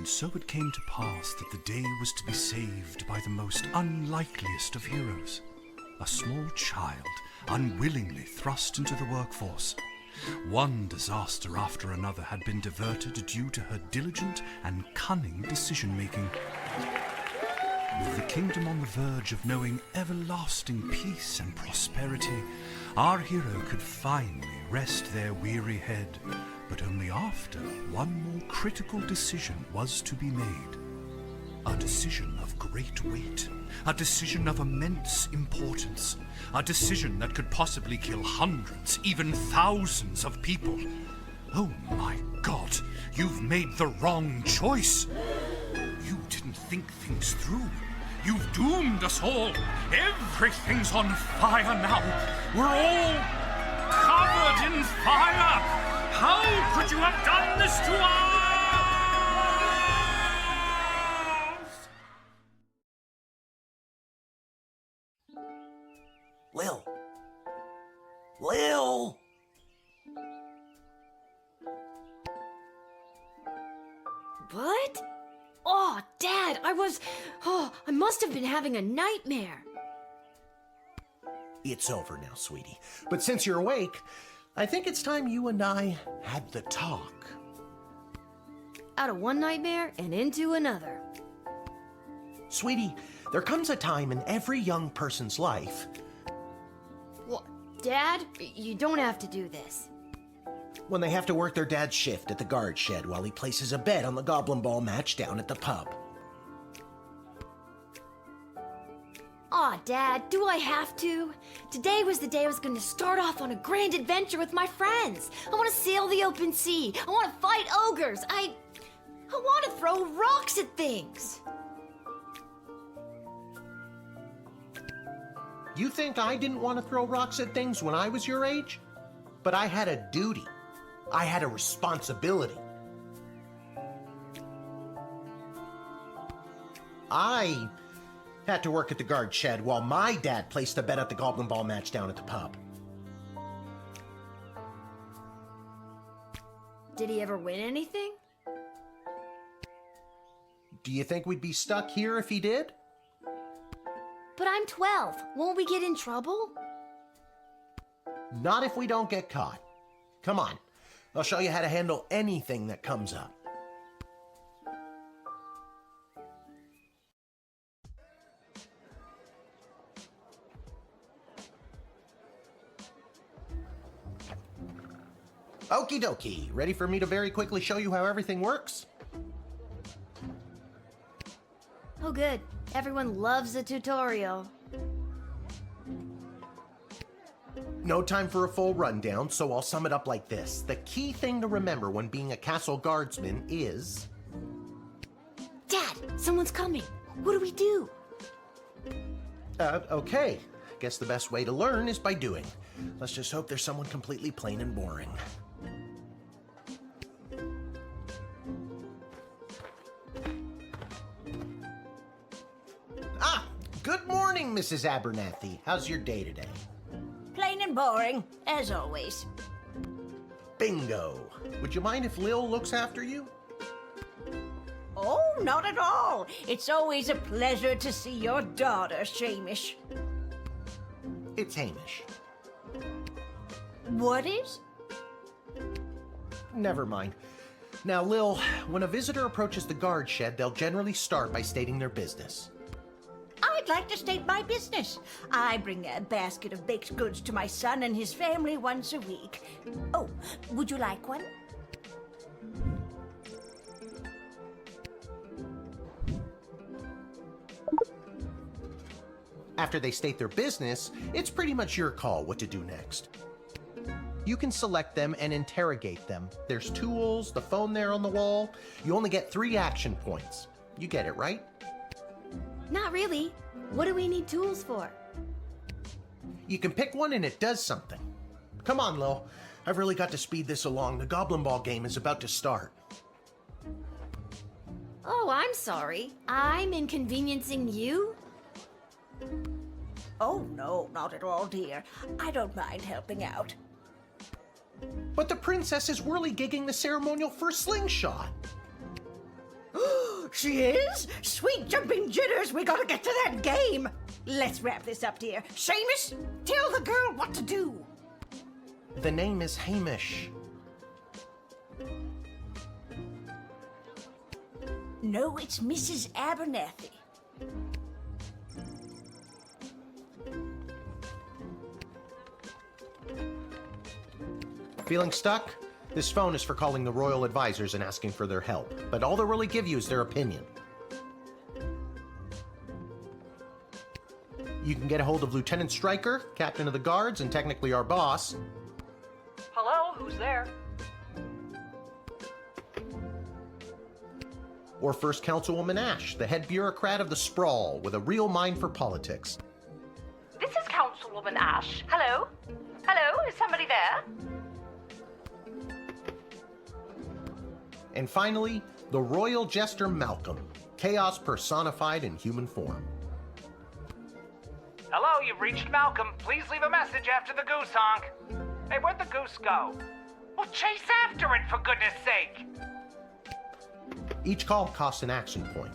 so it came to pass that the day was to be saved by the most unlikeliest of heroes, a small child unwillingly thrust into the workforce. One disaster after another had been diverted due to her diligent and cunning decision-making. With the kingdom on the verge of knowing everlasting peace and prosperity, our hero could finally rest their weary head, but only after one more critical decision was to be made. A decision of great weight, a decision of immense importance, a decision that could possibly kill hundreds, even thousands of people. Oh my God, you've made the wrong choice. You didn't think things through. You've doomed us all. Everything's on fire now. We're all covered in fire. How could you have done this to us? Lil! What? Oh, Dad, I must have been having a nightmare. It's over now, sweetie. But since you're awake, I think it's time you and I had the talk. Out of one nightmare and into another. Sweetie, there comes a time in every young person's life. What? Dad, you don't have to do this. When they have to work their dad's shift at the guard shed while he places a bet on the goblin ball match down at the pub. Aw, Dad, do I have to? Today was the day I was going to start off on a grand adventure with my friends. I want to sail the open sea. I want to fight ogres. I want to throw rocks at things. You think I didn't want to throw rocks at things when I was your age? But I had a duty. I had a responsibility. I had to work at the guard shed while my dad placed a bet at the goblin ball match down at the pub. Did he ever win anything? Do you think we'd be stuck here if he did? But I'm 12. Won't we get in trouble? Not if we don't get caught. Come on, I'll show you how to handle anything that comes up. Okie dokie, ready for me to very quickly show you how everything works? Oh good, everyone loves a tutorial. No time for a full rundown, so I'll sum it up like this. The key thing to remember when being a castle guardsman is... Dad, someone's coming. What do we do? Okay. Guess the best way to learn is by doing. Let's just hope there's someone completely plain and boring. Ah! Good morning, Mrs. Abernathy. How's your day today? Plain and boring, as always. Bingo. Would you mind if Lil looks after you? Oh, not at all. It's always a pleasure to see your daughter, Shamish. It's Hamish. What is? Never mind. Now, Lil, when a visitor approaches the guard shed, they'll generally start by stating their business. I'd like to state my business. I bring a basket of baked goods to my son and his family once a week. Oh, would you like one? After they state their business, it's pretty much your call what to do next. You can select them and interrogate them. There's tools, the phone there on the wall. You only get 3 action points. You get it, right? Not really. What do we need tools for? You can pick one and it does something. Come on, Lil. I've really got to speed this along. The goblin ball game is about to start. Oh, I'm sorry. I'm inconveniencing you? Oh, no, not at all, dear. I don't mind helping out. But the princess is whirly-gigging the ceremonial first slingshot. She is? Sweet jumping jitters, we gotta get to that game. Let's wrap this up, dear. Seamus, tell the girl what to do. The name is Hamish. No, it's Mrs. Abernathy. Feeling stuck? This phone is for calling the royal advisors and asking for their help, but all they'll really give you is their opinion. You can get a hold of Lieutenant Stryker, captain of the guards, and technically our boss. Hello, who's there? Or First Councilwoman Ash, the head bureaucrat of the Sprawl, with a real mind for politics. This is Councilwoman Ash. Hello? Hello, is somebody there? And finally, the royal jester Malcolm, chaos personified in human form. Hello, you've reached Malcolm. Please leave a message after the goose honk. Hey, where'd the goose go? Well, chase after it, for goodness sake! Each call costs an action point.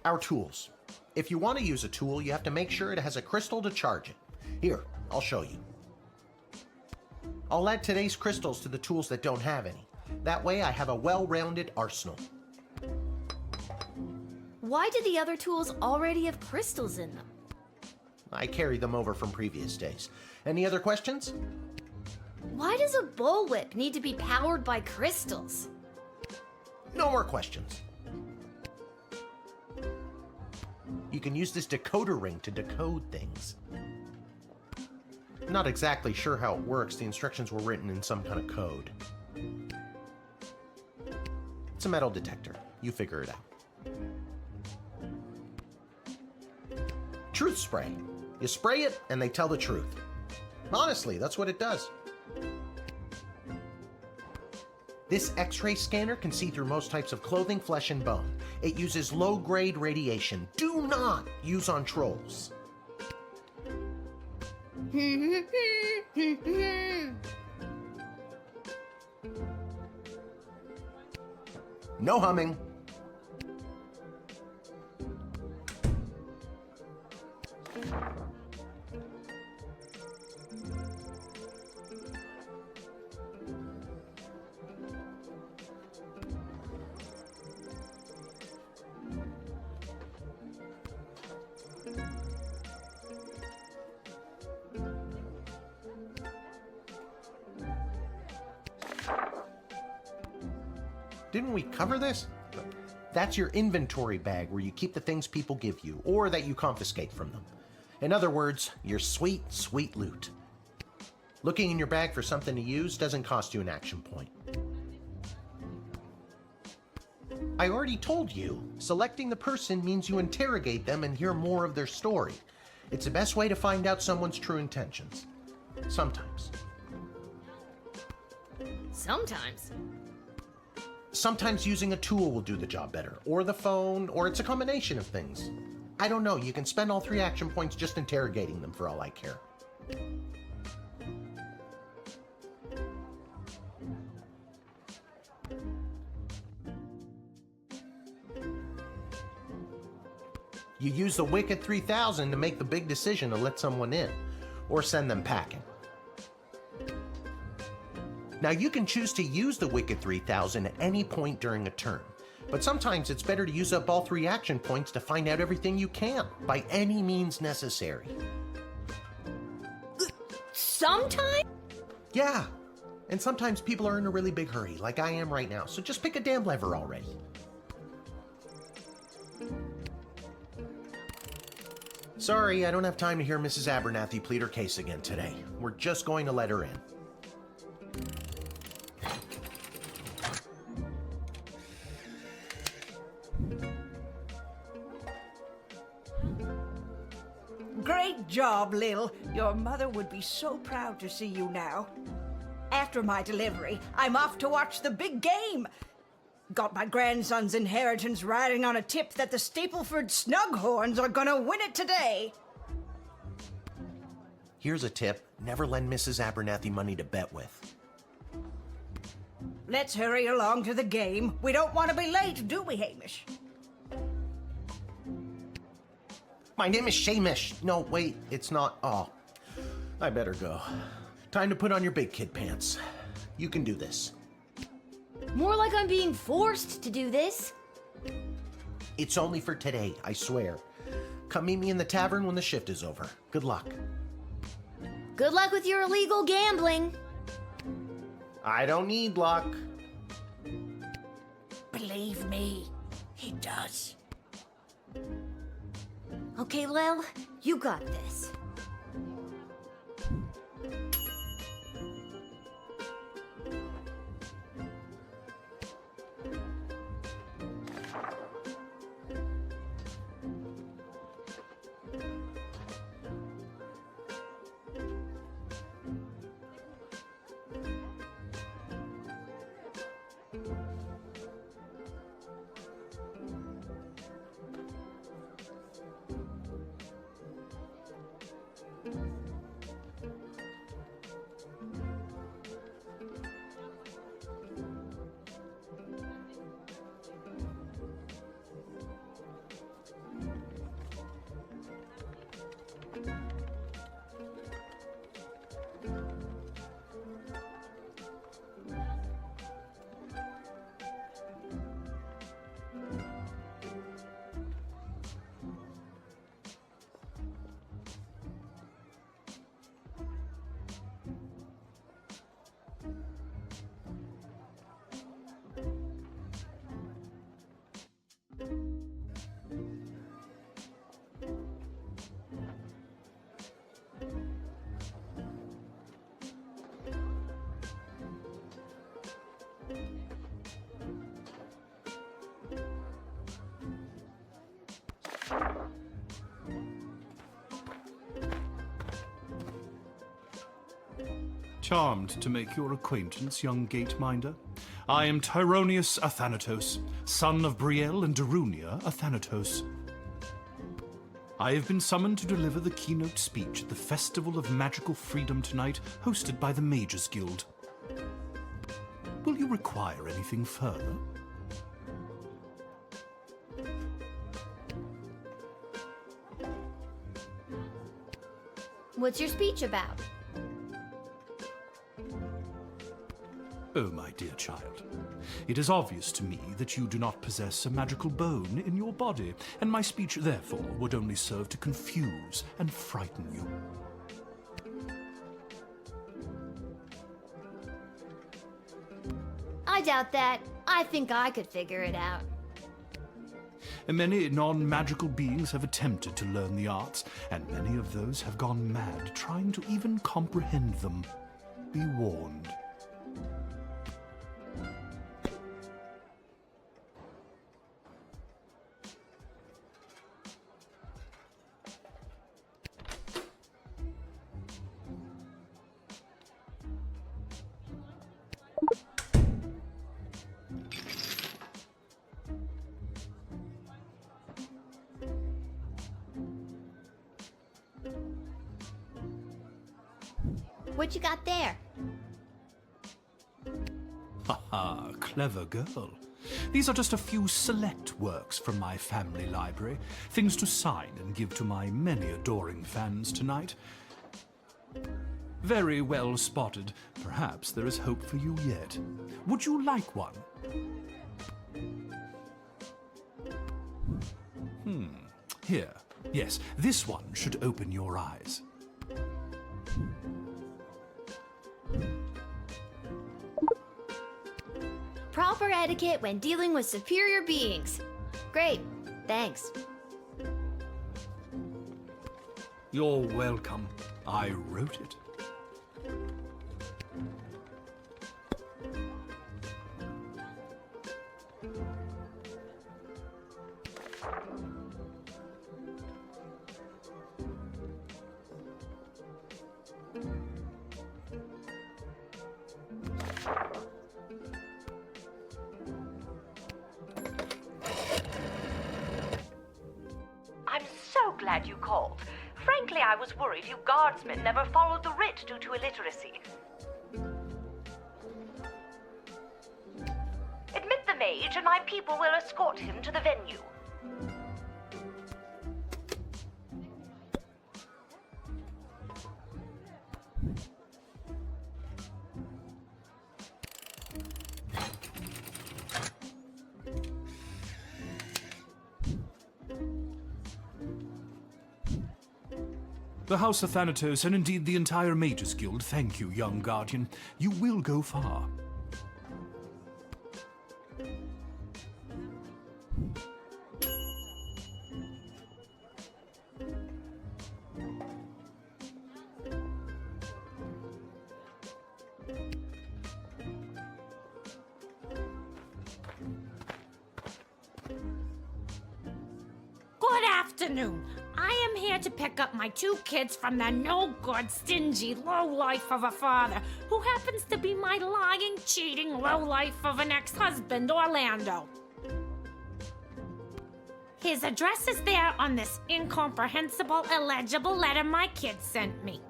Our tools. If you want to use a tool, you have to make sure it has a crystal to charge it. Here, I'll show you. I'll add today's crystals to the tools that don't have any. That way I have a well-rounded arsenal. Why do the other tools already have crystals in them? I carried them over from previous days. Any other questions? Why does a bullwhip need to be powered by crystals? No more questions. You can use this decoder ring to decode things. Not exactly sure how it works. The instructions were written in some kind of code. It's a metal detector. You figure it out. Truth spray. You spray it and they tell the truth. Honestly, that's what it does. This X-ray scanner can see through most types of clothing, flesh, and bone. It uses low-grade radiation. Do not use on trolls. No humming. Didn't we cover this? That's your inventory bag where you keep the things people give you, or that you confiscate from them. In other words, your sweet, sweet loot. Looking in your bag for something to use doesn't cost you an action point. I already told you, selecting the person means you interrogate them and hear more of their story. It's the best way to find out someone's true intentions. Sometimes. Sometimes. Sometimes using a tool will do the job better, or the phone, or it's a combination of things. I don't know, you can spend all 3 action points just interrogating them for all I care. You use the Wicked 3000 to make the big decision to let someone in, or send them packing. Now you can choose to use the Wicked 3000 at any point during a turn, but sometimes it's better to use up all 3 action points to find out everything you can, by any means necessary. Sometimes? Yeah, and sometimes people are in a really big hurry, like I am right now, so just pick a damn lever already. Sorry, I don't have time to hear Mrs. Abernathy plead her case again today. We're just going to let her in. Great job, Lil. Your mother would be so proud to see you now. After my delivery, I'm off to watch the big game. Got my grandson's inheritance riding on a tip that the Stapleford Snughorns are gonna win it today. Here's a tip. Never lend Mrs. Abernathy money to bet with. Let's hurry along to the game. We don't want to be late, do we, Hamish? My name is Shamish. No, wait, it's not. Oh, I better go. Time to put on your big kid pants. You can do this. More like I'm being forced to do this. It's only for today, I swear. Come meet me in the tavern when the shift is over. Good luck. Good luck with your illegal gambling. I don't need luck. Believe me, he does. Okay, Lil, you got this. Charmed to make your acquaintance, young gateminder. I am Tyronius Athanatos, son of Brielle and Darunia Athanatos. I have been summoned to deliver the keynote speech at the Festival of Magical Freedom tonight, hosted by the Mages Guild. Will you require anything further? What's your speech about? Oh, my dear child, it is obvious to me that you do not possess a magical bone in your body, and my speech, therefore, would only serve to confuse and frighten you. I doubt that. I think I could figure it out. Many non-magical beings have attempted to learn the arts, and many of those have gone mad trying to even comprehend them. Be warned. What you got there? Haha, clever girl. These are just a few select works from my family library, things to sign and give to my many adoring fans tonight. Very well spotted. Perhaps there is hope for you yet. Would you like one? Here. Yes, this one should open your eyes. Proper etiquette when dealing with superior beings. Great, thanks. You're welcome. I wrote it. I'm so glad you called. Frankly, I was worried you guardsmen never followed the writ due to illiteracy. Admit the mage, and my people will escort him to the venue. The House of Thanatos, and indeed the entire Mages Guild, thank you, young Guardian. You will go far. Good afternoon. I am here to pick up my 2 kids from the no-good, stingy lowlife of a father who happens to be my lying, cheating lowlife of an ex-husband, Orlando. His address is there on this incomprehensible, illegible letter my kids sent me.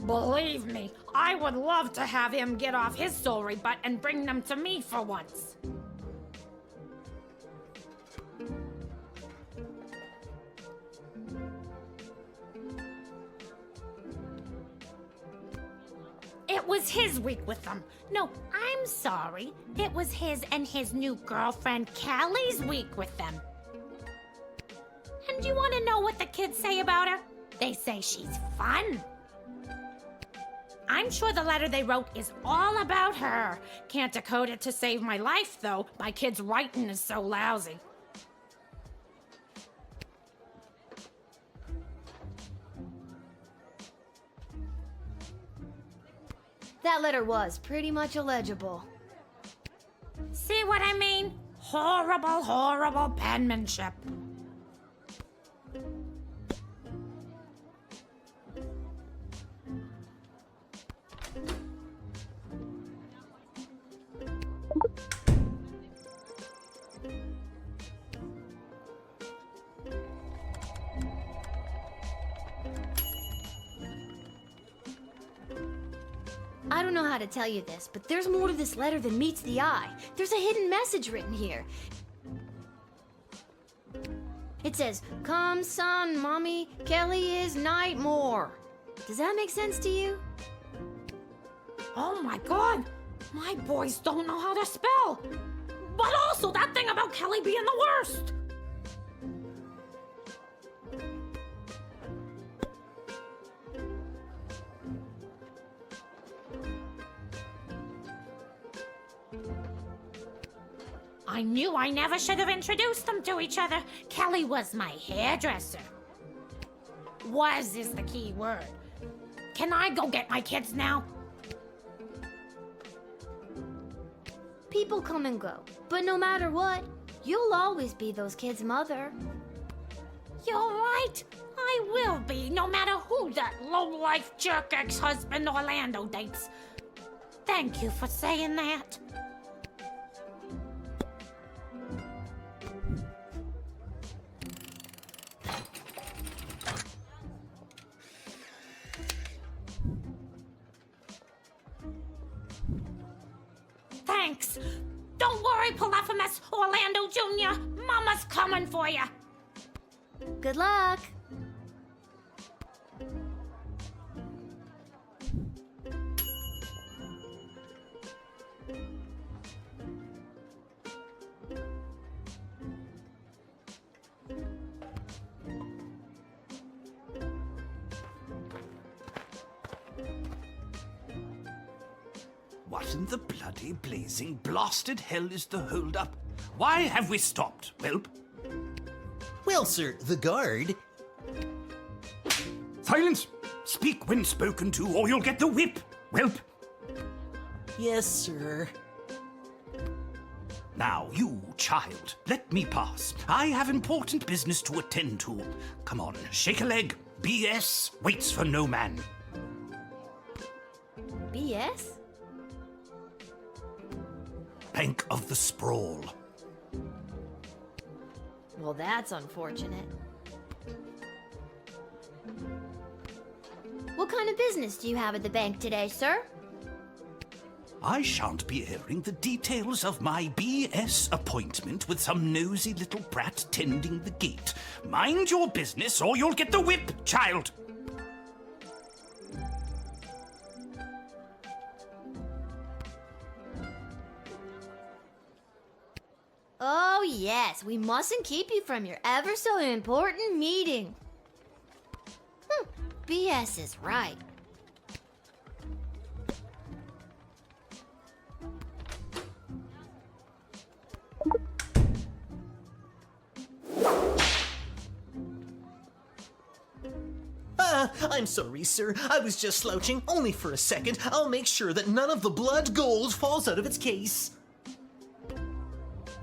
Believe me, I would love to have him get off his sorry butt and bring them to me for once. It was his week with them. No, I'm sorry. It was his and his new girlfriend Callie's week with them. And you want to know what the kids say about her? They say she's fun. I'm sure the letter they wrote is all about her. Can't decode it to save my life, though. My kid's writing is so lousy. That letter was pretty much illegible. See what I mean? Horrible, horrible penmanship. I don't know how to tell you this, but there's more to this letter than meets the eye. There's a hidden message written here. It says, "Come, son, mommy, Kelly is Nightmare." Does that make sense to you? Oh my god! My boys don't know how to spell! But also that thing about Kelly being the worst! I knew I never should have introduced them to each other. Kelly was my hairdresser. Was is the key word. Can I go get my kids now? People come and go, but no matter what, you'll always be those kids' mother. You're right. I will be, no matter who that low-life jerk ex-husband Orlando dates. Thank you for saying that. Thanks. Don't worry, Polyphemus, Orlando Jr. Mama's coming for you. Good luck. What in the bloody blazing blasted hell is the hold-up? Why have we stopped, Whelp? Well, sir, the guard... Silence! Speak when spoken to, or you'll get the whip, Whelp! Yes, sir. Now, you, child, let me pass. I have important business to attend to. Come on, shake a leg. BS waits for no man. BS? Bank of the Sprawl. Well, that's unfortunate. What kind of business do you have at the bank today, sir? I shan't be airing the details of my BS appointment with some nosy little brat tending the gate. Mind your business or you'll get the whip, child! Oh, yes, we mustn't keep you from your ever so important meeting. BS is right. I'm sorry, sir. I was just slouching, only for a second. I'll make sure that none of the blood gold falls out of its case.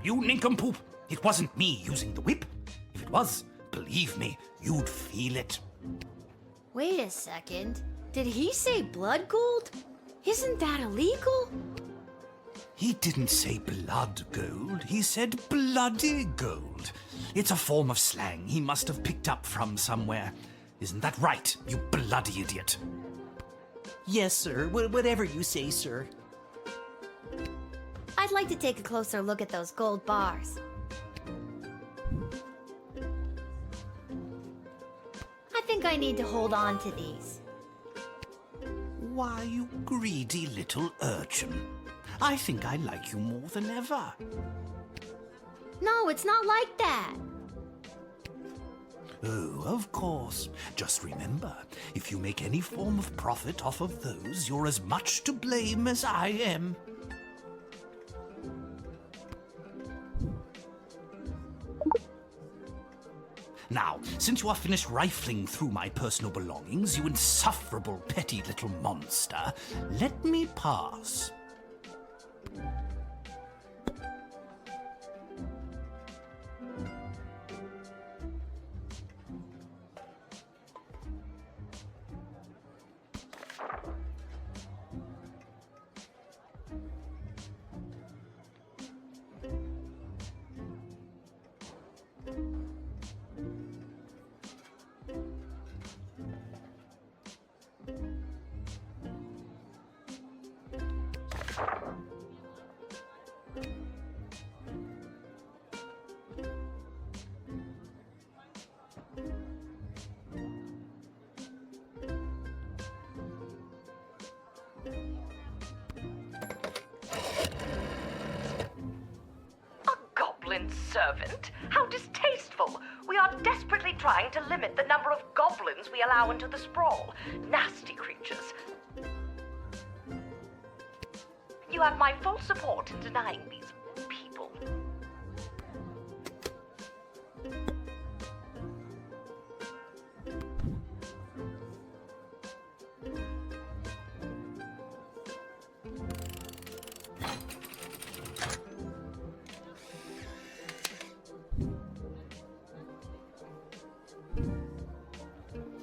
You nincompoop! It wasn't me using the whip. If it was, believe me, you'd feel it. Wait a second. Did he say blood gold? Isn't that illegal? He didn't say blood gold, he said bloody gold. It's a form of slang he must have picked up from somewhere. Isn't that right, you bloody idiot? Yes, sir. Whatever you say, sir. I'd like to take a closer look at those gold bars. I think I need to hold on to these. Why, you greedy little urchin. I think I like you more than ever. No, it's not like that. Oh, of course. Just remember, if you make any form of profit off of those, you're as much to blame as I am. Now, since you are finished rifling through my personal belongings, you insufferable petty little monster, let me pass. Servant? How distasteful! We are desperately trying to limit the number of goblins we allow into the sprawl. Nasty creatures. You have my full support in denying these people.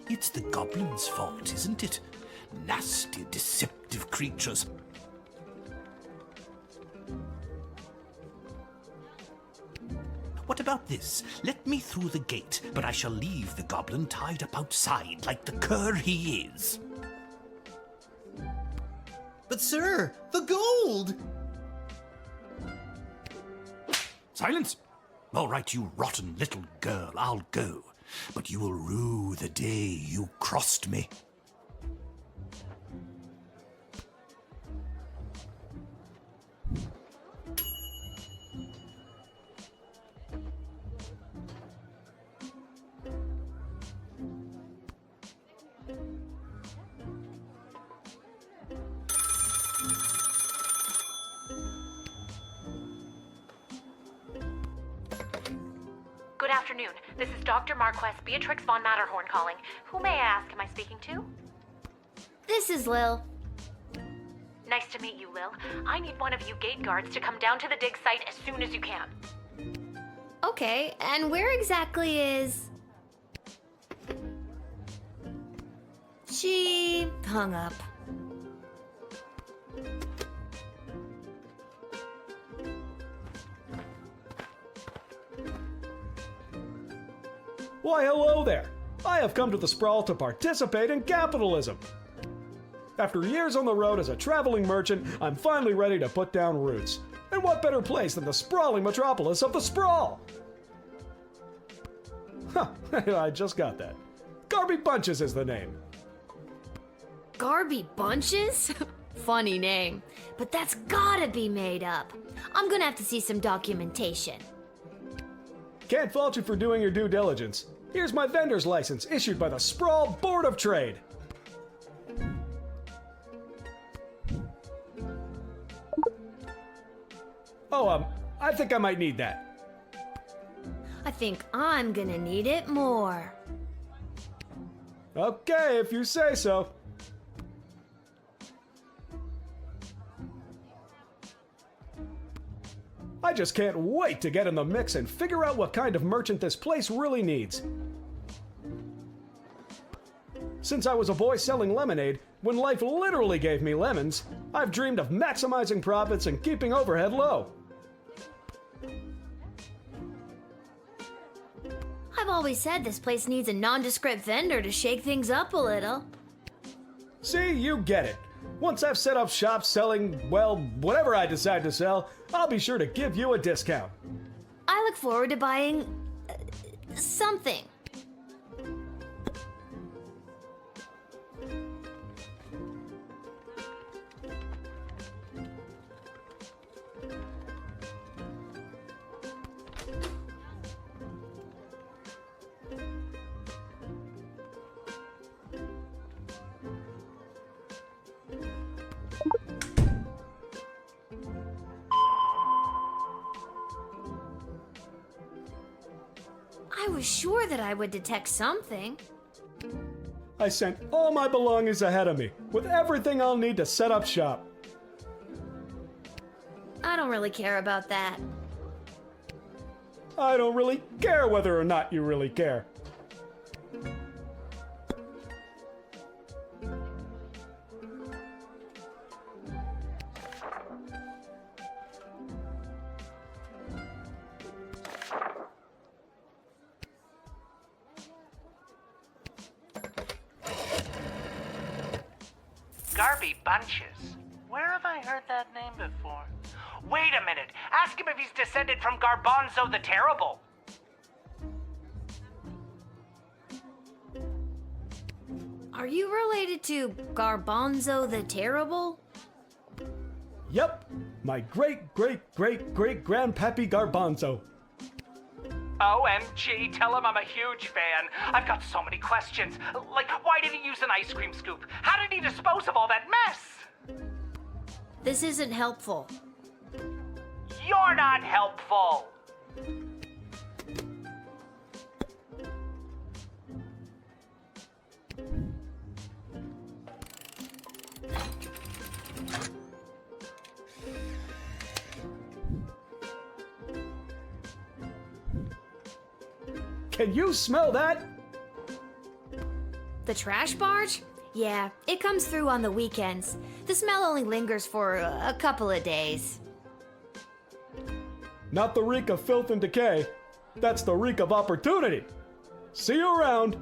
It's the goblins' fault, isn't it? Nasty, deceptive creatures. What about this? Let me through the gate, but I shall leave the goblin tied up outside like the cur he is. But sir, the gold! Silence! All right, you rotten little girl, I'll go. But you will rue the day you crossed me. Good afternoon. This is Dr. Marquess Beatrix von Matterhorn calling. Who may I ask am I speaking to? This is Lil. Nice to meet you, Lil. I need one of you gate guards to come down to the dig site as soon as you can. Okay, and where exactly is... She hung up. Why, hello there. I have come to the Sprawl to participate in capitalism. After years on the road as a traveling merchant, I'm finally ready to put down roots. And what better place than the sprawling metropolis of the Sprawl? Huh, I just got that. Garby Bunches is the name. Garby Bunches? Funny name. But that's gotta be made up. I'm gonna have to see some documentation. Can't fault you for doing your due diligence. Here's my vendor's license, issued by the Sprawl Board of Trade. Oh, I think I might need that. I think I'm gonna need it more. Okay, if you say so. I just can't wait to get in the mix and figure out what kind of merchant this place really needs. Since I was a boy selling lemonade, when life literally gave me lemons, I've dreamed of maximizing profits and keeping overhead low. I've always said this place needs a nondescript vendor to shake things up a little. See, you get it. Once I've set up shop selling, well, whatever I decide to sell, I'll be sure to give you a discount. I look forward to buying something. I was sure that I would detect something. I sent all my belongings ahead of me, with everything I'll need to set up shop. I don't really care about that. I don't really care whether or not you really care. Garby Bunches. Where have I heard that name before? Wait a minute. Ask him if he's descended from Garbanzo the Terrible. Are you related to Garbanzo the Terrible? Yep, my great-great-great-great-grandpappy Garbanzo. OMG, tell him I'm a huge fan. I've got so many questions. Like, why did he use an ice cream scoop? How did he dispose of all that mess? This isn't helpful. You're not helpful. Can you smell that? The trash barge? Yeah, it comes through on the weekends. The smell only lingers for a couple of days. Not the reek of filth and decay. That's the reek of opportunity. See you around.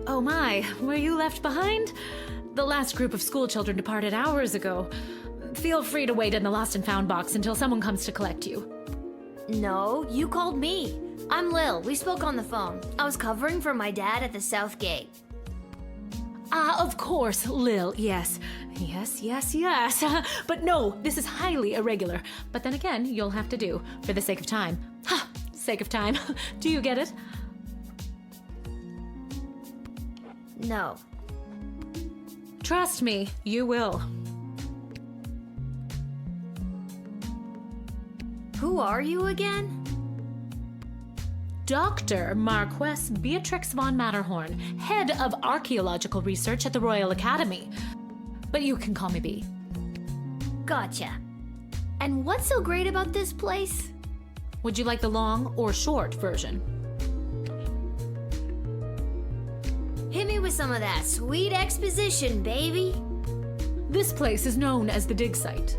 Oh my, were you left behind? The last group of school children departed hours ago. Feel free to wait in the lost and found box until someone comes to collect you. No, you called me. I'm Lil. We spoke on the phone. I was covering for my dad at the South Gate. Of course, Lil, yes. Yes. But no, this is highly irregular. But then again, you'll have to do, for the sake of time. Ha! Sake of time. Do you get it? No. Trust me, you will. Who are you again? Dr. Marquess Beatrix von Matterhorn, head of archaeological research at the Royal Academy. But you can call me B. Gotcha. And what's so great about this place? Would you like the long or short version? Hit me with some of that sweet exposition, baby. This place is known as the dig site.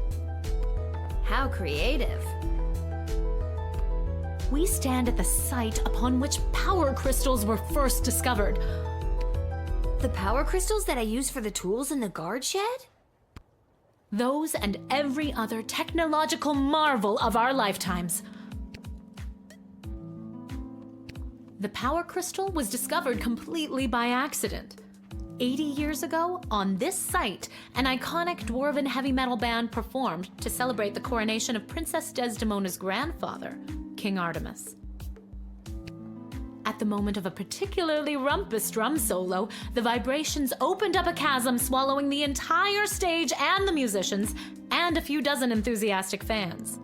How creative. We stand at the site upon which power crystals were first discovered. The power crystals that I use for the tools in the guard shed? Those and every other technological marvel of our lifetimes. The power crystal was discovered completely by accident. 80 years ago, on this site, an iconic dwarven heavy metal band performed to celebrate the coronation of Princess Desdemona's grandfather, King Artemis. At the moment of a particularly rumpus drum solo, the vibrations opened up a chasm, swallowing the entire stage and the musicians, and a few dozen enthusiastic fans.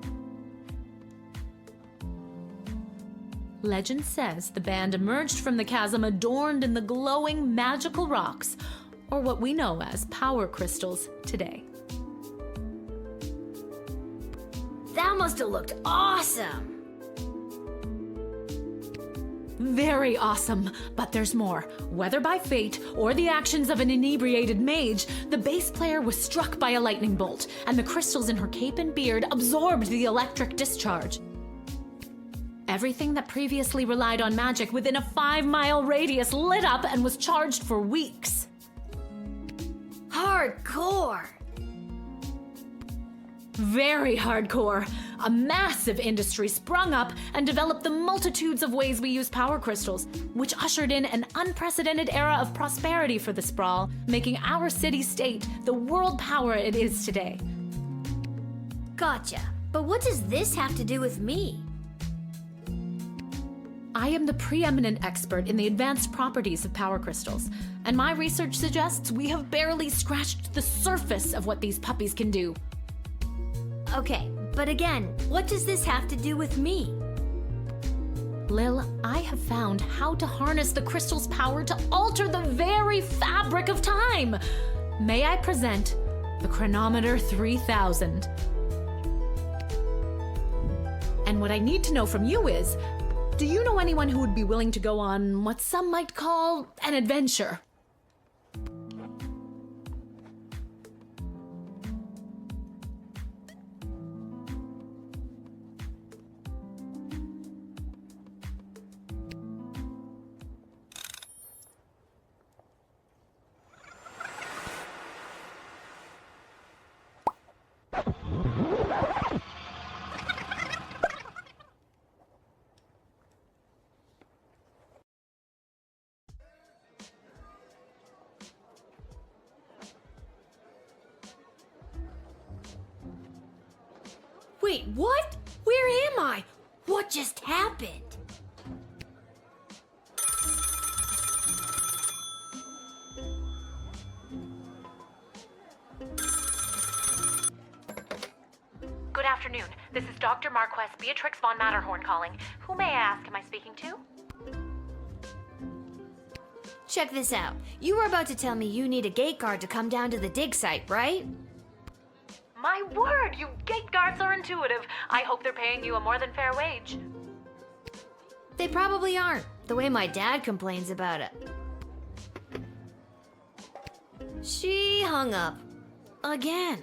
Legend says the band emerged from the chasm adorned in the glowing magical rocks, or what we know as power crystals today. That must have looked awesome. Very awesome, but there's more. Whether by fate or the actions of an inebriated mage, the bass player was struck by a lightning bolt, and the crystals in her cape and beard absorbed the electric discharge. Everything that previously relied on magic within a 5-mile radius lit up and was charged for weeks. Hardcore. Very hardcore. A massive industry sprung up and developed the multitudes of ways we use power crystals, which ushered in an unprecedented era of prosperity for the sprawl, making our city-state the world power it is today. Gotcha. But what does this have to do with me? I am the preeminent expert in the advanced properties of power crystals, and my research suggests we have barely scratched the surface of what these puppies can do. Okay, but again, what does this have to do with me? Lil, I have found how to harness the crystal's power to alter the very fabric of time. May I present the Chronometer 3000? And what I need to know from you is, do you know anyone who would be willing to go on what some might call an adventure? Wait, what? Where am I? What just happened? Good afternoon. This is Dr. Marquess Beatrix von Matterhorn calling. Who may I ask am I speaking to? Check this out. You were about to tell me you need a gate guard to come down to the dig site, right? My word, you gate guards are intuitive. I hope they're paying you a more than fair wage. They probably aren't, the way my dad complains about it. She hung up. Again.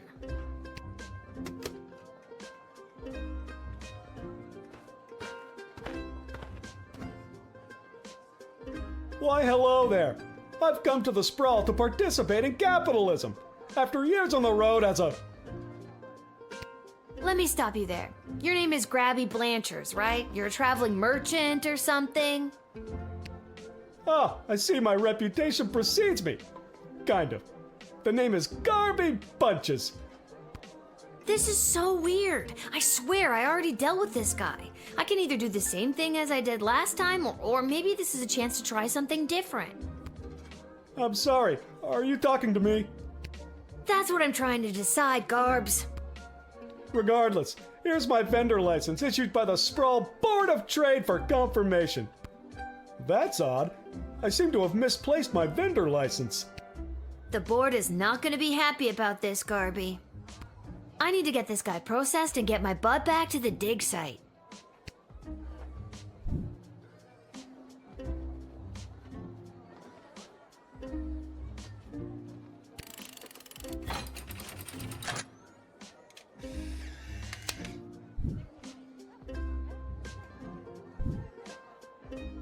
Why, hello there. I've come to the Sprawl to participate in capitalism. After years on the road as a... Let me stop you there. Your name is Grabby Blanchers, right? You're a traveling merchant or something? Ah, I see my reputation precedes me. Kind of. The name is Garby Bunches. This is so weird. I swear I already dealt with this guy. I can either do the same thing as I did last time, or maybe this is a chance to try something different. I'm sorry. Are you talking to me? That's what I'm trying to decide, Garbs. Regardless, here's my vendor license issued by the Sprawl Board of Trade for confirmation. That's odd. I seem to have misplaced my vendor license. The board is not going to be happy about this, Garby. I need to get this guy processed and get my butt back to the dig site.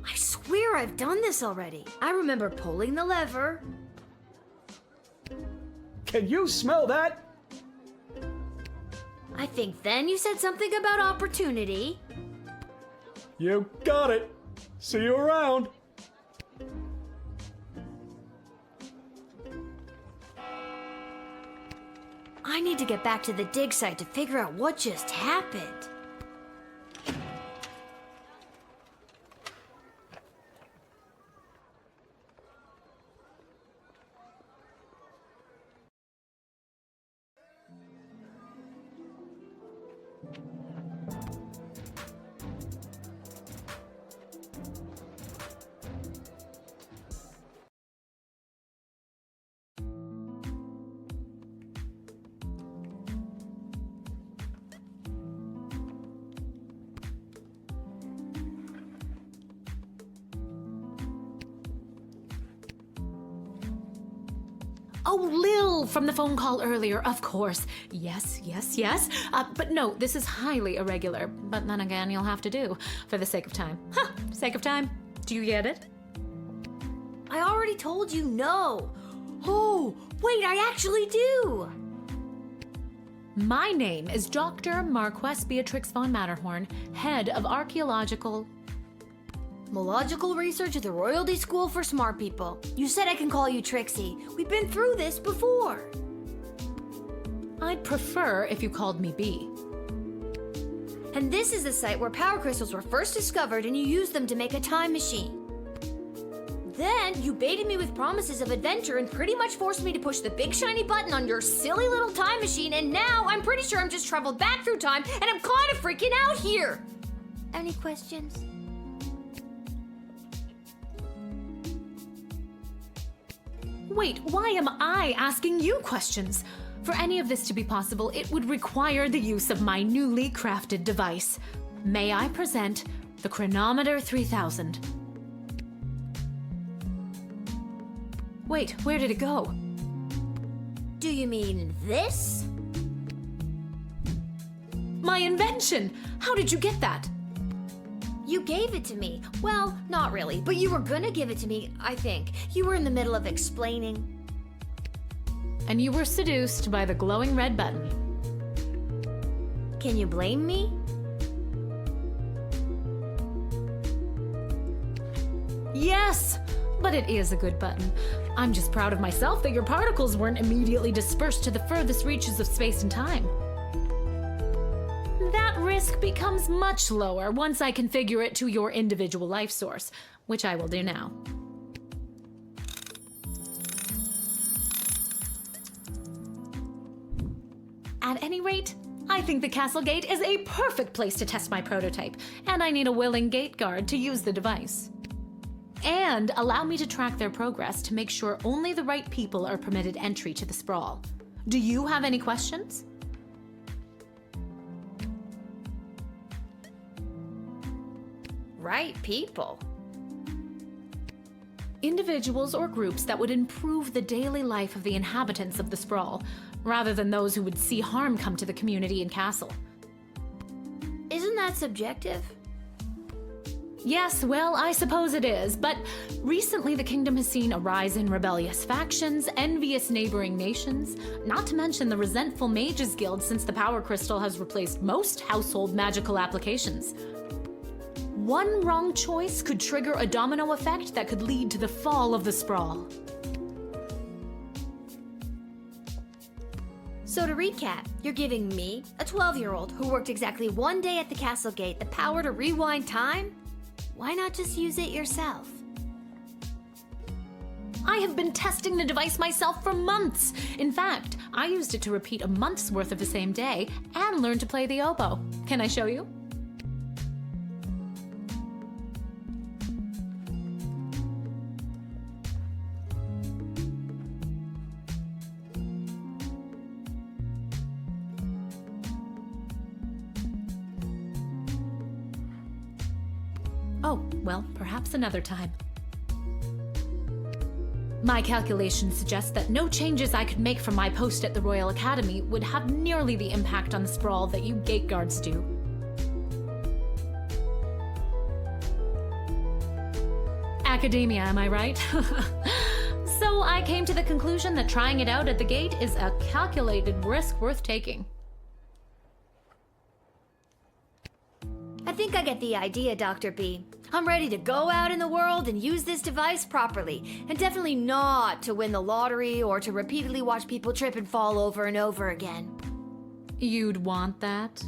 I swear I've done this already. I remember pulling the lever. Can you smell that? I think then you said something about opportunity. You got it. See you around. I need to get back to the dig site to figure out what just happened. Oh, Lil from the phone call earlier, of course. Yes. But no, this is highly irregular. But then again, you'll have to do, for the sake of time. Sake of time. Do you get it? I already told you no. Oh, wait, I actually do. My name is Dr. Marquess Beatrix von Matterhorn, head of archaeological... Mological research at the Royalty School for Smart People. You said I can call you Trixie. We've been through this before. I'd prefer if you called me B. And this is the site where power crystals were first discovered and you used them to make a time machine. Then you baited me with promises of adventure and pretty much forced me to push the big shiny button on your silly little time machine, and now I'm pretty sure I'm just traveled back through time and I'm kind of freaking out here. Any questions? Wait, why am I asking you questions? For any of this to be possible, it would require the use of my newly crafted device. May I present the Chronometer 3000? Wait, where did it go? Do you mean this? My invention! How did you get that? You gave it to me. Well, not really, but you were gonna give it to me, I think. You were in the middle of explaining. And you were seduced by the glowing red button. Can you blame me? Yes! But it is a good button. I'm just proud of myself that your particles weren't immediately dispersed to the furthest reaches of space and time. That risk becomes much lower once I configure it to your individual life source, which I will do now. At any rate, I think the castle gate is a perfect place to test my prototype, and I need a willing gate guard to use the device. And allow me to track their progress to make sure only the right people are permitted entry to the sprawl. Do you have any questions? Right people. Individuals or groups that would improve the daily life of the inhabitants of the sprawl, rather than those who would see harm come to the community and castle. Isn't that subjective? Yes, well, I suppose it is, but recently the kingdom has seen a rise in rebellious factions, envious neighboring nations, not to mention the resentful mages guild since the power crystal has replaced most household magical applications. One wrong choice could trigger a domino effect that could lead to the fall of the sprawl. So to recap, you're giving me, a 12-year-old who worked exactly 1 day at the castle gate, the power to rewind time? Why not just use it yourself? I have been testing the device myself for months. In fact, I used it to repeat a month's worth of the same day and learn to play the oboe. Can I show you? Oh, well, perhaps another time. My calculations suggest that no changes I could make from my post at the Royal Academy would have nearly the impact on the sprawl that you gate guards do. Academia, am I right? So I came to the conclusion that trying it out at the gate is a calculated risk worth taking. I think I get the idea, Dr. B. I'm ready to go out in the world and use this device properly, and definitely not to win the lottery or to repeatedly watch people trip and fall over and over again. You'd want that?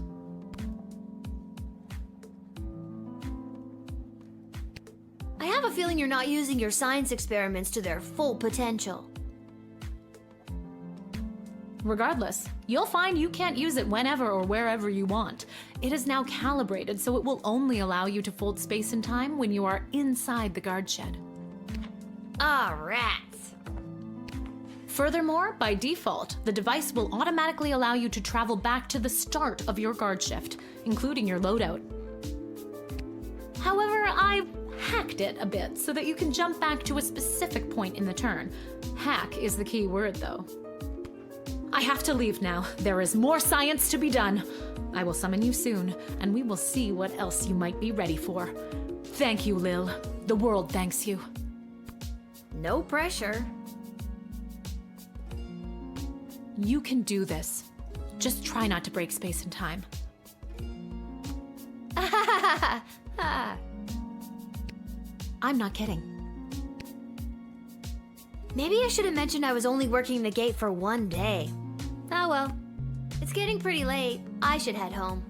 I have a feeling you're not using your science experiments to their full potential. Regardless, you'll find you can't use it whenever or wherever you want. It is now calibrated, so it will only allow you to fold space and time when you are inside the guard shed. Ah, rats. Furthermore, by default, the device will automatically allow you to travel back to the start of your guard shift, including your loadout. However, I've hacked it a bit so that you can jump back to a specific point in the turn. Hack is the key word, though. I have to leave now. There is more science to be done. I will summon you soon, and we will see what else you might be ready for. Thank you, Lil. The world thanks you. No pressure. You can do this. Just try not to break space and time. I'm not kidding. Maybe I should have mentioned I was only working the gate for 1 day. Oh well. It's getting pretty late. I should head home.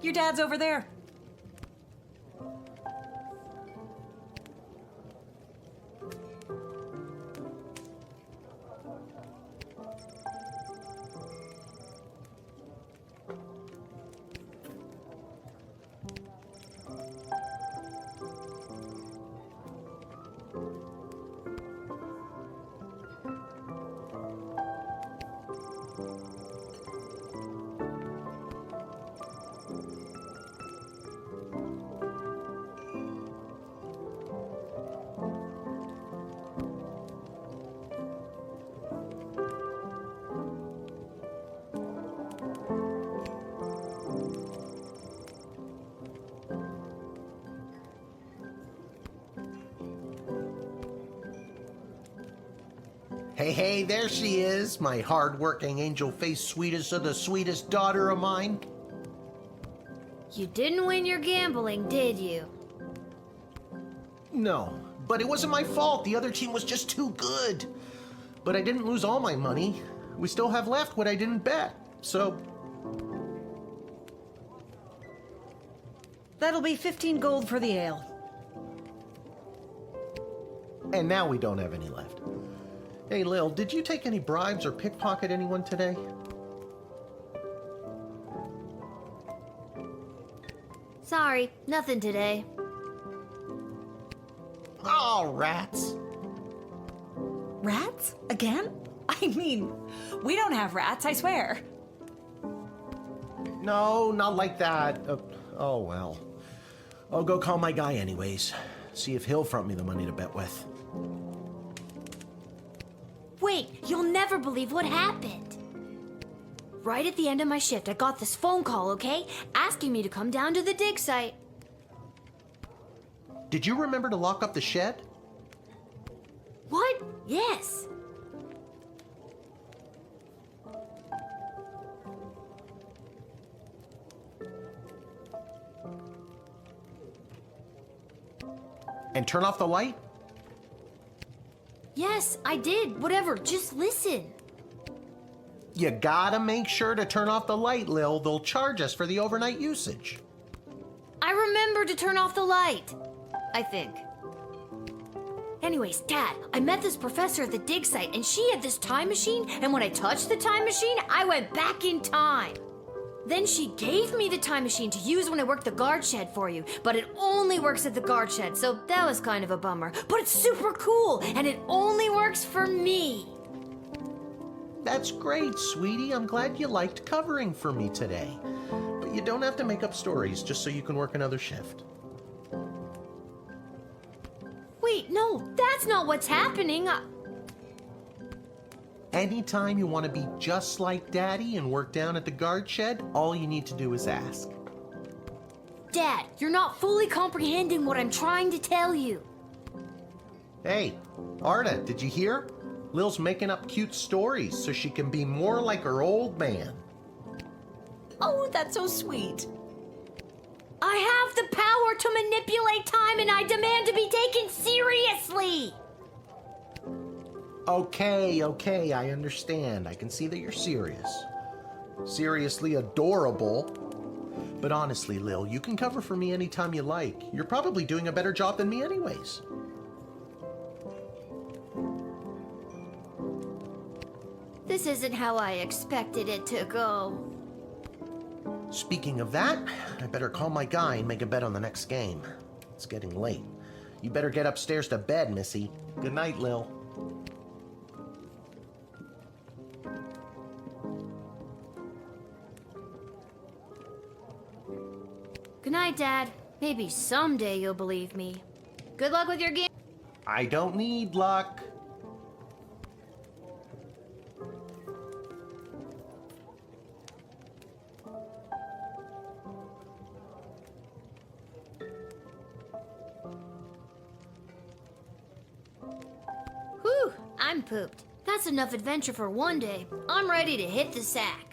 Your dad's over there. Hey, there she is, my hard-working, angel-faced sweetest of the sweetest daughter of mine. You didn't win your gambling, did you? No, but it wasn't my fault. The other team was just too good. But I didn't lose all my money. We still have left what I didn't bet, so... That'll be 15 gold for the ale. And now we don't have any left. Hey, Lil, did you take any bribes or pickpocket anyone today? Sorry, nothing today. Oh, rats. Rats? Again? I mean, we don't have rats, I swear. No, not like that. Oh, well. I'll go call my guy anyways. See if he'll front me the money to bet with. Wait, you'll never believe what happened. Right at the end of my shift, I got this phone call, okay? Asking me to come down to the dig site. Did you remember to lock up the shed? What? Yes. And turn off the light? Yes, I did. Whatever, just listen. You gotta make sure to turn off the light, Lil. They'll charge us for the overnight usage. I remember to turn off the light. I think. Anyways, Dad, I met this professor at the dig site, and she had this time machine, and when I touched the time machine, I went back in time. Then she gave me the time machine to use when I work the guard shed for you, but it only works at the guard shed, so that was kind of a bummer. But it's super cool, and it only works for me. That's great, sweetie. I'm glad you liked covering for me today. But you don't have to make up stories just so you can work another shift. Wait, no, that's not what's happening. Anytime you want to be just like Daddy and work down at the guard shed, all you need to do is ask. Dad, you're not fully comprehending what I'm trying to tell you. Hey, Arda, did you hear? Lil's making up cute stories so she can be more like her old man. Oh, that's so sweet. I have the power to manipulate time, and I demand to be taken seriously. Okay, I understand. I can see that you're serious. Seriously adorable. But honestly, Lil, you can cover for me anytime you like. You're probably doing a better job than me anyways. This isn't how I expected it to go. Speaking of that, I better call my guy and make a bet on the next game. It's getting late. You better get upstairs to bed, Missy. Good night, Lil. Good night, Dad. Maybe someday you'll believe me. Good luck with your game. I don't need luck. Whew, I'm pooped. That's enough adventure for one day. I'm ready to hit the sack.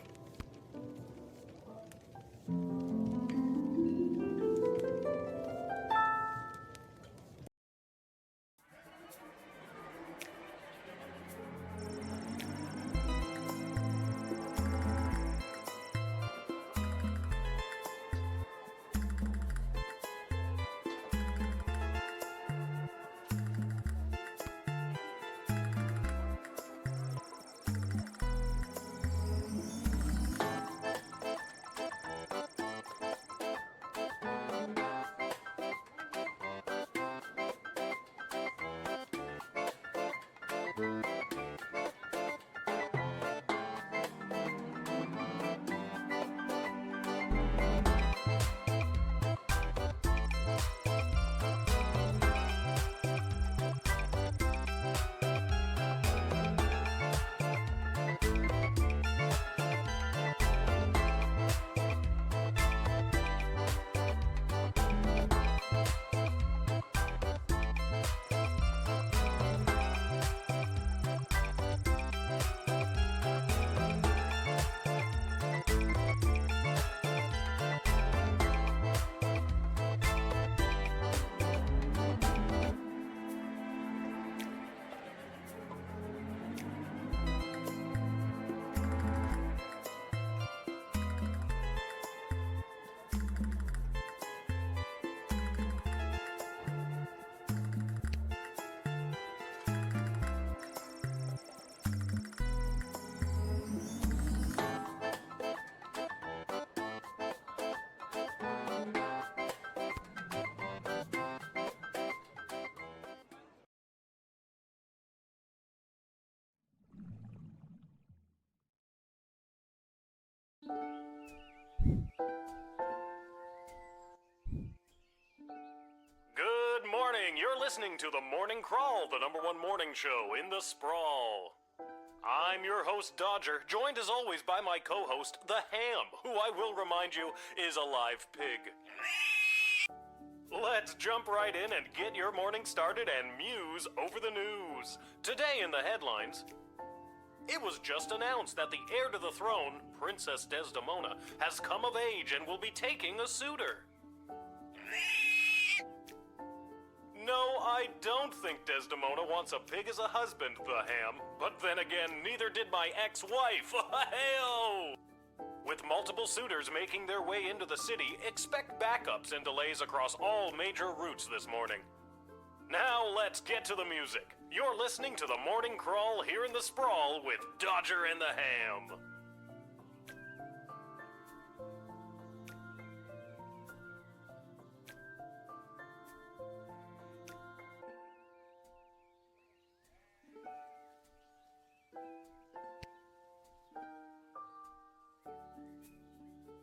you're listening to The Morning Crawl, the #1 morning show in the sprawl. I'm your host, Dodger, joined as always by my co-host, The Ham, who I will remind you is a live pig. Let's jump right in and get your morning started and muse over the news. Today in the headlines, it was just announced that the heir to the throne, Princess Desdemona, has come of age and will be taking a suitor. No, I don't think Desdemona wants a pig as a husband, The Ham. But then again, neither did my ex-wife. Hey-oh! With multiple suitors making their way into the city, expect backups and delays across all major routes this morning. Now let's get to the music. You're listening to The Morning Crawl here in the Sprawl with Dodger and the Ham.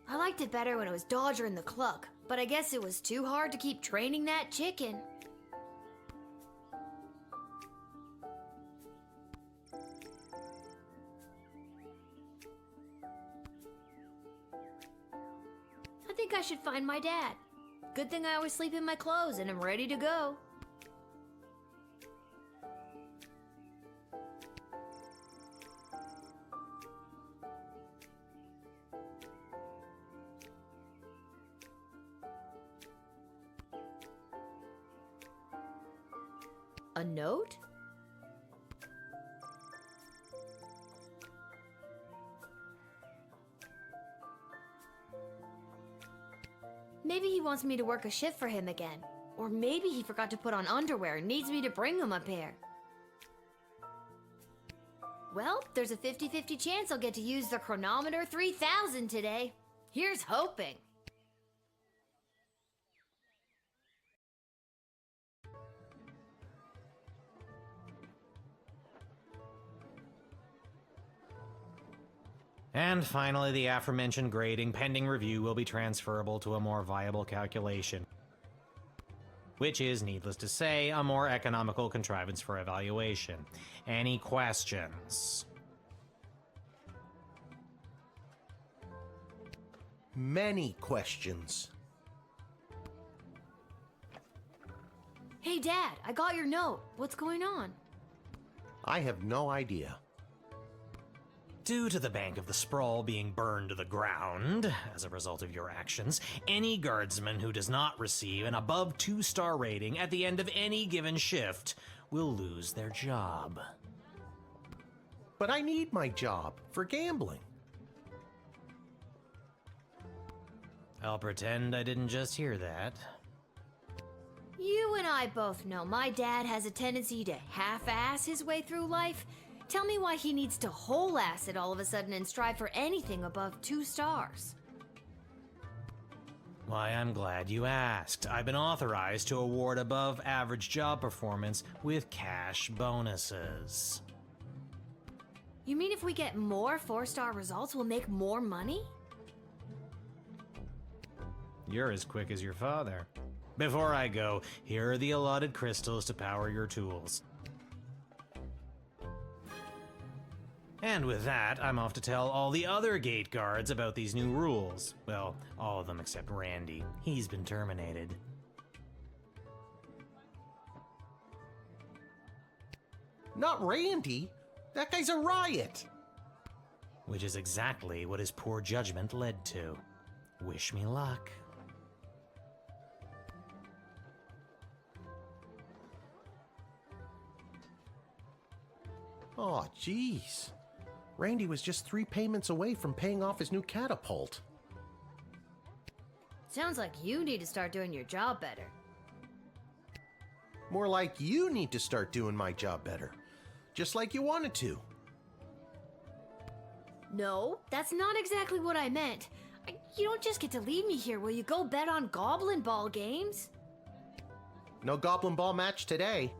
I liked it better when it was Dodger and the Cluck, but I guess it was too hard to keep training that chicken. I think I should find my dad. Good thing I always sleep in my clothes and I'm ready to go. A note? Maybe he wants me to work a shift for him again. Or maybe he forgot to put on underwear and needs me to bring him a pair. Well, there's a 50-50 chance I'll get to use the chronometer 3000 today. Here's hoping. And finally, the aforementioned grading pending review will be transferable to a more viable calculation, which is, needless to say, a more economical contrivance for evaluation. Any questions? Many questions. Hey, Dad, I got your note. What's going on? I have no idea. Due to the Bank of the Sprawl being burned to the ground as a result of your actions, any guardsman who does not receive an above 2-star rating at the end of any given shift will lose their job. But I need my job for gambling. I'll pretend I didn't just hear that. You and I both know my dad has a tendency to half-ass his way through life. Tell me why he needs to whole-ass it all of a sudden and strive for anything above 2 stars. Why, I'm glad you asked. I've been authorized to award above-average job performance with cash bonuses. You mean if we get more 4-star results, we'll make more money? You're as quick as your father. Before I go, here are the allotted crystals to power your tools. And with that, I'm off to tell all the other gate guards about these new rules. Well, all of them except Randy. He's been terminated. Not Randy. That guy's a riot. Which is exactly what his poor judgment led to. Wish me luck. Oh, jeez. Randy was just 3 payments away from paying off his new catapult. Sounds like you need to start doing your job better. More like you need to start doing my job better. Just like you wanted to. No, that's not exactly what I meant. You don't just get to leave me here. Will you go bet on Goblin Ball games? No Goblin Ball match today.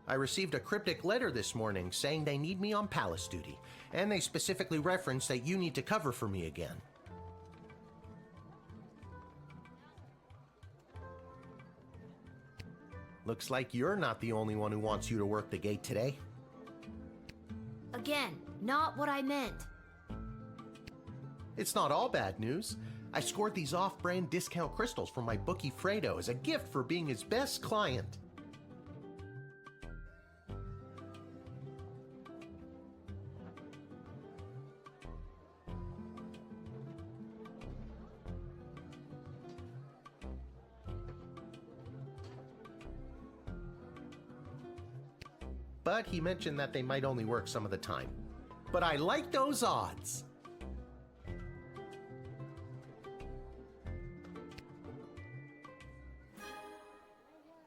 I received a cryptic letter this morning saying they need me on palace duty, and they specifically referenced that you need to cover for me again. Looks like you're not the only one who wants you to work the gate today. Again, not what I meant. It's not all bad news. I scored these off-brand discount crystals from my bookie Fredo as a gift for being his best client. But he mentioned that they might only work some of the time. But I like those odds.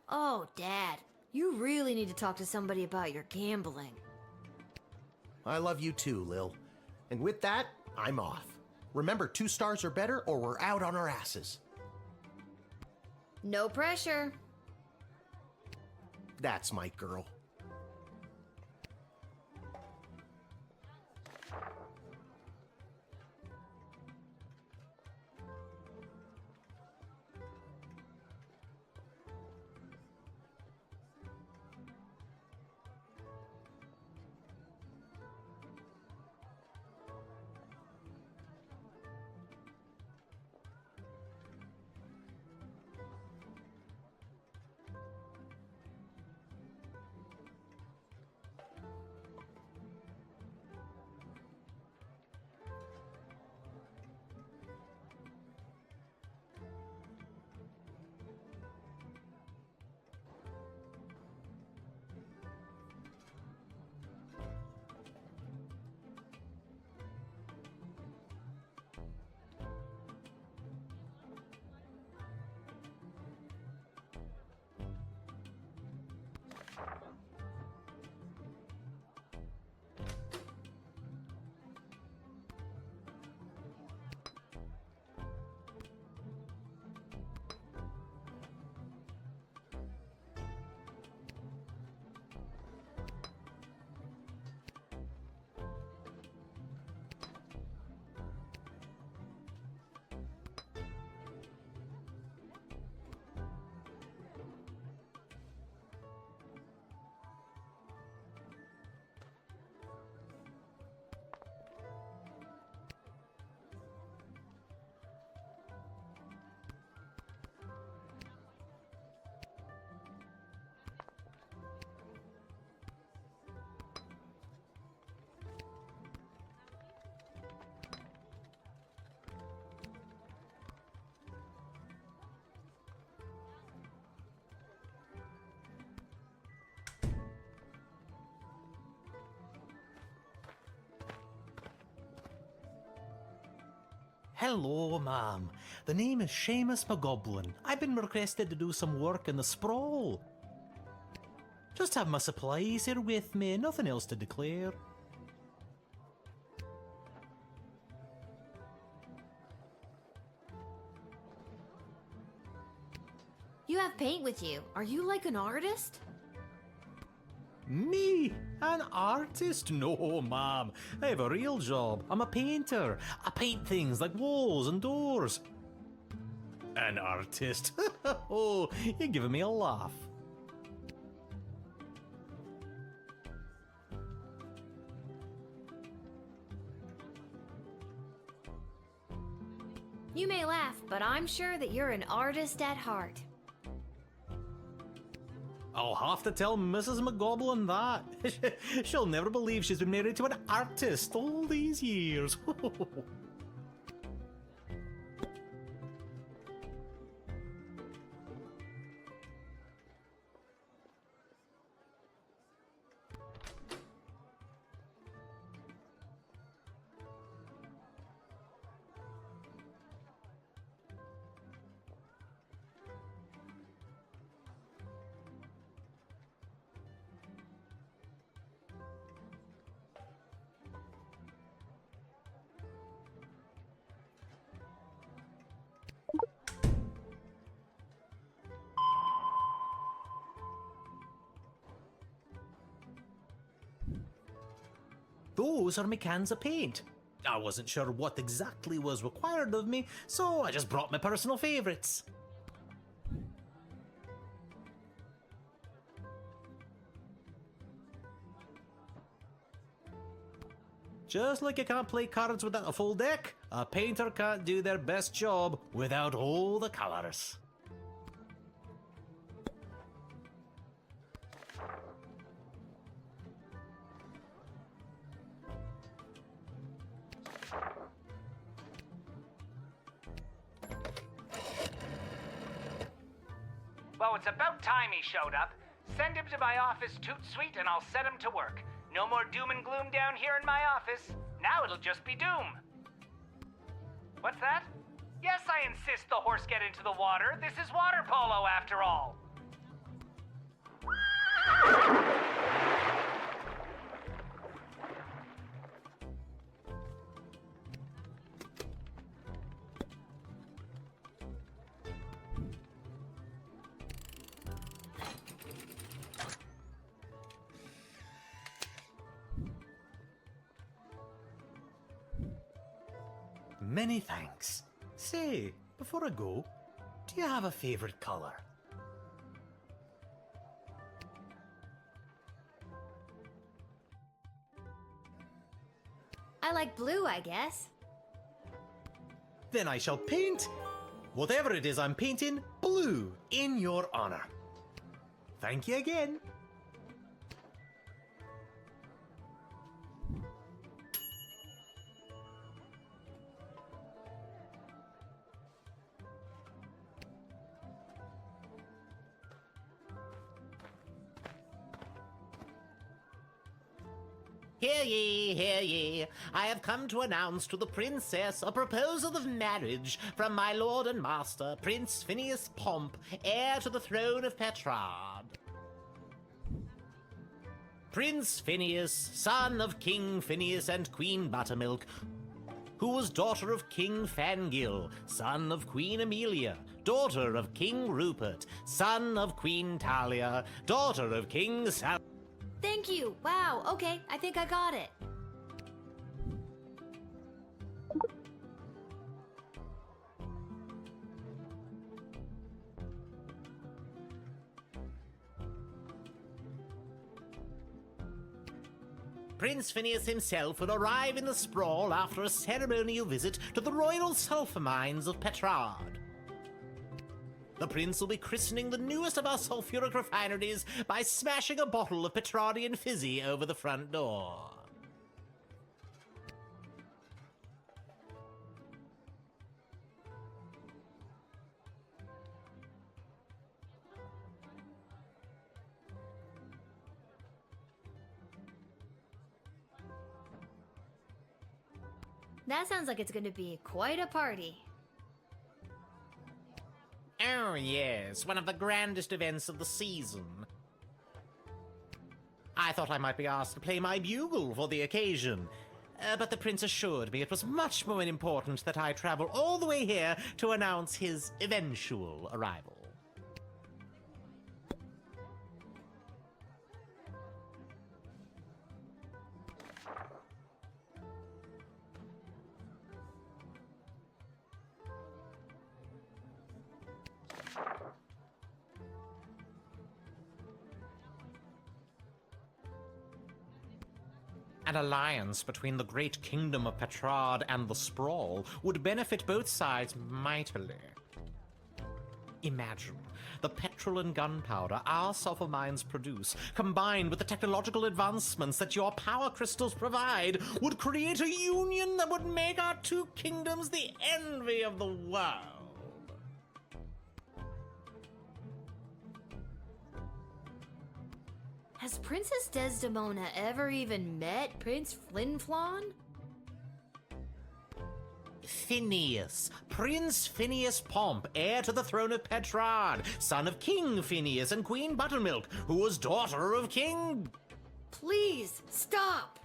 Oh, Dad, you really need to talk to somebody about your gambling. I love you too, Lil. And with that, I'm off. Remember, 2 stars or better or we're out on our asses. No pressure. That's my girl. Hello, ma'am. The name is Seamus McGoblin. I've been requested to do some work in the sprawl. Just have my supplies here with me, nothing else to declare. You have paint with you. Are you like an artist? Me? An artist? No, ma'am. I have a real job. I'm a painter. I paint things like walls and doors. An artist? Oh, you're giving me a laugh. You may laugh, but I'm sure that you're an artist at heart. I'll have to tell Mrs. McGoblin that. She'll never believe she's been married to an artist all these years. Those are my cans of paint. I wasn't sure what exactly was required of me, so I just brought my personal favourites. Just like you can't play cards without a full deck, a painter can't do their best job without all the colors. Well, it's about time he showed up. Send him to my office toot suite and I'll set him to work. No more doom and gloom down here in my office. Now it'll just be doom. What's that? Yes, I insist the horse get into the water. This is water polo after all. Many thanks. Say, before I go, do you have a favorite color? I like blue, I guess. Then I shall paint whatever it is I'm painting blue in your honor. Thank you again. Hear ye, hear ye. I have come to announce to the princess a proposal of marriage from my lord and master, Prince Phineas Pomp, heir to the throne of Petrard. Prince Phineas, son of King Phineas and Queen Buttermilk, who was daughter of King Fangil, son of Queen Amelia, daughter of King Rupert, son of Queen Talia, daughter of King Sal... Thank you. Wow, okay, I think I got it. Prince Phineas himself will arrive in the sprawl after a ceremonial visit to the royal sulphur mines of Petrard. The prince will be christening the newest of our sulphuric refineries by smashing a bottle of Petrardian fizzy over the front door. That sounds like it's going to be quite a party. Oh yes, one of the grandest events of the season. I thought I might be asked to play my bugle for the occasion, but the prince assured me it was much more important that I travel all the way here to announce his eventual arrival. An alliance between the great kingdom of Petrard and the Sprawl would benefit both sides mightily. Imagine the petrol and gunpowder our sulphur mines produce, combined with the technological advancements that your power crystals provide, would create a union that would make our two kingdoms the envy of the world. Has Princess Desdemona ever even met Prince Flinflon? Phineas, Prince Phineas Pomp, heir to the throne of Petrard, son of King Phineas and Queen Buttermilk, who was daughter of King... Please, stop!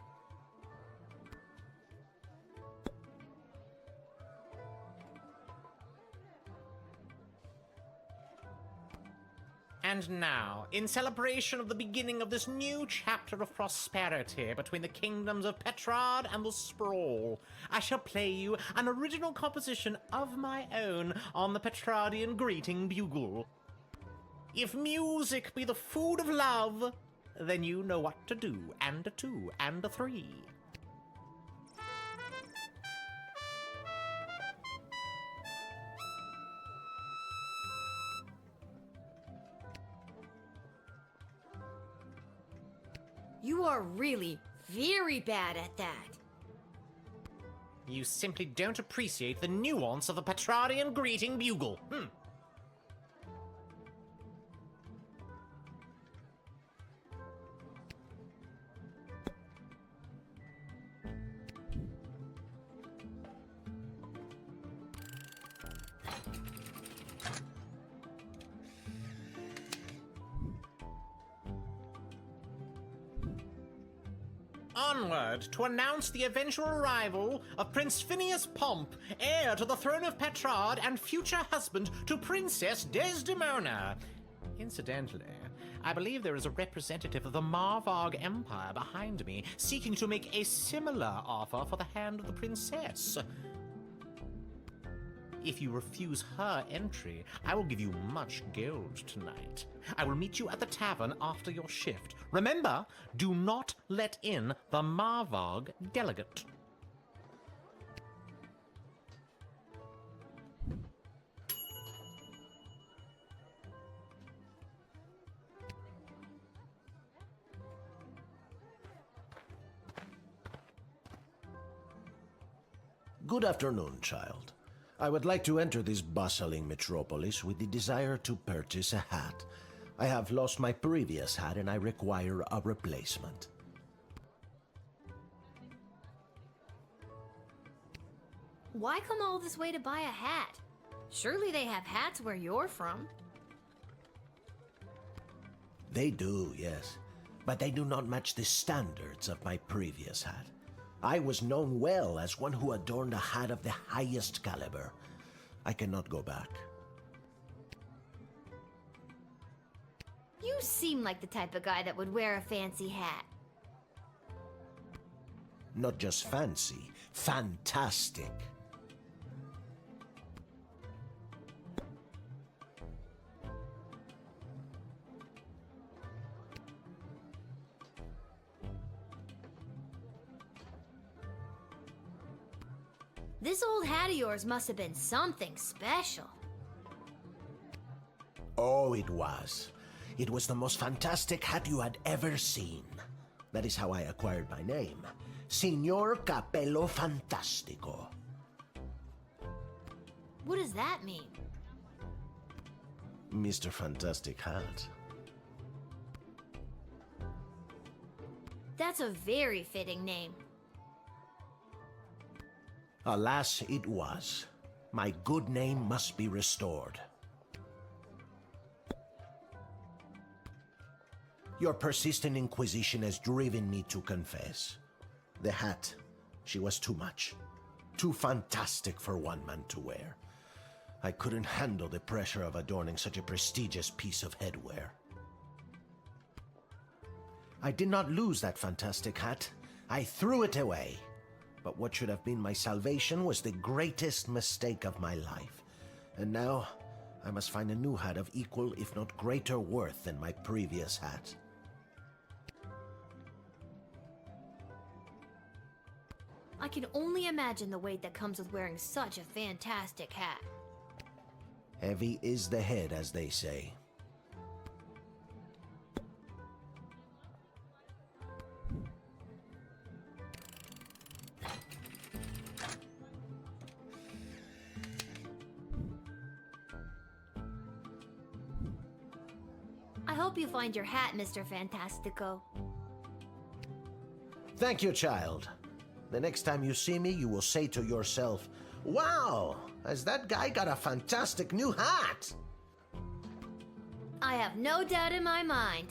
And now, in celebration of the beginning of this new chapter of prosperity between the kingdoms of Petrard and the Sprawl, I shall play you an original composition of my own on the Petrardian greeting bugle. If music be the food of love, then you know what to do, and a two, and a three. You are really very bad at that. You simply don't appreciate the nuance of the Petrardian greeting bugle. Onward to announce the eventual arrival of Prince Phineas Pomp, heir to the throne of Petrard and future husband to Princess Desdemona. Incidentally, I believe there is a representative of the Marvog Empire behind me, seeking to make a similar offer for the hand of the princess. If you refuse her entry, I will give you much gold tonight. I will meet you at the tavern after your shift. Remember, do not let in the Marvog delegate. Good afternoon, child. I would like to enter this bustling metropolis with the desire to purchase a hat. I have lost my previous hat and I require a replacement. Why come all this way to buy a hat? Surely they have hats where you're from. They do, yes, but they do not match the standards of my previous hat. I was known well as one who adorned a hat of the highest caliber. I cannot go back. You seem like the type of guy that would wear a fancy hat. Not just fancy, fantastic. This old hat of yours must have been something special. Oh, it was. It was the most fantastic hat you had ever seen. That is how I acquired my name. Signor Capello Fantastico. What does that mean? Mr. Fantastic Hat. That's a very fitting name. Alas, it was. My good name must be restored. Your persistent inquisition has driven me to confess. The hat, she was too much. Too fantastic for one man to wear. I couldn't handle the pressure of adorning such a prestigious piece of headwear. I did not lose that fantastic hat. I threw it away. But what should have been my salvation was the greatest mistake of my life. And now, I must find a new hat of equal, if not greater worth than my previous hat. I can only imagine the weight that comes with wearing such a fantastic hat. Heavy is the head, as they say. I hope you find your hat, Mr. Fantastico. Thank you, child. The next time you see me, you will say to yourself, "Wow, has that guy got a fantastic new hat?" I have no doubt in my mind.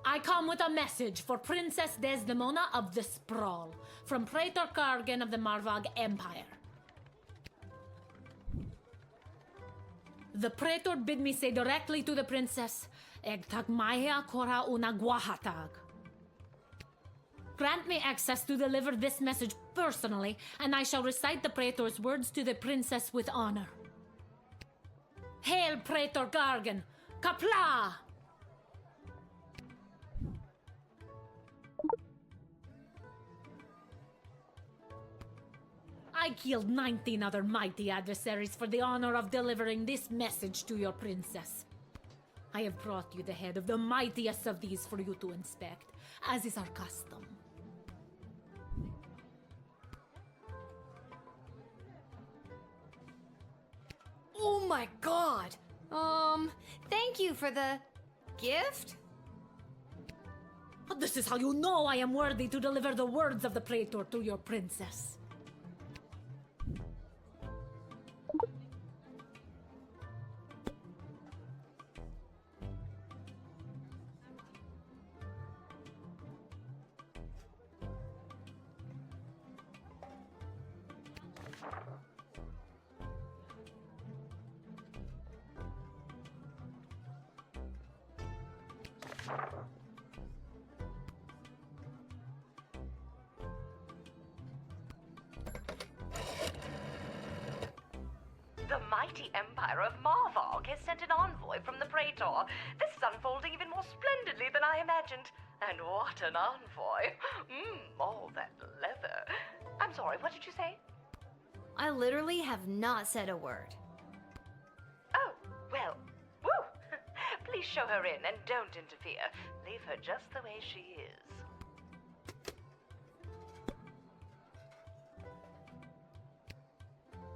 I come with a message for Princess Desdemona of the Sprawl, from Praetor Kargan of the Marvog Empire. The Praetor bid me say directly to the princess, Eg tagmahia kora una guahatag. Grant me access to deliver this message personally, and I shall recite the Praetor's words to the princess with honor. Hail, Praetor Guardian! Kapla! I killed 19 other mighty adversaries for the honor of delivering this message to your princess. I have brought you the head of the mightiest of these for you to inspect, as is our custom. Oh my god! Thank you for the gift? This is how you know I am worthy to deliver the words of the Praetor to your princess. The mighty empire of Marvog has sent an envoy from the Praetor. This is unfolding even more splendidly than I imagined. And what an envoy! All that leather. I'm sorry, what did you say? I literally have not said a word. Oh, well, woo! Please show her in and don't interfere. Leave her just the way she is.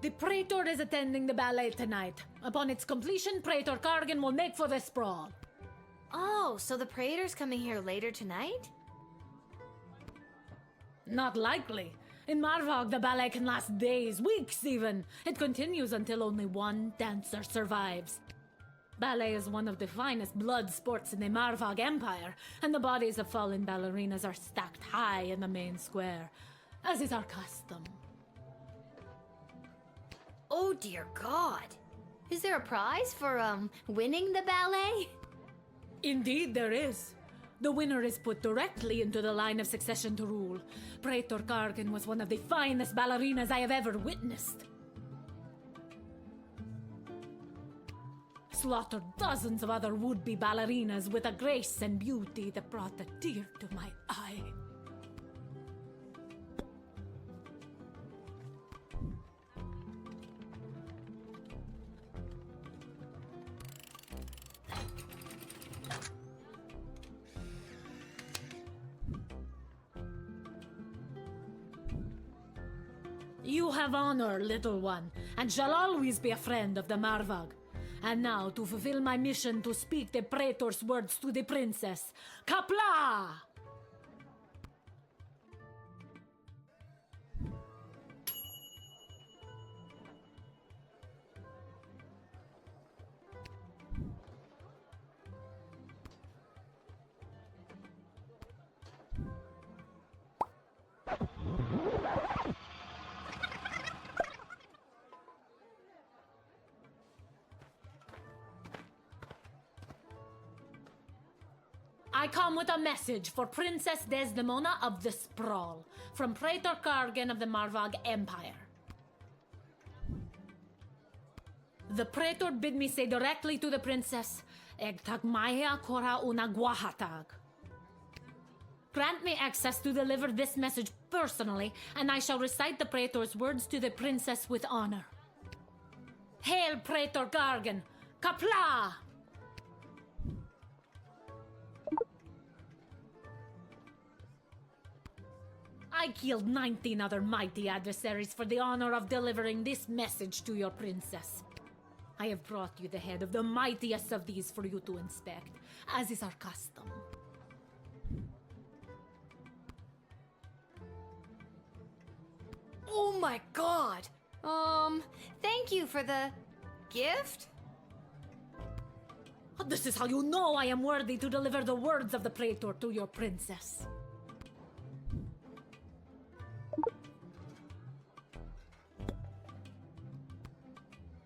The Praetor is attending the ballet tonight. Upon its completion, Praetor Guardian will make for the sprawl. Oh, so the Praetor's coming here later tonight? Not likely. In Marvog, the ballet can last days, weeks even. It continues until only one dancer survives. Ballet is one of the finest blood sports in the Marvog Empire, and the bodies of fallen ballerinas are stacked high in the main square, as is our custom. Oh dear God. Is there a prize for, winning the ballet? Indeed there is. The winner is put directly into the line of succession to rule. Praetor Guardian was one of the finest ballerinas I have ever witnessed. Slaughtered dozens of other would-be ballerinas with a grace and beauty that brought a tear to my eye. You have honor, little one, and shall always be a friend of the Marvog. And now, to fulfill my mission to speak the Praetor's words to the princess, Kapla! I come with a message for Princess Desdemona of the Sprawl, from Praetor Guardian of the Marvog Empire. The Praetor bid me say directly to the princess, Egtag Maya Kora una Guahatag. Grant me access to deliver this message personally, and I shall recite the Praetor's words to the princess with honor. Hail, Praetor Guardian! Kapla! I killed 19 other mighty adversaries for the honor of delivering this message to your princess. I have brought you the head of the mightiest of these for you to inspect, as is our custom. Oh my God! Thank you for the gift? This is how you know I am worthy to deliver the words of the Praetor to your princess.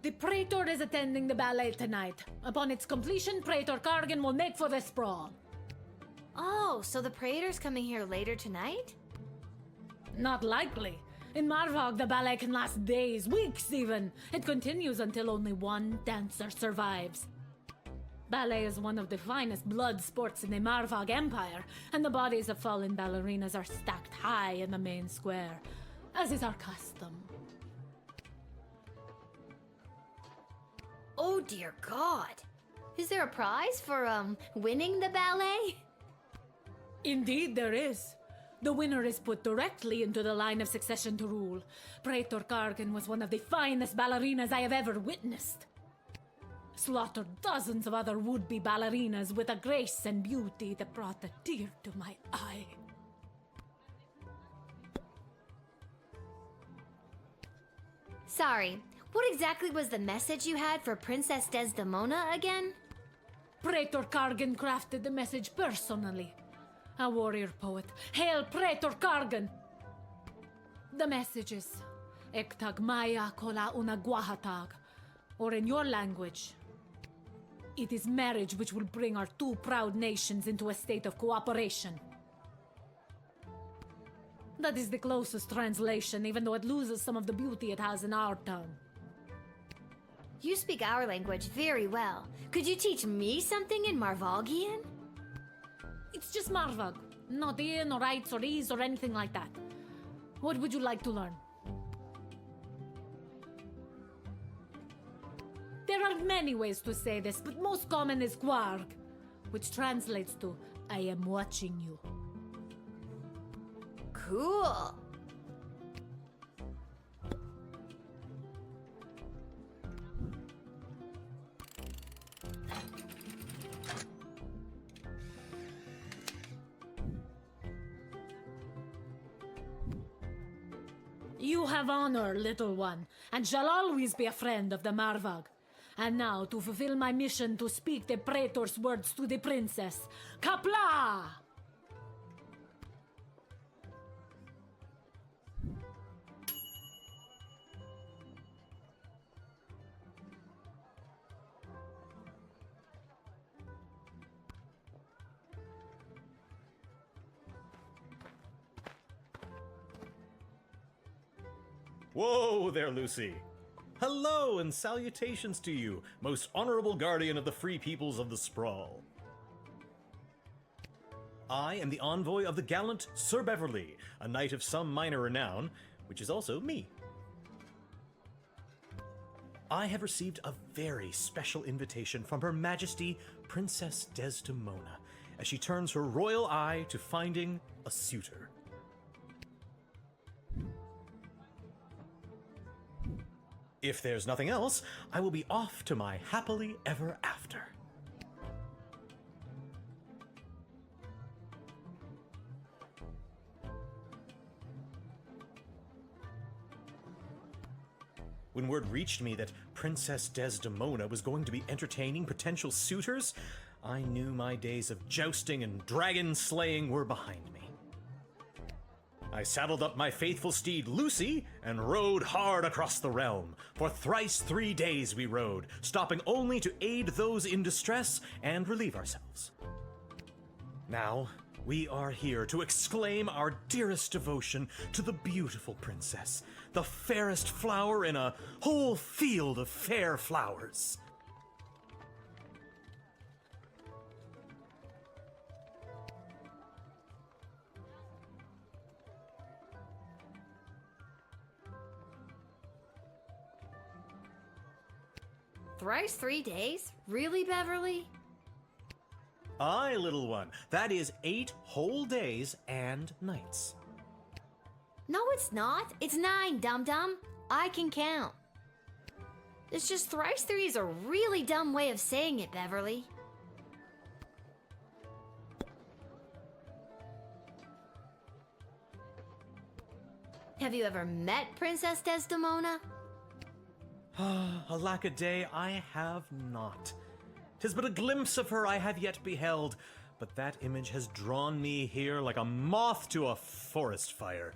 The Praetor is attending the ballet tonight. Upon its completion, Praetor Guardian will make for the sprawl. Oh, so the Praetor's coming here later tonight? Not likely. In Marvog, the ballet can last days, weeks even. It continues until only one dancer survives. Ballet is one of the finest blood sports in the Marvog Empire, and the bodies of fallen ballerinas are stacked high in the main square, as is our custom. Oh dear God. Is there a prize for, winning the ballet? Indeed there is. The winner is put directly into the line of succession to rule. Praetor Kargan was one of the finest ballerinas I have ever witnessed. Slaughtered dozens of other would-be ballerinas with a grace and beauty that brought a tear to my eye. Sorry, what exactly was the message you had for Princess Desdemona again? Praetor Kargan crafted the message personally. A warrior poet. Hail Praetor Kargan! The message is Ektag Maya Kola Una Guahatag, or in your language, it is marriage which will bring our two proud nations into a state of cooperation. That is the closest translation, even though it loses some of the beauty it has in our tongue. You speak our language very well. Could you teach me something in Marvogian? It's just Marvog. Not in or rights or ease or anything like that. What would you like to learn? There are many ways to say this, but most common is Gwarg, which translates to, I am watching you. Cool. You have honor, little one, and shall always be a friend of the Marvog. And now, to fulfill my mission to speak the Praetor's words to the princess. Kapla! Whoa there, Lucy. Hello and salutations to you, most honorable guardian of the free peoples of the Sprawl. I am the envoy of the gallant Sir Beverly, a knight of some minor renown, which is also me. I have received a very special invitation from Her Majesty Princess Desdemona, as she turns her royal eye to finding a suitor. If there's nothing else, I will be off to my happily ever after. When word reached me that Princess Desdemona was going to be entertaining potential suitors, I knew my days of jousting and dragon slaying were behind me. I saddled up my faithful steed Lucy and rode hard across the realm. For thrice 3 days we rode, stopping only to aid those in distress and relieve ourselves. Now, we are here to exclaim our dearest devotion to the beautiful princess, the fairest flower in a whole field of fair flowers. Thrice 3 days? Really, Beverly? Aye, little one. That is 8 whole days and nights. No, it's not. It's 9, dum-dum. I can count. It's just thrice 3 is a really dumb way of saying it, Beverly. Have you ever met Princess Desdemona? Alack a day, I have not. 'Tis but a glimpse of her I have yet beheld, but that image has drawn me here like a moth to a forest fire.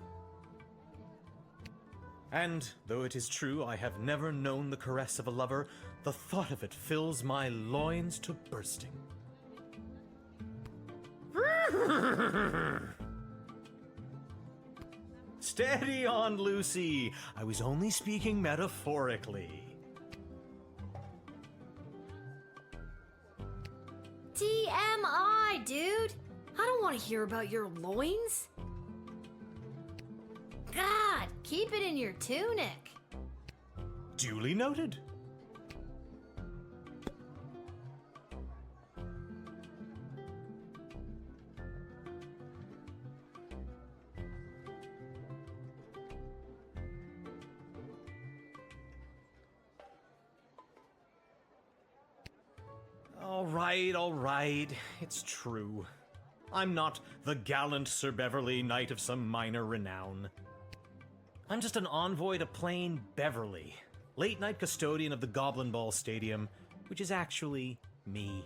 And, though it is true I have never known the caress of a lover, the thought of it fills my loins to bursting. Steady on, Lucy. I was only speaking metaphorically. TMI, dude. I don't want to hear about your loins. God, keep it in your tunic. Duly noted. All right, it's true. I'm not the gallant Sir Beverly, knight of some minor renown. I'm just an envoy to plain Beverly, late-night custodian of the Goblin Ball Stadium, which is actually me.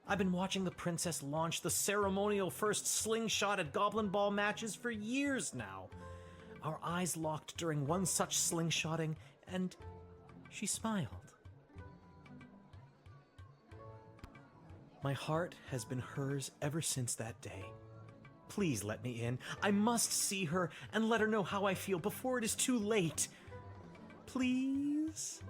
I've been watching the princess launch the ceremonial first slingshot at Goblin Ball matches for years now. Our eyes locked during one such slingshotting, and she smiled. My heart has been hers ever since that day. Please let me in. I must see her and let her know how I feel before it is too late. Please?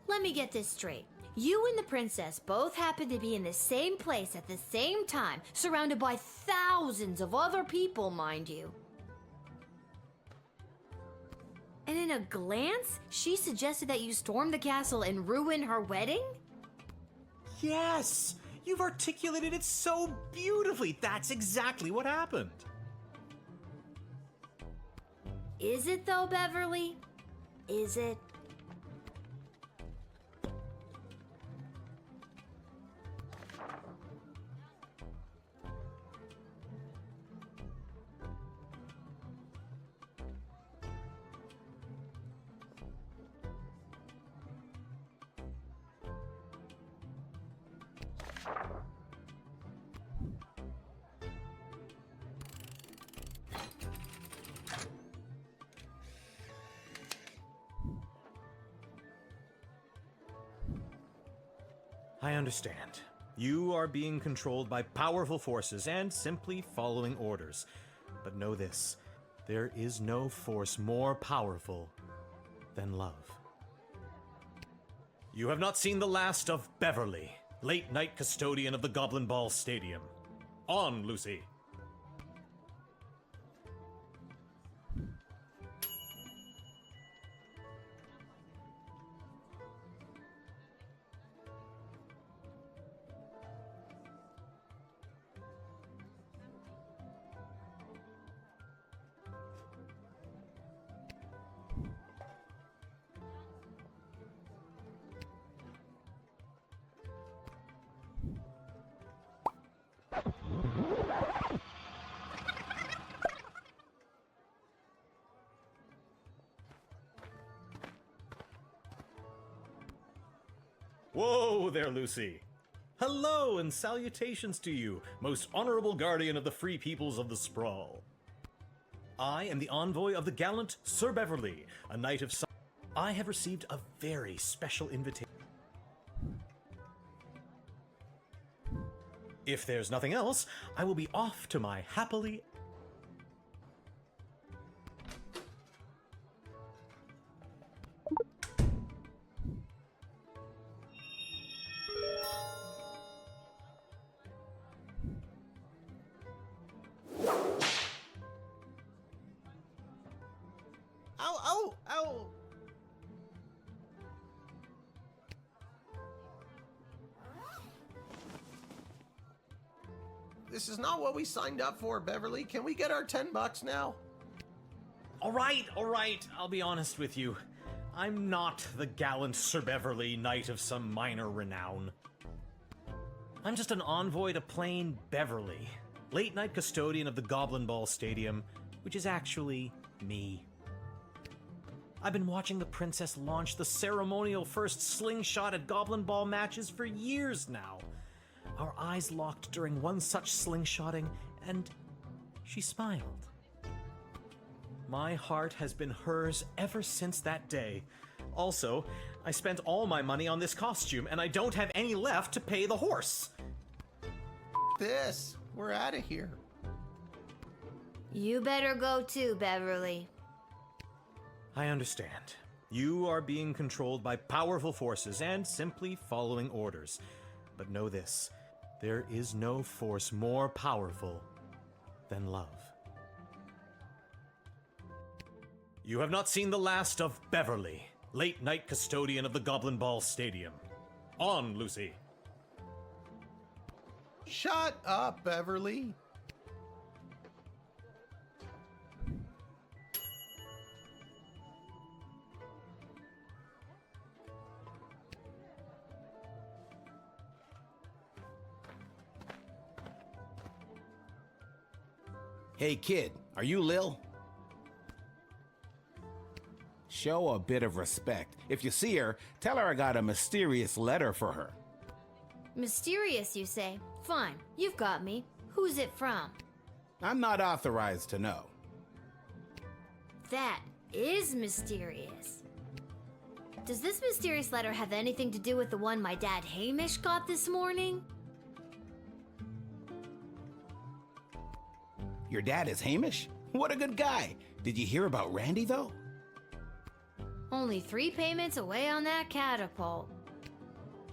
Let me get this straight. You and the princess both happen to be in the same place at the same time, surrounded by thousands of other people, mind you. And in a glance, she suggested that you storm the castle and ruin her wedding? Yes! You've articulated it so beautifully. That's exactly what happened. Is it though, Beverly? Is it? I understand. You are being controlled by powerful forces and simply following orders. But know this, there is no force more powerful than love. You have not seen the last of Beverly, late-night custodian of the Goblin Ball Stadium. On, Lucy. Whoa there, Lucy. Hello and salutations to you, most honorable guardian of the free peoples of the Sprawl. I am the envoy of the gallant Sir Beverly, a knight of some... I have received a very special invitation. If there's nothing else, I will be off to my happily... Ow! This is not what we signed up for, Beverly. Can we get our $10 now? All right, I'll be honest with you. I'm not the gallant Sir Beverly, knight of some minor renown. I'm just an envoy to plain Beverly, late-night custodian of the Goblin Ball Stadium, which is actually me. I've been watching the princess launch the ceremonial first slingshot at Goblin Ball matches for years now. Our eyes locked during one such slingshotting, and she smiled. My heart has been hers ever since that day. Also, I spent all my money on this costume, and I don't have any left to pay the horse. this. We're out of here. You better go too, Beverly. I understand. You are being controlled by powerful forces and simply following orders. But know this, there is no force more powerful than love. You have not seen the last of Beverly, late night custodian of the Goblin Ball Stadium. On, Lucy. Shut up, Beverly. Hey kid, are you Lil? Show a bit of respect. If you see her, tell her I got a mysterious letter for her. Mysterious, you say? Fine, you've got me. Who's it from? I'm not authorized to know. That is mysterious. Does this mysterious letter have anything to do with the one my dad Hamish got this morning? Your dad is Hamish? What a good guy. Did you hear about Randy, though? Only 3 payments away on that catapult.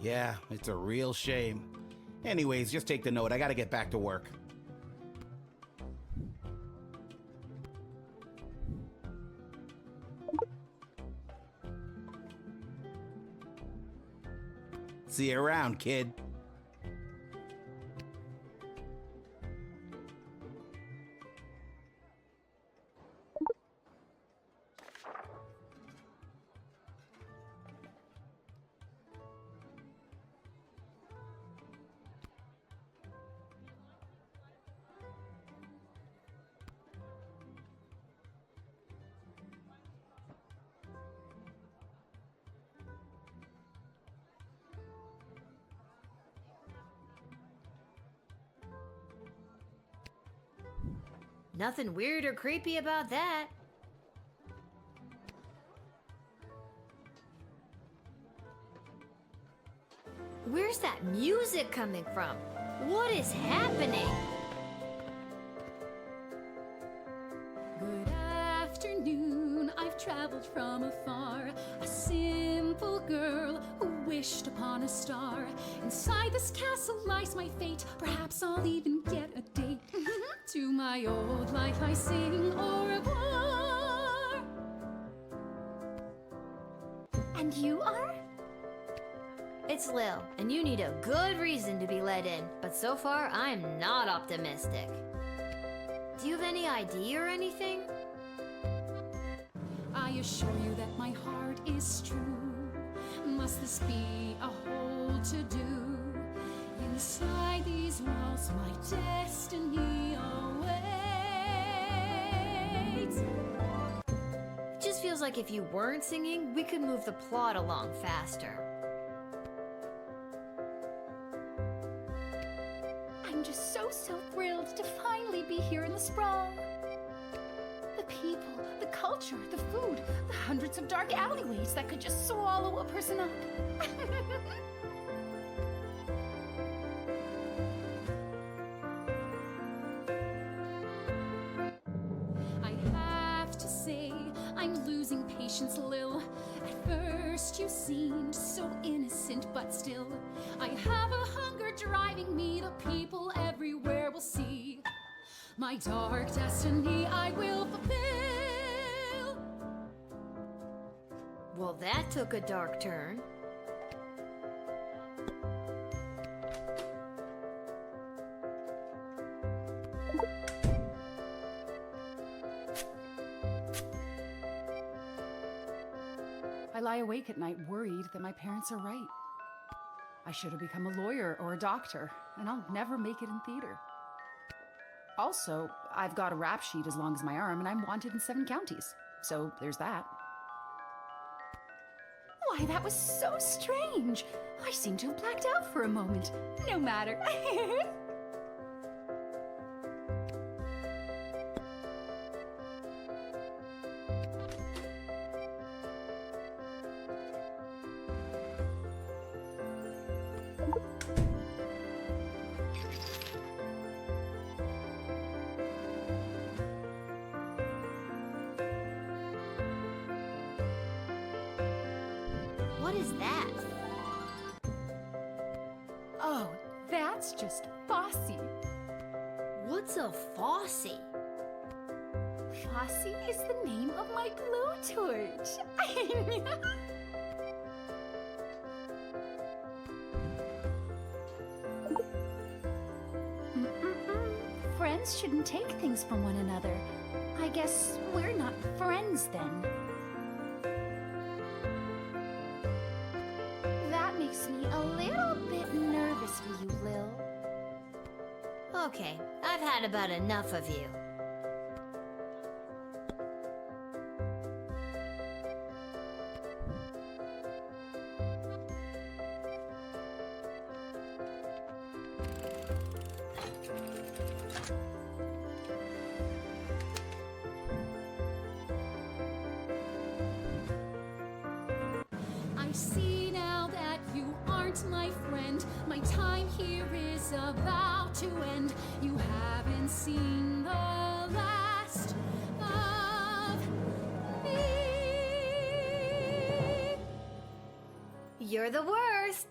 Yeah, it's a real shame. Anyways, just take the note. I gotta get back to work. See you around, kid. Nothing weird or creepy about that. Where's that music coming from? What is happening? Good afternoon, I've traveled from afar. A simple girl who wished upon a star. Inside this castle lies my fate. Perhaps I'll even get a date. To my old life I sing au revoir. And you are? It's Lil, and you need a good reason to be let in, but so far I'm not optimistic. Do you have any ID or anything? I assure you that my heart is true. Must this be a whole to-do? Inside these walls my destiny awaits. It just feels like if you weren't singing, we could move the plot along faster. I'm just so thrilled to finally be here in the sprawl. The people, the culture, the food, the hundreds of dark alleyways that could just swallow a person up. I have to say, I'm losing patience, Lil. At first you seemed so innocent, but still, I have a hunger driving me. The people everywhere will see. My dark destiny I will fulfill. Well, that took a dark turn. I lie awake at night worried that my parents are right. I should have become a lawyer or a doctor, and I'll never make it in theater. Also, I've got a rap sheet as long as my arm, and I'm wanted in 7 counties. So there's that. Why, that was so strange. I seem to have blacked out for a moment. No matter. What is that? Oh, that's just Fossy. What's a Fossy? Fossy is the name of my blowtorch. Friends shouldn't take things from one another. I guess we're not friends then. That makes me a little bit nervous for you, Lil. Okay, I've had about enough of you. I see now that you aren't my friend. My time here is about to end. You haven't seen the last of me. You're the worst.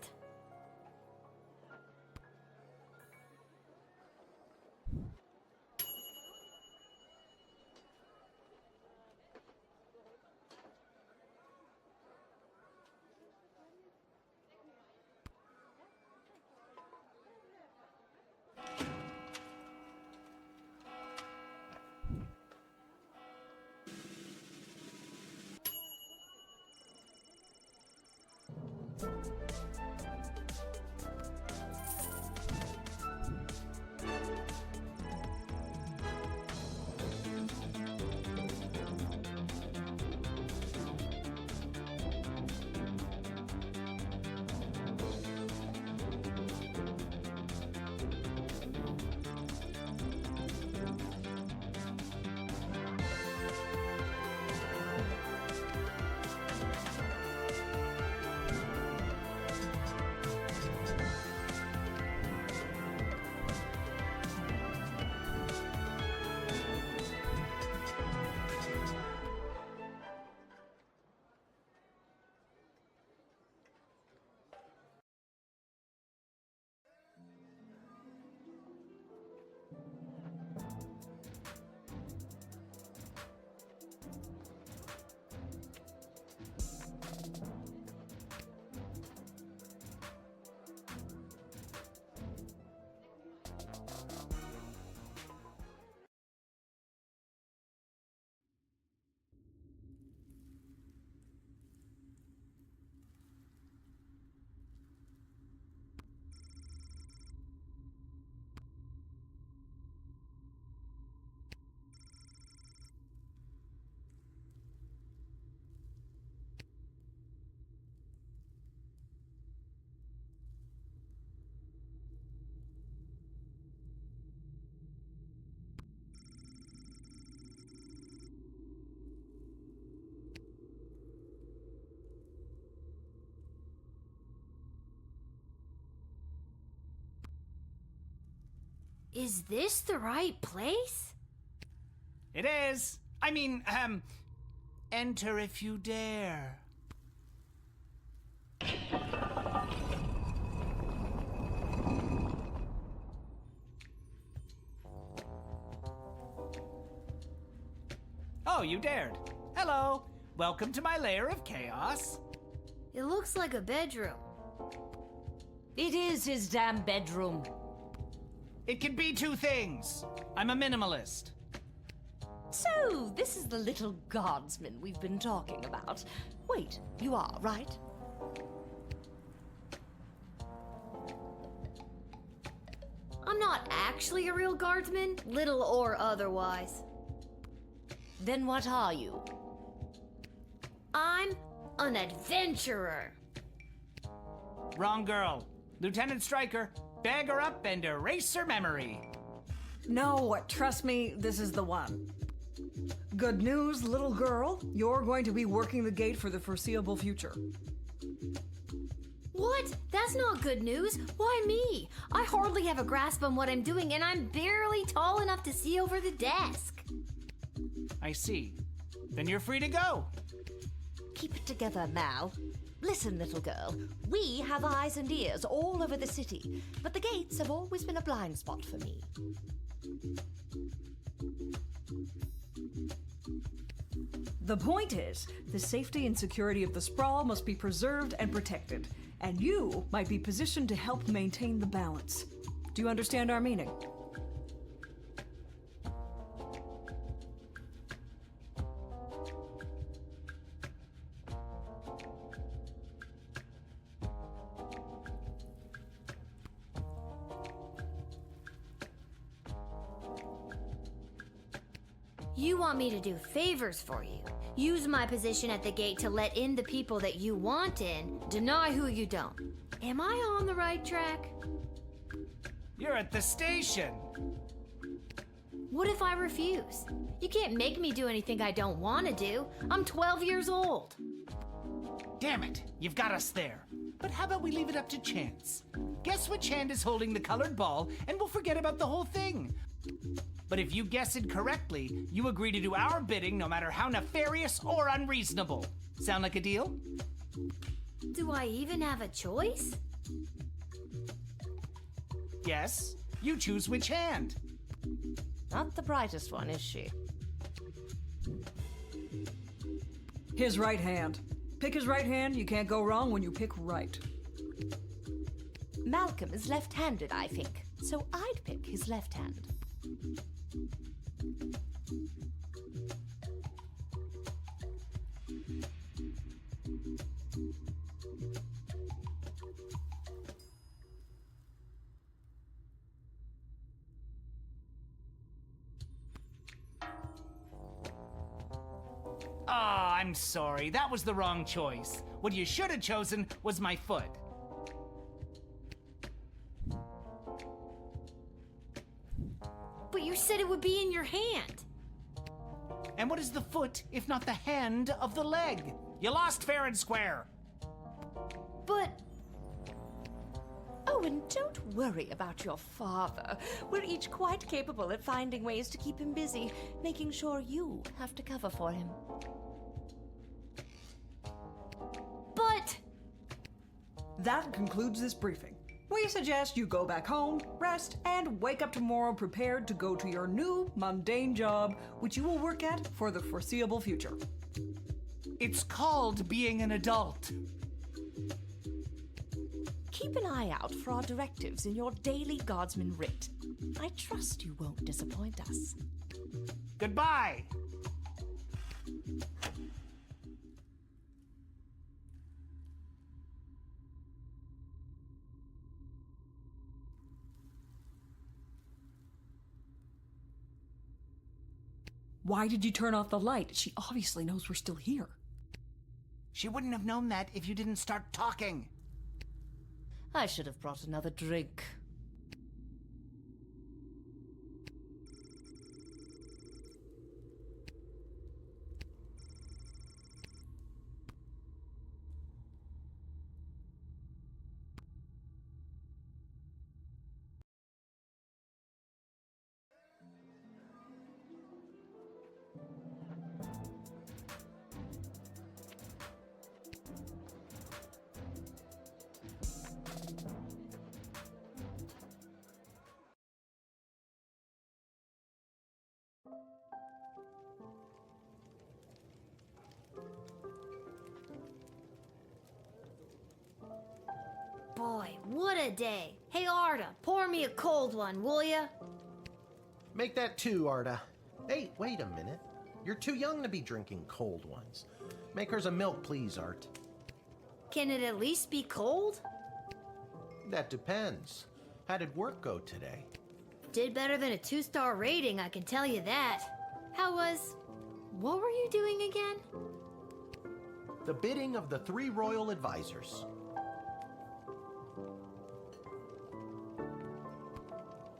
Is this the right place? It is. I mean, enter if you dare. Oh, you dared. Hello. Welcome to my lair of chaos. It looks like a bedroom. It is his damn bedroom. It can be two things. I'm a minimalist. So, this is the little Guardsman we've been talking about. Wait, you are, right? I'm not actually a real guardsman, little or otherwise. Then what are you? I'm an adventurer. Wrong girl. Lieutenant Stryker, bag her up and erase her memory. No, trust me, this is the one. Good news, little girl. You're going to be working the gate for the foreseeable future. What? That's not good news. Why me? I hardly have a grasp on what I'm doing, and I'm barely tall enough to see over the desk. I see. Then you're free to go. keep it together, Mal. Listen, little girl, we have eyes and ears all over the city, but the gates have always been a blind spot for me. The point is, the safety and security of the sprawl must be preserved and protected, and you might be positioned to help maintain the balance. Do you understand our meaning? You want me to do favors for you. Use my position at the gate to let in the people that you want in, deny who you don't. Am I on the right track? You're at the station. What if I refuse? You can't make me do anything I don't want to do. I'm 12 years old. Damn it, you've got us there. But how about we leave it up to chance? Guess which hand is holding the colored ball, and we'll forget about the whole thing. But if you guess it correctly, you agree to do our bidding no matter how nefarious or unreasonable. Sound like a deal? Do I even have a choice? Yes. You choose which hand. Not the brightest one, is she? His right hand. Pick his right hand, you can't go wrong when you pick right. Malcolm is left-handed, I think, so I'd pick his left hand. Ah, I'm sorry. That was the wrong choice. What you should have chosen was my foot. But you said it would be in your hand. And what is the foot if not the hand of the leg? You lost fair and square. But... Oh, and don't worry about your father. We're each quite capable at finding ways to keep him busy, making sure you have to cover for him. But... That concludes this briefing. We suggest you go back home, rest, and wake up tomorrow prepared to go to your new, mundane job, which you will work at for the foreseeable future. It's called being an adult. Keep an eye out for our directives in your daily Guardsman writ. I trust you won't disappoint us. Goodbye! Why did you turn off the light? She obviously knows we're still here. She wouldn't have known that if you didn't start talking. I should have brought another drink. Boy, what a day. Hey, Arda, pour me a cold one, will ya? Make that 2, Arda. Hey, wait a minute. You're too young to be drinking cold ones. Make hers a milk, please, Art. Can it at least be cold? That depends. How did work go today? Did better than a 2-star rating, I can tell you that. How was... What were you doing again? The bidding of the 3 royal advisors.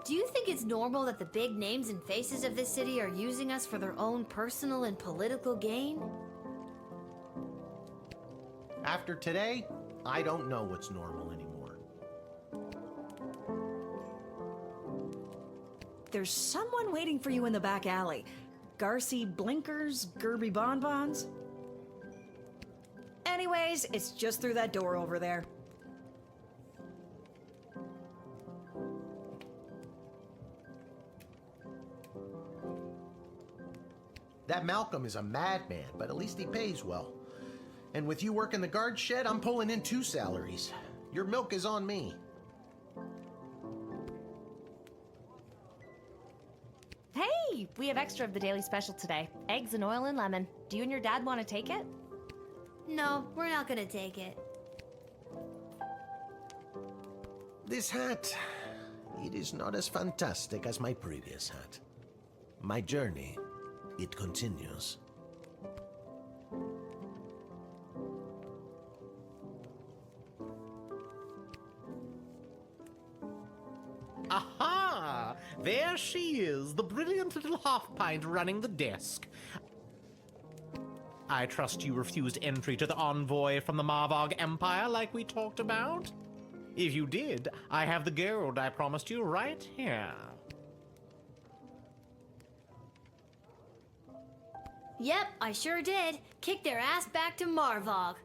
Do you think it's normal that the big names and faces of this city are using us for their own personal and political gain? After today, I don't know what's normal anymore. There's someone waiting for you in the back alley. Garcy Blinkers, Gerby Bonbons. Anyways, it's just through that door over there. That Malcolm is a madman, but at least he pays well. And with you working the guard shed, I'm pulling in 2 salaries. Your milk is on me. Hey, we have extra of the daily special today. Eggs and oil and lemon. Do you and your dad want to take it? No, we're not gonna take it. This hat, it is not as fantastic as my previous hat. My journey, it continues. Aha! There she is, the brilliant little half-pint running the desk. I trust you refused entry to the envoy from the Marvog Empire like we talked about? If you did, I have the gold I promised you right here. Yep, I sure did. Kick their ass back to Marvog.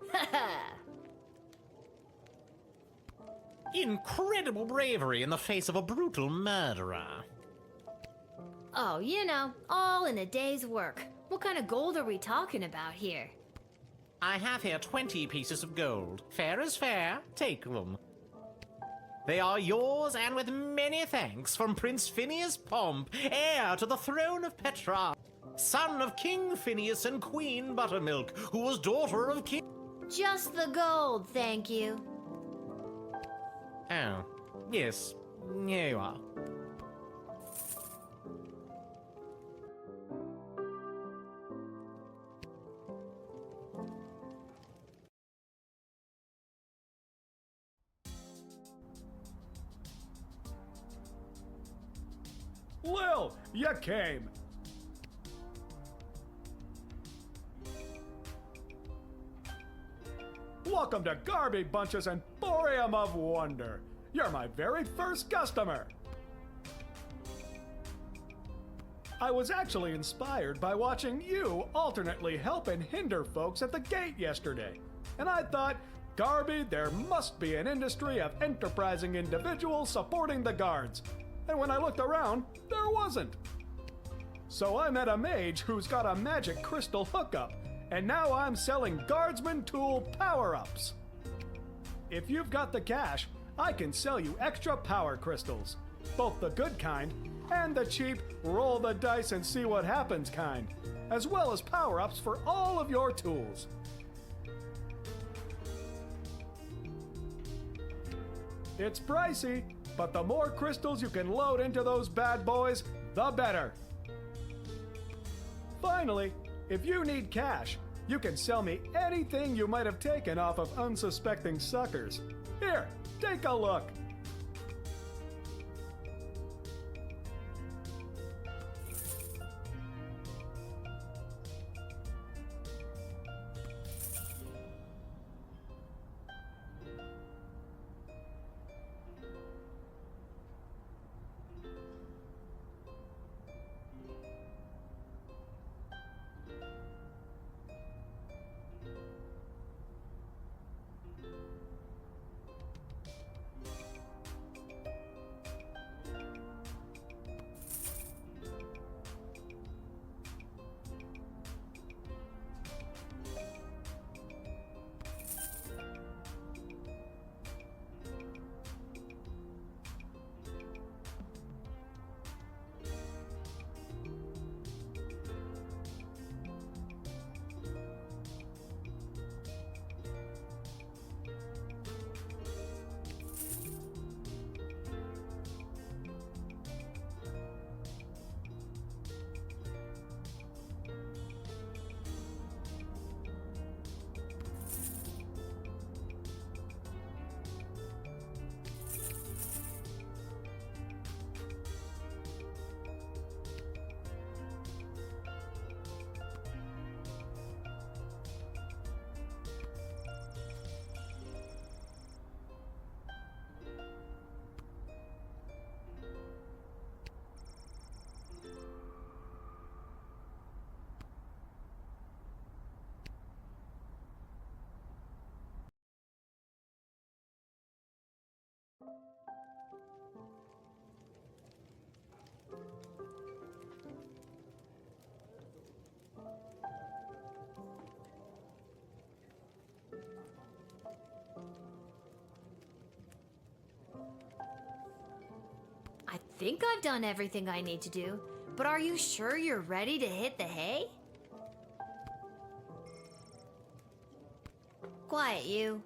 Incredible bravery in the face of a brutal murderer. Oh, you know, all in a day's work. What kind of gold are we talking about here? I have here 20 pieces of gold. Fair is fair. Take them. They are yours, and with many thanks from Prince Phineas Pomp, heir to the throne of Petra, son of King Phineas and Queen Buttermilk, who was daughter of King... Just the gold, thank you. Oh, yes. Here you are. Lil, you came. Welcome to Garby Bunch's Emporium of Wonder. You're my very first customer. I was actually inspired by watching you alternately help and hinder folks at the gate yesterday. And I thought, Garby, there must be an industry of enterprising individuals supporting the guards. And when I looked around, there wasn't. So I met a mage who's got a magic crystal hookup, and now I'm selling Guardsman tool power-ups. If you've got the cash, I can sell you extra power crystals, both the good kind and the cheap roll the dice and see what happens kind, as well as power-ups for all of your tools. It's pricey, but the more crystals you can load into those bad boys, the better. Finally, if you need cash, you can sell me anything you might have taken off of unsuspecting suckers. Here, take a look. I think I've done everything I need to do, but are you sure you're ready to hit the hay? Quiet, you.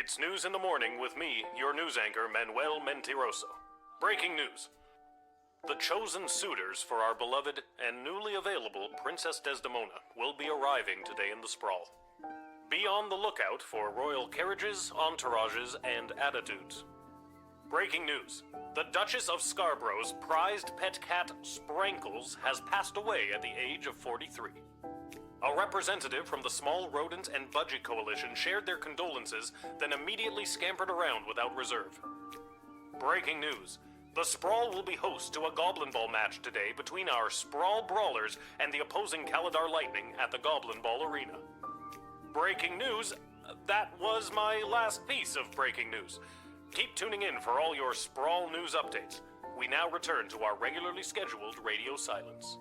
It's News in the Morning with me, your news anchor, Manuel Mentiroso. Breaking news. The chosen suitors for our beloved and newly available Princess Desdemona will be arriving today in the Sprawl. Be on the lookout for royal carriages, entourages, and attitudes. Breaking news. The Duchess of Scarborough's prized pet cat, Sprankles, has passed away at the age of 43. A representative from the Small Rodent and Budgie Coalition shared their condolences, then immediately scampered around without reserve. Breaking news. The Sprawl will be host to a Goblin Ball match today between our Sprawl Brawlers and the opposing Caladar Lightning at the Goblin Ball Arena. Breaking news. That was my last piece of breaking news. Keep tuning in for all your Sprawl news updates. We now return to our regularly scheduled radio silence.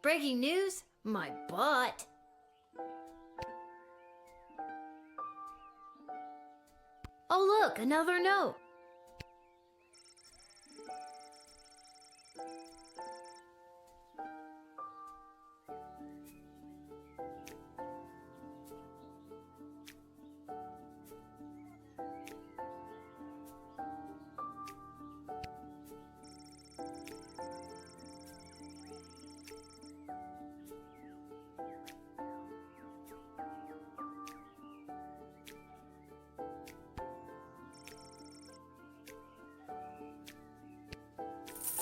Breaking news? My butt. Oh look, another note.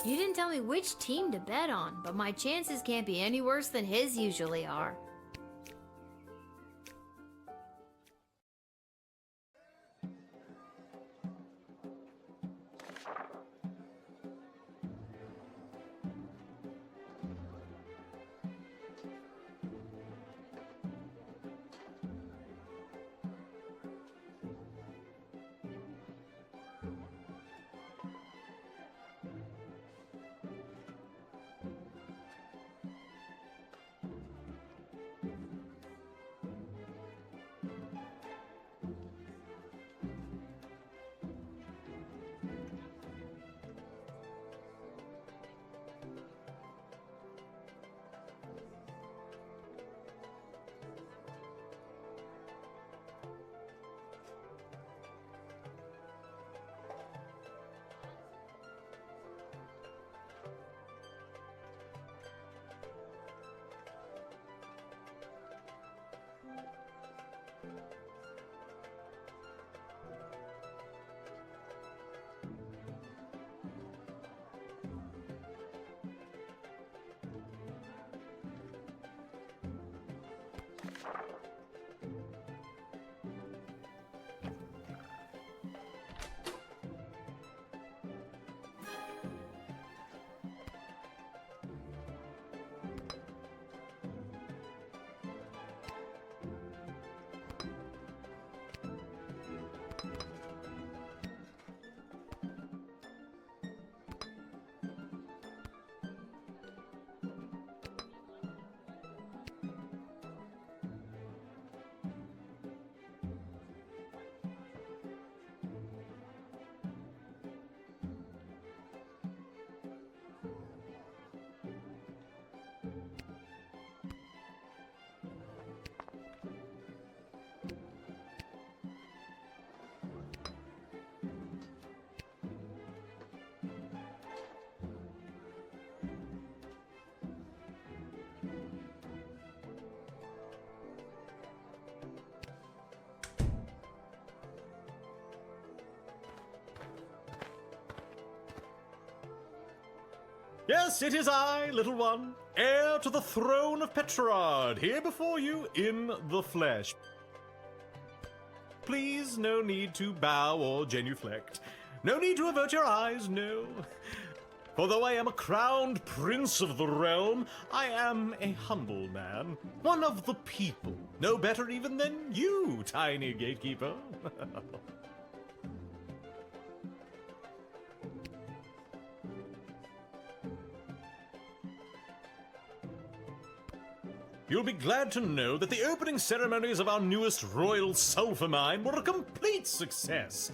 You didn't tell me which team to bet on, but my chances can't be any worse than his usually are. Yes, it is I, little one, heir to the throne of Petrarch, here before you in the flesh. Please, no need to bow or genuflect. No need to avert your eyes, no. For though I am a crowned prince of the realm, I am a humble man, one of the people, no better even than you, tiny gatekeeper. You'll be glad to know that the opening ceremonies of our newest royal sulphur mine were a complete success.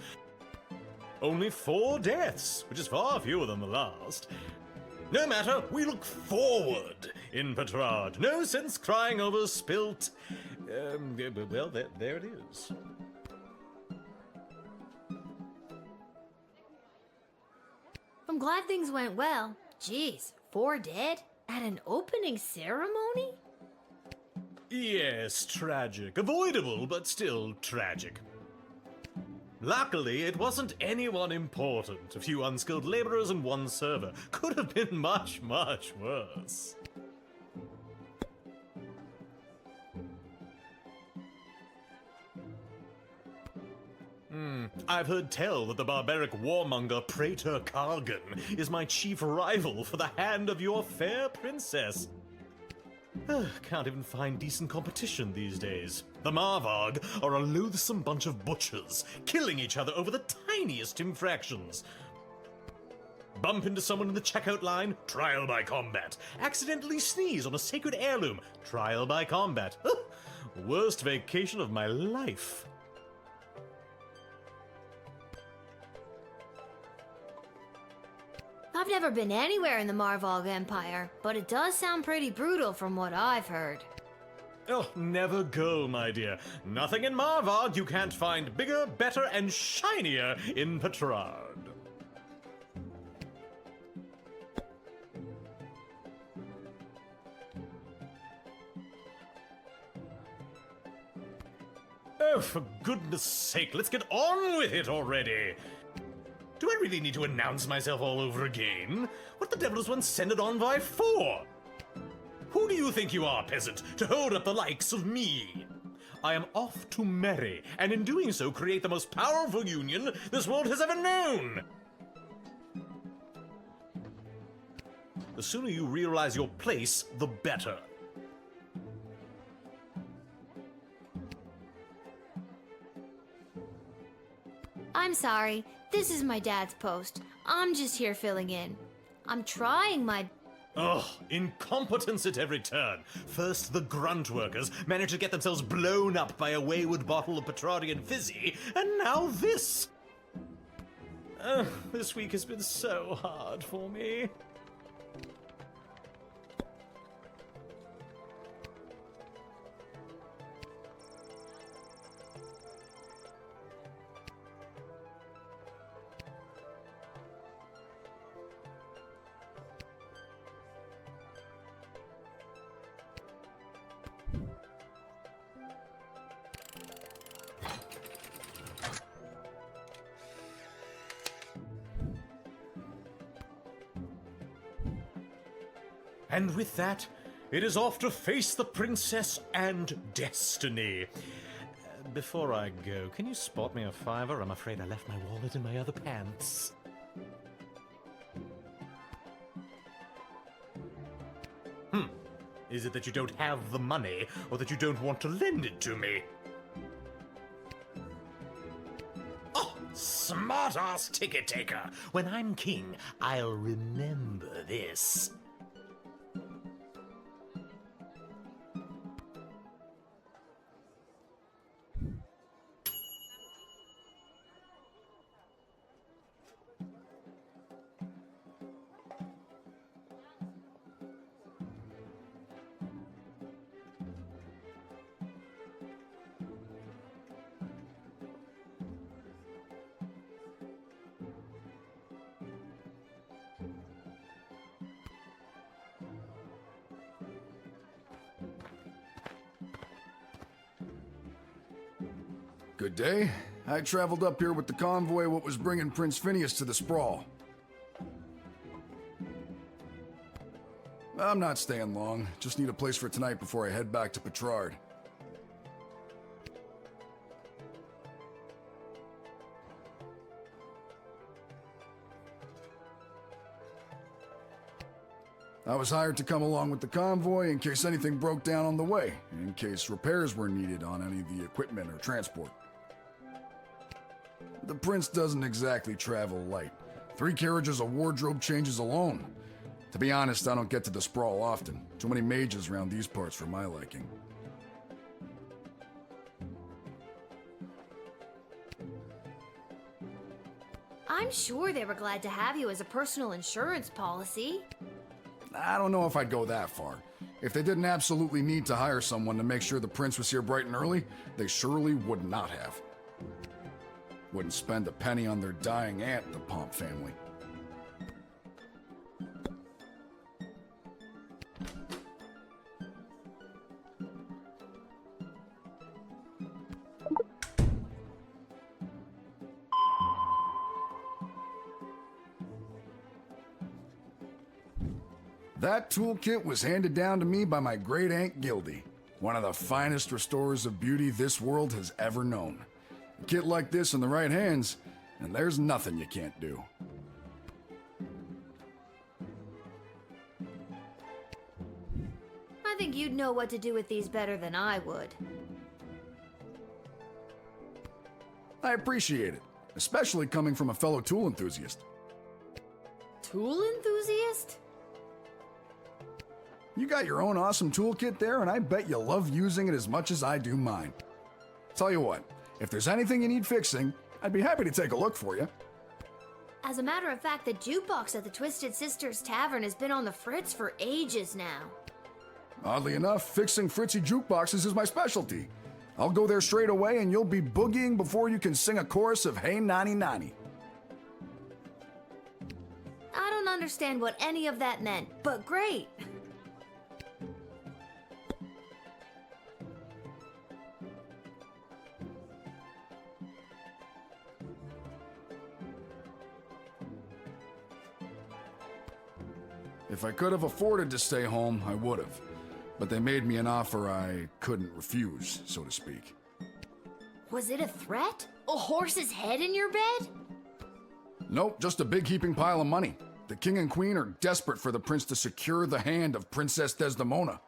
Only 4 deaths, which is far fewer than the last. No matter, we look forward in Petrarch. No sense crying over spilt... well, there it is. I'm glad things went well. Jeez, 4 dead? At an opening ceremony? Yes, tragic. Avoidable, but still tragic. Luckily, it wasn't anyone important. A few unskilled laborers and 1 server. Could have been much, much worse. I've heard tell that the barbaric warmonger Praetor Kargan is my chief rival for the hand of your fair princess. Can't even find decent competition these days. The Marvarg are a loathsome bunch of butchers, killing each other over the tiniest infractions. Bump into someone in the checkout line? Trial by combat. Accidentally sneeze on a sacred heirloom? Trial by combat. Worst vacation of my life. I've never been anywhere in the Marvog Empire, but it does sound pretty brutal from what I've heard. Oh, never go, my dear. Nothing in Marvog you can't find bigger, better, and shinier in Petrard. Oh, for goodness sake, let's get on with it already! Do I really need to announce myself all over again? What the devil does one send an envoy for? Who do you think you are, peasant, to hold up the likes of me? I am off to marry, and in doing so create the most powerful union this world has ever known! The sooner you realize your place, the better. I'm sorry, this is my dad's post. I'm just here filling in. I'm trying my... Ugh, incompetence at every turn. First, the grunt workers managed to get themselves blown up by a wayward bottle of Petrardian fizzy, and now this! This week has been so hard for me. And with that, it is off to face the princess and destiny. Before I go, can you spot me a $5? I'm afraid I left my wallet in my other pants. Is it that you don't have the money, or that you don't want to lend it to me? Oh, smart-ass ticket-taker! When I'm king, I'll remember this. Good day. I traveled up here with the convoy what was bringing Prince Phineas to the Sprawl. I'm not staying long. Just need a place for tonight before I head back to Petrard. I was hired to come along with the convoy in case anything broke down on the way, in case repairs were needed on any of the equipment or transport. The prince doesn't exactly travel light. 3 carriages of wardrobe changes alone. To be honest, I don't get to the Sprawl often. Too many mages around these parts for my liking. I'm sure they were glad to have you as a personal insurance policy. I don't know if I'd go that far. If they didn't absolutely need to hire someone to make sure the prince was here bright and early, they surely would not have. Wouldn't spend a penny on their dying aunt, the Pomp family. That toolkit was handed down to me by my great-aunt Gildy, one of the finest restorers of beauty this world has ever known. A kit like this in the right hands, and there's nothing you can't do. I think you'd know what to do with these better than I would. I appreciate it, especially coming from a fellow tool enthusiast. tool enthusiast? You got your own awesome toolkit there, and I bet you love using it as much as I do mine. Tell you what, if there's anything you need fixing, I'd be happy to take a look for you. As a matter of fact, the jukebox at the Twisted Sisters Tavern has been on the fritz for ages now. Oddly enough, fixing fritzy jukeboxes is my specialty. I'll go there straight away and you'll be boogieing before you can sing a chorus of Hey Nani Nani. I don't understand what any of that meant, but great. If I could have afforded to stay home, I would have. But they made me an offer I couldn't refuse, so to speak. Was it a threat? A horse's head in your bed? Nope, just a big heaping pile of money. The king and queen are desperate for the prince to secure the hand of Princess Desdemona.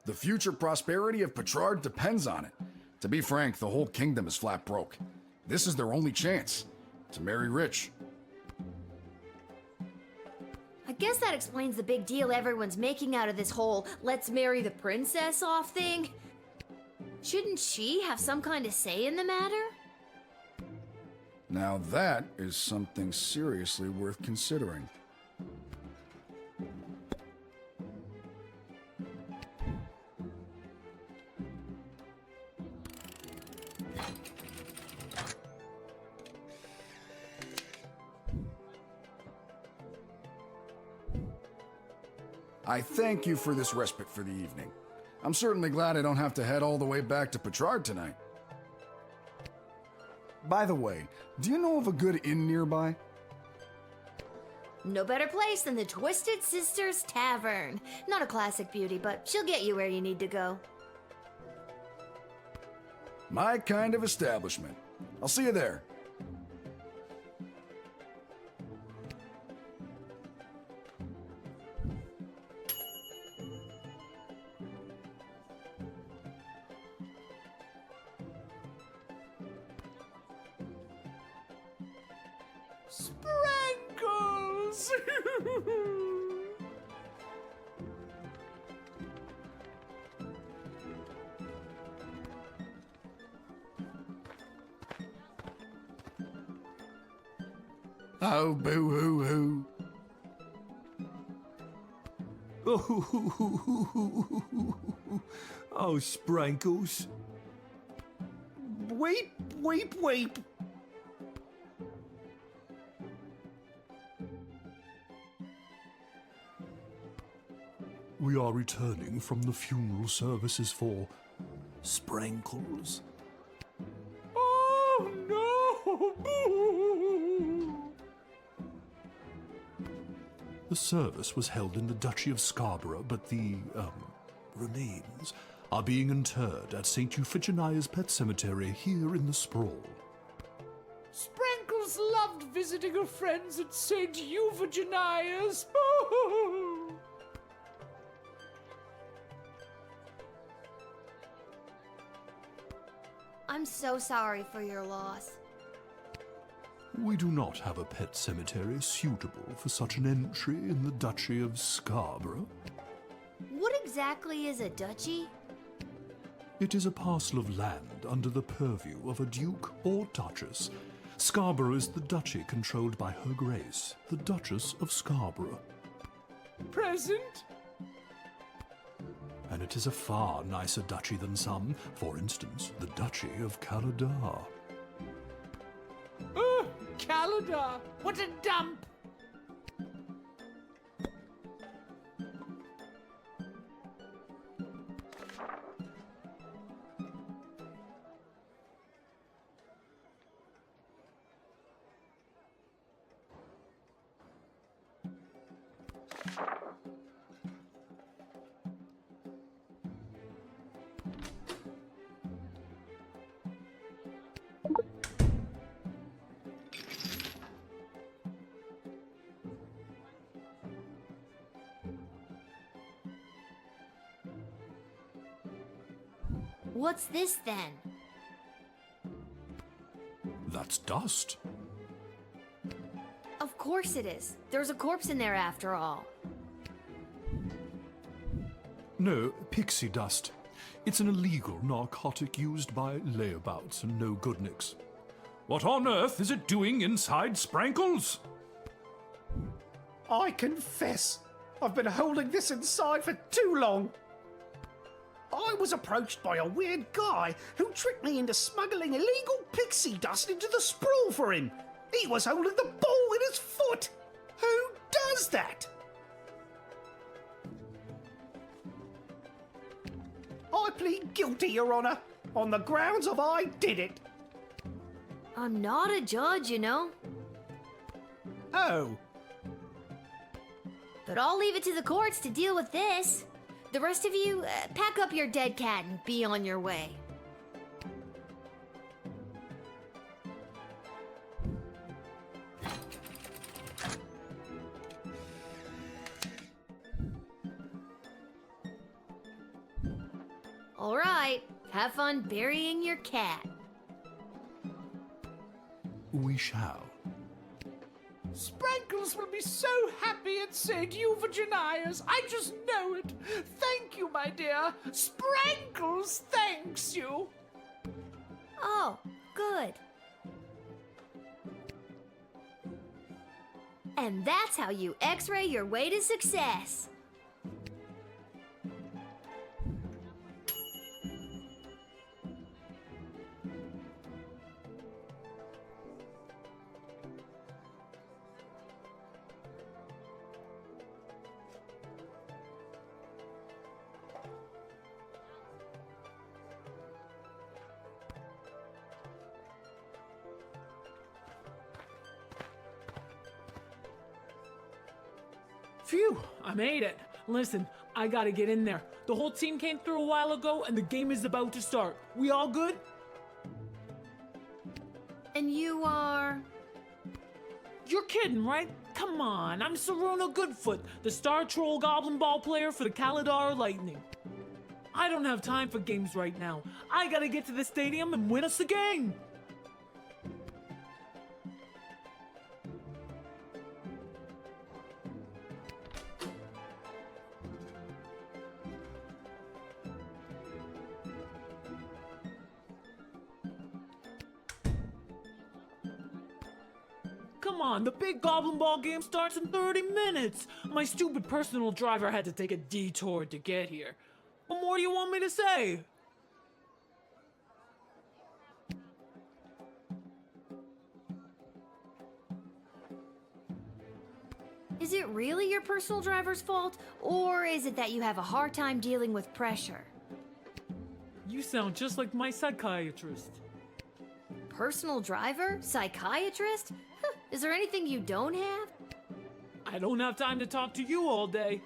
The future prosperity of Petrard depends on it. To be frank, the whole kingdom is flat broke. This is their only chance, to marry rich. I guess that explains the big deal everyone's making out of this whole let's marry the princess off thing. Shouldn't she have some kind of say in the matter? Now that is something seriously worth considering. I thank you for this respite for the evening. I'm certainly glad I don't have to head all the way back to Petrard tonight. By the way, do you know of a good inn nearby? No better place than the Twisted Sisters Tavern. Not a classic beauty, but she'll get you where you need to go. My kind of establishment. I'll see you there. Sprankles! Oh, boo-hoo-hoo. Oh, Sprankles. Weep, weep, weep. We are returning from the funeral services for Sprankles. Oh, no! Boo! The service was held in the Duchy of Scarborough, but the, remains are being interred at St. Euphigenia's Pet Cemetery here in the Sprawl. Sprankles loved visiting her friends at St. Euphigenia's. I'm so sorry for your loss. We do not have a pet cemetery suitable for such an entry in the Duchy of Scarborough. What exactly is a duchy? It is a parcel of land under the purview of a duke or duchess. Scarborough is the duchy controlled by Her Grace, the Duchess of Scarborough. Present? And it is a far nicer duchy than some, for instance, the Duchy of Caladar. Caladar! What a dump! What's this then? That's dust. Of course it is. There's a corpse in there after all. No, pixie dust. It's an illegal narcotic used by layabouts and no-goodniks. What on earth is it doing inside Sprankles? I confess, I've been holding this inside for too long. I was approached by a weird guy who tricked me into smuggling illegal pixie dust into the sprawl for him. He was holding the ball in his foot. Who does that? I plead guilty, Your Honor, on the grounds of I did it. I'm not a judge, you know. Oh. But I'll leave it to the courts to deal with this. The rest of you, pack up your dead cat and be on your way. All right, have fun burying your cat. We shall. Sprankles will be so happy at St. Euphogenia's. I just know it. Thank you, my dear. Sprankles thanks you. Oh, good. And that's how you X-ray your way to success. Phew, I made it. Listen, I gotta get in there. The whole team came through a while ago and the game is about to start. We all good? And you are... You're kidding, right? Come on, I'm Saruna Goodfoot, the Star Troll Goblin Ball player for the Kaladar Lightning. I don't have time for games right now. I gotta get to the stadium and win us the game. Come on, the big Goblin Ball game starts in 30 minutes! My stupid personal driver had to take a detour to get here. What more do you want me to say? Is it really your personal driver's fault, or is it that you have a hard time dealing with pressure? You sound just like my psychiatrist. Personal driver? Psychiatrist? Huh, is there anything you don't have? I don't have time to talk to you all day.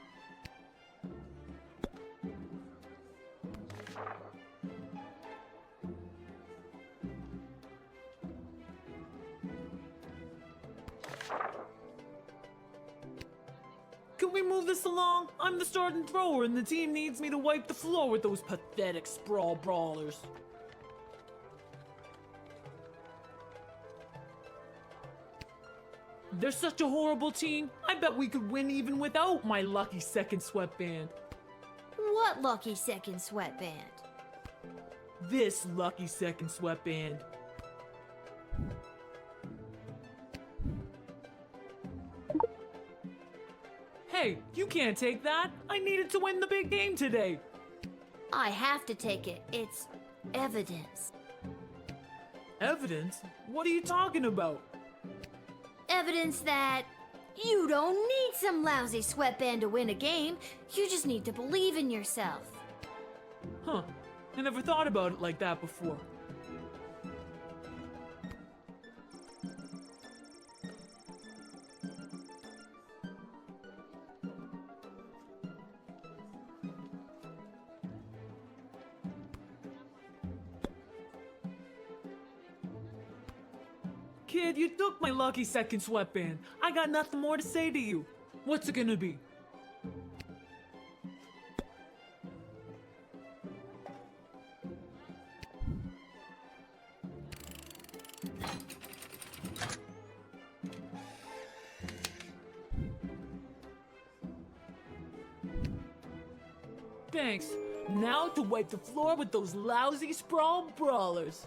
Can we move this along? I'm the starting thrower and the team needs me to wipe the floor with those pathetic sprawl brawlers. They're such a horrible team. I bet we could win even without my lucky second sweatband. What lucky second sweatband? This lucky second sweatband. Hey, you can't take that. I needed to win the big game today. I have to take it. It's evidence. Evidence? What are you talking about? Evidence that you don't need some lousy sweatband to win a game. You just need to believe in yourself. Huh. I never thought about it like that before. Kid, you took my lucky second sweatband. I got nothing more to say to you. What's it gonna be? Thanks. Now to wipe the floor with those lousy sprawl brawlers.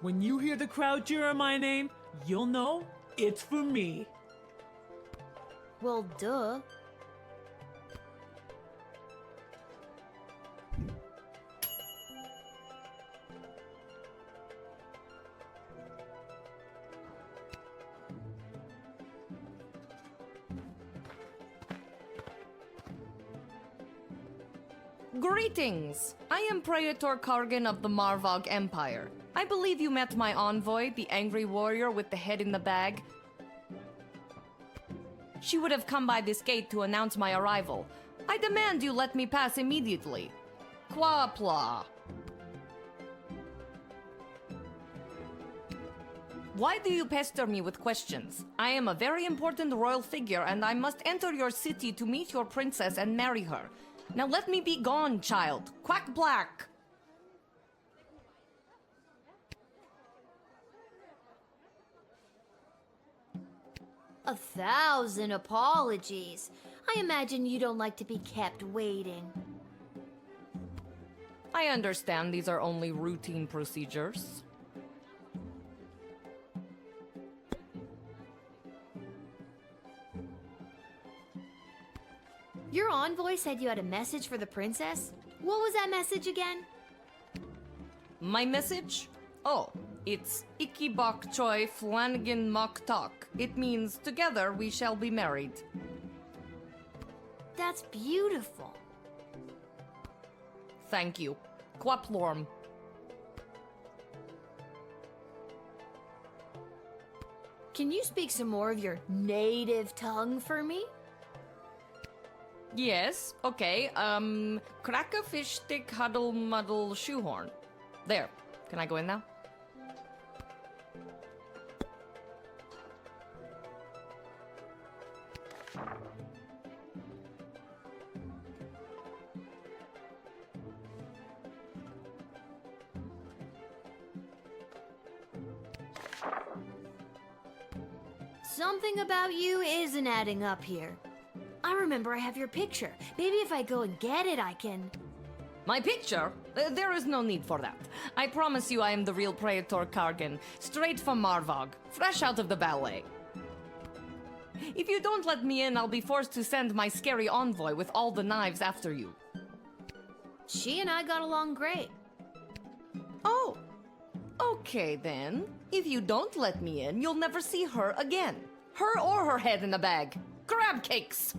When you hear the crowd cheer my name, you'll know it's for me. Well, duh. Greetings! I am Praetor Kargan of the Marvog Empire. I believe you met my envoy, the angry warrior with the head in the bag. She would have come by this gate to announce my arrival. I demand you let me pass immediately. Quapla. Why do you pester me with questions? I am a very important royal figure and I must enter your city to meet your princess and marry her. Now let me be gone, child. Quack black. A 1,000 apologies. I imagine you don't like to be kept waiting. I understand these are only routine procedures. Your envoy said you had a message for the princess? What was that message again? My message? Oh, it's Iki Bok Choi Flanagan Mok Tok. It means together we shall be married. That's beautiful. Thank you. Quaplorm. Can you speak some more of your native tongue for me? Yes, okay. Crack a fish stick, huddle, muddle, shoehorn. There. Can I go in now? Something about you isn't adding up here. I remember I have your picture. Maybe if I go and get it, I can... My picture? There is no need for that. I promise you I am the real Praetor Kargan, straight from Marvog, fresh out of the ballet. If you don't let me in, I'll be forced to send my scary envoy with all the knives after you. She and I got along great. Oh, okay then. If you don't let me in, you'll never see her again. Her or her head in a bag. Crab cakes!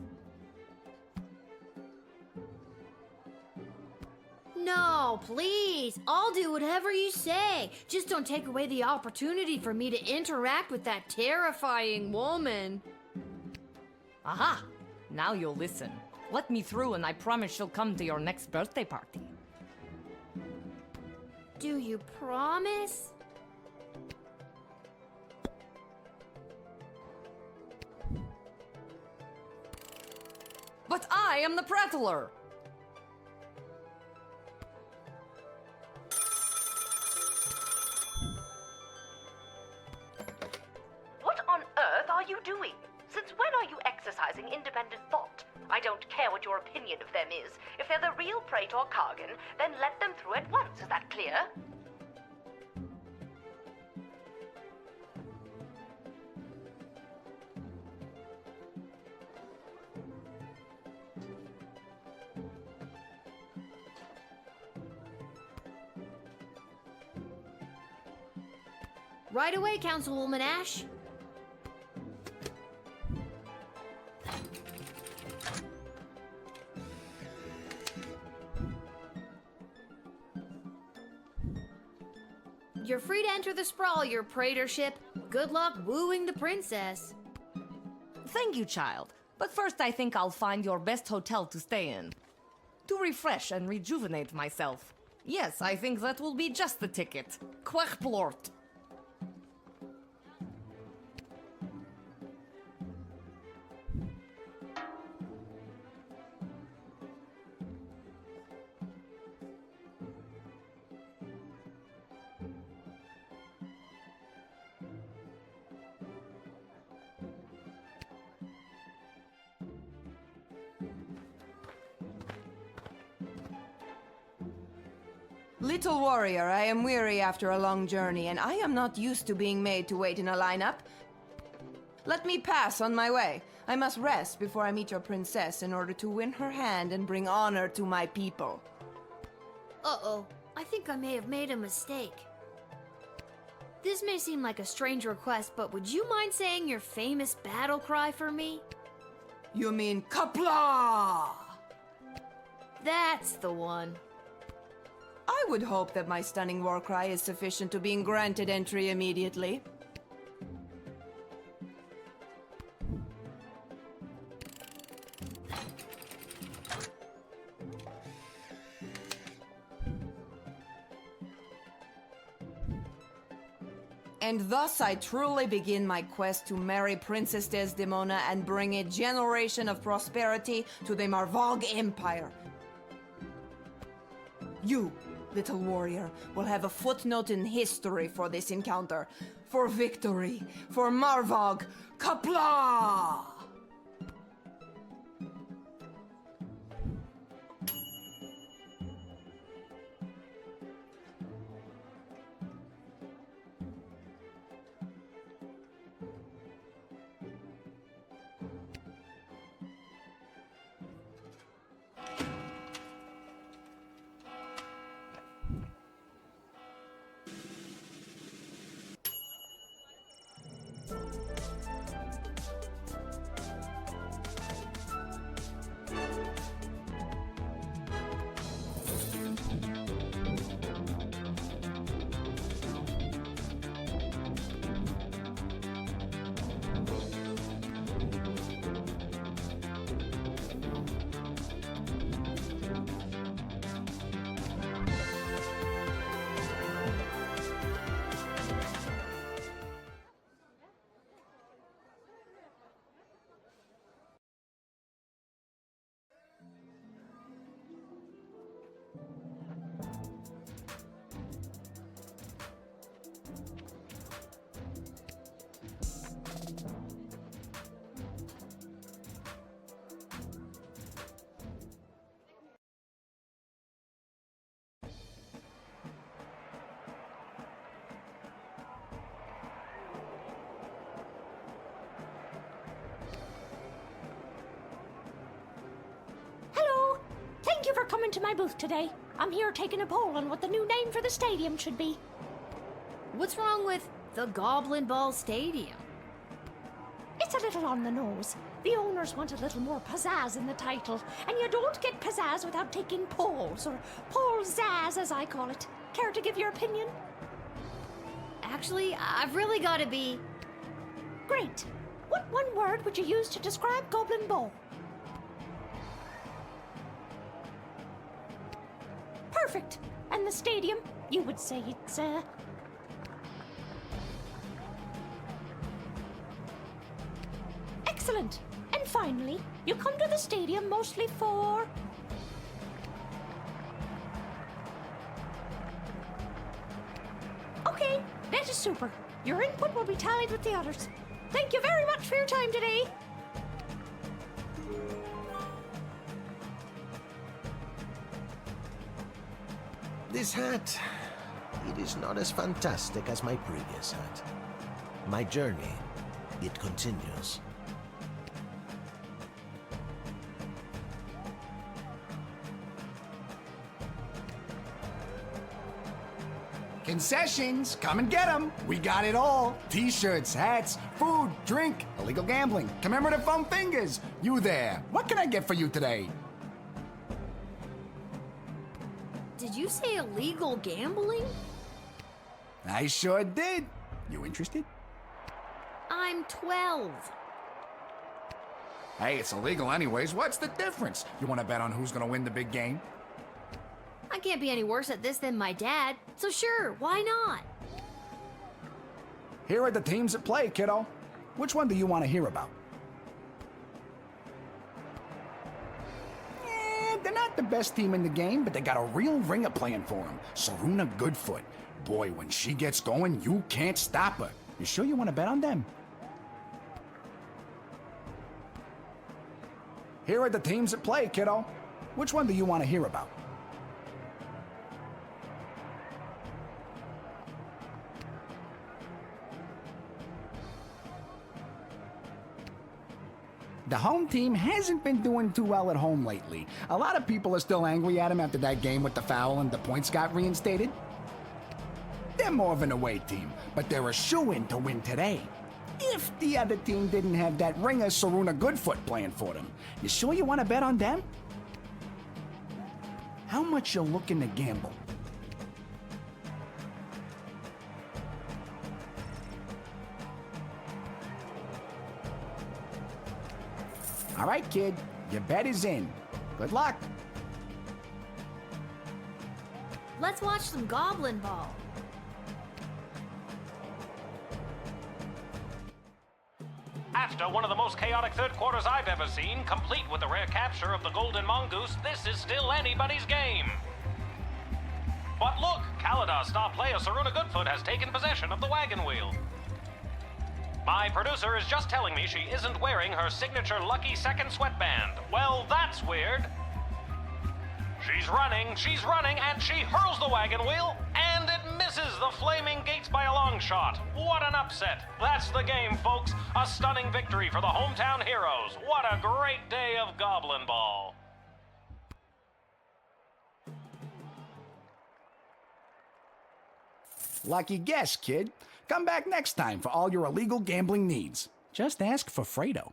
No, please. I'll do whatever you say. Just don't take away the opportunity for me to interact with that terrifying woman. Aha! Now you'll listen. Let me through and I promise she'll come to your next birthday party. Do you promise? But I am the prattler! What on earth are you doing? Since when are you exercising independent thought? I don't care what your opinion of them is. If they're the real Praetor Kargan, then let them through at once. Is that clear? Right away, Councilwoman Ash. You're free to enter the sprawl, your praetorship. Good luck wooing the princess. Thank you, child. But first I think I'll find your best hotel to stay in. To refresh and rejuvenate myself. Yes, I think that will be just the ticket. Quackplort. Little warrior, I am weary after a long journey, and I am not used to being made to wait in a lineup. Let me pass on my way. I must rest before I meet your princess in order to win her hand and bring honor to my people. Uh-oh, I think I may have made a mistake. This may seem like a strange request, but would you mind saying your famous battle cry for me? You mean Kapla? That's the one. I would hope that my stunning war cry is sufficient to being granted entry immediately. And thus I truly begin my quest to marry Princess Desdemona and bring a generation of prosperity to the Marvog Empire. You, little warrior, will have a footnote in history for this encounter. For victory, for Marvog, Kapla! Thank you for coming to my booth today. I'm here taking a poll on what the new name for the stadium should be. What's wrong with the Goblin Ball Stadium? It's a little on the nose. The owners want a little more pizzazz in the title, and you don't get pizzazz without taking polls, or poll-zazz as I call it. Care to give your opinion? Actually, I've really got to be... Great. What one word would you use to describe Goblin Ball? Perfect. And the stadium, you would say it's, Excellent. And finally, you come to the stadium mostly for... Okay, that is super. Your input will be tallied with the others. Thank you very much for your time today. This hat, it is not as fantastic as my previous hat. My journey, it continues. Concessions, come and get them. We got it all. T-shirts, hats, food, drink, illegal gambling, commemorative foam fingers. You there. What can I get for you today? Did you say illegal gambling? I sure did. You interested? I'm 12. Hey, it's illegal anyways. What's the difference? You want to bet on who's going to win the big game? I can't be any worse at this than my dad, so sure, why not? Here are the teams at play, kiddo. Which one do you want to hear about? They're not the best team in the game, but they got a real ringer playing for them. Saruna Goodfoot. Boy, when she gets going, you can't stop her. You sure you want to bet on them? Here are the teams at play, kiddo. Which one do you want to hear about? The home team hasn't been doing too well at home lately. A lot of people are still angry at him after that game with the foul and the points got reinstated. They're more of an away team, but they're a shoo-in to win today. If the other team didn't have that ringer Saruna Goodfoot playing for them. You sure you want to bet on them? How much you looking to gamble? All right, kid. Your bet is in. Good luck. Let's watch some goblin ball. After one of the most chaotic third quarters I've ever seen, complete with the rare capture of the golden mongoose, this is still anybody's game. But look, Kaladar star player Saruna Goodfoot has taken possession of the wagon wheel. My producer is just telling me she isn't wearing her signature lucky second sweatband. Well, that's weird. She's running, and she hurls the wagon wheel, and it misses the flaming gates by a long shot. What an upset. That's the game, folks. A stunning victory for the hometown heroes. What a great day of Goblin Ball. Lucky guess, kid. Come back next time for all your illegal gambling needs. Just ask for Fredo.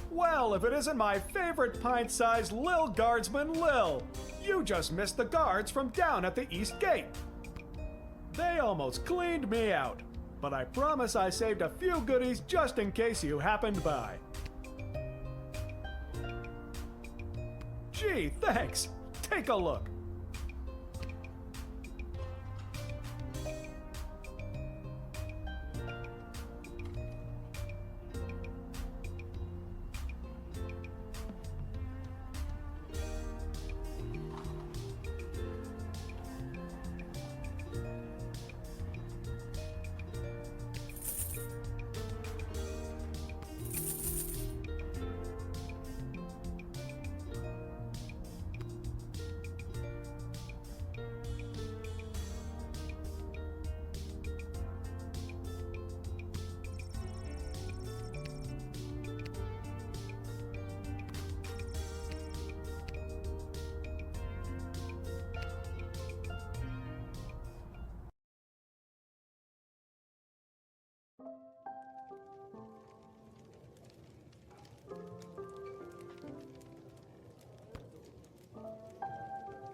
Well, if it isn't my favorite pint-sized Lil Guardsman, Lil. You just missed the guards from down at the East Gate. They almost cleaned me out, but I promise I saved a few goodies just in case you happened by. Gee, thanks. Take a look.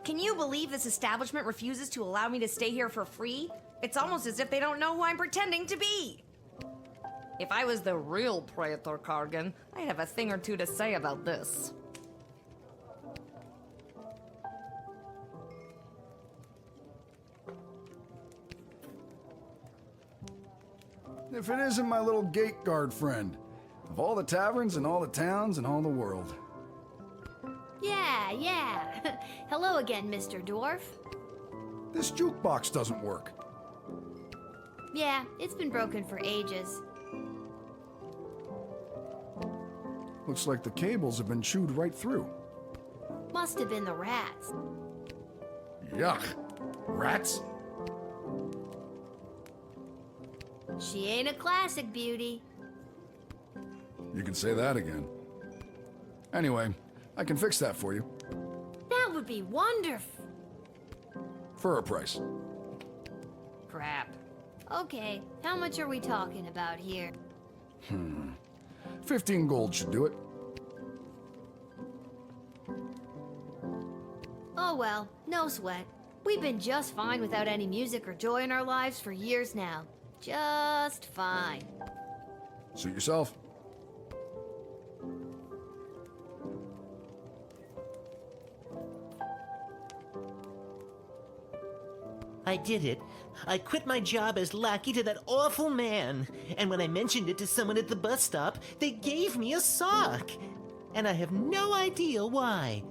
Can you believe this establishment refuses to allow me to stay here for free? It's almost as if they don't know who I'm pretending to be. If I was the real Praetor Kargan, I'd have a thing or two to say about this. If it isn't my little gate guard friend, of all the taverns and all the towns and all the world. Yeah. Hello again, Mr. Dwarf. This jukebox doesn't work. Yeah, it's been broken for ages. Looks like the cables have been chewed right through. Must have been the rats. Yuck. Rats? She ain't a classic beauty. You can say that again. Anyway, I can fix that for you. That would be wonderful. For a price. Crap. Okay, how much are we talking about here? 15 gold should do it. Oh well, no sweat. We've been just fine without any music or joy in our lives for years now. Just fine. Suit yourself. I did it. I quit my job as lackey to that awful man. And when I mentioned it to someone at the bus stop, they gave me a sock. And I have no idea why.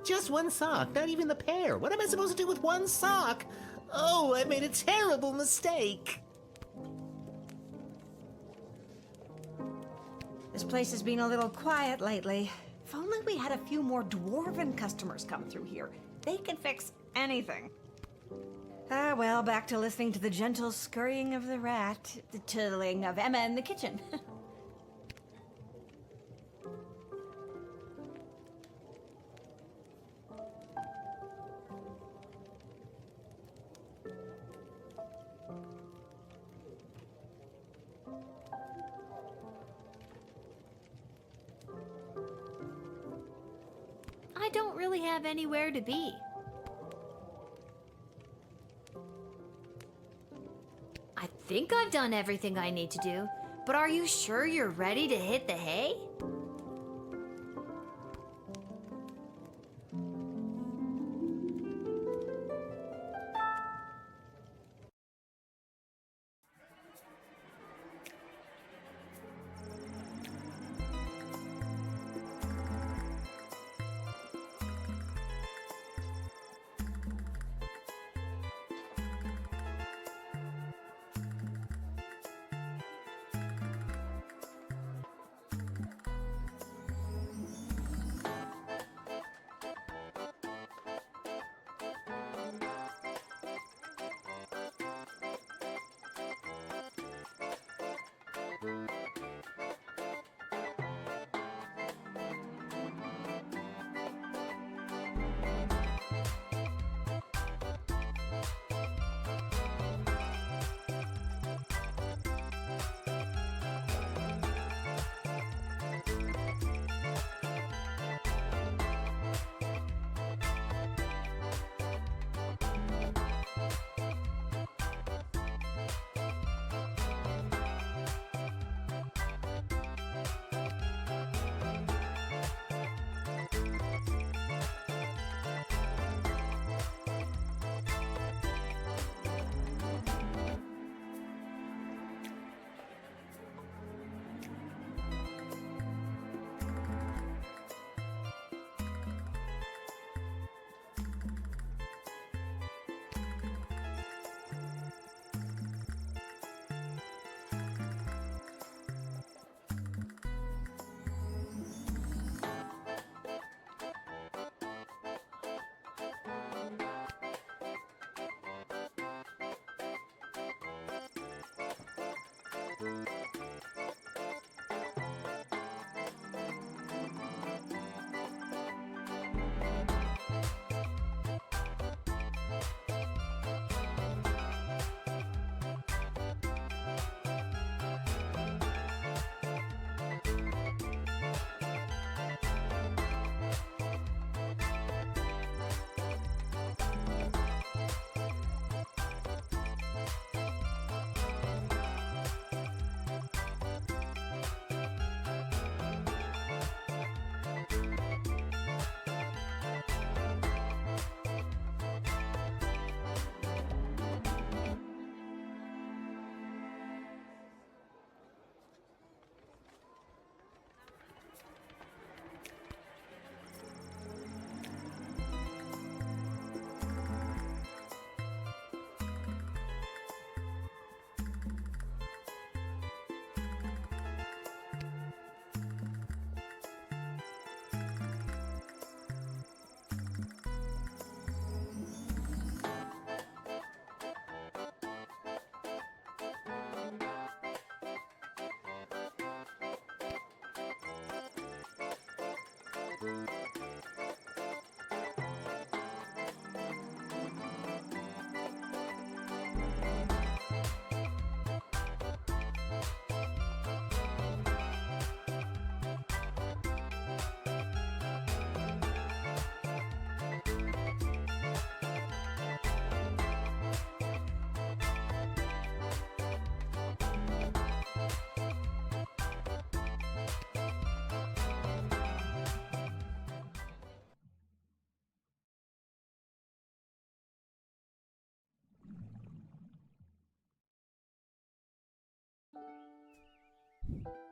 Just one sock, not even the pair. What am I supposed to do with one sock? Oh, I made a terrible mistake. This place has been a little quiet lately. If only we had a few more dwarven customers come through here. They can fix anything. Ah, well, back to listening to the gentle scurrying of the rat, the twiddling of Emma in the kitchen. I don't really have anywhere to be. I think I've done everything I need to do, but are you sure you're ready to hit the hay?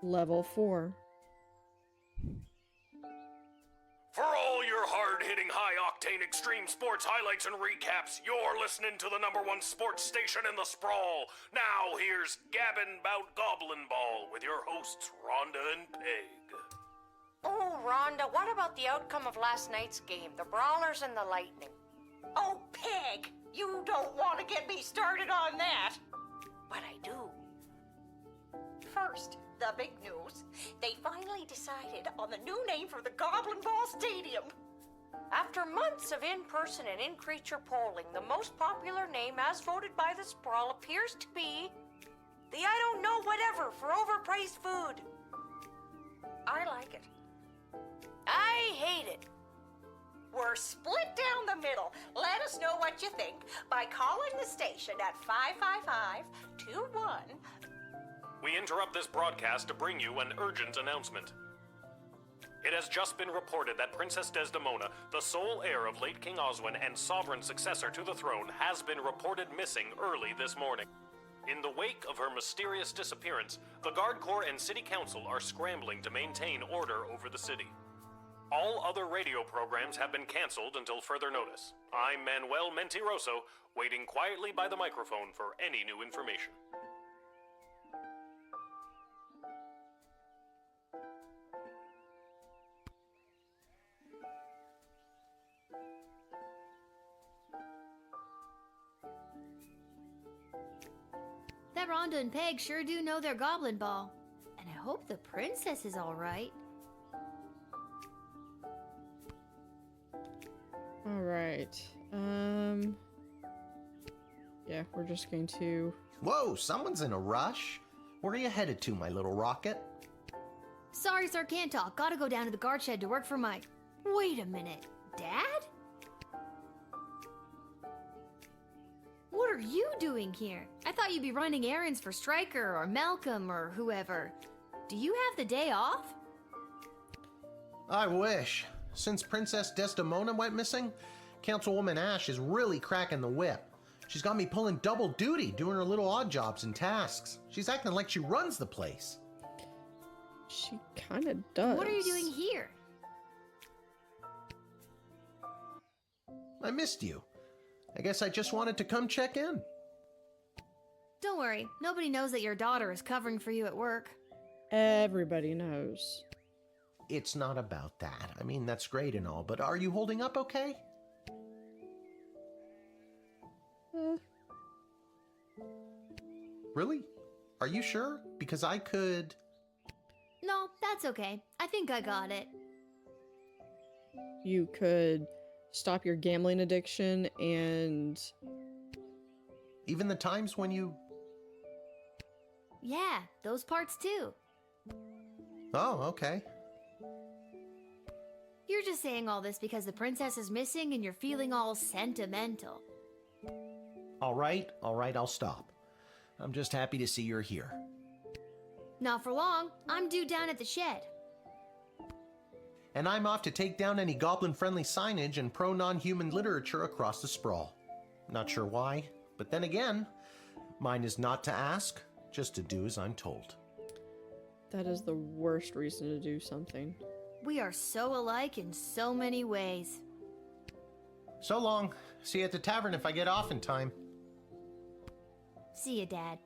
Level 4. For all your hard-hitting, high-octane extreme sports highlights and recaps, you're listening to the #1 sports station in the sprawl. Now here's Gabbin' 'Bout Goblin Ball with your hosts, Rhonda and Peg. Oh, Rhonda, what about the outcome of last night's game, the Brawlers and the Lightning? Oh, Peg, you don't want to get me started on that. But I do. First, the big news. They finally decided on the new name for the Goblin Ball Stadium. After months of in-person and in-creature polling, the most popular name as voted by the Sprawl appears to be the I don't know whatever for overpriced food. I like it. I hate it. We're split down the middle. Let us know what you think by calling the station at 555-21. We interrupt this broadcast to bring you an urgent announcement. It has just been reported that Princess Desdemona, the sole heir of late King Oswin and sovereign successor to the throne, has been reported missing early this morning. In the wake of her mysterious disappearance, the Guard Corps and City Council are scrambling to maintain order over the city. All other radio programs have been canceled until further notice. I'm Manuel Mentiroso, waiting quietly by the microphone for any new information. That Rhonda and Peg sure do know their goblin ball. And I hope the princess is alright. Alright. Yeah, we're just going to... Whoa, someone's in a rush. Where are you headed to, my little rocket? Sorry, sir, can't talk. Gotta go down to the guard shed to work for my... Wait a minute. Dad? What are you doing here? I thought you'd be running errands for Stryker or Malcolm or whoever. Do you have the day off? I wish. Since Princess Desdemona went missing, Councilwoman Ash is really cracking the whip. She's got me pulling double duty, doing her little odd jobs and tasks. She's acting like she runs the place. She kind of does. What are you doing here? I missed you. I guess I just wanted to come check in. Don't worry, nobody knows that your daughter is covering for you at work. Everybody knows. It's not about that. I mean, that's great and all, but are you holding up okay? Really? Are you sure? Because I could... No, that's okay. I think I got it. You could stop your gambling addiction and... Even the times when you... Yeah, those parts too. Oh, okay. You're just saying all this because the princess is missing and you're feeling all sentimental. All right, I'll stop. I'm just happy to see you're here. Not for long. I'm due down at the shed. And I'm off to take down any goblin-friendly signage and pro-non-human literature across the sprawl. Not sure why, but then again, mine is not to ask, just to do as I'm told. That is the worst reason to do something. We are so alike in so many ways. So long. See you at the tavern if I get off in time. See you, Dad.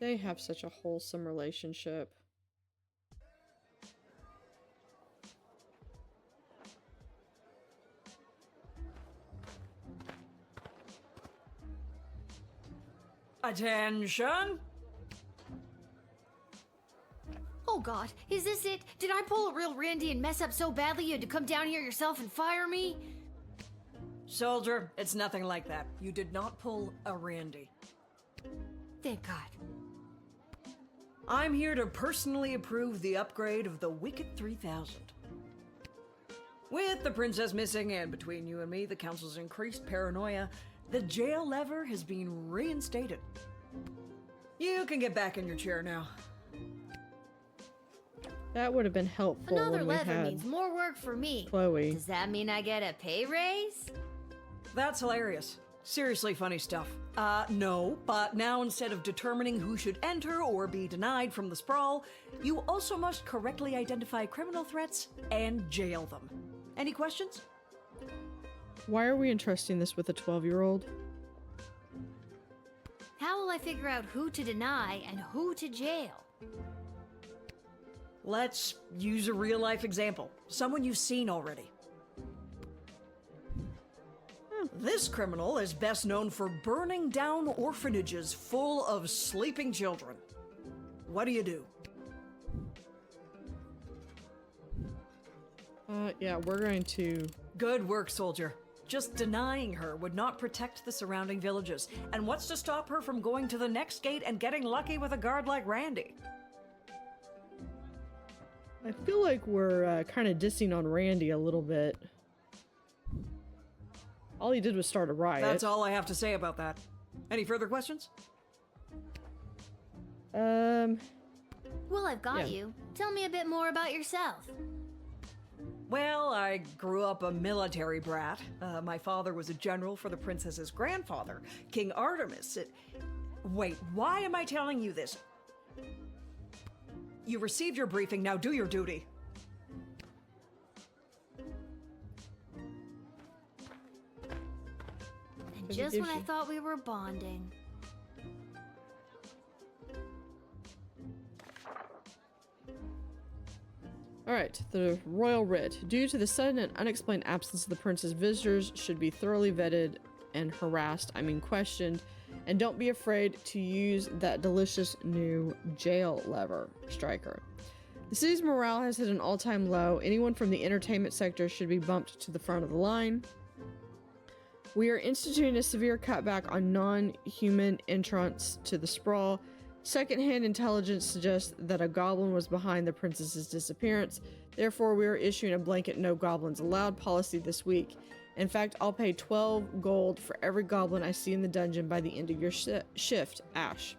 They have such a wholesome relationship. Attention! Oh God, is this it? Did I pull a real Randy and mess up so badly you had to come down here yourself and fire me? Soldier, it's nothing like that. You did not pull a Randy. Thank God. I'm here to personally approve the upgrade of the Wicked 3000. With the princess missing and between you and me, the council's increased paranoia, the jail lever has been reinstated. You can get back in your chair now. That would have been helpful Another when we lever had means more work for me. Chloe. Does that mean I get a pay raise? That's hilarious. Seriously funny stuff. No, but now instead of determining who should enter or be denied from the sprawl, you also must correctly identify criminal threats and jail them. Any questions? Why are we entrusting this with a 12-year-old? How will I figure out who to deny and who to jail? Let's use a real-life example. Someone you've seen already. This criminal is best known for burning down orphanages full of sleeping children. What do you do? Yeah, we're going to... Good work, soldier. Just denying her would not protect the surrounding villages. And what's to stop her from going to the next gate and getting lucky with a guard like Randy? I feel like we're kind of dissing on Randy a little bit. All he did was start a riot. That's all I have to say about that. Any further questions? Well, I've got you. Tell me a bit more about yourself. Well, I grew up a military brat. My father was a general for the princess's grandfather, King Artemis. Wait, why am I telling you this? You received your briefing, now do your duty. And just when I thought we were bonding. Alright, the royal writ. Due to the sudden and unexplained absence of the prince's visitors, should be thoroughly vetted and harassed, questioned, and don't be afraid to use that delicious new jail lever, Striker. The city's morale has hit an all-time low. Anyone from the entertainment sector should be bumped to the front of the line. We are instituting a severe cutback on non-human entrance to the sprawl. Secondhand intelligence suggests that a goblin was behind the princess's disappearance. Therefore, we are issuing a blanket no goblins allowed policy this week. In fact, I'll pay 12 gold for every goblin I see in the dungeon by the end of your shift, Ash.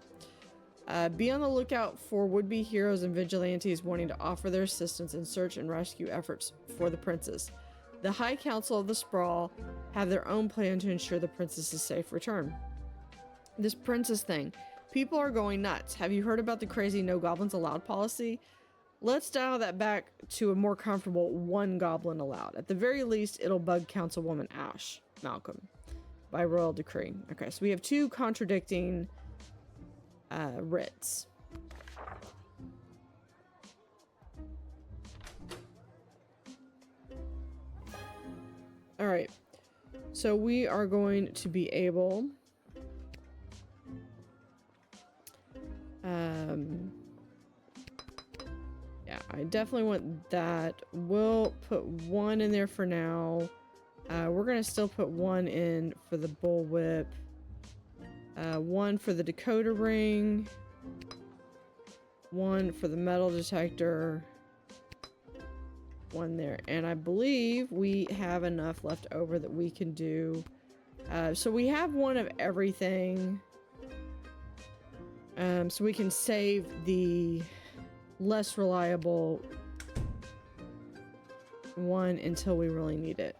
Be on the lookout for would-be heroes and vigilantes wanting to offer their assistance in search and rescue efforts for the princess. The High Council of the Sprawl have their own plan to ensure the princess's safe return. This princess thing. People are going nuts. Have you heard about the crazy no goblins allowed policy? Let's dial that back to a more comfortable one goblin allowed. At the very least, it'll bug Councilwoman Ash Malcolm by royal decree. Okay, so we have two contradicting writs. Alright, so we are going to be able... yeah, I definitely want that. We'll put one in there for now. We're gonna still put one in for the bullwhip. One for the decoder ring. One for the metal detector. One there. And I believe we have enough left over that we can do. So we have one of everything. So we can save the less reliable one until we really need it.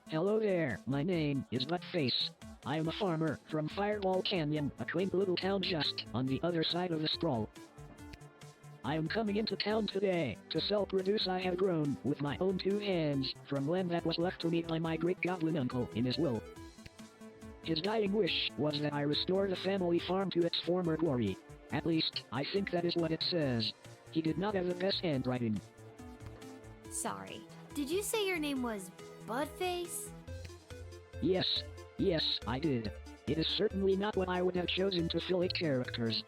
Hello there, my name is Buttface. I am a farmer from Fireball Canyon, a quaint little town just on the other side of the sprawl. I am coming into town today to sell produce I have grown with my own two hands from land that was left to me by my great goblin uncle in his will. His dying wish was that I restore the family farm to its former glory. At least, I think that is what it says. He did not have the best handwriting. Sorry, did you say your name was Budface? Yes, I did. It is certainly not what I would have chosen to fill it characters.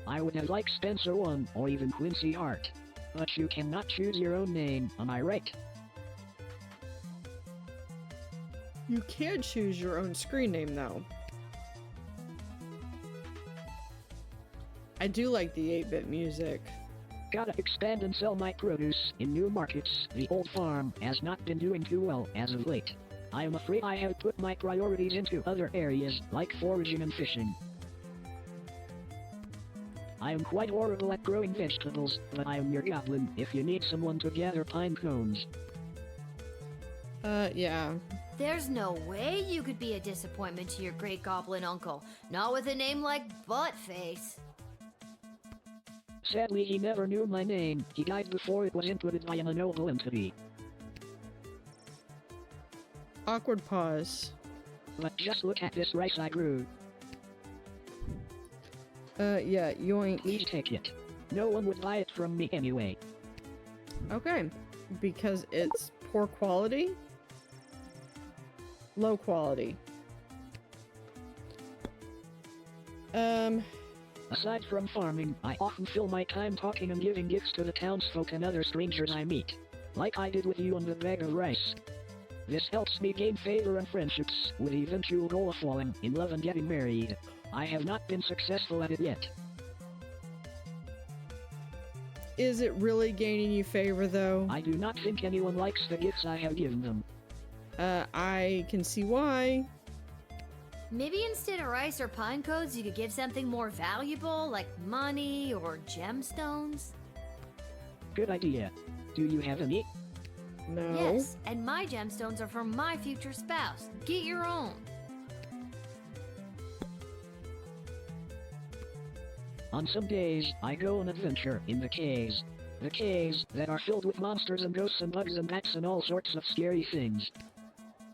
I would have liked Spencer 1 or even Quincy Hart. But you cannot choose your own name, am I right? You can choose your own screen name, though. I do like the 8-bit music. Gotta expand and sell my produce in new markets. The old farm has not been doing too well as of late. I am afraid I have put my priorities into other areas, like foraging and fishing. I am quite horrible at growing vegetables, but I am your goblin if you need someone to gather pine cones. Yeah. There's no way you could be a disappointment to your great goblin uncle. Not with a name like Buttface. Sadly, he never knew my name. He died before it was inputted by an unknowable entity. Awkward pause. But just look at this rice I grew. Yeah, yoink. Please take it. No one would buy it from me anyway. Okay. Because it's poor quality? Low quality. Aside from farming, I often fill my time talking and giving gifts to the townsfolk and other strangers I meet. Like I did with you on the bag of rice. This helps me gain favor and friendships, with the eventual goal of falling in love and getting married. I have not been successful at it yet. Is it really gaining you favor, though? I do not think anyone likes the gifts I have given them. I can see why. Maybe instead of rice or pine cones, you could give something more valuable, like money or gemstones? Good idea. Do you have any? No. Yes, and my gemstones are for my future spouse. Get your own. On some days, I go on adventure in the caves. The caves that are filled with monsters and ghosts and bugs and bats and all sorts of scary things.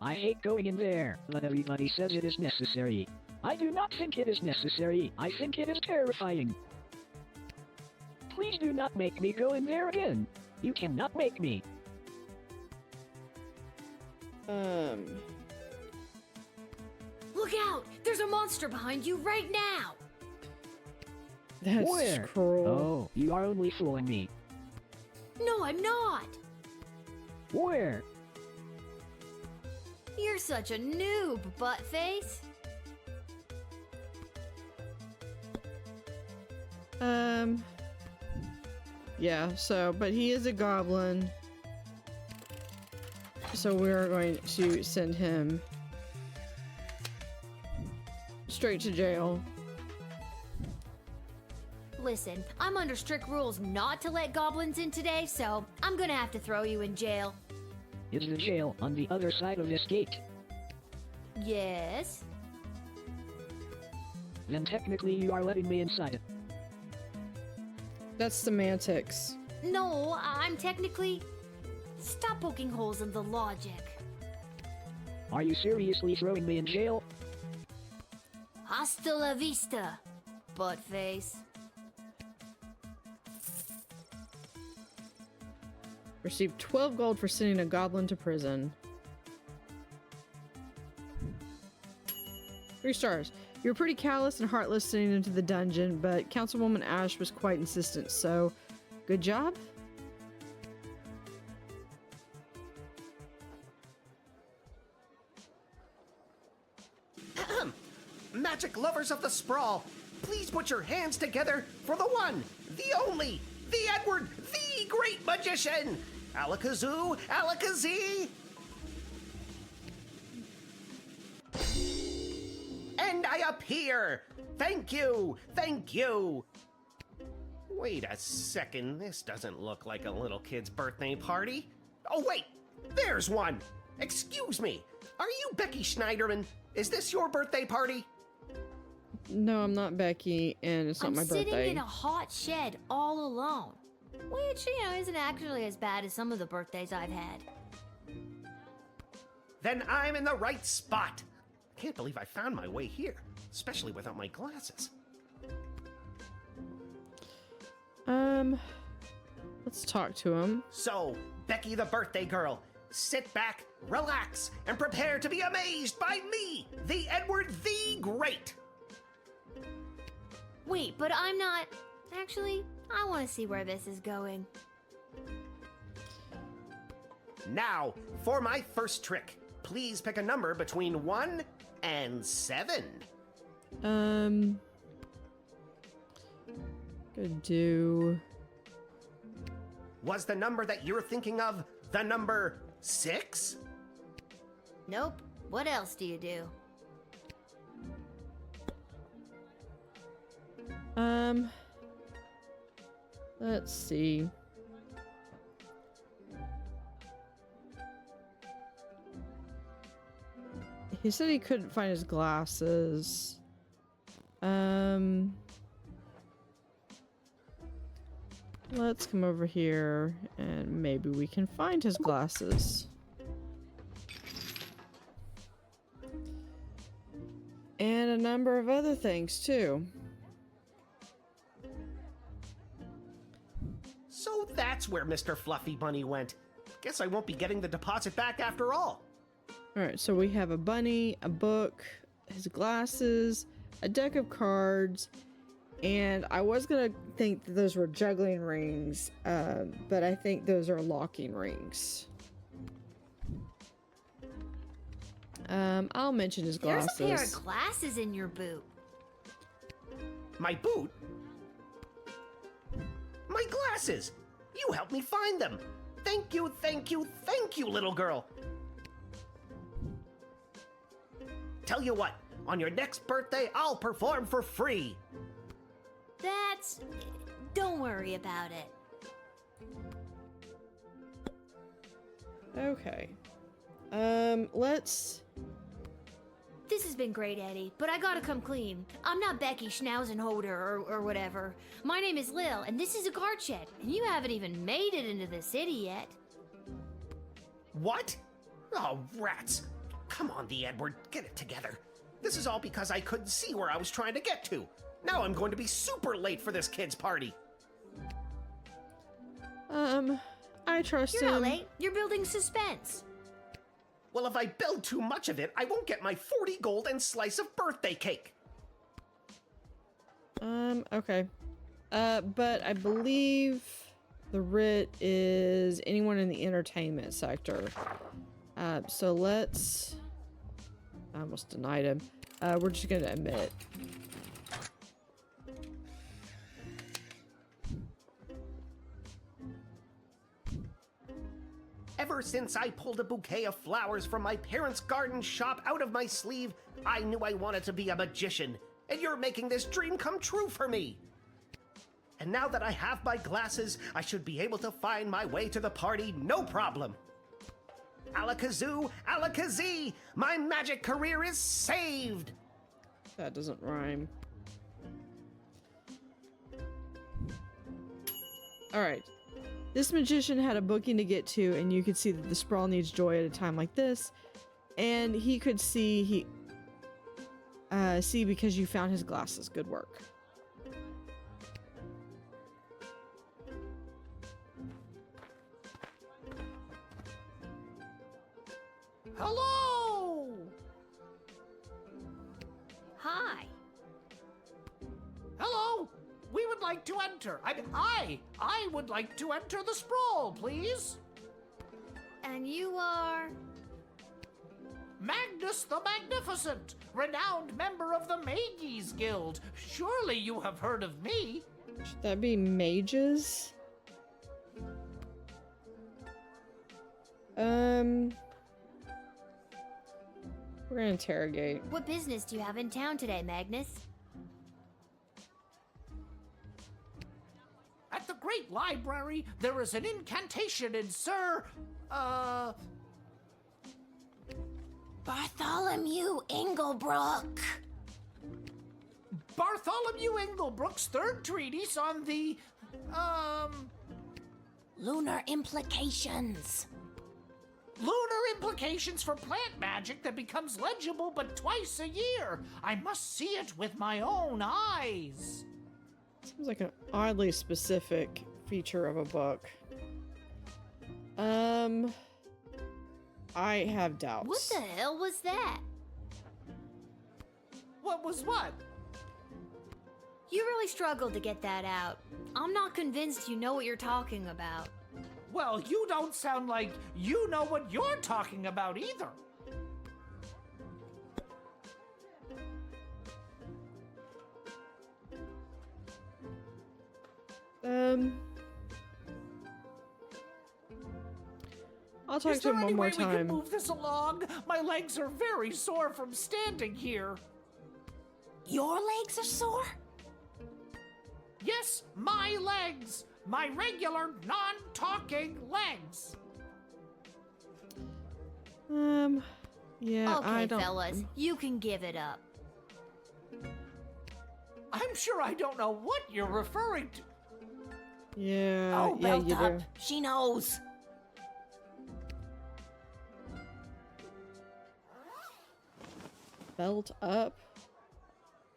I hate going in there, but everybody says it is necessary. I do not think it is necessary. I think it is terrifying. Please do not make me go in there again. You cannot make me. Look out! There's a monster behind you right now! That's Where? cruel. Oh, you are only fooling me. No, I'm not! Where? You're such a noob, Buttface. Yeah, so, but he is a goblin. So we're going to send him straight to jail. Listen, I'm under strict rules not to let goblins in today, so I'm gonna have to throw you in jail. Is the jail on the other side of this gate? Yes? Then technically you are letting me inside. That's semantics. No, I'm technically... Stop poking holes in the logic. Are you seriously throwing me in jail? Hasta la vista, Buttface. Received 12 gold for sending a goblin to prison. 3 stars. You were pretty callous and heartless sending into the dungeon, but Councilwoman Ash was quite insistent, so good job? Magic lovers of the sprawl, please put your hands together for the one, the only, the Edward, the great magician! Alakazoo, Alakazee! And I appear! Thank you! Thank you! Wait a second, this doesn't look like a little kid's birthday party. Oh wait, there's one! Excuse me, are you Becky Schneiderman? Is this your birthday party? No, I'm not Becky, and it's not my birthday. I'm sitting in a hot shed all alone. Which, isn't actually as bad as some of the birthdays I've had. Then I'm in the right spot. I can't believe I found my way here, especially without my glasses. Let's talk to him. So, Becky the birthday girl, sit back, relax, and prepare to be amazed by me, the Edward the Great. Wait, but I'm not... Actually, I want to see where this is going. Now, for my first trick, please pick a number between 1 and 7. Could do... Was the number that you're thinking of the number 6? Nope. What else do you do? Let's see. he said he couldn't find his glasses. Let's come over here and maybe we can find his glasses. And a number of other things too. So that's where Mr. Fluffy Bunny went. Guess I won't be getting the deposit back after all. Alright, so we have a bunny, a book, his glasses, a deck of cards, and I was gonna think that those were juggling rings, but I think those are locking rings. I'll mention his glasses. There's a pair of glasses in your boot. My boot? My glasses! You helped me find them! Thank you, little girl! Tell you what, on your next birthday, I'll perform for free! Don't worry about it. Okay. Let's... This has been great, Eddie, but I gotta come clean. I'm not Becky Schnauzenholder or whatever. My name is Lil, and this is a guard shed, and you haven't even made it into the city yet. What? Oh, rats. Come on, the Edward, get it together. This is all because I couldn't see where I was trying to get to. Now I'm going to be super late for this kid's party. I trust him. You're not late. You're building suspense. Well, if I build too much of it, I won't get my 40 gold and slice of birthday cake. Okay. But I believe the writ is anyone in the entertainment sector. So let's... I almost denied him. We're just gonna admit. Ever since I pulled a bouquet of flowers from my parents' garden shop out of my sleeve, I knew I wanted to be a magician, and you're making this dream come true for me. And now that I have my glasses, I should be able to find my way to the party no problem. Alakazoo, Alakazee, my magic career is saved! That doesn't rhyme. Alright. This magician had a booking to get to, and you could see that the sprawl needs joy at a time like this. And he could see because you found his glasses. Good work. Hello! Hi. Hello! We would like to enter. I would like to enter the sprawl, please. And you are? Magnus the Magnificent, renowned member of the Mages Guild. Surely you have heard of me. Should that be mages? We're gonna interrogate. What business do you have in town today, Magnus? At the Great Library, there is an incantation in Sir... Bartholomew Inglebrook. Bartholomew Inglebrook's third treatise on the... Lunar implications. Lunar implications for plant magic that becomes legible but twice a year. I must see it with my own eyes. Seems like an oddly specific feature of a book. I have doubts. What the hell was that? What was what? You really struggled to get that out. I'm not convinced you know what you're talking about. Well, you don't sound like you know what you're talking about either. I'll talk to him one more Is there any way we time. can move this along? My legs are very sore from standing here. Your legs are sore? Yes, my legs. My regular, non-talking legs. Yeah, Okay, I don't. fellas, you can give it up. I'm sure I don't know what you're referring to. Yeah, Oh, yeah, belt you up. do. She knows. Belt up.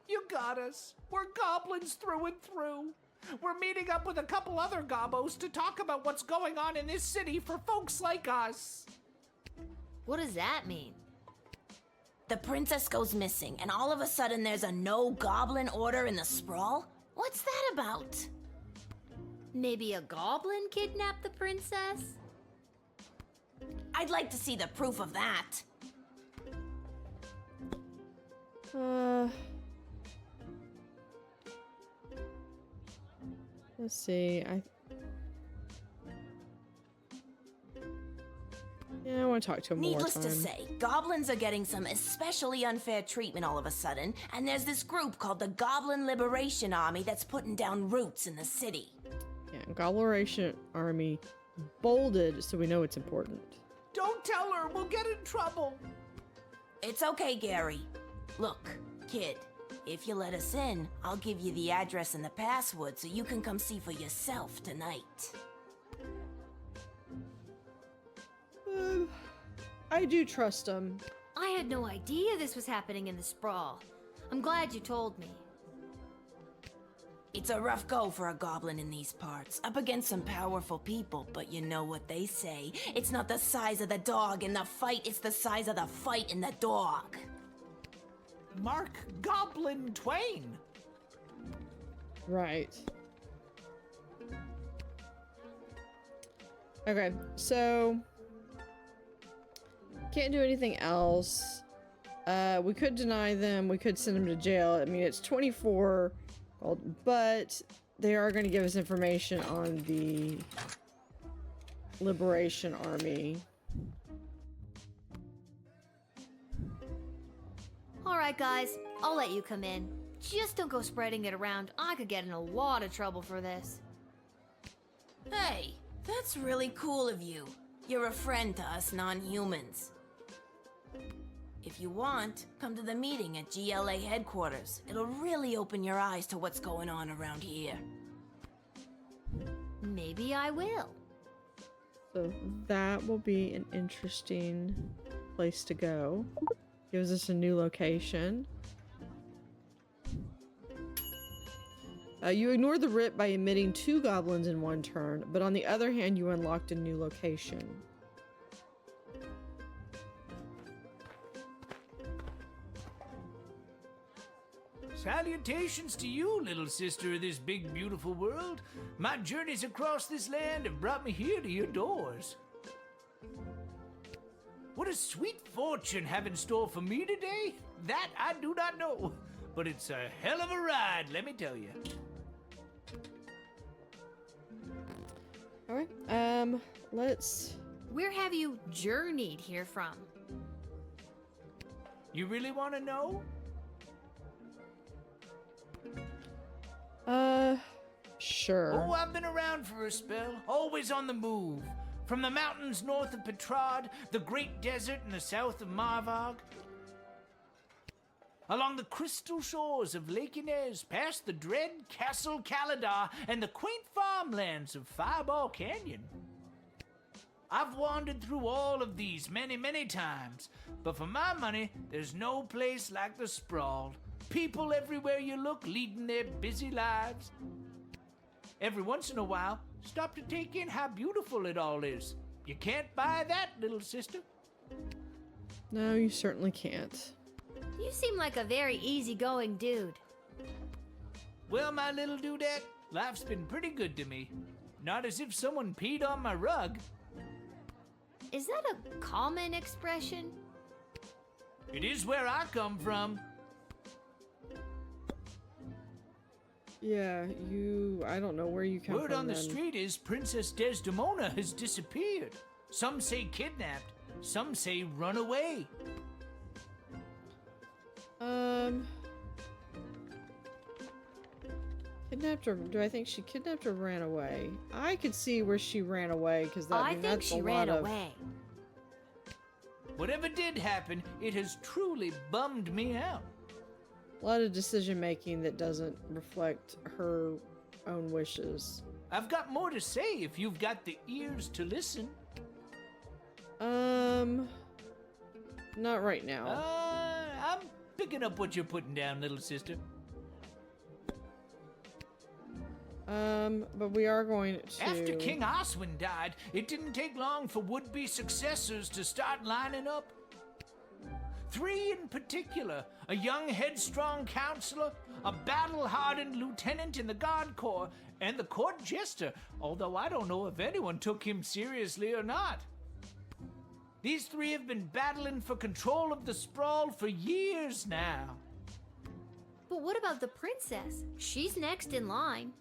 You got us. We're goblins through and through. We're meeting up with a couple other gobbos to talk about what's going on in this city for folks like us. What does that mean? The princess goes missing, and all of a sudden there's a no goblin order in the sprawl? What's that about? Maybe a goblin kidnapped the princess? I'd like to see the proof of that. Let's see. Yeah, I want to talk to him one more Needless time. to say, goblins are getting some especially unfair treatment all of a sudden, and there's this group called the Goblin Liberation Army that's putting down roots in the city. Yeah, Goblin Army bolded, so we know it's important. Don't tell her, we'll get in trouble. It's okay, Gary. Look, kid, if you let us in, I'll give you the address and the password so you can come see for yourself tonight. I do trust him. I had no idea this was happening in the sprawl. I'm glad you told me. It's a rough go for a goblin in these parts, up against some powerful people, but you know what they say. It's not the size of the dog in the fight, it's the size of the fight in the dog. Mark Goblin Twain. Right. Okay, so can't do anything else. We could deny them. We could send them to jail. I mean, it's 24 gold, but they are going to give us information on the Liberation Army. Alright guys, I'll let you come in. Just don't go spreading it around. I could get in a lot of trouble for this. Hey, that's really cool of you. You're a friend to us non-humans. If you want, come to the meeting at GLA headquarters. It'll really open your eyes to what's going on around here. Maybe I will. So that will be an interesting place to go. Gives us a new location. You ignored the writ by emitting 2 goblins in 1 turn, but on the other hand, you unlocked a new location. Salutations to you, little sister of this big, beautiful world. My journeys across this land have brought me here to your doors. What does sweet fortune have in store for me today? That I do not know, but it's a hell of a ride, let me tell you. Alright, let's... Where have you journeyed here from? You really want to know? Sure. Oh, I've been around for a spell, always on the move. From the mountains north of Petrard, the great desert in the south of Marvog, along the crystal shores of Lake Inez, past the dread Castle Caladar and the quaint farmlands of Fireball Canyon. I've wandered through all of these many, many times, but for my money, there's no place like the Sprawl. People everywhere you look leading their busy lives. Every once in a while, stop to take in how beautiful it all is. You can't buy that, little sister. No, you certainly can't. You seem like a very easygoing dude. Well, my little dudette, life's been pretty good to me. Not as if someone peed on my rug. Is that a common expression? It is where I come from. Yeah, I don't know where you come from. Word on the then. street is Princess Desdemona has disappeared. Some say kidnapped, some say run away. Kidnapped or do I think she kidnapped or ran away? I could see where she ran away because I think she ran away. Whatever did happen, it has truly bummed me out. A lot of decision making that doesn't reflect her own wishes. I've got more to say if you've got the ears to listen. Not right now. I'm picking up what you're putting down, little sister. But we are going to... After King Oswin died, it didn't take long for would-be successors to start lining up. 3 in particular, a young headstrong counselor, a battle-hardened lieutenant in the Guard Corps, and the court jester, although I don't know if anyone took him seriously or not. These 3 have been battling for control of the sprawl for years now. But what about the princess? She's next in line.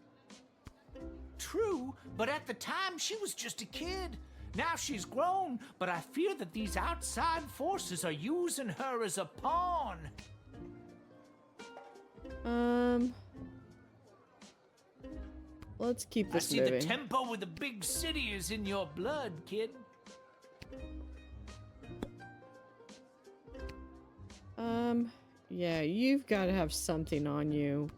True, but at the time she was just a kid. Now she's grown, but I fear that these outside forces are using her as a pawn. Let's keep this moving. I see moving. the tempo with the big city is in your blood, kid. Yeah, you've got to have something on you.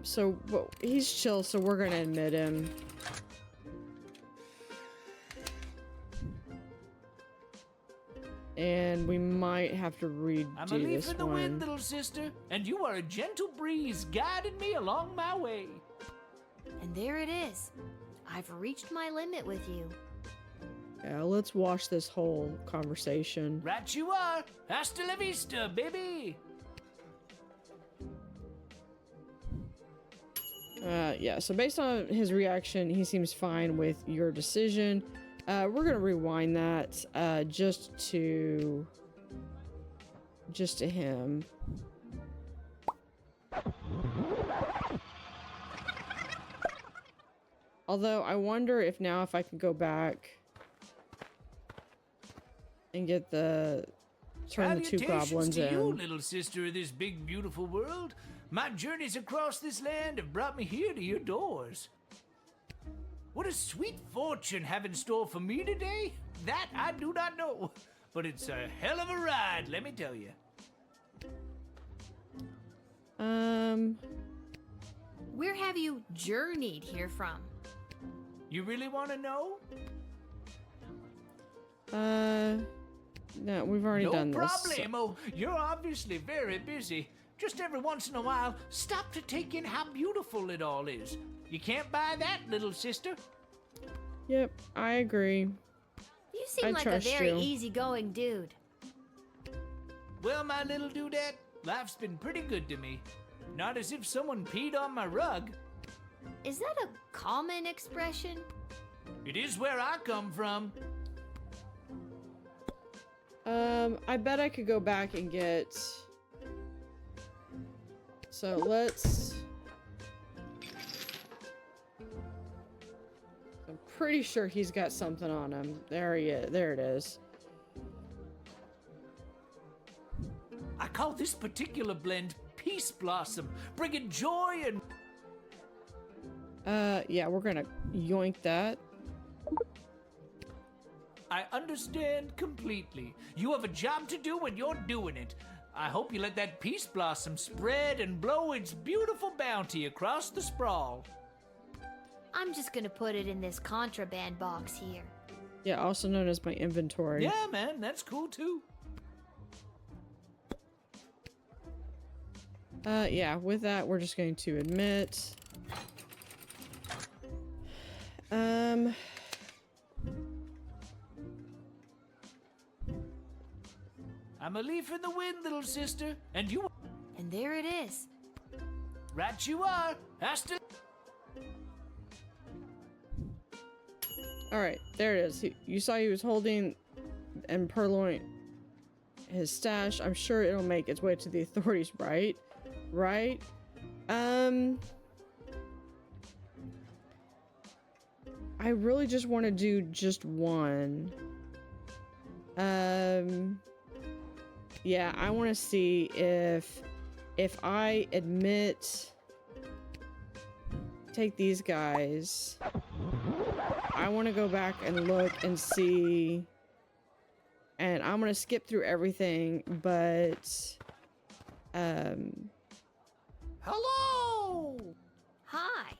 So well, he's chill, so we're gonna admit him. And we might have to redo I'm a leaf this in the one. wind, little sister, and you are a gentle breeze guiding me along my way. And there it is. I've reached my limit with you. Yeah, let's wash this whole conversation. Right you are. Hasta la vista, baby. Yeah, so based on his reaction, he seems fine with your decision. We're gonna rewind that just to him. Although I wonder if now if I can go back and get turn the 2 goblins to in. you, little sister of this big beautiful world. My journeys across this land have brought me here to your doors. What a sweet fortune have in store for me today? That I do not know, but it's a hell of a ride, let me tell you. Where have you journeyed here from? You really want to know? No, we've already done this. No problemo. You're obviously very busy. Just every once in a while, stop to take in how beautiful it all is. You can't buy that, little sister. Yep, I agree. You seem like a very easygoing dude. Well, my little dudette, life's been pretty good to me. Not as if someone peed on my rug. Is that a common expression? It is where I come from. I bet I could go back and get... So let's... I'm pretty sure he's got something on him. There he is. There it is. I call this particular blend Peace Blossom, bringing joy and... Yeah, we're gonna yoink that. I understand completely. You have a job to do and you're doing it. I hope you let that peace blossom spread and blow its beautiful bounty across the sprawl. I'm just gonna put it in this contraband box here. Yeah, also known as my inventory. Yeah, man, that's cool too. Yeah, with that, we're just going to admit. I'm a leaf in the wind, little sister, and you... And there it is. Right you are. Hasta... Alright, there it is. You saw he was holding and purloining his stash. I'm sure it'll make its way to the authorities, right? Right? I really just want to do just one. Yeah, I want to see if I admit, take these guys. I want to go back and look and see And I'm gonna skip through everything, but Hello! Hi.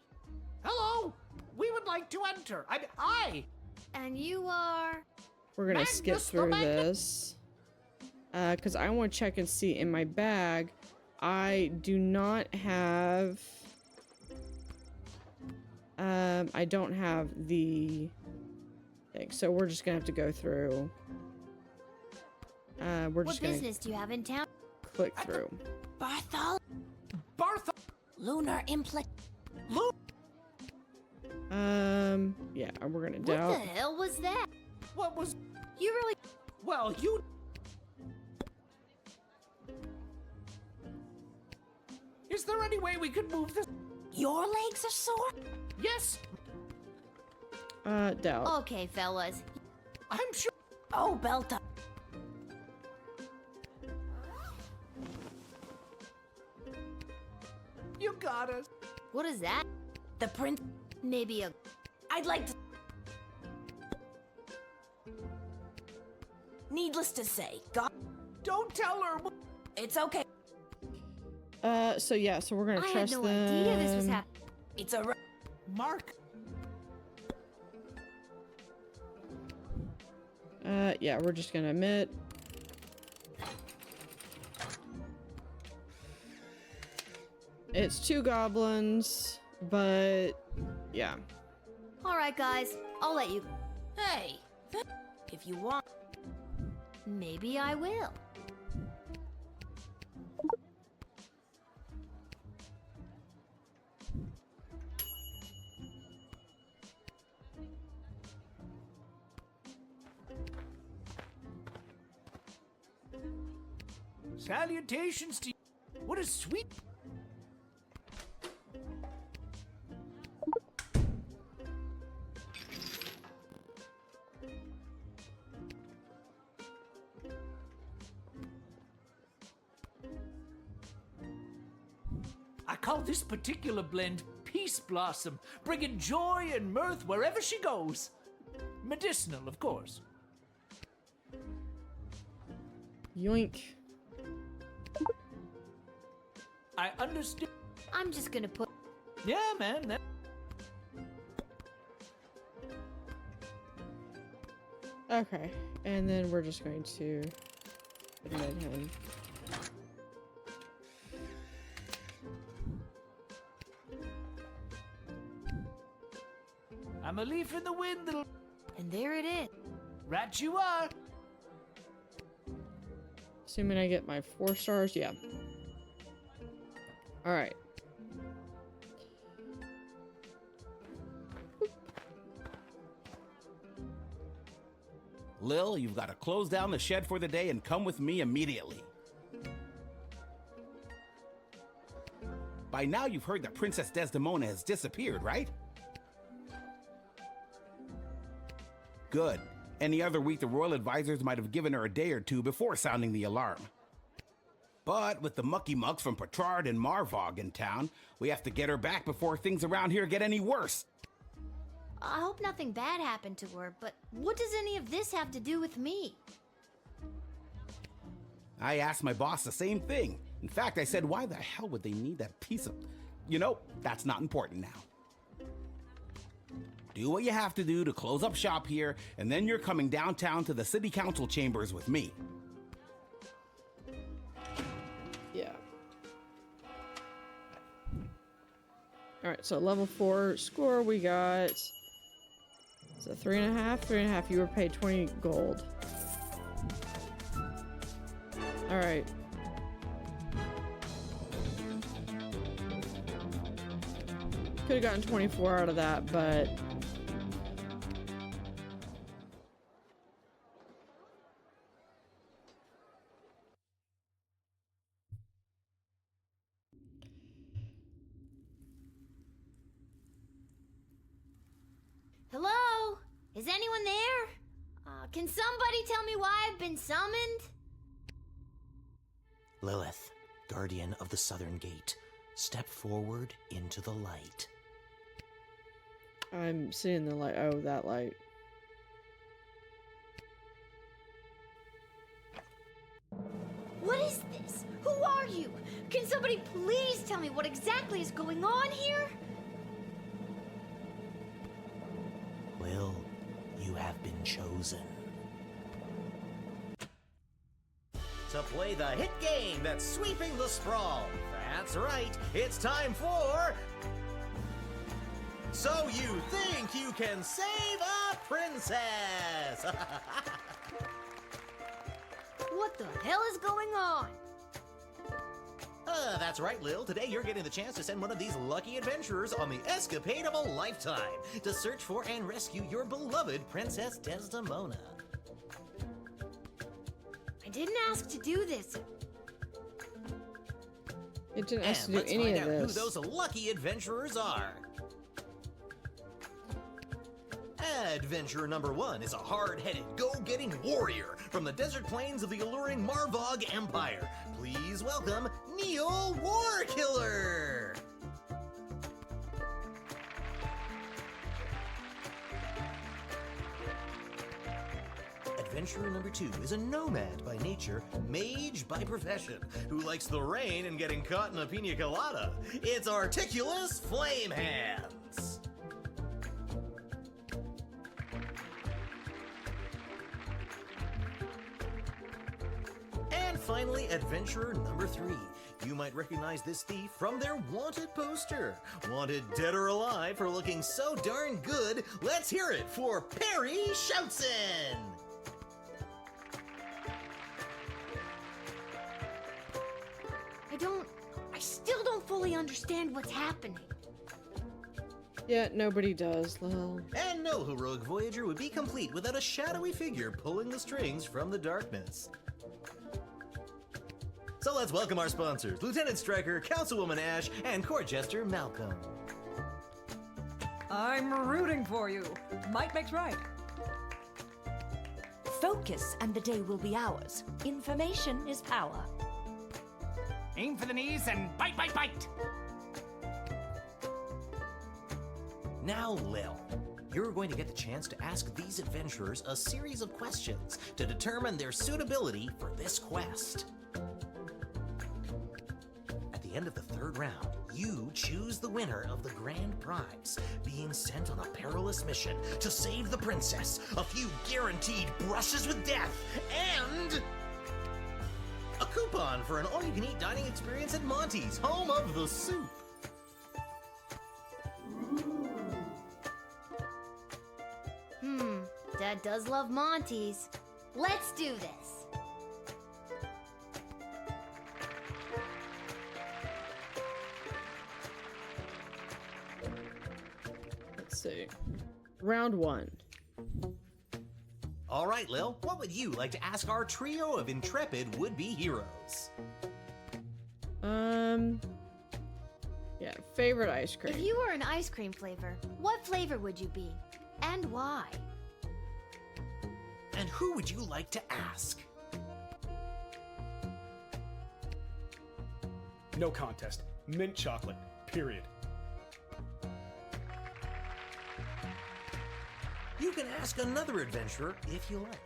Hello! We would like to enter. Hi! And you are? we're gonna skip Magnus the through Magnet- this. Because I want to check and see in my bag. I do not have... I don't have the thing, so we're just gonna have to go through. We're What just gonna business do you have in town? click through. Barthol? Lunar implant. Yeah, we're gonna What doubt. the hell was that? What was... You really... Well, you... Is there any way we could move this? Your legs are sore? Yes, Doubt. Okay, fellas. I'm sure... Oh, Belta. You got us. What is that? The prince. Maybe a... I'd like to... Needless to say, God... Don't tell her. It's okay. So yeah, so we're gonna I had trust no them. idea this was happening. It's a... Mark. Yeah, we're just gonna admit. It's 2 goblins, but yeah. Alright, guys. I'll let you... Hey, if you want... Maybe I will. Salutations to you. What a sweet... I call this particular blend Peace Blossom, bringing joy and mirth wherever she goes. Medicinal, of course. Yoink. I understand. I'm just gonna put... Yeah, man. That... Okay, and then we're just going to admit him. I'm a leaf in the wind that'll... And there it is. Right you are. Assuming I get my 4 stars, yeah. Alright. Lil, you've got to close down the shed for the day and come with me immediately. By now you've heard that Princess Desdemona has disappeared, right? Good. Any other week the royal advisors might have given her a day or two before sounding the alarm. But with the mucky mucks from Petrard and Marvog in town, we have to get her back before things around here get any worse. I hope nothing bad happened to her, but what does any of this have to do with me? I asked my boss the same thing. In fact, I said, why the hell would they need that piece of... You know, that's not important now. Do what you have to do to close up shop here, and then you're coming downtown to the city council chambers with me. Yeah. Alright, so level 4 score we got... So 3.5? 3.5, you were paid 20 gold. Alright. Could have gotten 24 out of that, but... Hello? Is anyone there? Can somebody tell me why I've been summoned? Lilith, guardian of the southern gate, step forward into the light. I'm seeing the light. Oh, that light. tell me what exactly is going on here? Will, you have been chosen. To play the hit game that's sweeping the sprawl. That's right, it's time for... So you think you can save a princess? What the hell is going on? That's right, Lil. Today you're getting the chance to send one of these lucky adventurers on the escapade of a lifetime to search for and rescue your beloved Princess Desdemona. I didn't ask to do this. It didn't ask to And do let's any find of out who this. those lucky adventurers are. Adventurer number 1 is a hard-headed, go-getting warrior from the desert plains of the alluring Marvog Empire. Please welcome Neil Warkiller! Adventurer number 2 is a nomad by nature, mage by profession, who likes the rain and getting caught in a pina colada. It's Articulous Flamehands! And finally, adventurer number 3. You might recognize this thief from their wanted poster. Wanted dead or alive for looking so darn good, let's hear it for Perry Shoutson! I still don't fully understand what's happening. Yeah, nobody does, Lil. And no heroic voyager would be complete without a shadowy figure pulling the strings from the darkness. So let's welcome our sponsors, Lieutenant Stryker, Councilwoman Ash, and Court Jester Malcolm. I'm rooting for you. Might makes right. Focus and the day will be ours. Information is power. Aim for the knees and bite, bite, bite! Now, Lil, you're going to get the chance to ask these adventurers a series of questions to determine their suitability for this quest. At the end of the third round, you choose the winner of the grand prize, being sent on a perilous mission to save the princess, a few guaranteed brushes with death, and a coupon for an all-you-can-eat dining experience at Monty's, home of the soup. Dad does love Monty's. Let's do this. Let's see. Round 1. All right, Lil, what would you like to ask our trio of intrepid would-be heroes? Yeah, favorite ice cream. If you were an ice cream flavor, what flavor would you be? And why? And who would you like to ask? No contest. Mint chocolate. Period. You can ask another adventurer if you like.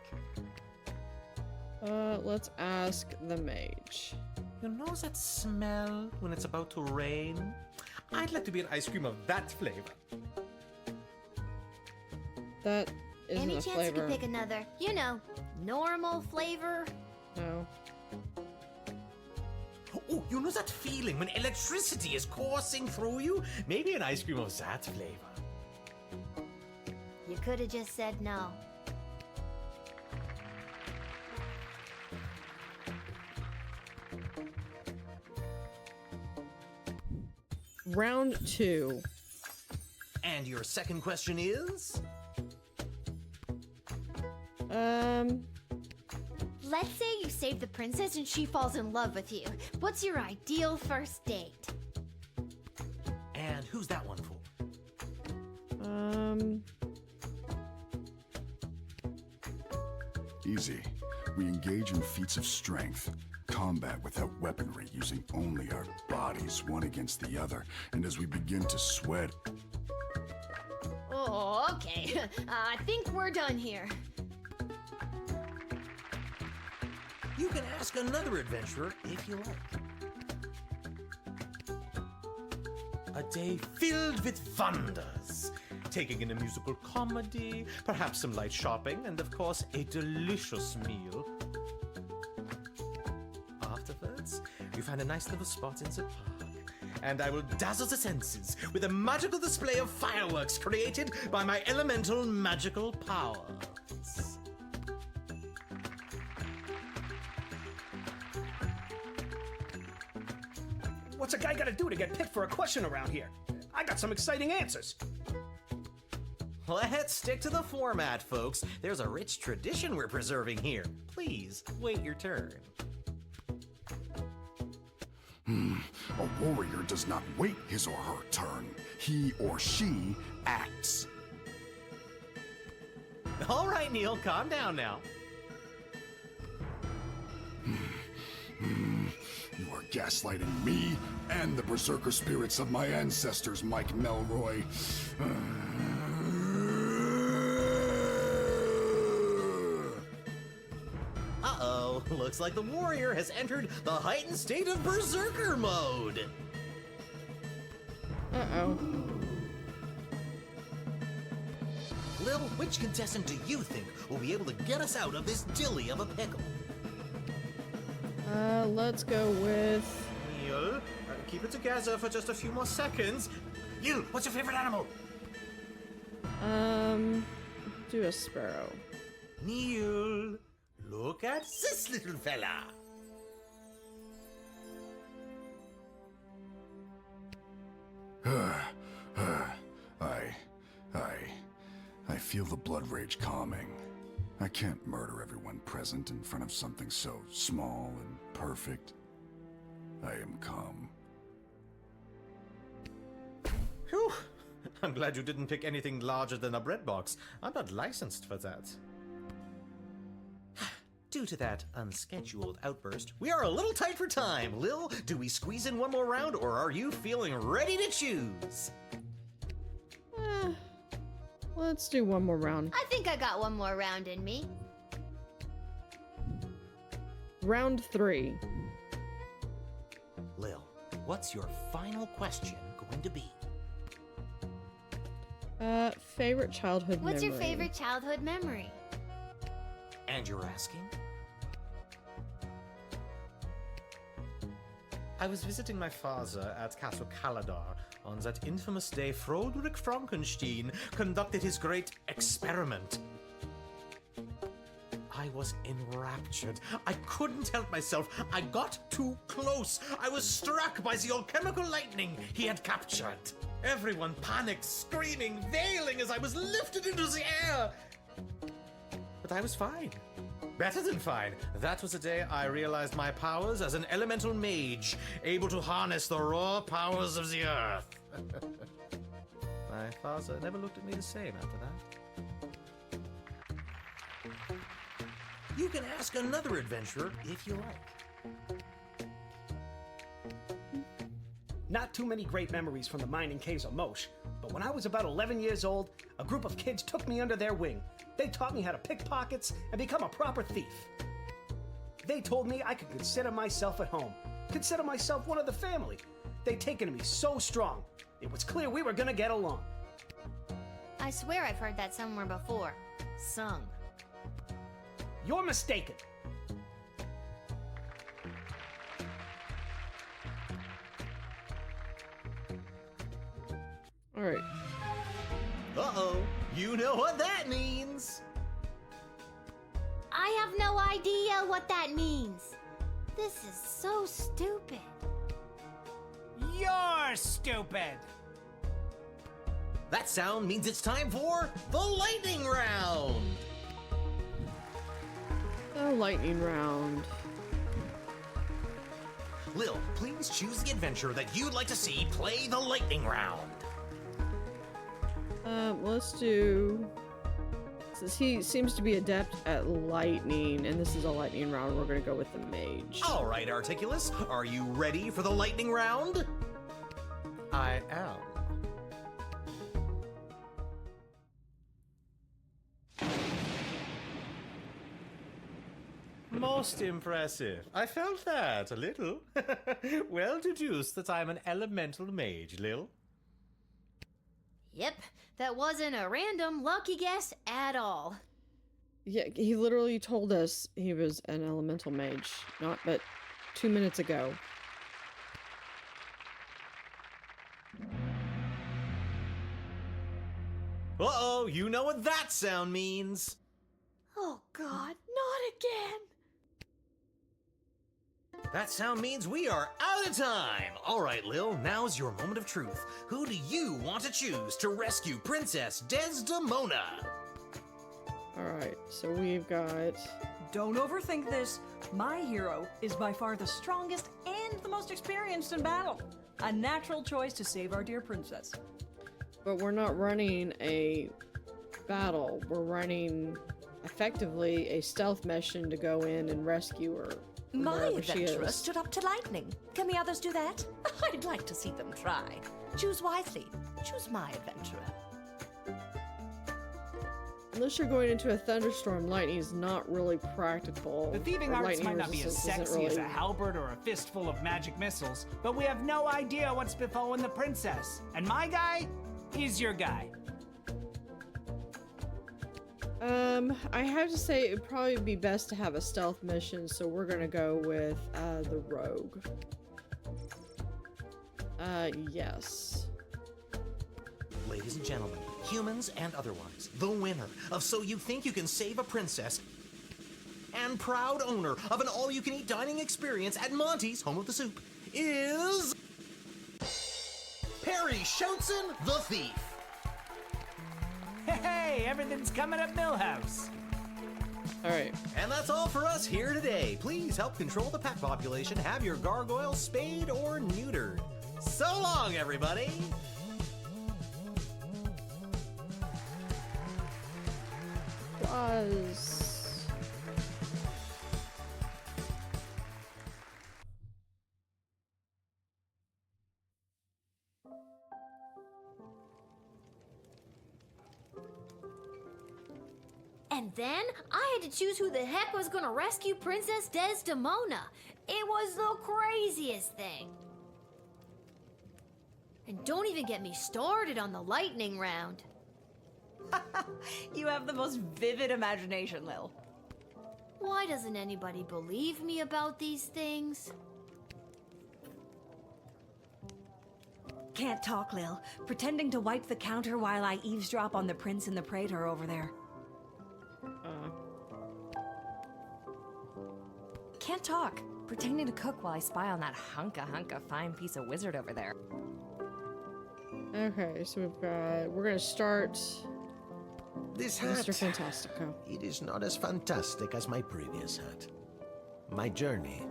Let's ask the mage. You know that smell when it's about to rain? I'd like to be an ice cream of that flavor. That isn't Any a chance you flavor. could pick another, normal flavor? No. Oh, you know that feeling when electricity is coursing through you? Maybe an ice cream of that flavor. You could have just said no. Round 2. And your second question is? Let's say you save the princess and she falls in love with you. What's your ideal first date? And who's that one for? Easy. We engage in feats of strength. Combat without weaponry, using only our bodies, one against the other. And as we begin to sweat... Oh, okay. I think we're done here. You can ask another adventurer if you like. A day filled with wonders. Taking in a musical comedy, perhaps some light shopping, and of course, a delicious meal. Afterwards, you find a nice little spot in the park, and I will dazzle the senses with a magical display of fireworks created by my elemental magical powers. What's a guy gotta do to get picked for a question around here? I got some exciting answers. Let's stick to the format, folks. There's a rich tradition we're preserving here. Please, wait your turn. A warrior does not wait his or her turn. He or she acts. All right, Neil, calm down now. You are gaslighting me and the berserker spirits of my ancestors, Mike Melroy. Uh-oh, looks like the warrior has entered the heightened state of berserker mode. Uh-oh. Lil, which contestant do you think will be able to get us out of this dilly of a pickle? Let's go with... Neil, keep it together for just a few more seconds. Neil, what's your favorite animal? Do a sparrow. Neil, look at this little fella. I feel the blood rage calming. I can't murder everyone present in front of something so small and perfect. I am calm. Whew. I'm glad you didn't pick anything larger than a bread box. I'm not licensed for that. Due to that unscheduled outburst, we are a little tight for time. Lil, do we squeeze in one more round, or are you feeling ready to choose? Let's do one more round. I think I got one more round in me. Round 3. Lil, what's your final question going to be? Favorite childhood What's memory. your favorite childhood memory? And you're asking? I was visiting my father at Castle Caladar on that infamous day Froderick Frankenstein conducted his great experiment. I was enraptured. I couldn't help myself. I got too close. I was struck by the alchemical lightning he had captured. Everyone panicked, screaming, wailing as I was lifted into the air. But I was fine. Better than fine. That was the day I realized my powers as an elemental mage, able to harness the raw powers of the earth. My father never looked at me the same after that. You can ask another adventurer if you like. Not too many great memories from the mining caves of Mosh, but when I was about 11 years old, a group of kids took me under their wing. They taught me how to pick pockets and become a proper thief. They told me I could consider myself at home, consider myself one of the family. They'd taken to me so strong, it was clear we were gonna get along. I swear I've heard that somewhere before. Sung. You're mistaken. All right. Uh-oh, you know what that means. I have no idea what that means. This is so stupid. You're stupid. That sound means it's time for the lightning round. The lightning round. Lil, please choose the adventurer that you'd like to see play the lightning round. Let's do... Since he seems to be adept at lightning, and this is a lightning round, we're gonna go with the mage. All right, Articulus, are you ready for the lightning round? I am. Most impressive. I felt that a little. Well deduced that I'm an elemental mage, Lil. Yep, that wasn't a random lucky guess at all. Yeah, he literally told us he was an elemental mage, not but 2 minutes ago. Uh-oh, you know what that sound means. Oh God, not again. That sound means we are out of time. All right, Lil, now's your moment of truth. Who do you want to choose to rescue Princess Desdemona? Alright, so we've got... Don't overthink this. My hero is by far the strongest and the most experienced in battle. A natural choice to save our dear princess. But we're not running a battle. We're running, effectively, a stealth mission to go in and rescue her. My adventurer stood up to lightning. Can the others do that? I'd like to see them try. Choose wisely. Choose my adventurer. Unless you're going into a thunderstorm, lightning is not really practical. The thieving Or arts lightning might not be as resistance isn't sexy as a really- halberd or a fistful of magic missiles, but we have no idea what's befallen the princess. And my guy, he's your guy. I have to say it'd probably be best to have a stealth mission, so we're gonna go with, the rogue. Yes. Ladies and gentlemen, humans and otherwise, the winner of So You Think You Can Save a Princess and proud owner of an all-you-can-eat dining experience at Monty's, home of the soup, is... Perry Schoutsen, the Thief. Hey, everything's coming up Millhouse. Alright. And that's all for us here today. Please help control the pet population. Have your gargoyle spayed or neutered. So long, everybody. Was... And then I had to choose who the heck was gonna rescue Princess Desdemona. It was the craziest thing. And don't even get me started on the lightning round. You have the most vivid imagination, Lil. Why doesn't anybody believe me about these things? Can't talk, Lil. Pretending to wipe the counter while I eavesdrop on the prince and the praetor over there. Can't talk. Pretending to cook while I spy on that hunka fine piece of wizard over there. Okay, so we're gonna start... This hat. Mr. Fantastico. It is not as fantastic as my previous hat. My journey,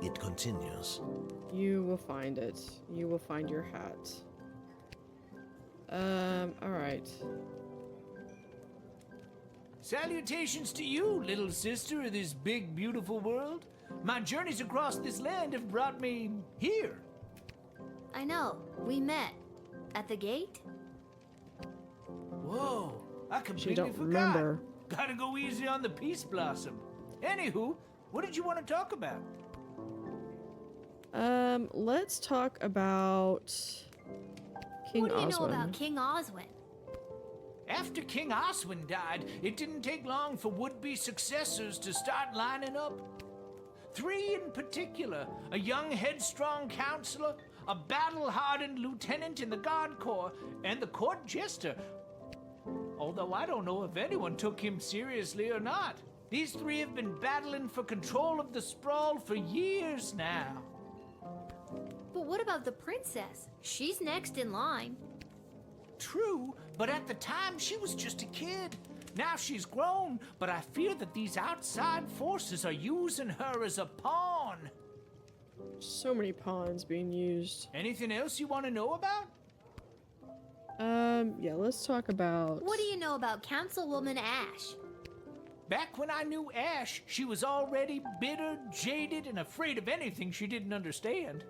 it continues. You will find it. You will find your hat. Alright. Salutations to you, little sister of this big, beautiful world. My journeys across this land have brought me here. I know, we met. At the gate? Whoa, I completely don't forgot. remember. Gotta go easy on the Peace Blossom. Anywho, what did you want to talk about? Let's talk about King What do you know Oswin. about King Oswin? After King Oswin died, it didn't take long for would-be successors to start lining up. 3 in particular, a young headstrong counselor, a battle-hardened lieutenant in the Guard Corps, and the court jester. Although I don't know if anyone took him seriously or not. These 3 have been battling for control of the sprawl for years now. But what about the princess? She's next in line. True, but at the time she was just a kid. Now she's grown, but I fear that these outside forces are using her as a pawn. So many pawns being used. Anything else you want to know about? Yeah, let's talk about... What do you know about Councilwoman Ash? Back when I knew Ash, she was already bitter, jaded, and afraid of anything she didn't understand.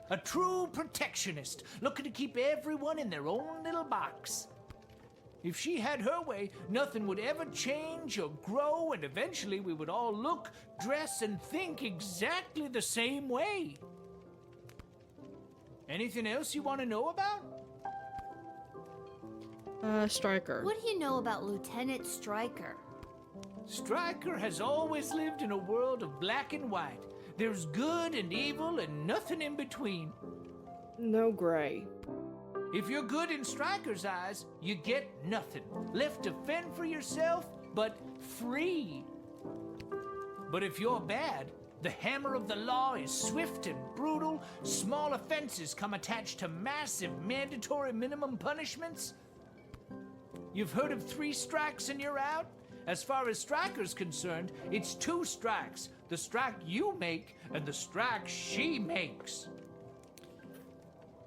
A true protectionist, looking to keep everyone in their own little box. If she had her way, nothing would ever change or grow, and eventually we would all look, dress, and think exactly the same way. Anything else you want to know about? Stryker. What do you know about Lieutenant Stryker? Stryker has always lived in a world of black and white. There's good and evil and nothing in between. No gray. If you're good in Stryker's eyes, you get nothing. Left to fend for yourself, but free. But if you're bad, the hammer of the law is swift and brutal. Small offenses come attached to massive mandatory minimum punishments. You've heard of 3 strikes and you're out? As far as Stryker's concerned, it's 2 strikes. The strike you make and the strike she makes.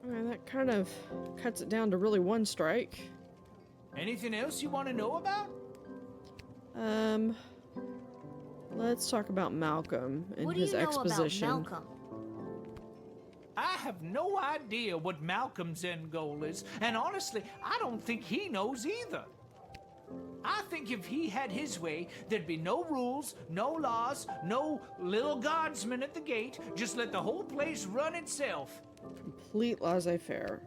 Alright, that kind of cuts it down to really 1 strike. Anything else you want to know about? Let's talk about Malcolm and What his do you know exposition. about Malcolm? I have no idea what Malcolm's end goal is, and honestly, I don't think he knows either. I think if he had his way, there'd be no rules, no laws, no Lil Guardsman at the gate. Just let the whole place run itself. Complete laissez-faire.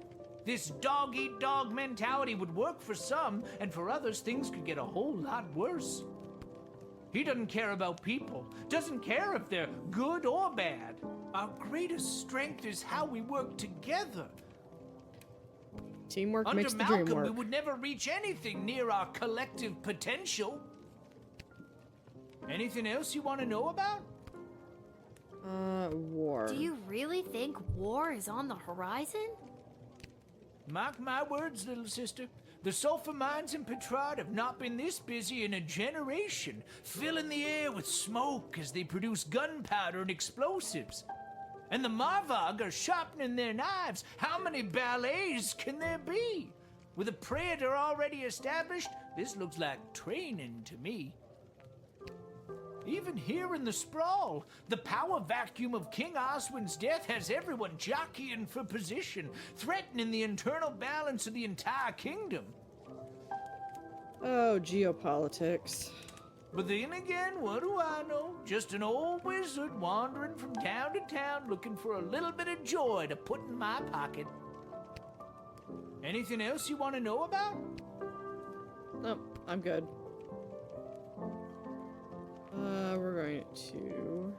This dog-eat-dog mentality would work for some, and for others, things could get a whole lot worse. He doesn't care about people, doesn't care if they're good or bad. Our greatest strength is how we work together. Teamwork Under makes the Malcolm, dream work. we would never reach anything near our collective potential. Anything else you want to know about? War. Do you really think war is on the horizon? Mark my words, little sister. The sulfur mines in Petrard have not been this busy in a generation, filling the air with smoke as they produce gunpowder and explosives. And the Marvog are sharpening their knives. How many ballets can there be? With a predator already established, this looks like training to me. Even here in the sprawl, the power vacuum of King Oswin's death has everyone jockeying for position, threatening the internal balance of the entire kingdom. Oh, geopolitics. But then again, what do I know? Just an old wizard wandering from town to town looking for a little bit of joy to put in my pocket. Anything else you want to know about? Nope, I'm good. We're going to...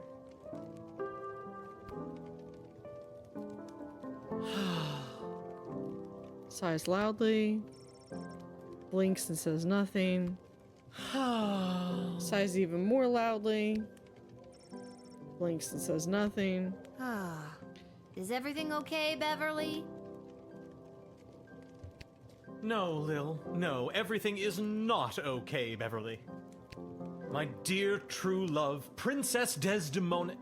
Sighs loudly. Blinks and says nothing. Sighs even more loudly. Blinks and says nothing. Is everything okay, Beverly? No, Lil. No, everything is not okay, Beverly. My dear true love, Princess Desdemona...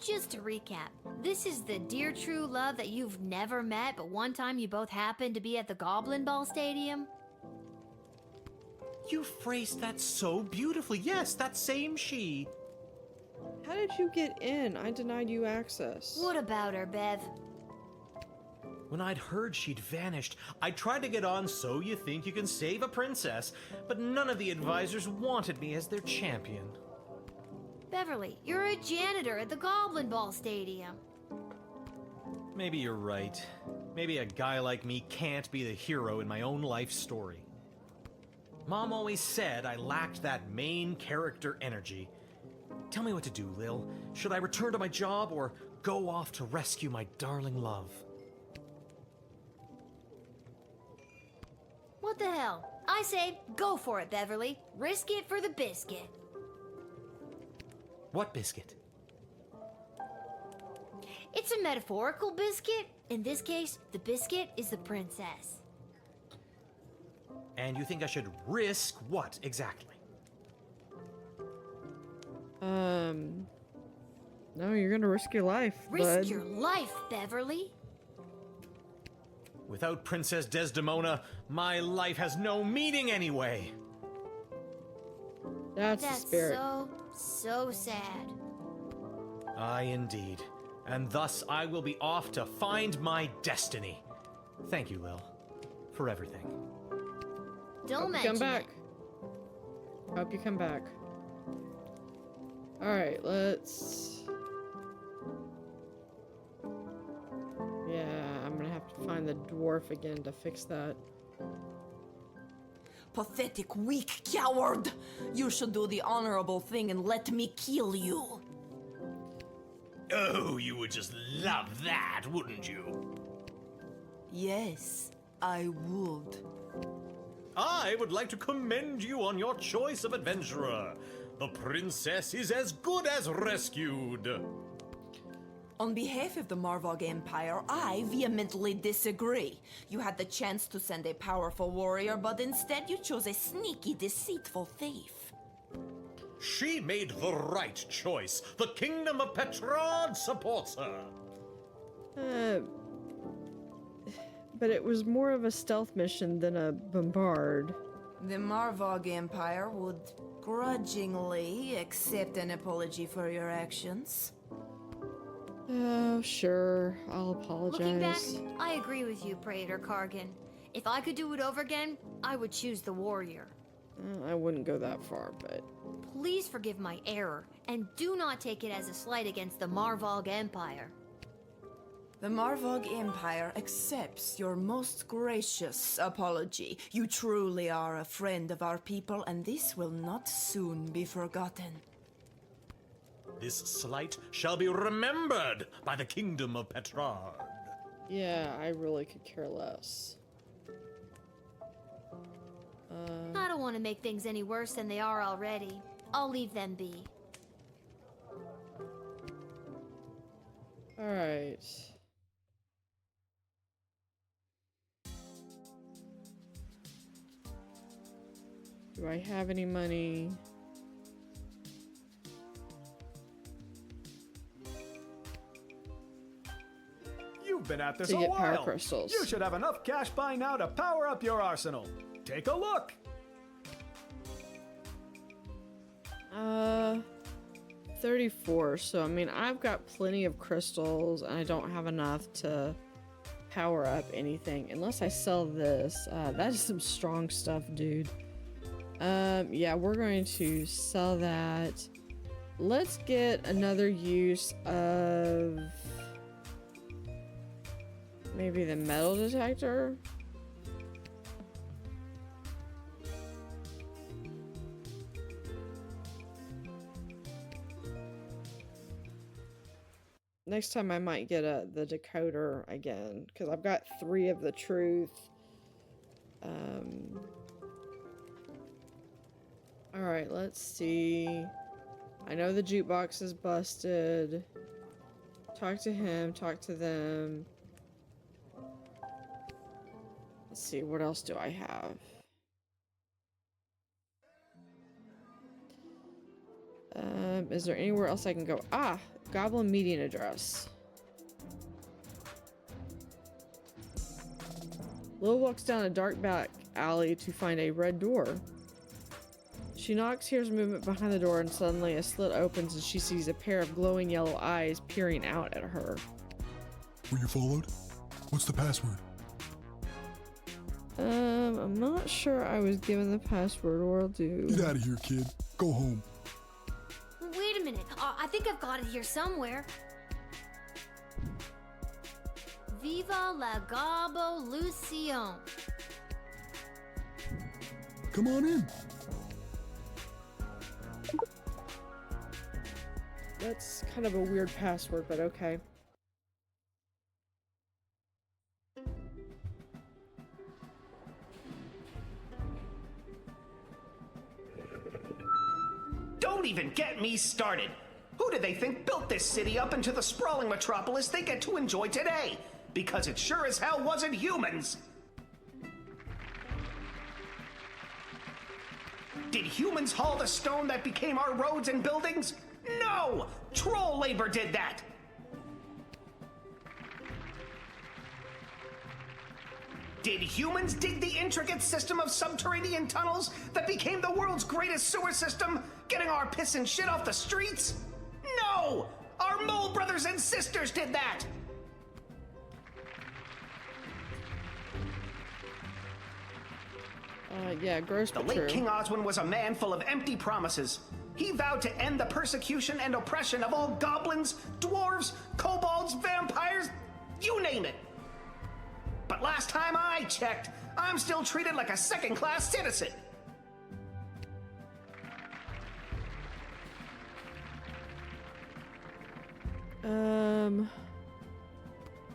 Just to recap, this is the dear true love that you've never met, but one time you both happened to be at the Goblin Ball Stadium? You phrased that so beautifully. Yes, that same she. How did you get in? I denied you access. What about her, Bev? When I'd heard she'd vanished, I tried to get on So You Think You Can Save a Princess, but none of the advisors wanted me as their champion. Beverly, you're a janitor at the Goblin Ball Stadium. Maybe you're right. Maybe a guy like me can't be the hero in my own life story. Mom always said I lacked that main character energy. Tell me what to do, Lil. Should I return to my job or go off to rescue my darling love? What the hell? I say, go for it, Beverly. Risk it for the biscuit. What biscuit? It's a metaphorical biscuit. In this case, the biscuit is the princess. And you think I should risk what exactly? No, you're gonna risk your life, Risk bud. your life, Beverly. Without Princess Desdemona, my life has no meaning anyway. That's the spirit. so sad. Aye, indeed. And thus I will be off to find my destiny. Thank you, Lil, for everything. Don't Hope you mention come back. it. Hope you come back. Alright, let's... Yeah, I'm gonna have to find the dwarf again to fix that. Pathetic, weak coward! You should do the honorable thing and let me kill you. Oh, you would just love that, wouldn't you? Yes, I would. I would like to commend you on your choice of adventurer. The princess is as good as rescued. On behalf of the Marvog Empire, I vehemently disagree. You had the chance to send a powerful warrior, but instead you chose a sneaky, deceitful thief. She made the right choice. The kingdom of Petrard supports her. But it was more of a stealth mission than a bombard. The Marvog Empire would grudgingly accept an apology for your actions. Oh, sure. I'll apologize. Looking back, I agree with you, Praetor Kargan. If I could do it over again, I would choose the warrior. I wouldn't go that far, but... Please forgive my error, and do not take it as a slight against the Marvog Empire. The Marvog Empire accepts your most gracious apology. You truly are a friend of our people, and this will not soon be forgotten. This slight shall be remembered by the kingdom of Petrard. Yeah, I really could care less. I don't want to make things any worse than they are already. I'll leave them be. Alright. Do I have any money? You've been at this To a get power while. crystals. You should have enough cash by now to power up your arsenal. Take a look. 34. So, I mean, I've got plenty of crystals, and I don't have enough to power up anything. Unless I sell this. That is some strong stuff, dude. Yeah, we're going to sell that. Let's get another use of... maybe the metal detector? Next time I might get the decoder again, because I've got 3 of the truth. Alright, let's see. I know the jukebox is busted. Talk to him, talk to them. Let's see, what else do I have? Is there anywhere else I can go? Ah, goblin meeting address. Lil walks down a dark back alley to find a red door. She knocks, hears movement behind the door, and suddenly a slit opens and she sees a pair of glowing yellow eyes peering out at her. Were you followed? What's the password? I'm not sure I was given the password, or I'll do. Get out of here, kid. Go home. Wait a minute. I think I've got it here somewhere. Viva la Gabo Lucion. Come on in. That's kind of a weird password, but okay. Don't even get me started. Who do they think built this city up into the sprawling metropolis they get to enjoy today? Because it sure as hell wasn't humans. Did humans haul the stone that became our roads and buildings? No! Troll labor did that! Did humans dig the intricate system of subterranean tunnels that became the world's greatest sewer system, getting our piss and shit off the streets? No! Our mole brothers and sisters did that! Yeah, gross The but late true. King Oswin was a man full of empty promises. He vowed to end the persecution and oppression of all goblins, dwarves, kobolds, vampires, you name it. But last time I checked, I'm still treated like a second-class citizen.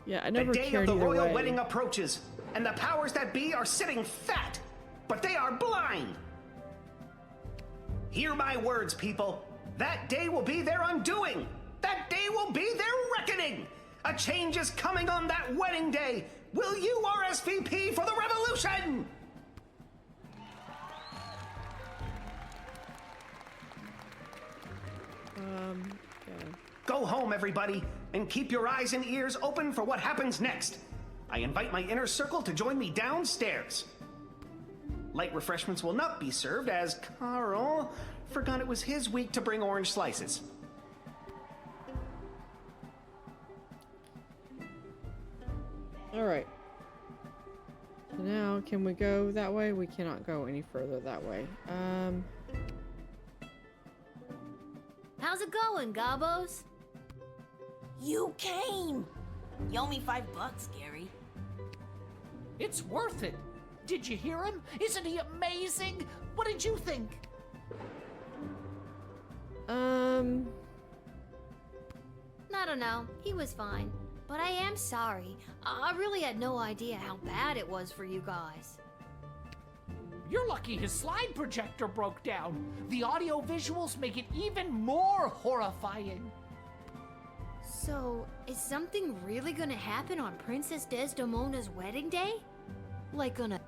Yeah, I never The day of cared the either royal way. wedding approaches, and the powers that be are sitting fat, but they are blind. Hear my words, people. That day will be their undoing. That day will be their reckoning. A change is coming on that wedding day. Will you RSVP for the revolution? Yeah. Go home, everybody, and keep your eyes and ears open for what happens next. I invite my inner circle to join me downstairs. Light refreshments will not be served, as Carl forgot it was his week to bring orange slices. Alright. So now, can we go that way? We cannot go any further that way. How's it going, Gobos? You came! You owe me $5, Gary. It's worth it. Did you hear him? Isn't he amazing? What did you think? I don't know. He was fine. But I am sorry. I really had no idea how bad it was for you guys. You're lucky his slide projector broke down. The audio visuals make it even more horrifying. So, is something really gonna happen on Princess Desdemona's wedding day? Like on a...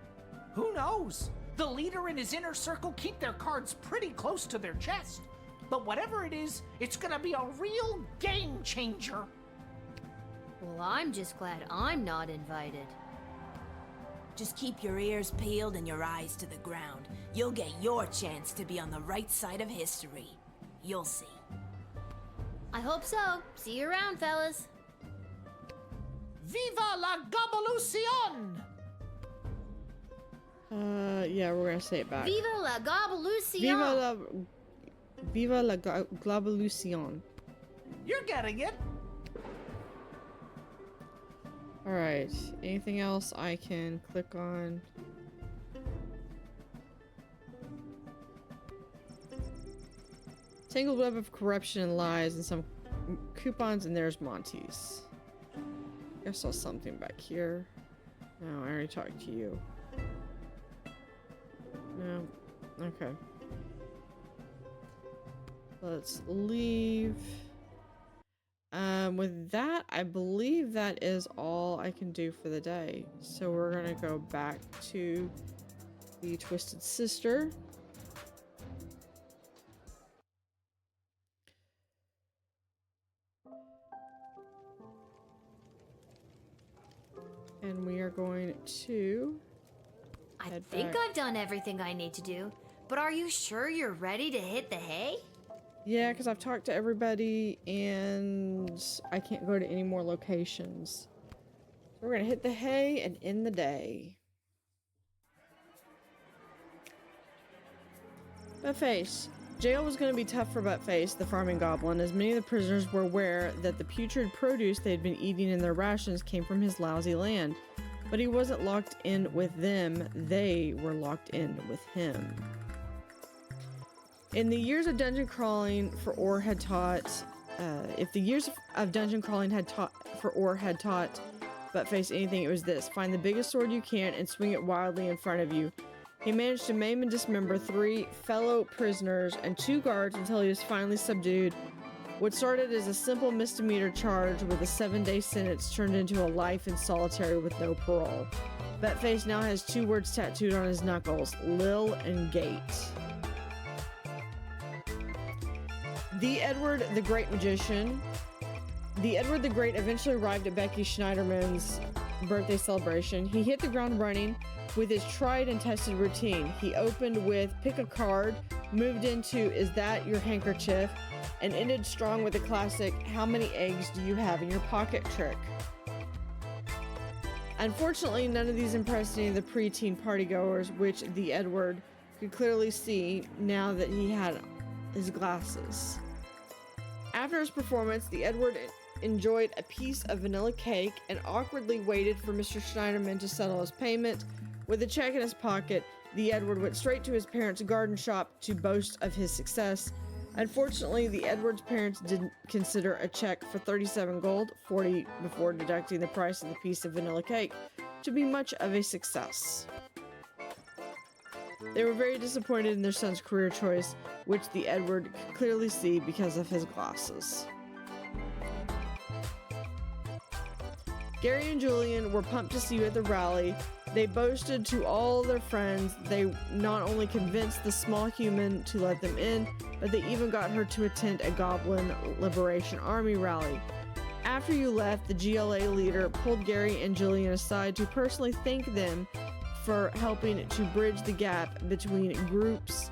Who knows? The leader and his inner circle keep their cards pretty close to their chest. But whatever it is, it's gonna be a real game changer. Well, I'm just glad I'm not invited. Just keep your ears peeled and your eyes to the ground. You'll get your chance to be on the right side of history. You'll see. I hope so. See you around, fellas. Viva la Gobbolucion! Yeah, we're gonna say it back. Viva la Gobbolucion! Viva la Globalucion. You're getting it. Alright, anything else I can click on? Tangled web of corruption and lies and some coupons, and there's Monty's. I saw something back here. No, I already talked to you. No. Okay. Let's leave. With that, I believe that is all I can do for the day. So we're gonna go back to the Twisted Sister. And we are going to I think I've done everything I need to do, but are you sure you're ready to hit the hay? Yeah, because I've talked to everybody and I can't go to any more locations. So we're gonna hit the hay and end the day. Buttface. Jail was going to be tough for Buttface, the farming goblin, as many of the prisoners were aware that the putrid produce they had been eating in their rations came from his lousy land. But he wasn't locked in with them, they were locked in with him. In the years of dungeon crawling for Orr had taught, if the years of dungeon crawling had taught Buttface anything, it was this: find the biggest sword you can and swing it wildly in front of you. He managed to maim and dismember 3 fellow prisoners and 2 guards until he was finally subdued. What started as a simple misdemeanor charge with a 7-day sentence turned into a life in solitary with no parole. Buttface now has 2 words tattooed on his knuckles: Lil and Gate. The Edward the Great Magician. The Edward the Great eventually arrived at Becky Schneiderman's birthday celebration. He hit the ground running with his tried and tested routine. He opened with pick a card, moved into is that your handkerchief, and ended strong with the classic how many eggs do you have in your pocket trick. Unfortunately, none of these impressed any of the preteen partygoers, which the Edward could clearly see now that he had his glasses. After his performance, the Edward enjoyed a piece of vanilla cake and awkwardly waited for Mr. Schneiderman to settle his payment. With a check in his pocket, the Edward went straight to his parents' garden shop to boast of his success. Unfortunately, the Edward's parents didn't consider a check for 37 gold, 40 before deducting the price of the piece of vanilla cake, to be much of a success. They were very disappointed in their son's career choice, which the Edward could clearly see because of his glasses. Gary and Julian were pumped to see you at the rally. They boasted to all their friends they not only convinced the small human to let them in, but they even got her to attend a Goblin Liberation Army rally. After you left, the GLA leader pulled Gary and Julian aside to personally thank them for helping to bridge the gap between groups.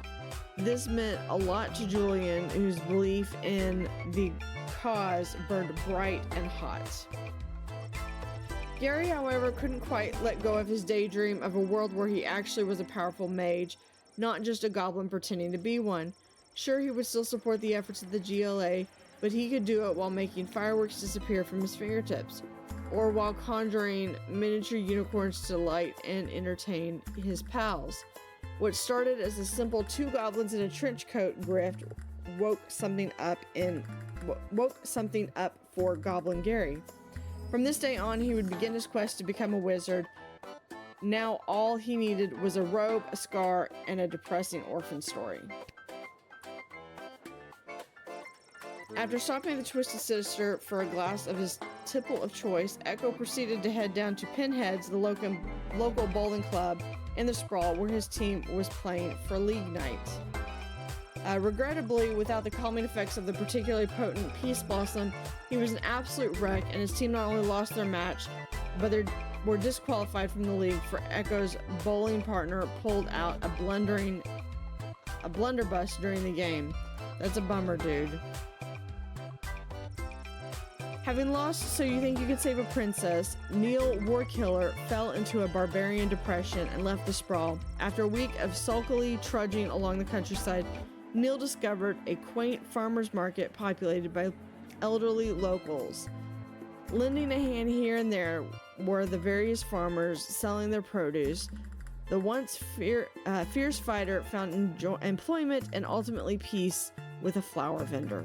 This meant a lot to Julian, whose belief in the cause burned bright and hot. Gary, however, couldn't quite let go of his daydream of a world where he actually was a powerful mage, not just a goblin pretending to be one. Sure, he would still support the efforts of the GLA, but he could do it while making fireworks disappear from his fingertips, or while conjuring miniature unicorns to delight and entertain his pals. What started as a simple two goblins in a trench coat grift woke something up for Goblin Gary. From this day on, he would begin his quest to become a wizard. Now all he needed was a robe, a scar, and a depressing orphan story. After stopping at the Twisted Sister for a glass of his tipple of choice, Echo proceeded to head down to Pinhead's, the local bowling club in the Sprawl, where his team was playing for League Night. Regrettably, without the calming effects of the particularly potent Peace Blossom, he was an absolute wreck, and his team not only lost their match, but they were disqualified from the league for Echo's bowling partner pulled out a blunderbuss during the game. That's a bummer, dude. Having lost So You Think You Can Save a Princess, Neil Warkiller fell into a barbarian depression and left the Sprawl. After a week of sulkily trudging along the countryside, Neil discovered a quaint farmer's market populated by elderly locals. Lending a hand here and there were the various farmers selling their produce. The once fierce fighter found employment and ultimately peace with a flower vendor.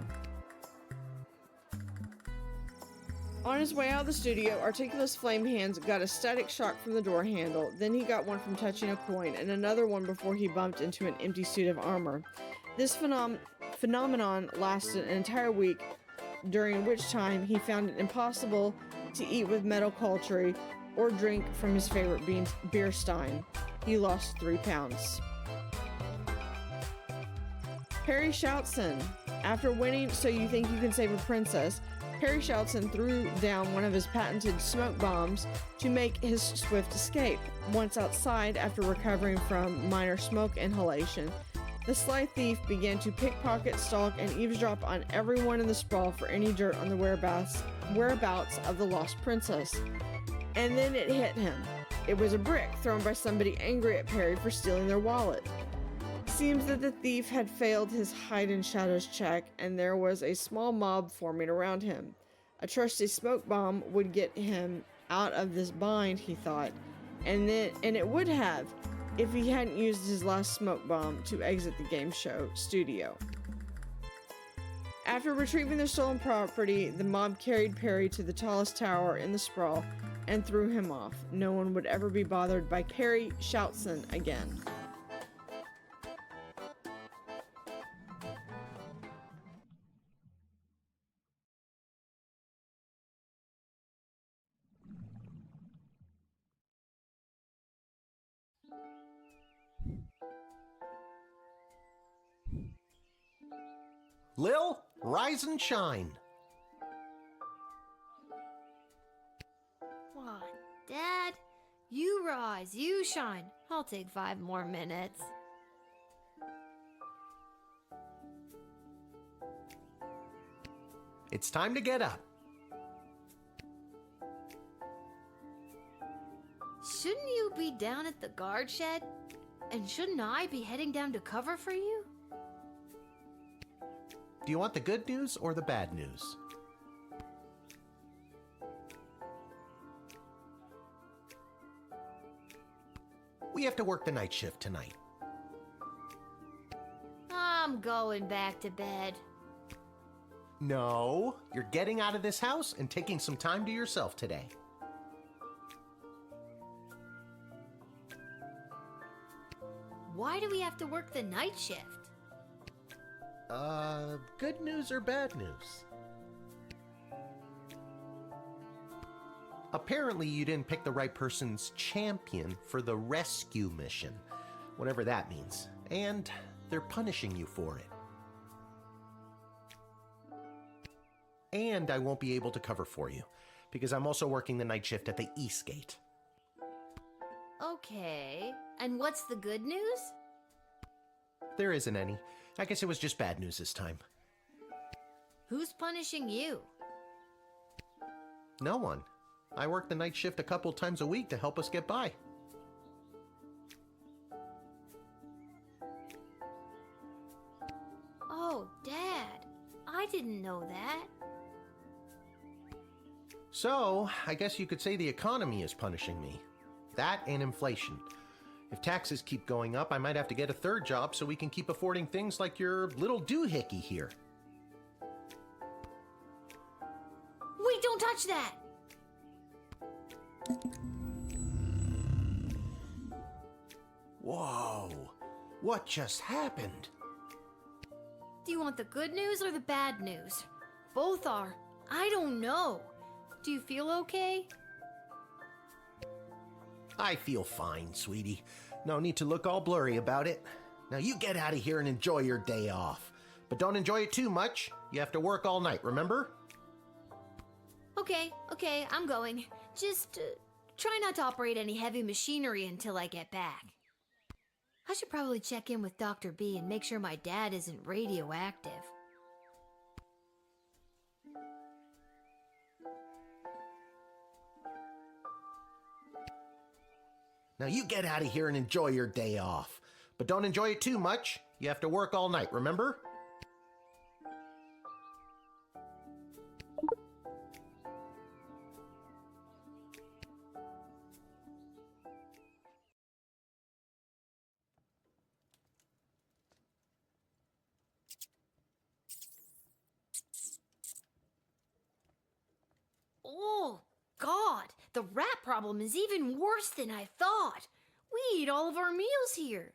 On his way out of the studio, Articulous Flame Hands got a static shock from the door handle, then he got one from touching a coin, and another one before he bumped into an empty suit of armor. This phenomenon lasted an entire week, during which time he found it impossible to eat with metal culture or drink from his favorite beer stein. He lost 3 pounds. Perry Shoutson. After winning So You Think You Can Save a Princess, Perry Shoutson threw down one of his patented smoke bombs to make his swift escape. Once outside, after recovering from minor smoke inhalation, the sly thief began to pickpocket, stalk, and eavesdrop on everyone in the Sprawl for any dirt on the whereabouts of the lost princess. And then it hit him. It was a brick thrown by somebody angry at Perry for stealing their wallet. Seems that the thief had failed his hide in shadows check, and there was a small mob forming around him. A trusty smoke bomb would get him out of this bind, he thought, and it would have if he hadn't used his last smoke bomb to exit the game show studio. After retrieving their stolen property, the mob carried Perry to the tallest tower in the Sprawl and threw him off. No one would ever be bothered by Perry Shoutson again. Lil, rise and shine. What, Dad? You rise, you shine. I'll take 5 more minutes. It's time to get up. Shouldn't you be down at the guard shed? And shouldn't I be heading down to cover for you? Do you want the good news or the bad news? We have to work the night shift tonight. I'm going back to bed. No, you're getting out of this house and taking some time to yourself today. Why do we have to work the night shift? Good news or bad news? Apparently you didn't pick the right person's champion for the rescue mission, whatever that means, and they're punishing you for it. And I won't be able to cover for you, because I'm also working the night shift at the East Gate. Okay, and what's the good news? There isn't any. I guess it was just bad news this time. Who's punishing you? No one. I work the night shift a couple times a week to help us get by. Oh, Dad, I didn't know that. So, I guess you could say the economy is punishing me. That and inflation. If taxes keep going up, I might have to get a third job so we can keep affording things like your little doohickey here. Wait, don't touch that! Whoa! What just happened? Do you want the good news or the bad news? Both are. I don't know. Do you feel okay? I feel fine, sweetie. No need to look all blurry about it. Now you get out of here and enjoy your day off. But don't enjoy it too much. You have to work all night, remember? Okay, I'm going. Just try not to operate any heavy machinery until I get back. I should probably check in with Dr. B and make sure my dad isn't radioactive. Now you get out of here and enjoy your day off. But don't enjoy it too much. You have to work all night, remember? Oh, God, the rat problem is even worse than I thought. We eat all of our meals here.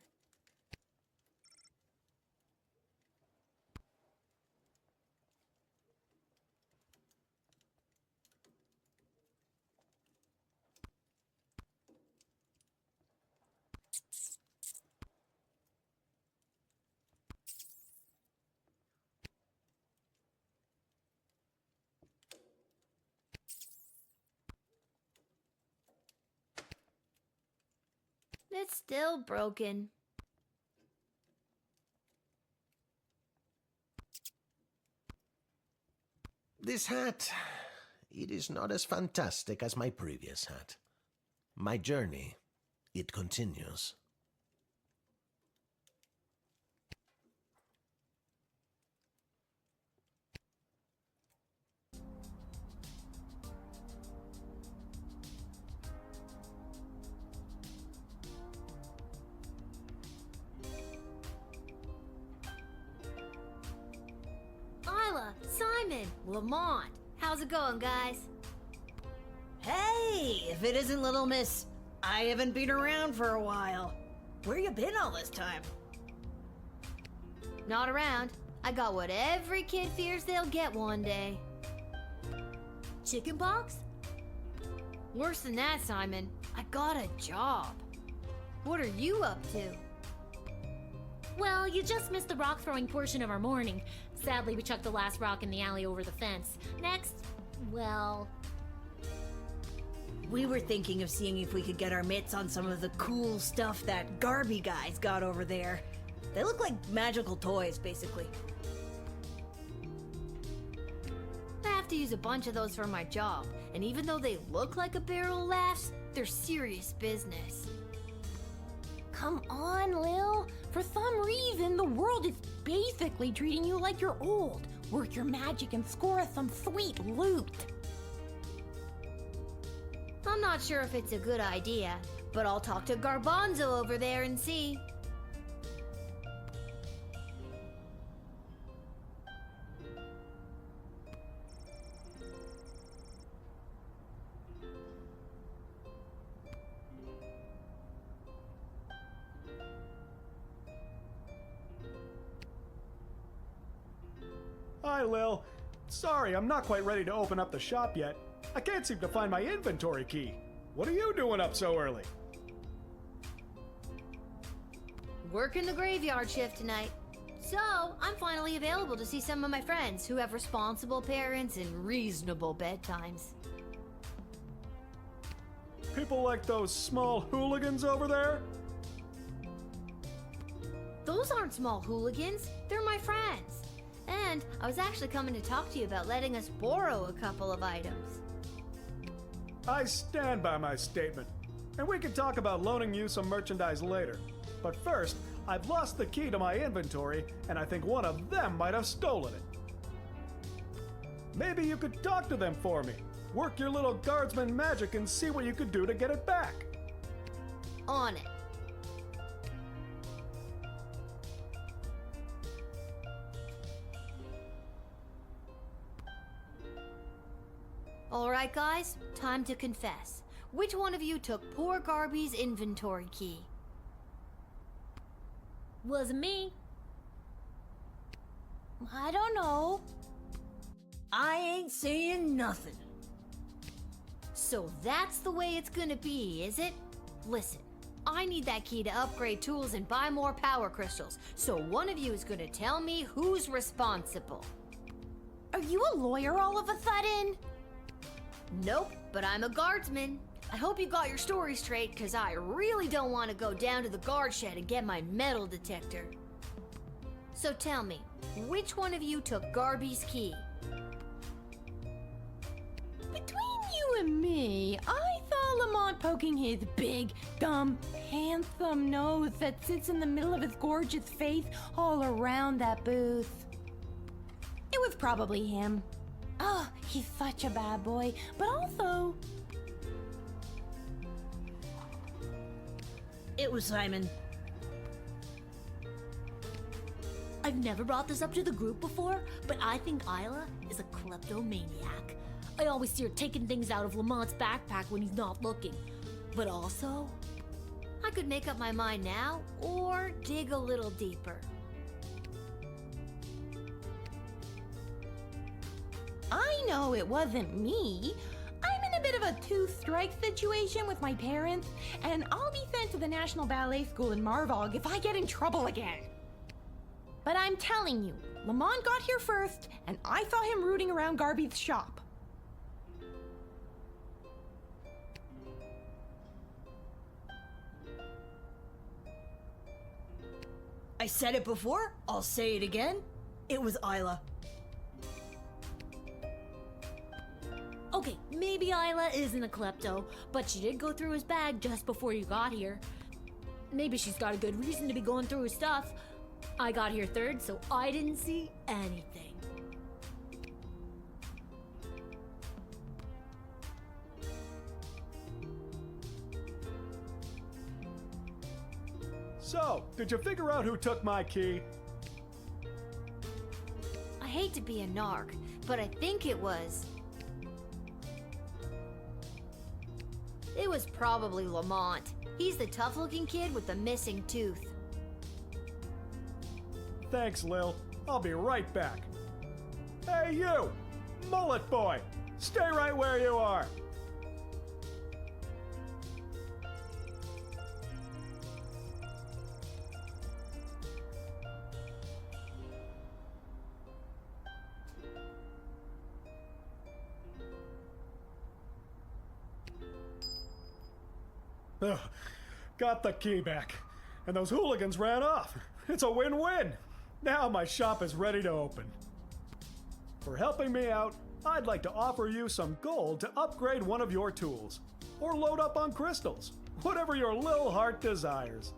It's still broken. This hat, it is not as fantastic as my previous hat. My journey, it continues. Isla, Simon, Lamont, how's it going, guys? Hey, if it isn't Little Miss, I haven't been around for a while. Where you been all this time? Not around. I got what every kid fears they'll get one day. Chickenpox? Worse than that, Simon. I got a job. What are you up to? Well, you just missed the rock throwing portion of our morning. Sadly, we chucked the last rock in the alley over the fence. Next, well... We were thinking of seeing if we could get our mitts on some of the cool stuff that Garby guys got over there. They look like magical toys, basically. I have to use a bunch of those for my job, and even though they look like a barrel of laughs, they're serious business. Come on, Lil. For some reason, the world is basically treating you like you're old. Work your magic and score us some sweet loot. I'm not sure if it's a good idea, But I'll talk to Garbanzo over there and see. Hi, Lil. Sorry, I'm not quite ready to open up the shop yet. I can't seem to find my inventory key. What are you doing up so early? Working the graveyard shift tonight. So, I'm finally available to see some of my friends who have responsible parents and reasonable bedtimes. People like those small hooligans over there? Those aren't small hooligans, they're my friends. And I was actually coming to talk to you about letting us borrow a couple of items. I stand by my statement, and we can talk about loaning you some merchandise later. But first, I've lost the key to my inventory, and I think one of them might have stolen it. Maybe you could talk to them for me. Work your little guardsman magic and see what you could do to get it back. On it. Alright guys, time to confess. Which one of you took poor Garby's inventory key? Wasn't me. I don't know. I ain't saying nothing. So that's the way it's gonna be, is it? Listen, I need that key to upgrade tools and buy more power crystals, so one of you is gonna tell me who's responsible. Are you a lawyer all of a sudden? Nope, but I'm a guardsman. I hope you got your story straight, because I really don't want to go down to the guard shed and get my metal detector. So tell me, which one of you took Garby's key? Between you and me, I saw Lamont poking his big, dumb, handsome nose that sits in the middle of his gorgeous face all around that booth. It was probably him. Oh, he's such a bad boy, but also... It was Simon. I've never brought this up to the group before, but I think Isla is a kleptomaniac. I always see her taking things out of Lamont's backpack when he's not looking. But also... I could make up my mind now, or dig a little deeper. I know it wasn't me. I'm in a bit of a two-strike situation with my parents, and I'll be sent to the National Ballet School in Marvog if I get in trouble again. But I'm telling you, Lamont got here first, and I saw him rooting around Garby's shop. I said it before, I'll say it again. It was Isla. Okay, maybe Isla isn't a klepto, but she did go through his bag just before you got here. Maybe she's got a good reason to be going through his stuff. I got here third, so I didn't see anything. So, did you figure out who took my key? I hate to be a narc, but I think it was... It was probably Lamont. He's the tough-looking kid with the missing tooth. Thanks, Lil. I'll be right back. Hey, you! Mullet boy! Stay right where you are! Ugh, got the key back, and those hooligans ran off. It's a win-win. Now my shop is ready to open. For helping me out, I'd like to offer you some gold to upgrade one of your tools, or load up on crystals, whatever your little heart desires.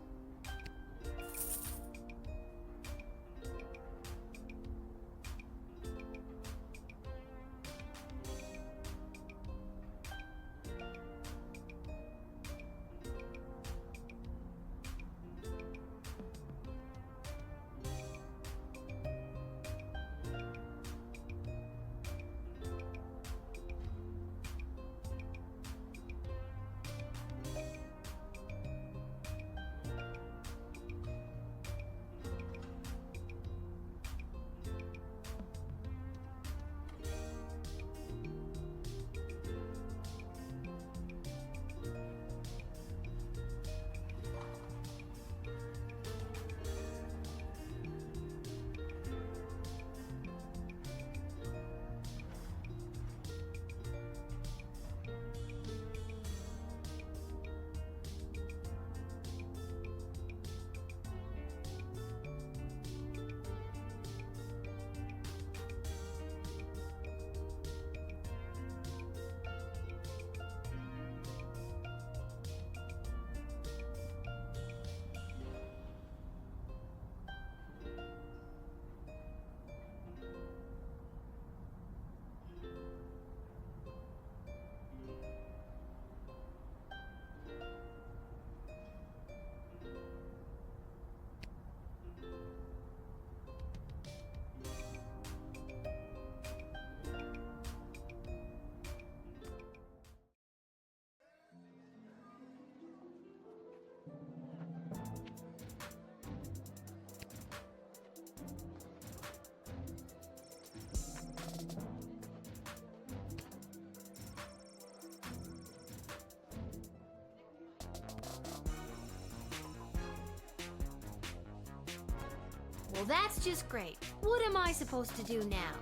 Well, that's just great. What am I supposed to do now?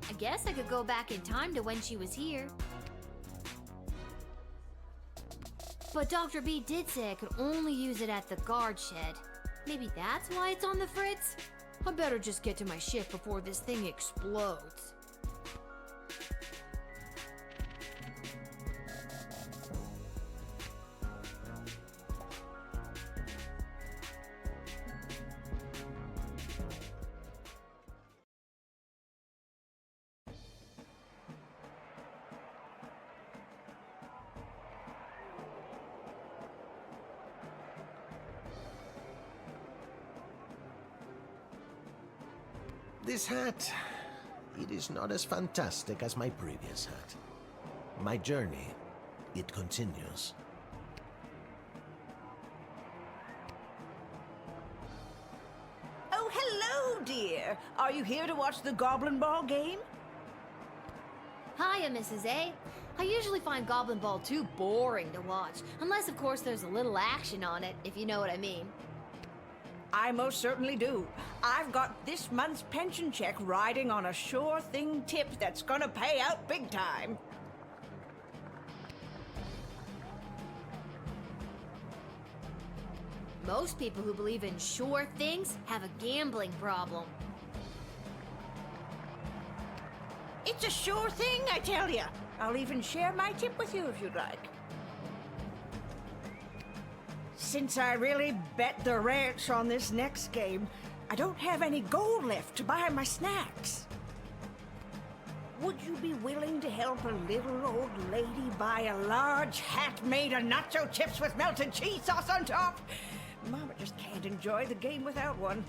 I guess I could go back in time to when she was here. But Dr. B did say I could only use it at the guard shed. Maybe that's why it's on the fritz? I better just get to my ship before this thing explodes. This hat, it is not as fantastic as my previous hat. My journey, it continues. Oh, hello, dear. Are you here to watch the Goblin Ball game? Hiya, Mrs. A. I usually find Goblin Ball too boring to watch, unless of course there's a little action on it, if you know what I mean. I most certainly do. I've got this month's pension check riding on a sure thing tip that's gonna pay out big time. Most people who believe in sure things have a gambling problem. It's a sure thing, I tell ya. I'll even share my tip with you if you'd like. Since I really bet the ranch on this next game, I don't have any gold left to buy my snacks. Would you be willing to help a little old lady buy a large hat made of nacho chips with melted cheese sauce on top? Mama just can't enjoy the game without one.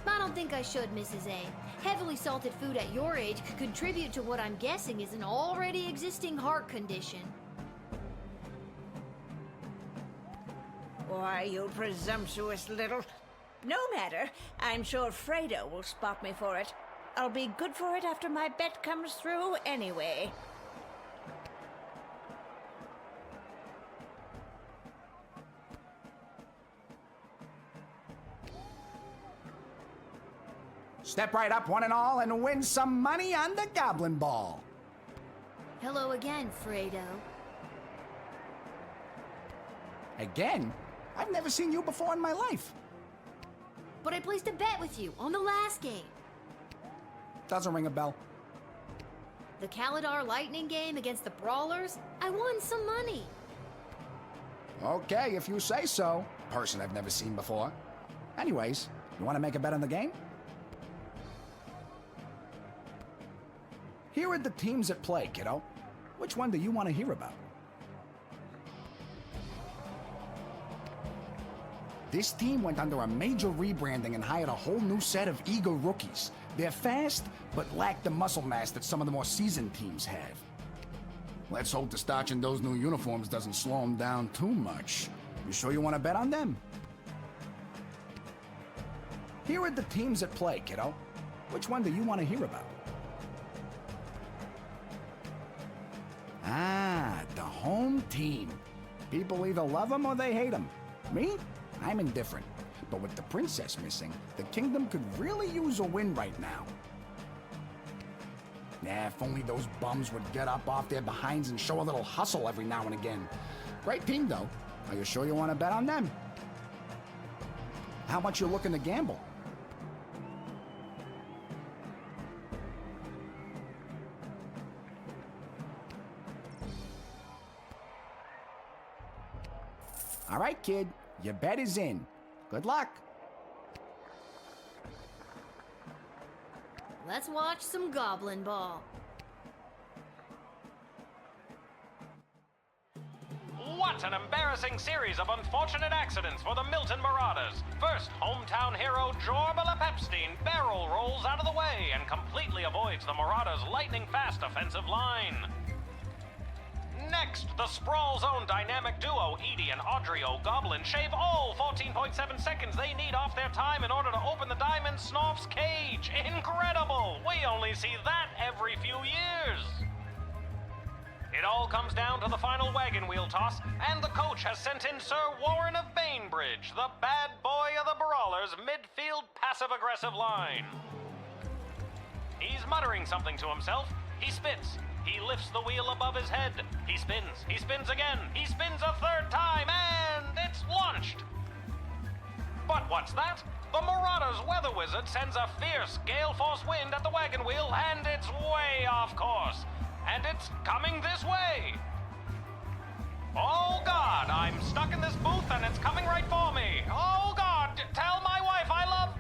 I don't think I should, Mrs. A. Heavily salted food at your age could contribute to what I'm guessing is an already existing heart condition. Why, you presumptuous little... No matter. I'm sure Fredo will spot me for it. I'll be good for it after my bet comes through anyway. Step right up, one and all, and win some money on the Goblin Ball. Hello again, Fredo. Again? I've never seen you before in my life. But I placed a bet with you on the last game. Doesn't ring a bell. The Kalidar Lightning game against the Brawlers? I won some money. Okay, if you say so. Person I've never seen before. Anyways, you want to make a bet on the game? Here are the teams at play, kiddo. Which one do you want to hear about? This team went under a major rebranding and hired a whole new set of eager rookies. They're fast, but lack the muscle mass that some of the more seasoned teams have. Let's hope the starch in those new uniforms doesn't slow them down too much. You sure you want to bet on them? Here are the teams at play, kiddo. Which one do you want to hear about? Ah, the home team. People either love them or they hate them. Me? I'm indifferent. But with the princess missing, the kingdom could really use a win right now. Yeah, if only those bums would get up off their behinds and show a little hustle every now and again. Great team, though. Are you sure you want to bet on them? How much you looking to gamble? All right, kid. Your bet is in. Good luck. Let's watch some Goblin Ball. What an embarrassing series of unfortunate accidents for the Milton Marauders. First, hometown hero Jorbala Pepstein barrel rolls out of the way and completely avoids the Marauders' lightning-fast offensive line. Next, the Sprawl Zone dynamic duo, Edie and Audrey O'Goblin, shave all 14.7 seconds they need off their time in order to open the Diamond Snorf's cage. Incredible! We only see that every few years. It all comes down to the final wagon wheel toss, and the coach has sent in Sir Warren of Bainbridge, the bad boy of the Brawlers' midfield passive-aggressive line. He's muttering something to himself. He spits. He lifts the wheel above his head. He spins. He spins again. He spins a third time, and it's launched. But what's that? The Marauder's weather wizard sends a fierce gale force wind at the wagon wheel, and it's way off course. And it's coming this way. Oh God, I'm stuck in this booth and it's coming right for me. Oh God, tell my wife I love...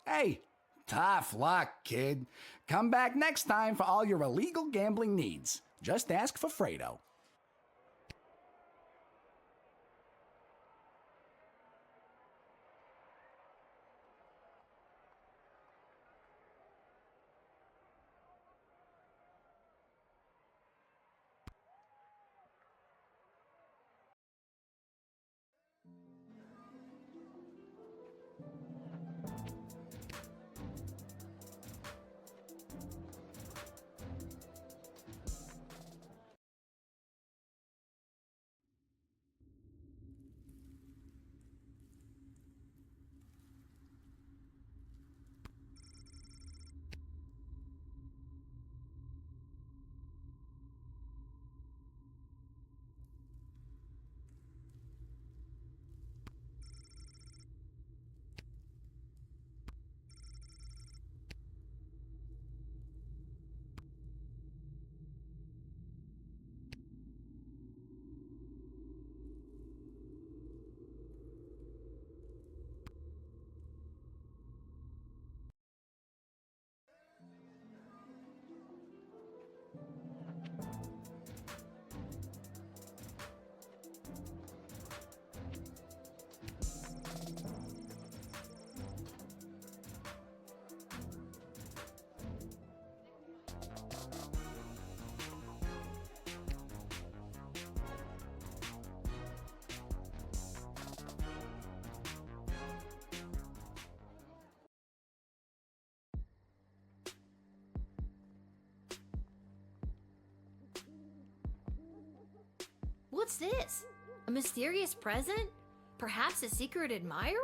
Hey, tough luck, kid. Come back next time for all your illegal gambling needs. Just ask for Fredo. What's this? A mysterious present? Perhaps a secret admirer?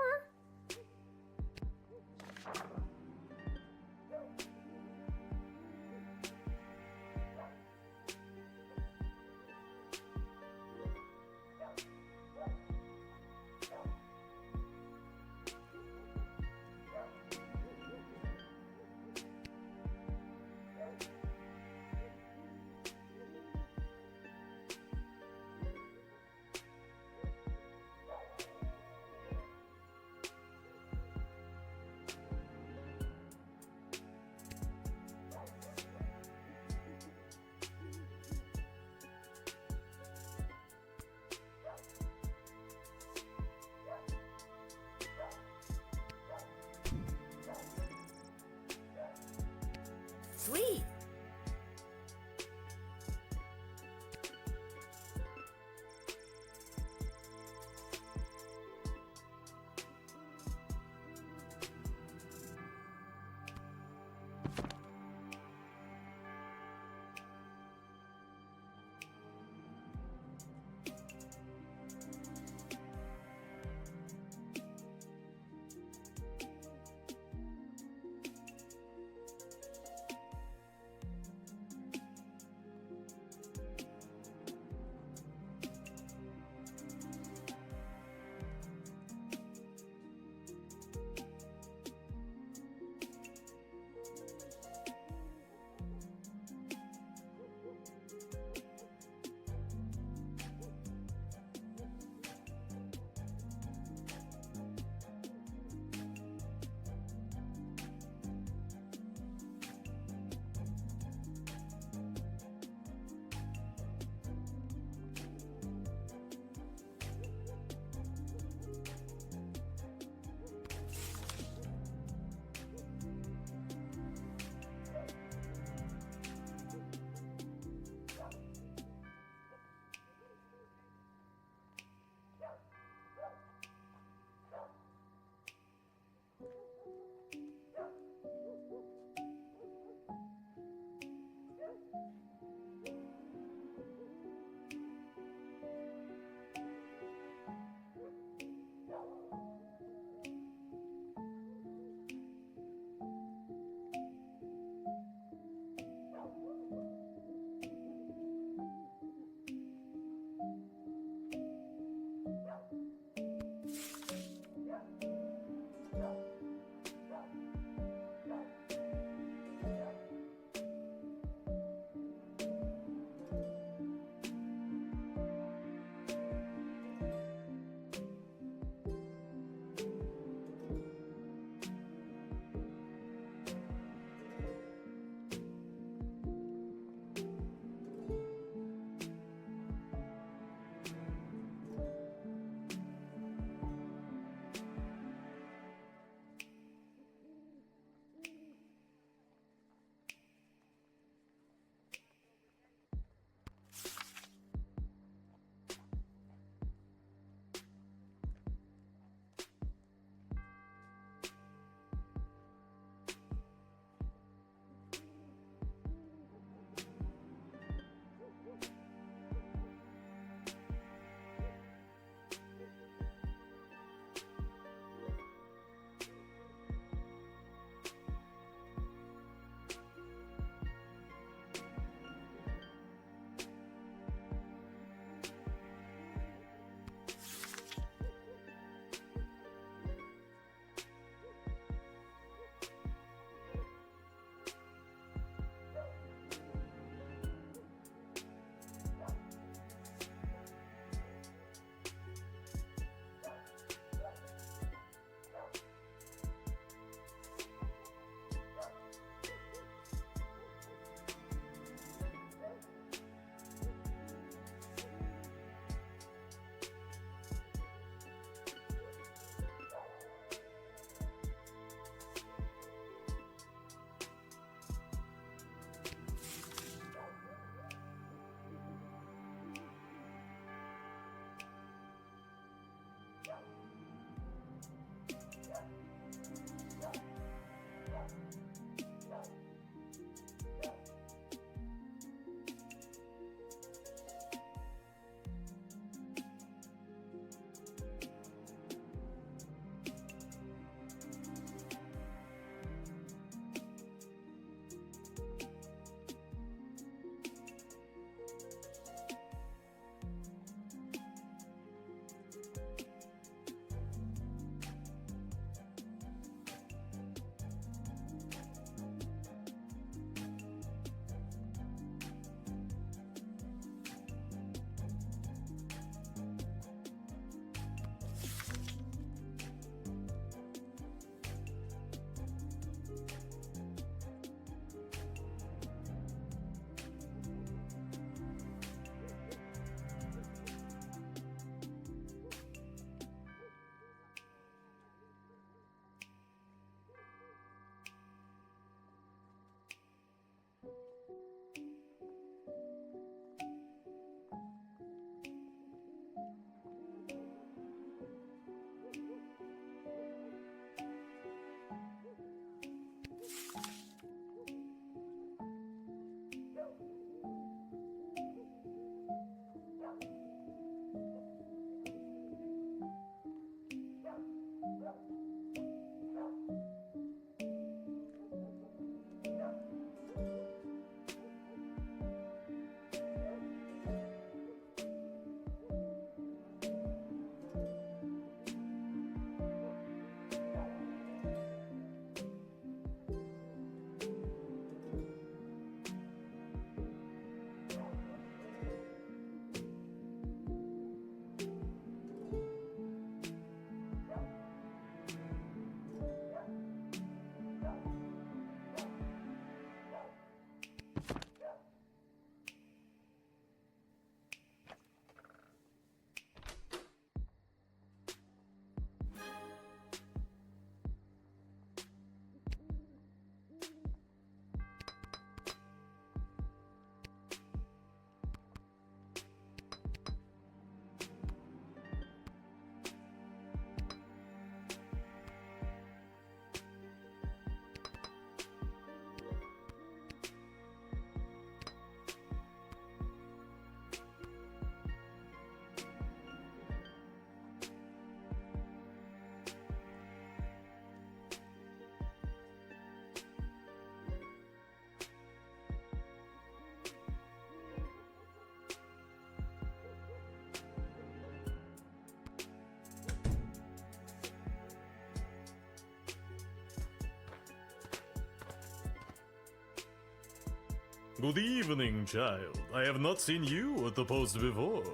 Good evening, child. I have not seen you at the post before.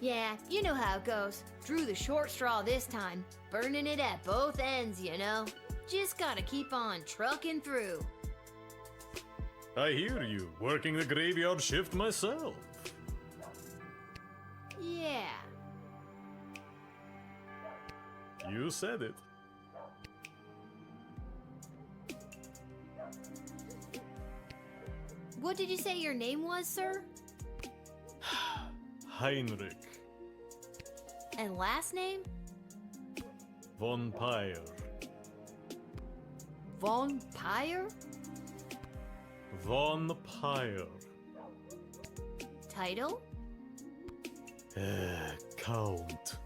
Yeah, you know how it goes. Drew the short straw this time. Burning it at both ends, you know? Just gotta keep on trucking through. I hear you, working the graveyard shift myself. Yeah. You said it. What did you say your name was, sir? Heinrich And last name? von Pyre. Von Pyre? Von Pyre. Title? Count.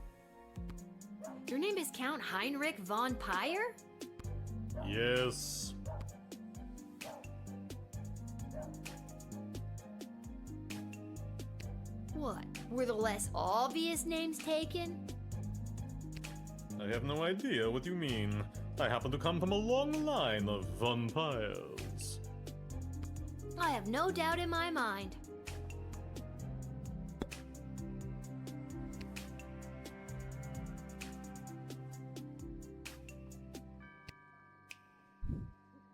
Your name is Count Heinrich von Pyre? Yes. What? Were the less obvious names taken? I have no idea what you mean. I happen to come from a long line of von Pyres. I have no doubt in my mind.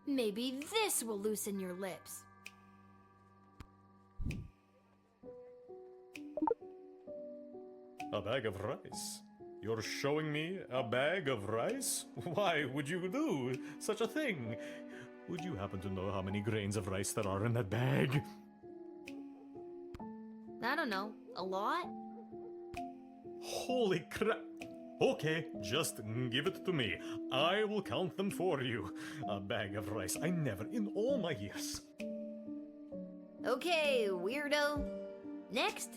Maybe this will loosen your lips. A bag of rice? You're showing me a bag of rice? Why would you do such a thing? Would you happen to know how many grains of rice there are in that bag? I don't know, a lot? Holy crap! Okay, just give it to me. I will count them for you. A bag of rice. I never, in all my years. Okay, weirdo. Next.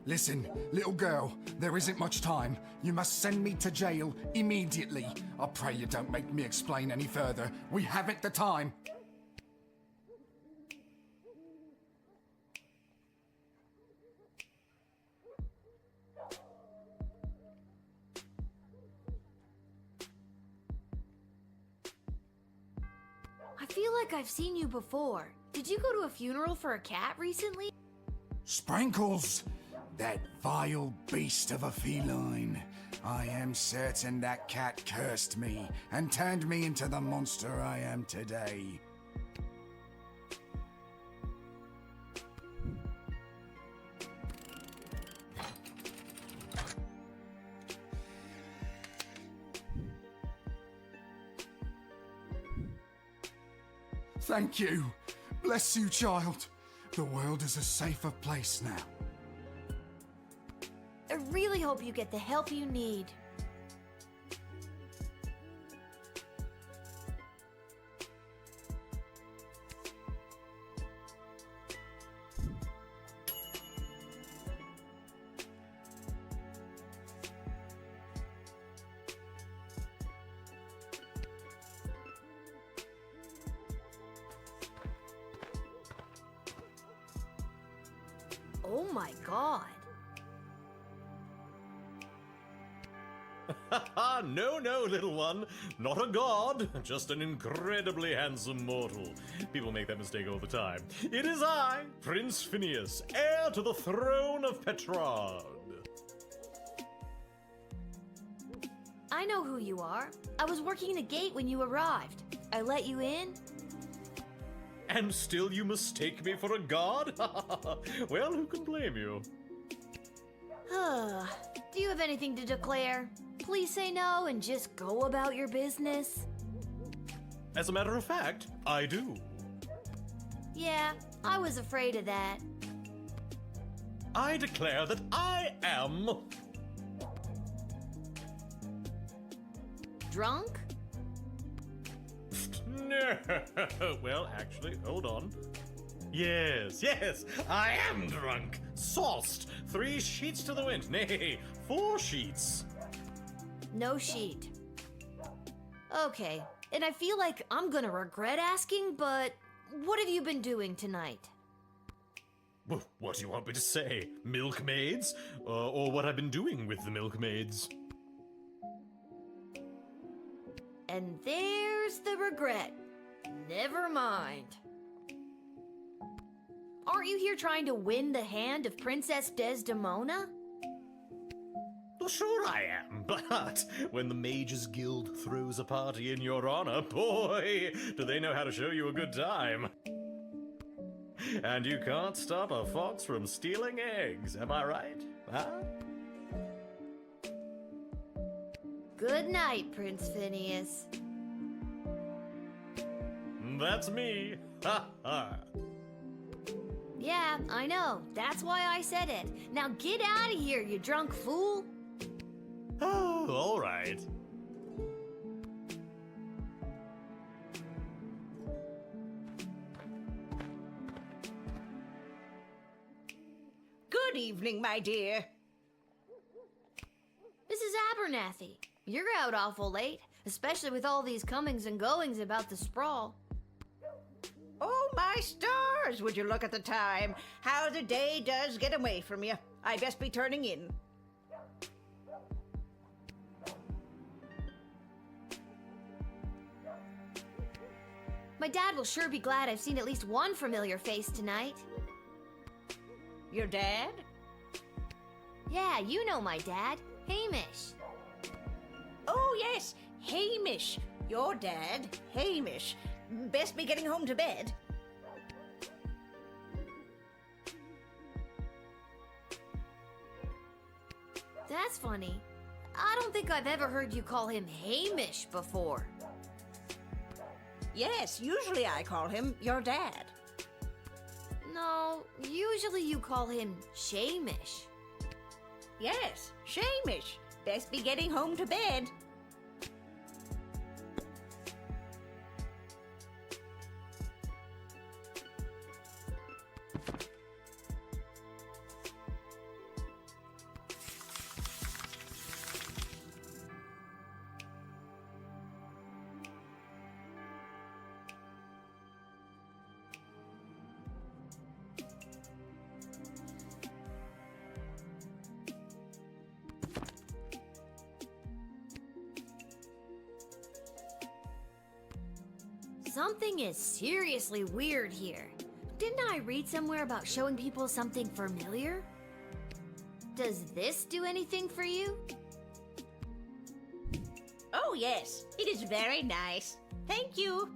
Listen, little girl, there isn't much time. You must send me to jail immediately. I pray you don't make me explain any further. We haven't the time. I feel like I've seen you before. Did you go to a funeral for a cat recently? Sprinkles! That vile beast of a feline. I am certain that cat cursed me and turned me into the monster I am today. Thank you. Bless you, child. The world is a safer place now. I really hope you get the help you need. Oh my god. No, no, little one. Not a god, just an incredibly handsome mortal. People make that mistake all the time. It is I, Prince Phineas, heir to the throne of Petrarch. I know who you are. I was working the gate when you arrived. I let you in. And still you mistake me for a god? Well, who can blame you? Do you have anything to declare? Please say no and just go about your business. As a matter of fact, I do. Yeah, I was afraid of that. I declare that I am... Drunk? No. Well, actually, hold on. Yes, I am drunk. Sauced. 3 sheets to the wind. Nay, 4 sheets. No sheet. Okay, and I feel like I'm gonna regret asking, but what have you been doing tonight? What do you want me to say? Milkmaids? Or what I've been doing with the milkmaids? And there's the regret. Never mind. Aren't you here trying to win the hand of Princess Desdemona? Well, sure I am, but when the Mages Guild throws a party in your honor, boy, do they know how to show you a good time. And you can't stop a fox from stealing eggs, am I right? Huh? Good night, Prince Phineas. That's me. Ha ha. Yeah, I know. That's why I said it. Now get out of here, you drunk fool. Oh, all right. Good evening, my dear. Mrs. Abernathy, you're out awful late, especially with all these comings and goings about the sprawl. Oh, my stars! Would you look at the time? How the day does get away from you. I best be turning in. My dad will sure be glad I've seen at least one familiar face tonight. Your dad? Yeah, you know my dad, Hamish. Oh, yes, Hamish. Your dad, Hamish. Best be getting home to bed. That's funny. I don't think I've ever heard you call him Hamish before. Yes, usually I call him your dad. No, usually you call him Shamish. Yes, Shamish. Best be getting home to bed. Something is seriously weird here. Didn't I read somewhere about showing people something familiar? Does this do anything for you? Oh, yes. It is very nice. Thank you.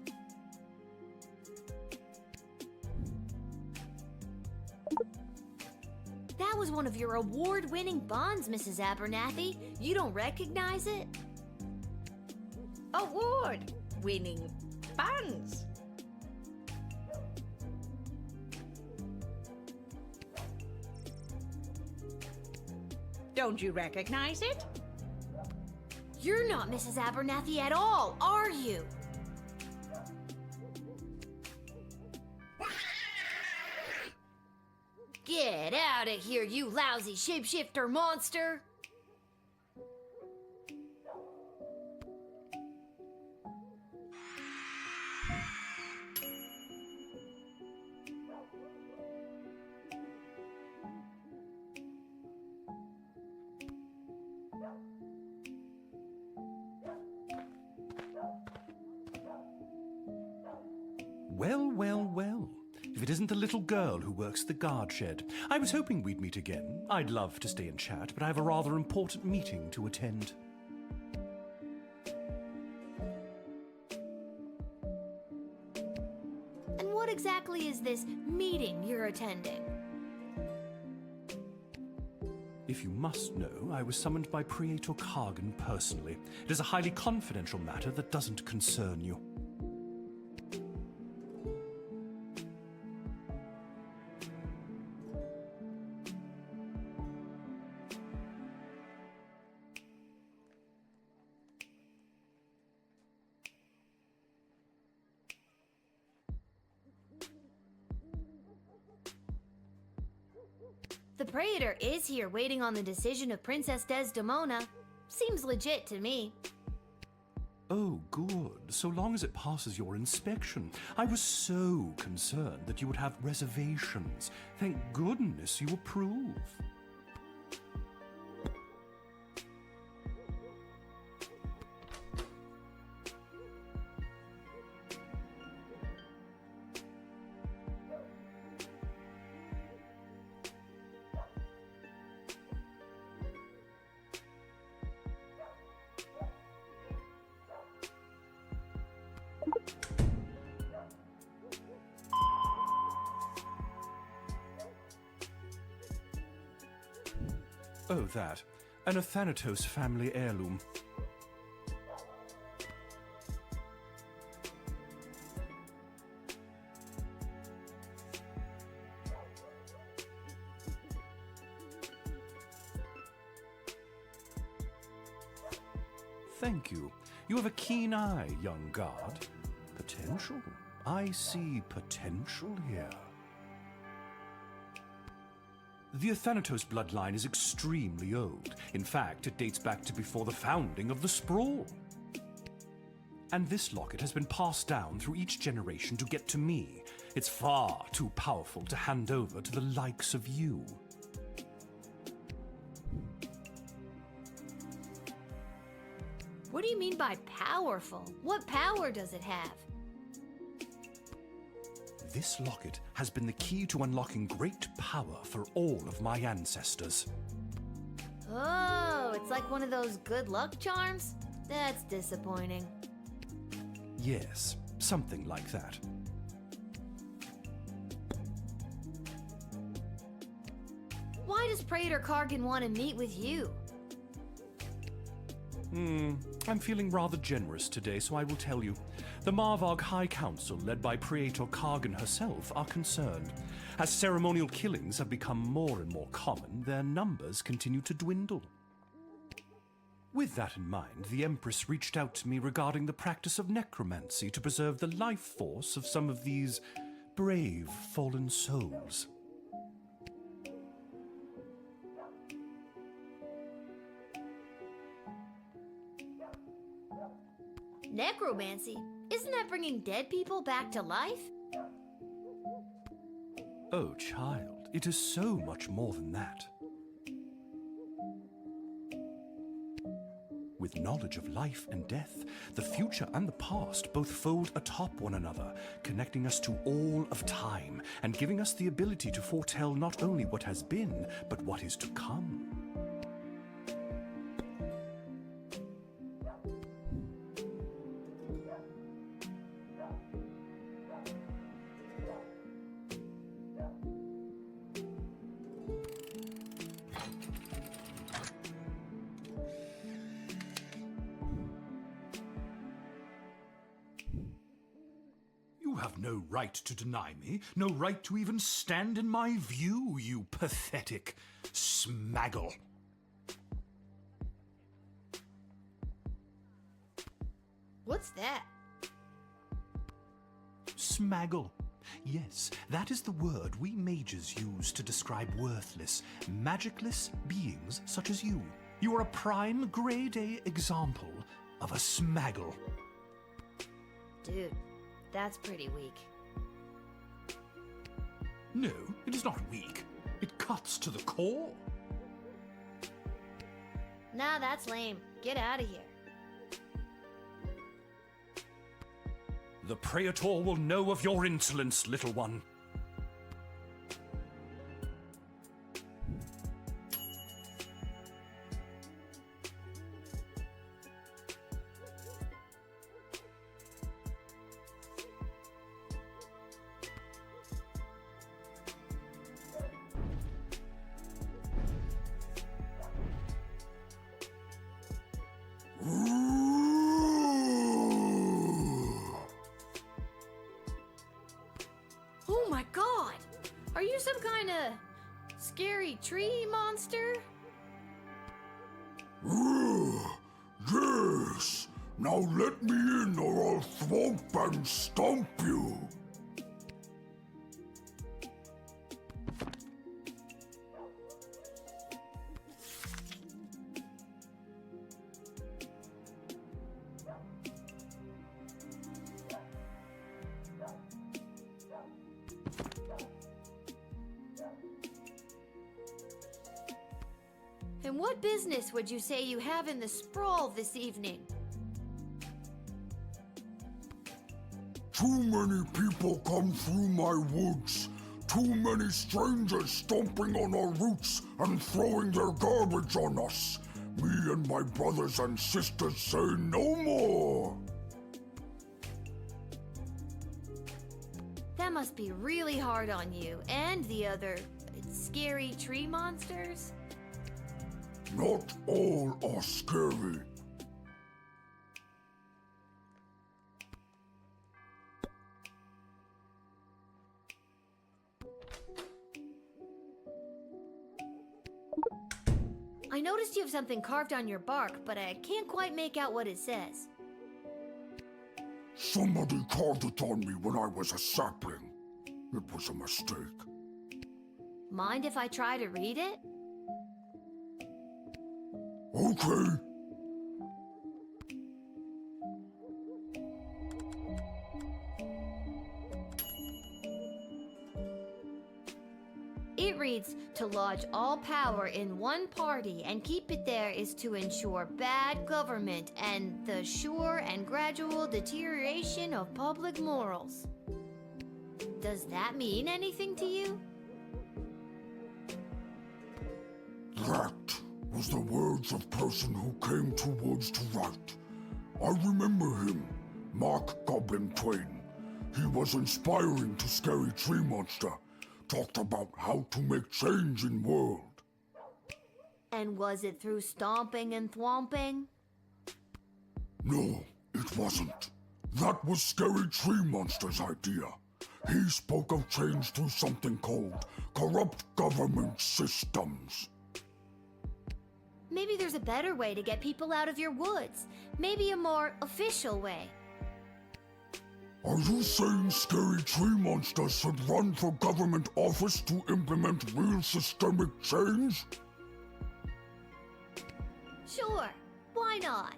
That was one of your award-winning bonds, Mrs. Abernathy. You don't recognize it? Award-winning bonds. Don't you recognize it? You're not Mrs. Abernathy at all, are you? Get out of here, you lousy shapeshifter monster! Well, well, well. If it isn't the little girl who works the guard shed. I was hoping we'd meet again. I'd love to stay and chat, but I have a rather important meeting to attend. And what exactly is this meeting you're attending? If you must know, I was summoned by Praetor Kargan personally. It is a highly confidential matter that doesn't concern you. The Praetor is here waiting on the decision of Princess Desdemona. Seems legit to me. Oh, good. So long as it passes your inspection. I was so concerned that you would have reservations. Thank goodness you approve. Oh, that. An Athanatos family heirloom. Thank you. You have a keen eye, young guard. Potential? I see potential here. The Athanatos bloodline is extremely old. In fact, it dates back to before the founding of the Sprawl. And this locket has been passed down through each generation to get to me. It's far too powerful to hand over to the likes of you. What do you mean by powerful? What power does it have? This locket has been the key to unlocking great power for all of my ancestors. Oh, it's like one of those good luck charms? That's disappointing. Yes, something like that. Why does Praetor Kargan want to meet with you? I'm feeling rather generous today, so I will tell you. The Marvog High Council, led by Praetor Kargan herself, are concerned. As ceremonial killings have become more and more common, their numbers continue to dwindle. With that in mind, the Empress reached out to me regarding the practice of necromancy to preserve the life force of some of these brave fallen souls. Necromancy? Isn't that bringing dead people back to life? Oh, child, it is so much more than that. With knowledge of life and death, the future and the past both fold atop one another, connecting us to all of time and giving us the ability to foretell not only what has been, but what is to come. You have no right to deny me, no right to even stand in my view, you pathetic smaggle. What's that? Smaggle. Yes, that is the word we mages use to describe worthless, magicless beings such as you. You are a prime grade A example of a smaggle. Dude, that's pretty weak. No, it is not weak. It cuts to the core. Nah, that's lame. Get out of here. The Praetor will know of your insolence, little one. Oh my god! Are you some kind of scary tree monster? Yes! Now let me in or I'll thwomp and stomp you! what business would you say you have in the sprawl this evening? Too many people come through my woods. Too many strangers stomping on our roots and throwing their garbage on us. Me and my brothers and sisters say no more. That must be really hard on you and the other scary tree monsters. Not all are scary. I noticed you have something carved on your bark, but I can't quite make out what it says. Somebody carved it on me when I was a sapling. It was a mistake. Mind if I try to read it? Okay. It reads, to lodge all power in one party and keep it there is to ensure bad government and the sure and gradual deterioration of public morals. Does that mean anything to you? That was the words of person who came to woods to write. I remember him, Mark Goblin Twain. He was inspiring to Scary Tree Monster. Talked about how to make change in world. And was it through stomping and thwomping? No, it wasn't. That was Scary Tree Monster's idea. He spoke of change through something called corrupt government systems. Maybe there's a better way to get people out of your woods. Maybe a more official way. Are you saying Scary Tree Monster should run for government office to implement real systemic change? Sure, why not?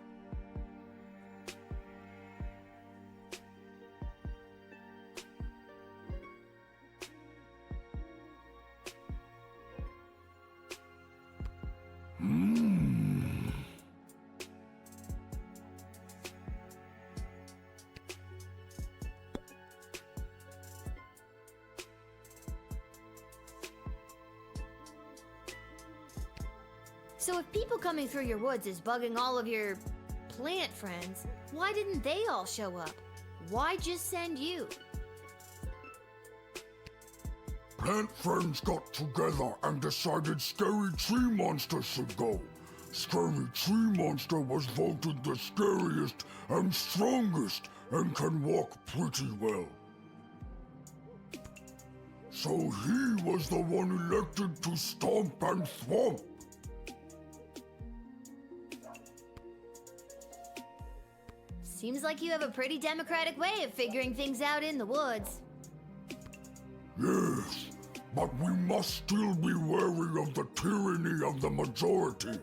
So if people coming through your woods is bugging all of your plant friends, why didn't they all show up? Why just send you? Plant friends got together and decided Scary Tree Monster should go. Scary Tree Monster was voted the scariest and strongest and can walk pretty well. So he was the one elected to stomp and thwomp. Seems like you have a pretty democratic way of figuring things out in the woods. Yes, but we must still be wary of the tyranny of the majority.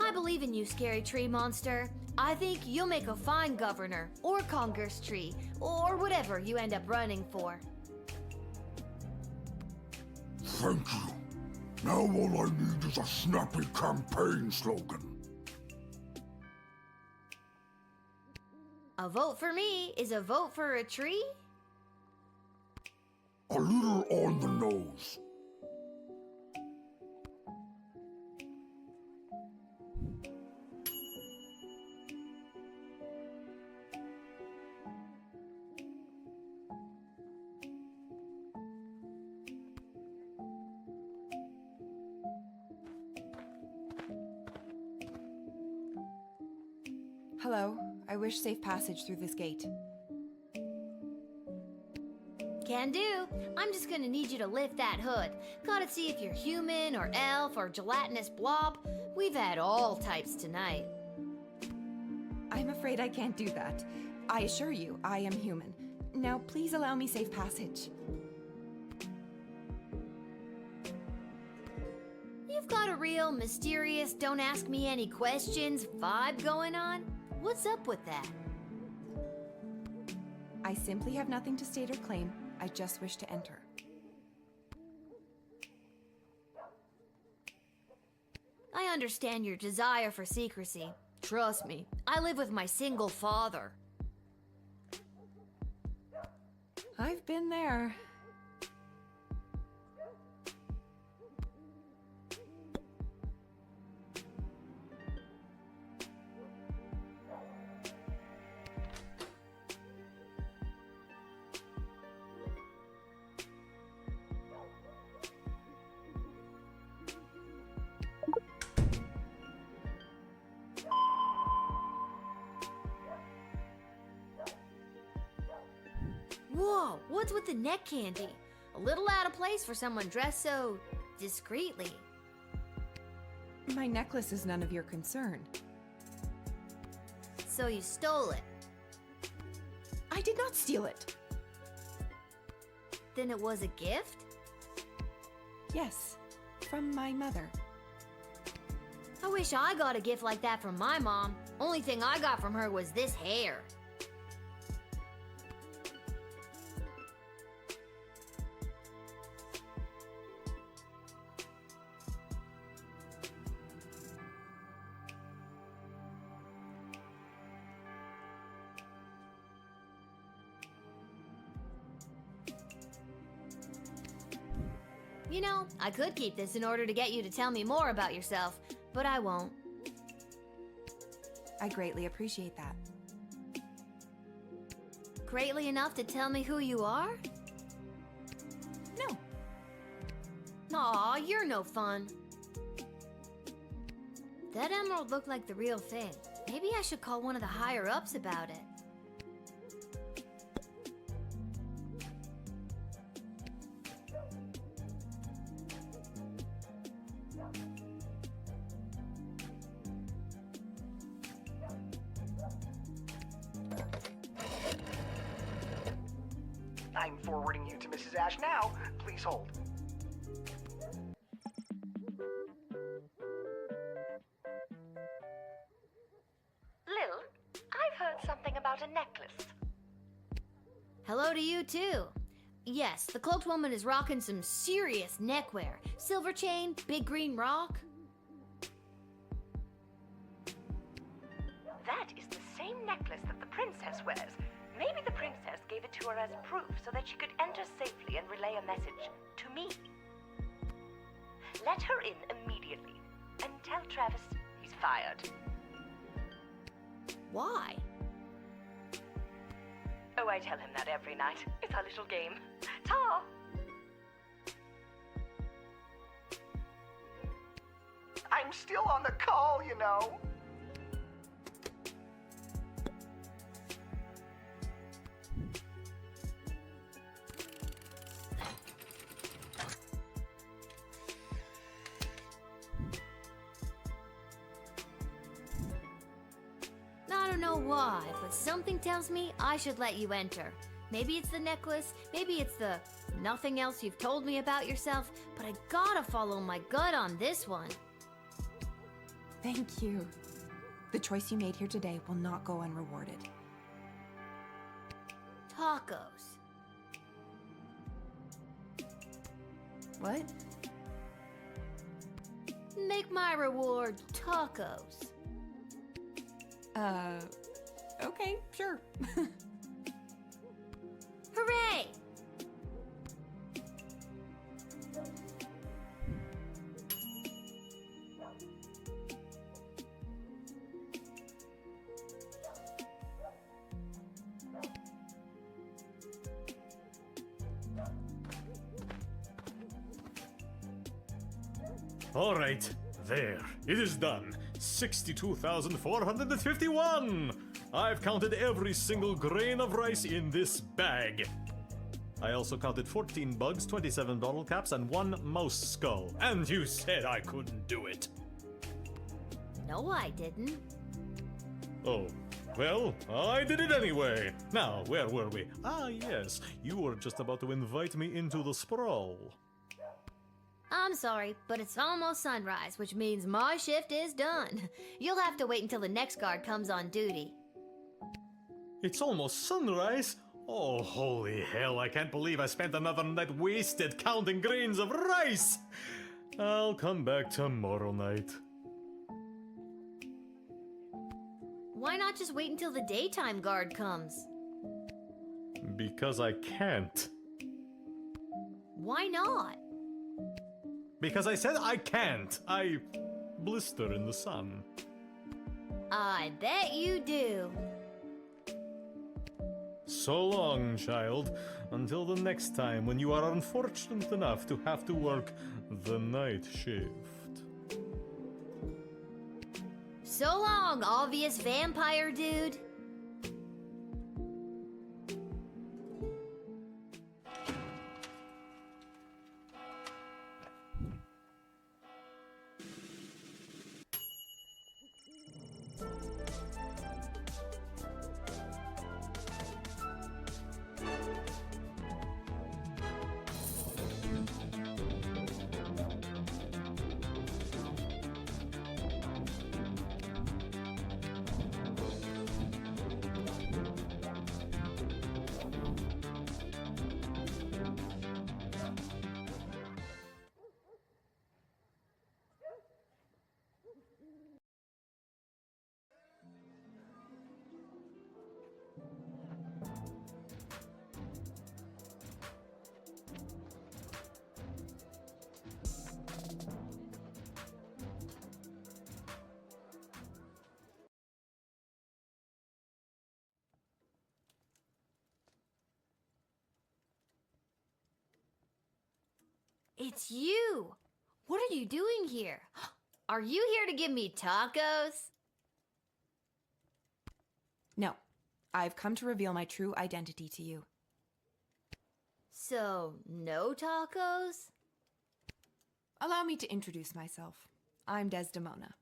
I believe in you, Scary Tree Monster. I think you'll make a fine governor, or Congress tree, or whatever you end up running for. Thank you. Now all I need is a snappy campaign slogan. A vote for me is a vote for a tree? A little on the nose. Hello. I wish safe passage through this gate. Can do. I'm just gonna need you to lift that hood. Gotta see if you're human or elf or gelatinous blob. We've had all types tonight. I'm afraid I can't do that. I assure you, I am human. Now, please allow me safe passage. real mysterious, don't ask me any questions vibe going on? What's up with that? I simply have nothing to state or claim. I just wish to enter. I understand your desire for secrecy. Trust me, I live with my single father. I've been there. Whoa, what's with the neck candy? A little out of place for someone dressed so discreetly. My necklace is none of your concern. So you stole it? I did not steal it. Then it was a gift? Yes, from my mother. I wish I got a gift like that from my mom. Only thing I got from her was this hair. You know, I could keep this in order to get you to tell me more about yourself, but I won't. I greatly appreciate that. Greatly enough to tell me who you are? No. Aw, you're no fun. That emerald looked like the real thing. Maybe I should call one of the higher-ups about it. I'm forwarding you to Mrs. Ash now. Please hold. Lil, I've heard something about a necklace. Hello to you, too. Yes, the cloaked woman is rocking some serious neckwear. Silver chain, big green rock. That is the same necklace that the princess wears. Maybe the princess gave it to her as proof so that she could enter safely and relay a message to me. Let her in immediately and tell Travis he's fired. Why? Oh, I tell him that every night. It's our little game. Ta! I'm still on the call, you know. I don't know why, but something tells me I should let you enter. Maybe it's the necklace, maybe it's the nothing else you've told me about yourself, but I gotta follow my gut on this one. Thank you. The choice you made here today will not go unrewarded. Tacos. What? Make my reward tacos. Okay, sure. Hooray! All right, there. It is done. 62,451! I've counted every single grain of rice in this bag. I also counted 14 bugs, 27 bottle caps, and 1 mouse skull. And you said I couldn't do it. No, I didn't. Oh, well, I did it anyway. Now, where were we? Ah, yes, you were just about to invite me into the sprawl. I'm sorry, but it's almost sunrise, which means my shift is done. You'll have to wait until the next guard comes on duty. It's almost sunrise? Oh, holy hell, I can't believe I spent another night wasted counting grains of rice! I'll come back tomorrow night. Why not just wait until the daytime guard comes? Because I can't. Why not? Because I said I can't. I blister in the sun. I bet you do. So long, child, until the next time when you are unfortunate enough to have to work the night shift. So long, obvious vampire dude. It's you! What are you doing here? Are you here to give me tacos? No, I've come to reveal my true identity to you. So, no tacos? Allow me to introduce myself. I'm Desdemona.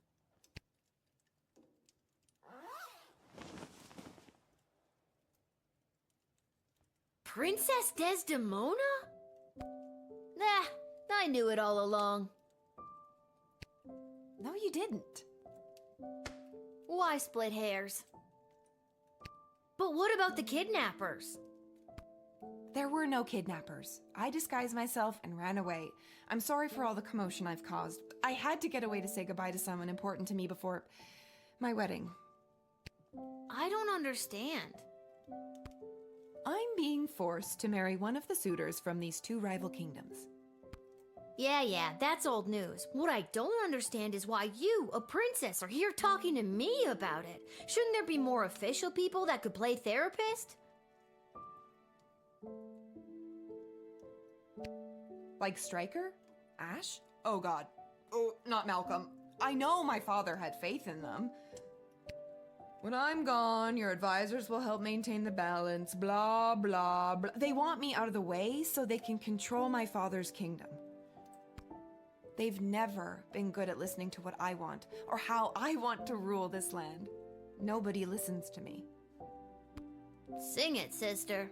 Princess Desdemona? Nah, I knew it all along. No, you didn't. Why split hairs? But what about the kidnappers? There were no kidnappers. I disguised myself and ran away. I'm sorry for all the commotion I've caused. I had to get away to say goodbye to someone important to me before my wedding. I don't understand. I'm being forced to marry one of the suitors from these two rival kingdoms. Yeah, that's old news. What I don't understand is why you, a princess, are here talking to me about it. Shouldn't there be more official people that could play therapist? Like Stryker? Ash? Oh god. Oh, not Malcolm. I know my father had faith in them. When I'm gone, your advisors will help maintain the balance, blah, blah, blah. They want me out of the way so they can control my father's kingdom. They've never been good at listening to what I want, or how I want to rule this land. Nobody listens to me. Sing it, sister.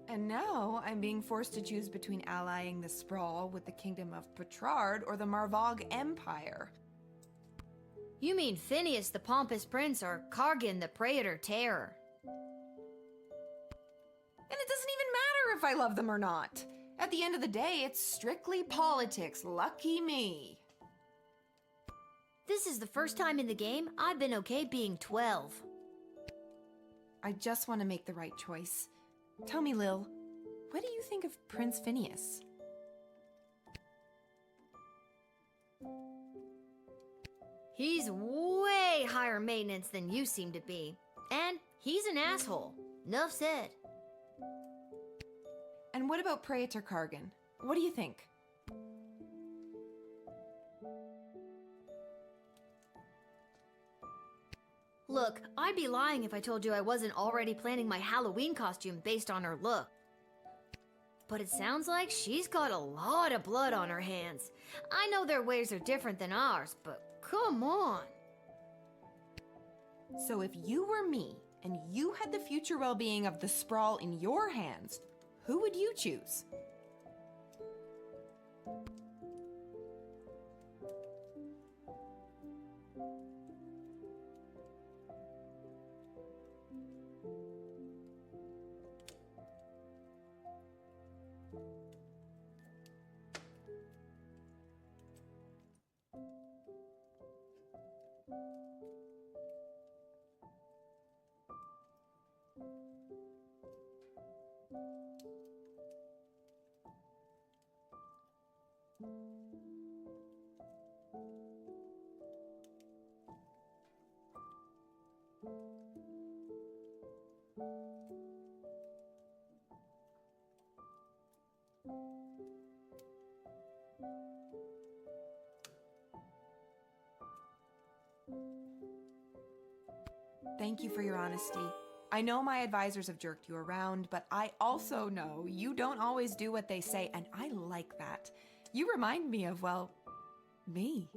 And now I'm being forced to choose between allying the Sprawl with the kingdom of Petrard or the Marvog Empire. You mean Phineas the Pompous Prince or Kargan the Praetor Terror? And it doesn't even matter if I love them or not. At the end of the day, it's strictly politics. Lucky me. This is the first time in the game I've been okay being 12. I just want to make the right choice. Tell me, Lil, what do you think of Prince Phineas? He's way higher maintenance than you seem to be. And he's an asshole. Nuff said. And what about Praetor Kargan? What do you think? Look, I'd be lying if I told you I wasn't already planning my Halloween costume based on her look. But it sounds like she's got a lot of blood on her hands. I know their ways are different than ours, but come on. So if you were me, and you had the future well-being of the Sprawl in your hands, who would you choose? Thank you for your honesty. I know my advisors have jerked you around, but I also know you don't always do what they say, and I like that. You remind me of, well, me.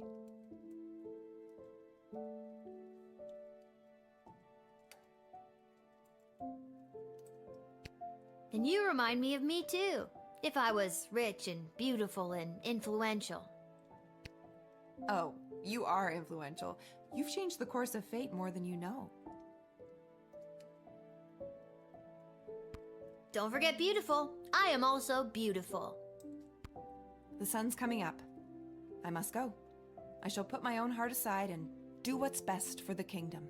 And you remind me of me too, if I was rich and beautiful and influential. Oh, you are influential. You've changed the course of fate more than you know. Don't forget beautiful. I am also beautiful. The sun's coming up. I must go. I shall put my own heart aside and do what's best for the kingdom.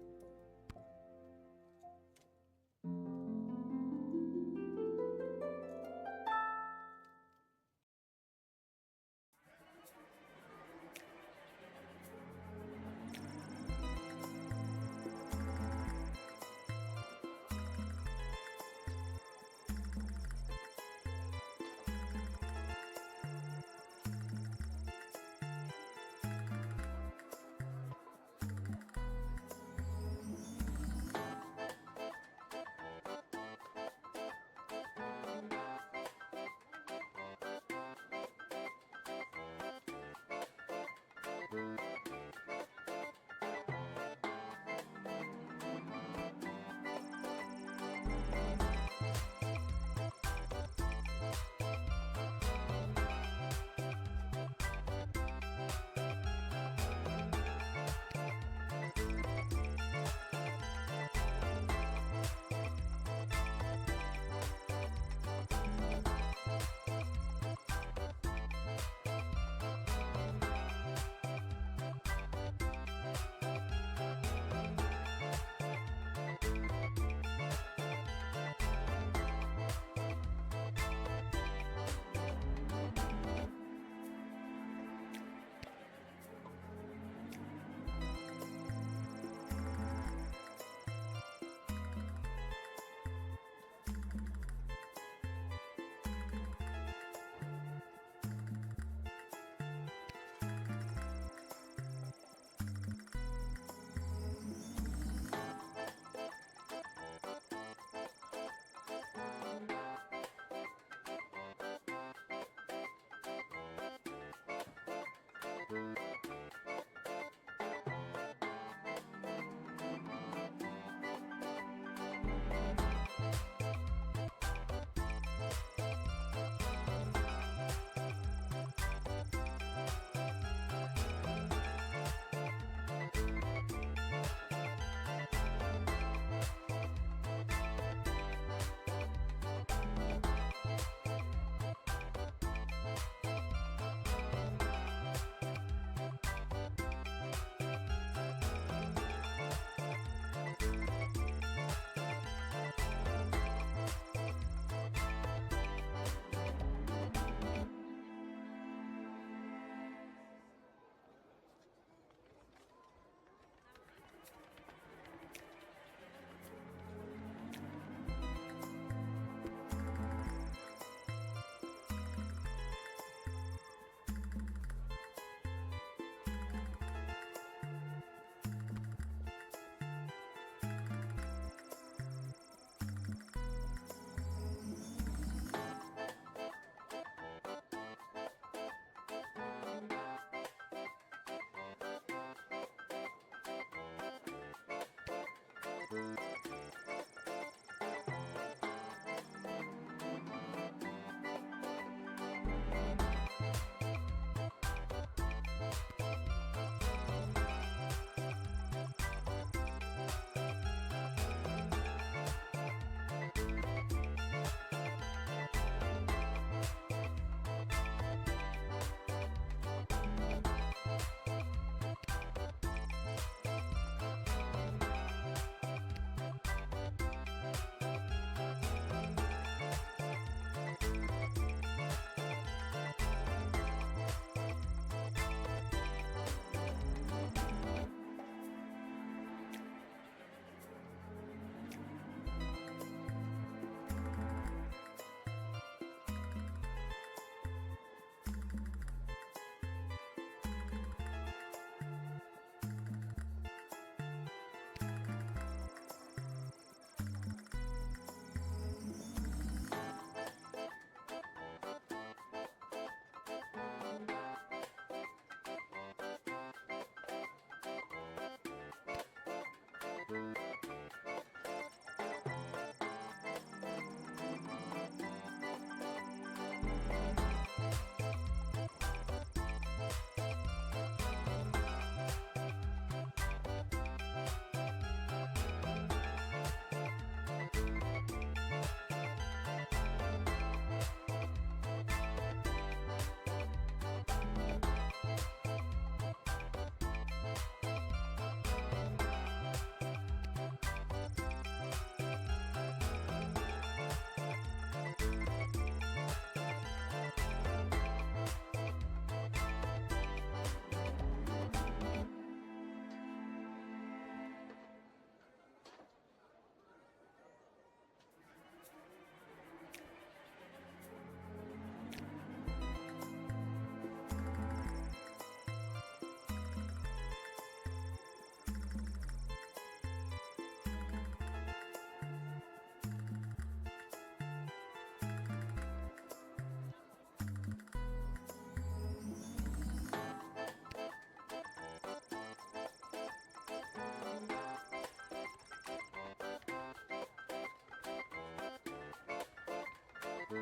And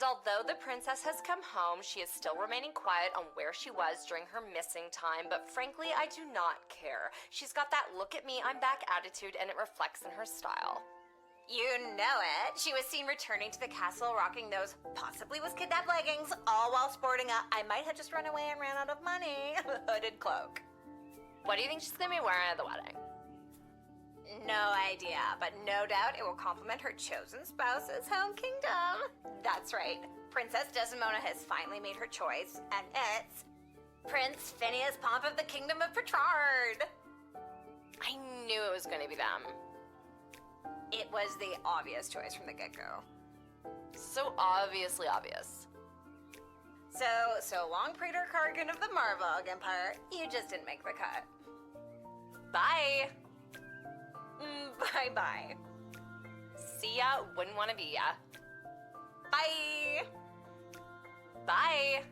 although the princess has come home, she is still remaining quiet on where she was during her missing time, but frankly, I do not care. She's got that look at me, I'm back attitude, and it reflects in her style. You know it. She was seen returning to the castle rocking those possibly was kidnapped leggings, all while sporting a I might have just run away and ran out of money hooded cloak. What do you think she's gonna be wearing at the wedding? No idea, but no doubt it will complement her chosen spouse's home kingdom. That's right. Princess Desdemona has finally made her choice, and it's Prince Phineas Pomp of the Kingdom of Petrard. I knew it was gonna be them. It was the obvious choice from the get-go. So obviously obvious. So long, Praetor Kargan of the Marvog Empire. You just didn't make the cut. Bye! Bye-bye. See ya, wouldn't wanna be ya. Bye! Bye!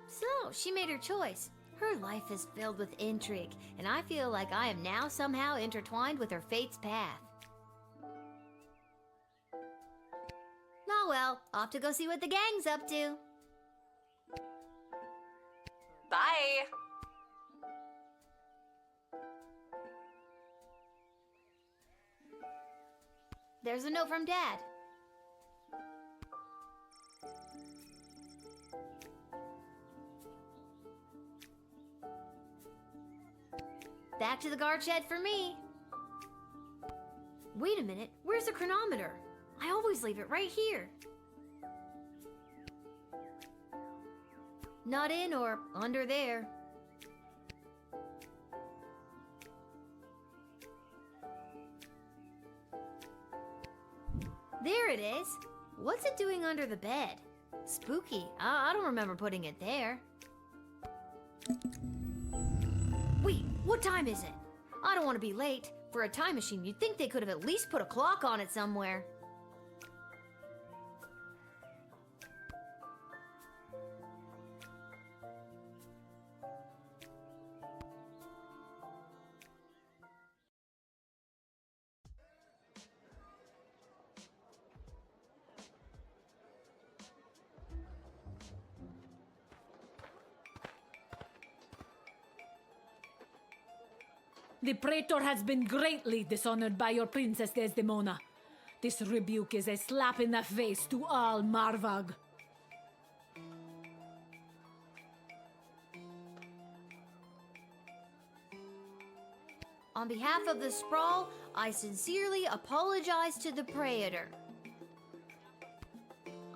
So, she made her choice. Her life is filled with intrigue, and I feel like I am now somehow intertwined with her fate's path. Oh well, off to go see what the gang's up to. Bye! There's a note from Dad. Back to the guard shed for me. Wait a minute, where's the chronometer? I always leave it right here. Not in or under there. There it is. What's it doing under the bed? Spooky. I don't remember putting it there. Wait, what time is it? I don't want to be late. For a time machine, you'd think they could have at least put a clock on it somewhere. The Praetor has been greatly dishonored by your Princess Desdemona. This rebuke is a slap in the face to all Marvog. On behalf of the Sprawl, I sincerely apologize to the Praetor.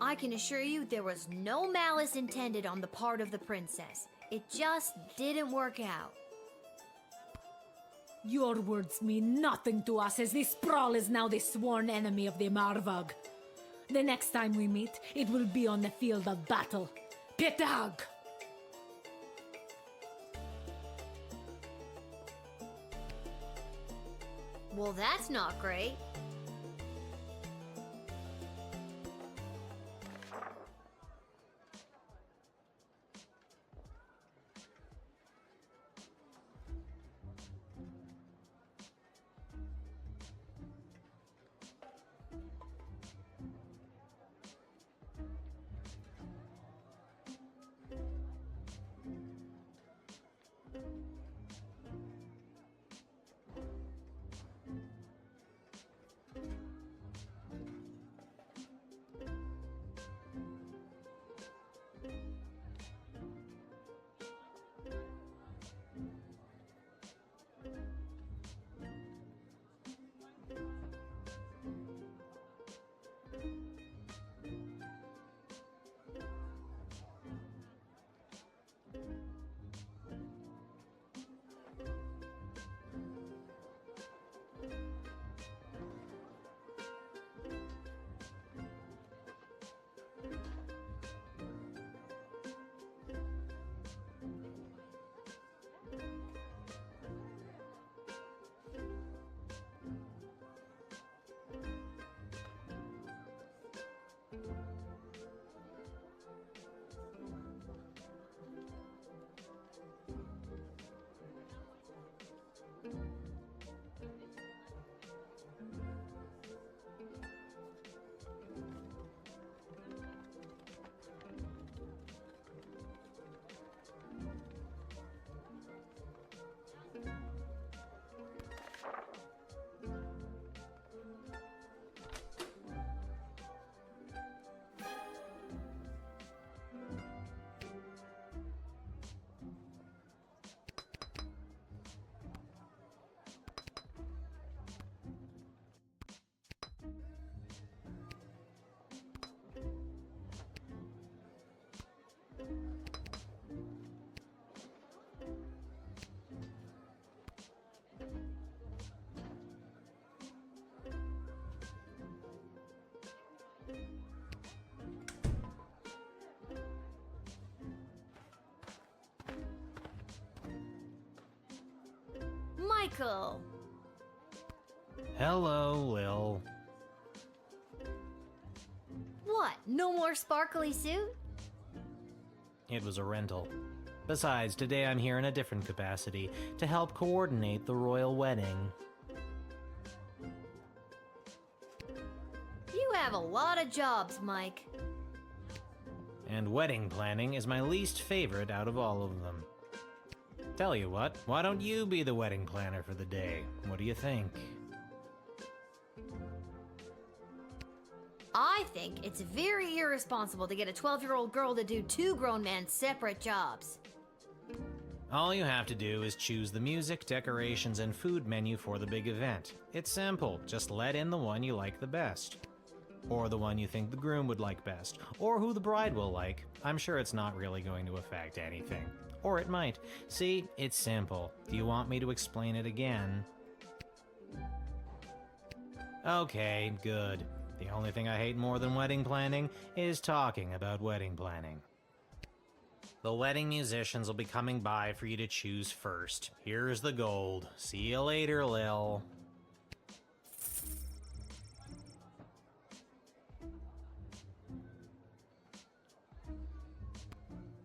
I can assure you there was no malice intended on the part of the princess. It just didn't work out. Your words mean nothing to us, as the Sprawl is now the sworn enemy of the Marvog. The next time we meet, it will be on the field of battle. Petag! Well, that's not great. Michael! Hello, Lil. What, no more sparkly suit? It was a rental. Besides, today I'm here in a different capacity, to help coordinate the royal wedding. You have a lot of jobs, Mike. And wedding planning is my least favorite out of all of them. Tell you what, why don't you be the wedding planner for the day? What do you think? I think it's very irresponsible to get a 12-year-old girl to do 2 grown men's separate jobs. All you have to do is choose the music, decorations, and food menu for the big event. It's simple, just let in the one you like the best. Or the one you think the groom would like best. Or who the bride will like. I'm sure it's not really going to affect anything. Or it might. See, it's simple. Do you want me to explain it again? Okay, good. The only thing I hate more than wedding planning is talking about wedding planning. The wedding musicians will be coming by for you to choose first. Here's the gold. See you later, Lil.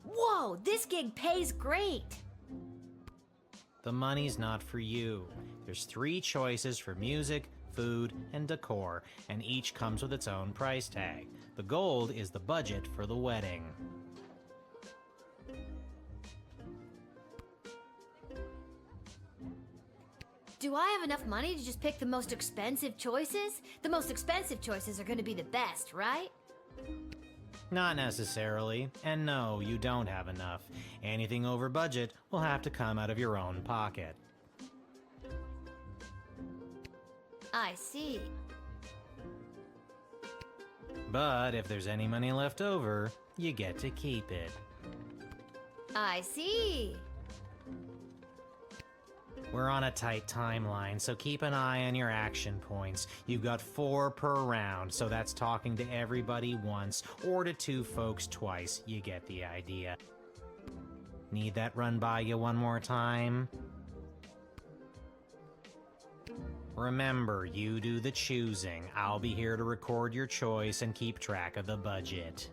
Whoa, this gig pays great! The money's not for you. There's 3 choices for music, food, and decor, and each comes with its own price tag. The gold is the budget for the wedding. Do I have enough money to just pick the most expensive choices? The most expensive choices are going to be the best, right? Not necessarily. And no, you don't have enough. Anything over budget will have to come out of your own pocket. I see. But if there's any money left over, you get to keep it. I see. We're on a tight timeline, so keep an eye on your action points. You've got 4 per round, so that's talking to everybody once, or to 2 folks twice. You get the idea. Need that run by you one more time? Remember, you do the choosing. I'll be here to record your choice and keep track of the budget.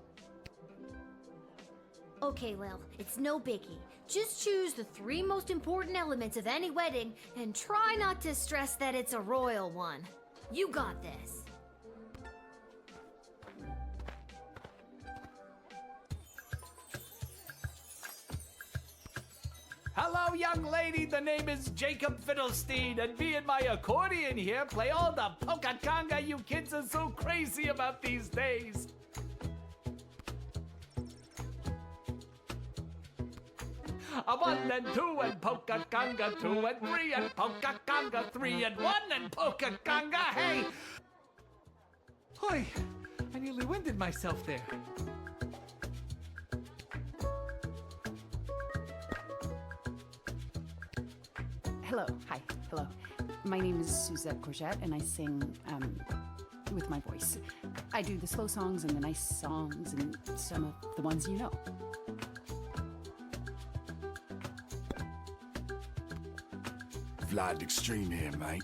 Okay, Lil, it's no biggie. Just choose the 3 most important elements of any wedding and try not to stress that it's a royal one. You got this. Hello, young lady. The name is Jacob Fiddlestein, and me and my accordion here play all the polka conga you kids are so crazy about these days. A 1 and 2 and polka conga 2 and 3 and polka conga 3 and 1 and polka conga. Hey! Hoy, I nearly winded myself there. Hello, hi, hello. My name is Suzette Courgette, and I sing with my voice. I do the slow songs and the nice songs and some of the ones you know. Vlad Extreme here, mate.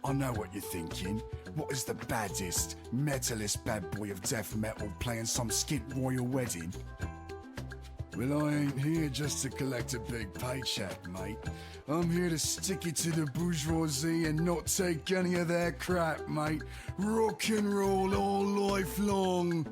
I know what you're thinking. What is the baddest, metalist bad boy of death metal playing some skit royal wedding? Well, I ain't here just to collect a big paycheck, mate. I'm here to stick it to the bourgeoisie and not take any of their crap, mate. Rock and roll all life long.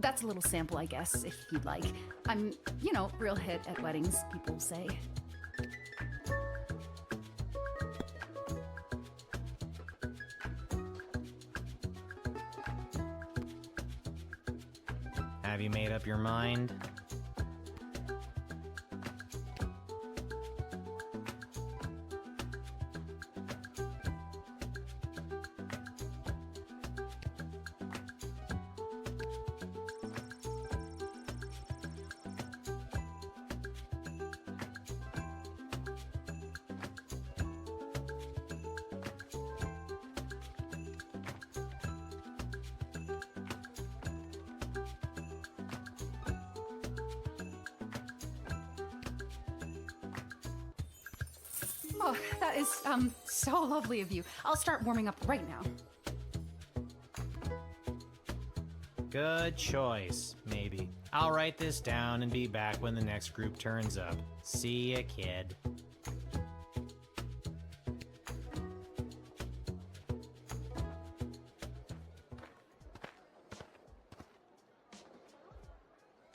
That's a little sample, I guess, if you'd like. I'm, real hit at weddings, people say. Have you made up your mind? Oh, that is, so lovely of you. I'll start warming up right now. Good choice, maybe. I'll write this down and be back when the next group turns up. See ya, kid.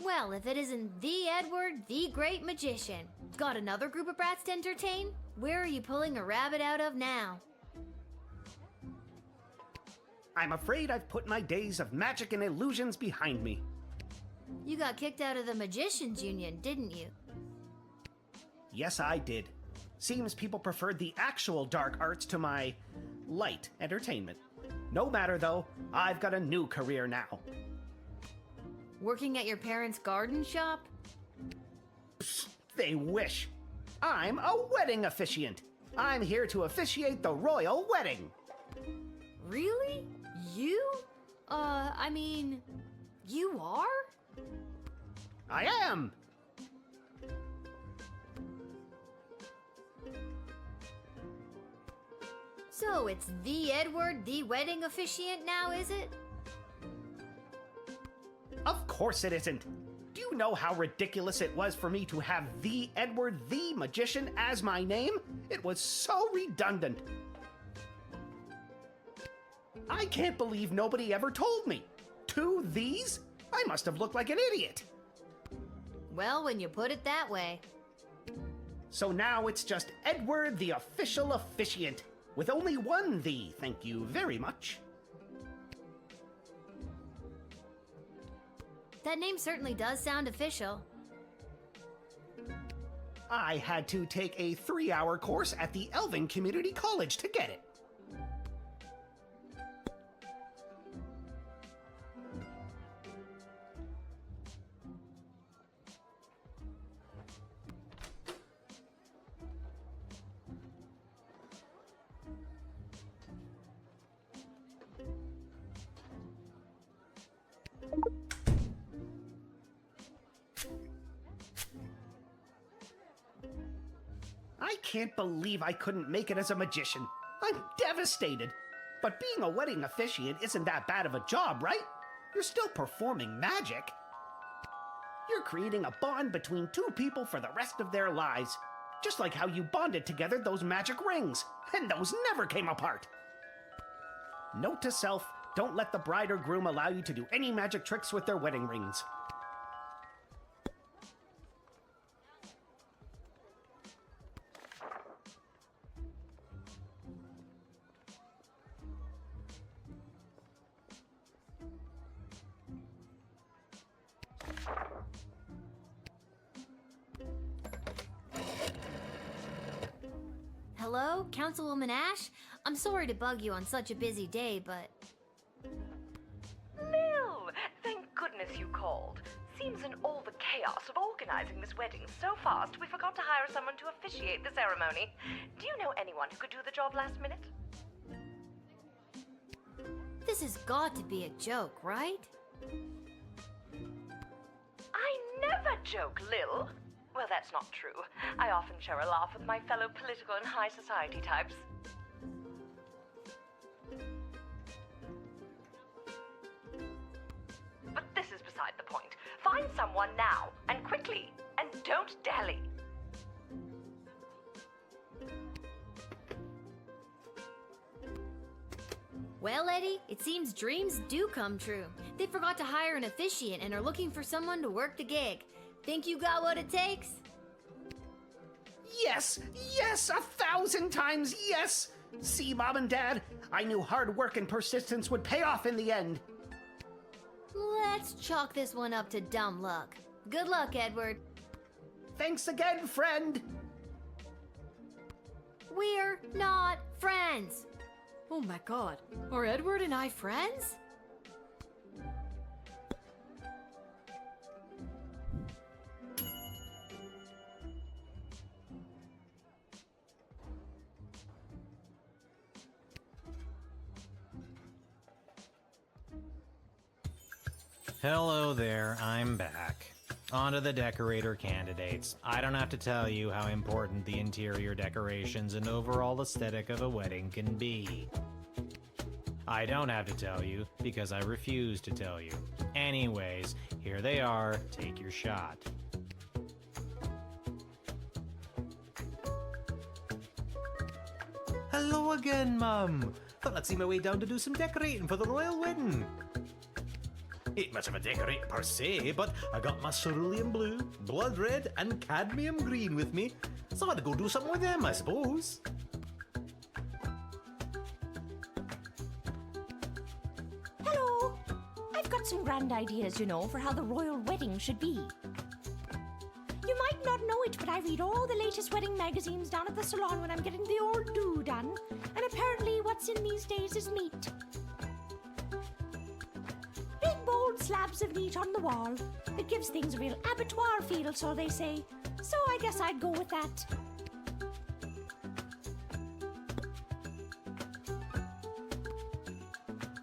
Well, if it isn't the Edward, the great magician. Got another group of brats to entertain? Where are you pulling a rabbit out of now? I'm afraid I've put my days of magic and illusions behind me. You got kicked out of the Magicians Union, didn't you? Yes, I did. Seems people preferred the actual dark arts to my light entertainment. No matter though, I've got a new career now. Working at your parents' garden shop? Psst, they wish. I'm a wedding officiant. I'm here to officiate the royal wedding. Really? You? I mean, you are? I am. So it's the Edward, the wedding officiant now, is it? Of course it isn't. Do you know how ridiculous it was for me to have the Edward the Magician as my name? It was so redundant. I can't believe nobody ever told me. 2 these? I must have looked like an idiot. Well, when you put it that way. So now it's just Edward the official officiant, with only 1 the, thank you very much. That name certainly does sound official. I had to take a 3-hour course at the Elven Community College to get it. I can't believe I couldn't make it as a magician. I'm devastated. But being a wedding officiant isn't that bad of a job, right? You're still performing magic. You're creating a bond between 2 people for the rest of their lives. Just like how you bonded together those magic rings, and those never came apart. Note to self, don't let the bride or groom allow you to do any magic tricks with their wedding rings. Hello, Councilwoman Ash? I'm sorry to bug you on such a busy day, but... Lil! Thank goodness you called. Seems in all the chaos of organizing this wedding so fast, we forgot to hire someone to officiate the ceremony. Do you know anyone who could do the job last minute? This has got to be a joke, right? I never joke, Lil. Well, that's not true. I often share a laugh with my fellow political and high society types. But this is beside the point. Find someone now, and quickly, and don't dally. Well, Eddie, it seems dreams do come true. They forgot to hire an officiant and are looking for someone to work the gig. Think you got what it takes? Yes! Yes! 1,000 times yes! See, Mom and Dad, I knew hard work and persistence would pay off in the end. Let's chalk this one up to dumb luck. Good luck, Edward. Thanks again, friend. We're not friends. Oh my god. Are Edward and I friends? Hello there, I'm back. On to the decorator candidates. I don't have to tell you how important the interior decorations and overall aesthetic of a wedding can be. I don't have to tell you because I refuse to tell you. Anyways, here they are. Take your shot. Hello again, Mum. Thought I'd see my way down to do some decorating for the royal wedding. Ain't much of a decorate per se, but I got my cerulean blue, blood red, and cadmium green with me, so I'd go do something with them, I suppose. Hello! I've got some grand ideas, you know, for how the royal wedding should be. You might not know it, but I read all the latest wedding magazines down at the salon when I'm getting the old do done, and apparently what's in these days is meat. Big bold slabs of meat on the wall. It gives things a real abattoir feel, so they say. So I guess I'd go with that.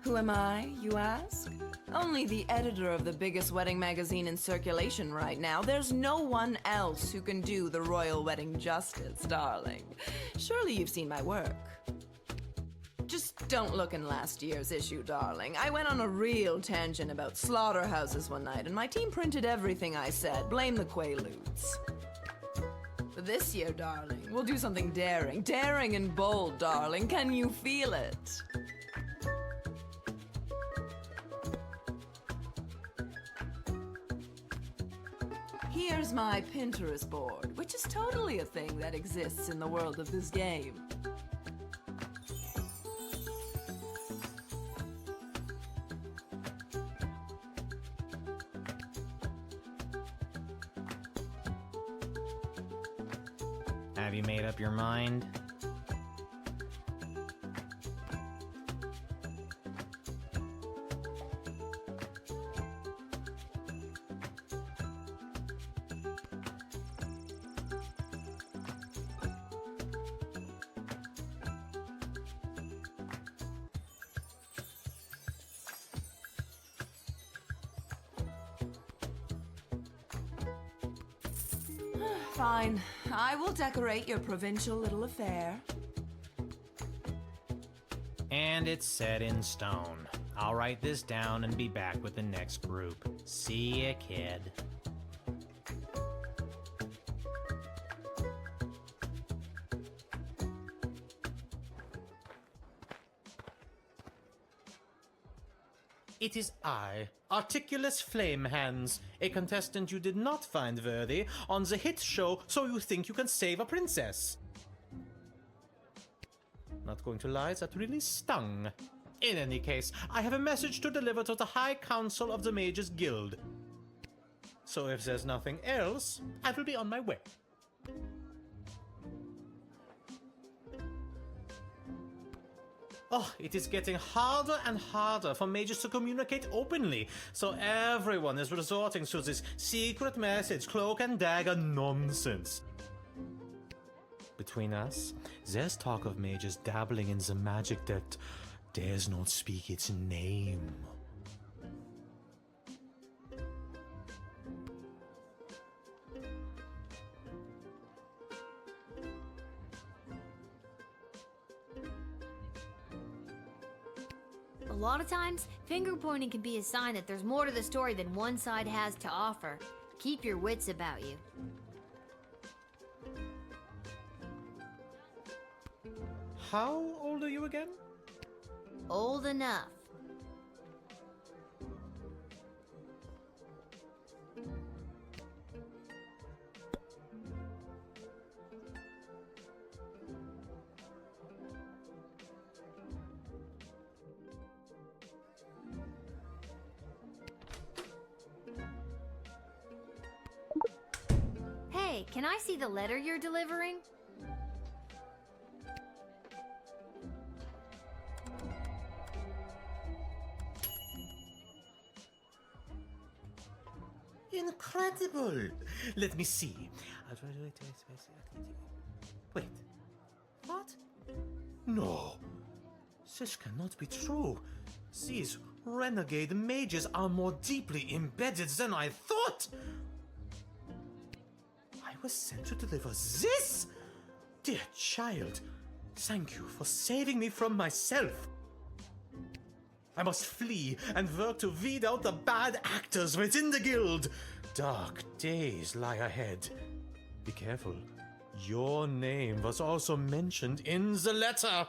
Who am I, you ask? Only the editor of the biggest wedding magazine in circulation right now. There's no one else who can do the royal wedding justice, darling. Surely you've seen my work. Just don't look in last year's issue, darling. I went on a real tangent about slaughterhouses one night, and my team printed everything I said. Blame the Quaaludes. But this year, darling, we'll do something daring. Daring and bold, darling. Can you feel it? Here's my Pinterest board, which is totally a thing that exists in the world of this game. Have you made up your mind? Fine. I will decorate your provincial little affair. And it's set in stone. I'll write this down and be back with the next group. See ya, kid. It is I, Articulous Flamehands, a contestant you did not find worthy on the hit show So You Think You Can Save a Princess. Not going to lie, that really stung. In any case, I have a message to deliver to the High Council of the Mages Guild. So if there's nothing else, I will be on my way. Oh, it is getting harder and harder for mages to communicate openly, so everyone is resorting to this secret message, cloak and dagger nonsense. Between us, there's talk of mages dabbling in the magic that dares not speak its name. A lot of times, finger pointing can be a sign that there's more to the story than one side has to offer. Keep your wits about you. How old are you again? Old enough. Can I see the letter you're delivering? Incredible! Let me see. Wait. What? No. This cannot be true. These renegade mages are more deeply embedded than I thought. I was sent to deliver this? Dear child, thank you for saving me from myself. I must flee and work to weed out the bad actors within the guild. Dark days lie ahead. Be careful. Your name was also mentioned in the letter.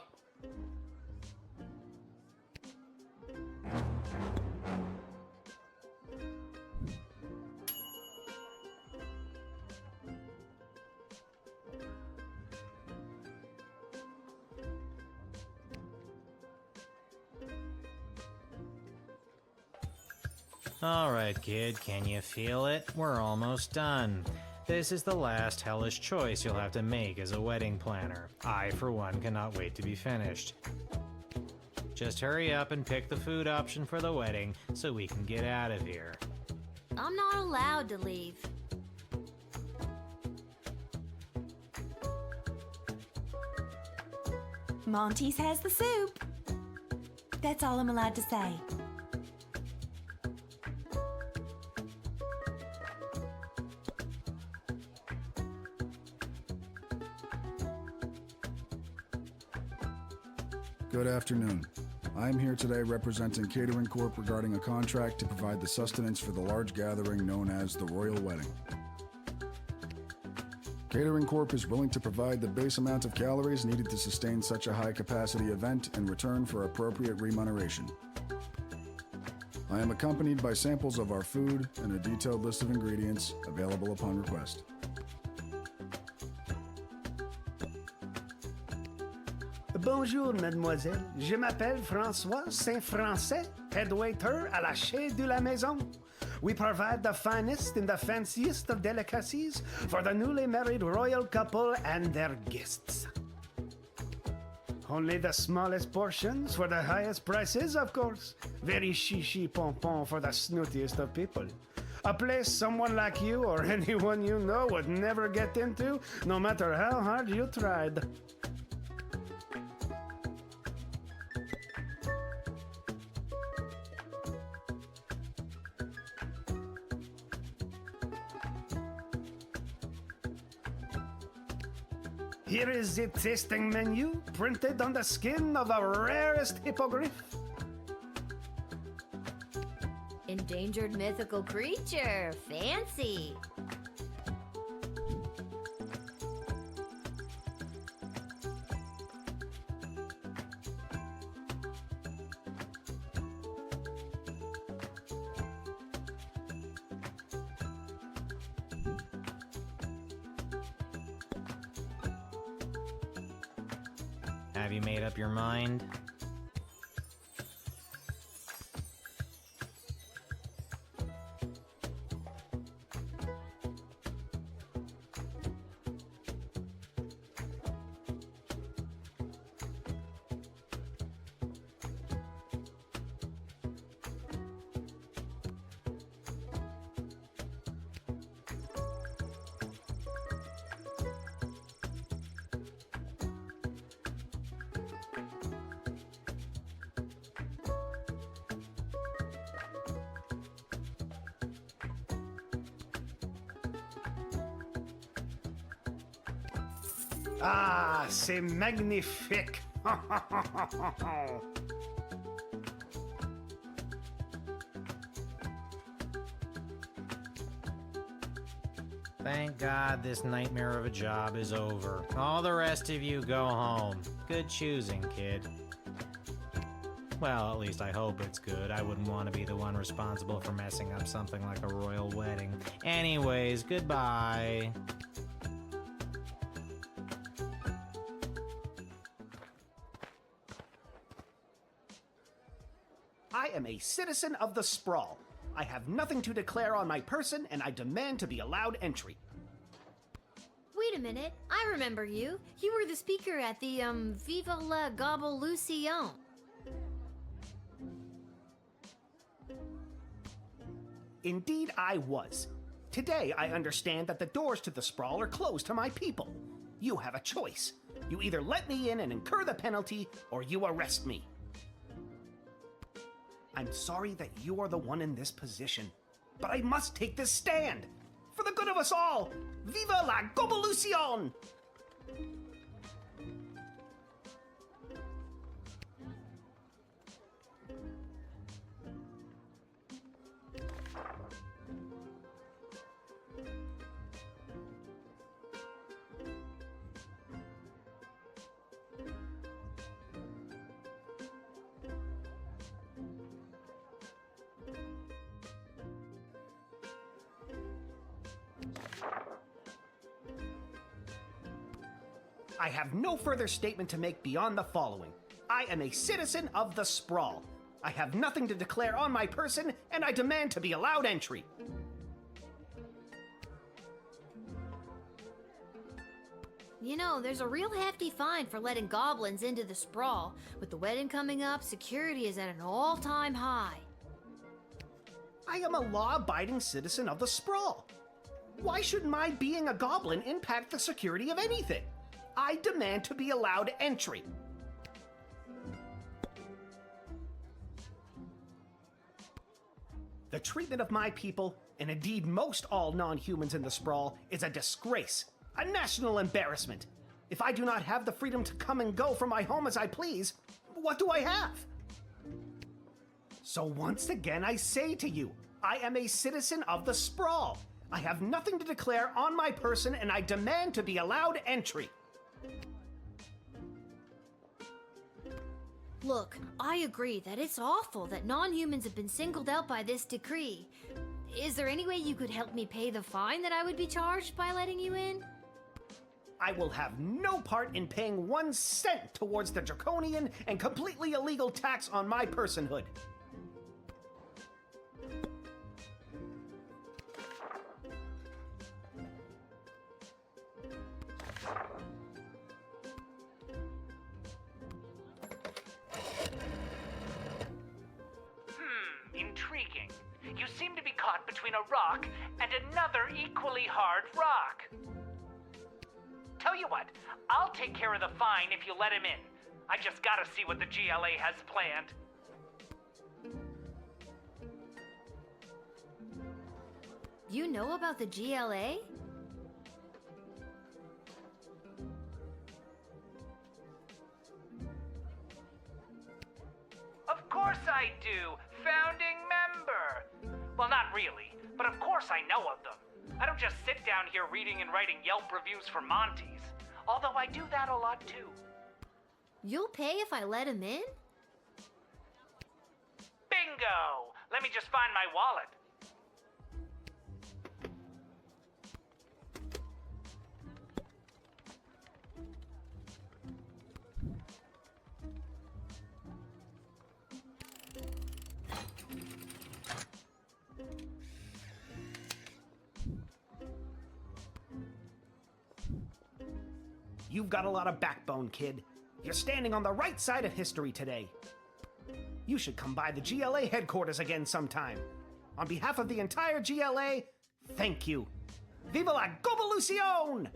Alright, kid, can you feel it? We're almost done. This is the last hellish choice you'll have to make as a wedding planner. I, for one, cannot wait to be finished. Just hurry up and pick the food option for the wedding so we can get out of here. I'm not allowed to leave. Monty's has the soup. That's all I'm allowed to say. Good afternoon. I am here today representing Catering Corp regarding a contract to provide the sustenance for the large gathering known as the Royal Wedding. Catering Corp is willing to provide the base amount of calories needed to sustain such a high-capacity event in return for appropriate remuneration. I am accompanied by samples of our food and a detailed list of ingredients available upon request. Bonjour, mademoiselle. Je m'appelle François Saint-Français, head waiter à la Chez de la Maison. We provide the finest and the fanciest of delicacies for the newly married royal couple and their guests. Only the smallest portions for the highest prices, of course. Very chichi pompon for the snootiest of people. A place someone like you or anyone you know would never get into, no matter how hard you tried. Here is the tasting menu, printed on the skin of a rarest hippogriff. Endangered mythical creature. Fancy. Have you made up your mind? Ah, c'est magnifique! Thank God this nightmare of a job is over. All the rest of you go home. Good choosing, kid. Well, at least I hope it's good. I wouldn't want to be the one responsible for messing up something like a royal wedding. Anyways, goodbye. I am a citizen of the Sprawl. I have nothing to declare on my person, and I demand to be allowed entry. wait a minute. I remember you. You were the speaker at the, Viva la Gobblelucion. Indeed, I was. Today, I understand that the doors to the sprawl are closed to my people. You have a choice. You either let me in and incur the penalty, or you arrest me. I'm sorry that you are the one in this position, but I must take this stand. For the good of us all, Viva la Gobblelucion! I have no further statement to make beyond the following. I am a citizen of the Sprawl. I have nothing to declare on my person, and I demand to be allowed entry. You know, there's a real hefty fine for letting goblins into the Sprawl. With the wedding coming up, security is at an all-time high. I am a law-abiding citizen of the Sprawl. Why should my being a goblin impact the security of anything? I demand to be allowed entry. The treatment of my people, and indeed most all non-humans in the Sprawl, is a disgrace, a national embarrassment. If I do not have the freedom to come and go from my home as I please, what do I have? So once again I say to you, I am a citizen of the Sprawl. I have nothing to declare on my person, and I demand to be allowed entry. Look, I agree that it's awful that non-humans have been singled out by this decree. Is there any way you could help me pay the fine that I would be charged by letting you in? I will have no part in paying 1 cent towards the draconian and completely illegal tax on my personhood. Intriguing. You seem to be caught between a rock and another equally hard rock. Tell you what, I'll take care of the fine if you let him in. I just gotta see what the GLA has planned. You know about the GLA? Of course I do! Founding member! Well, not really, but of course I know of them. I don't just sit down here reading and writing Yelp reviews for Monty's. Although I do that a lot too. You'll pay if I let him in? Bingo! Let me just find my wallet. You've got a lot of backbone, kid. You're standing on the right side of history today. You should come by the GLA headquarters again sometime. On behalf of the entire GLA, thank you. Viva la Gobblelucion!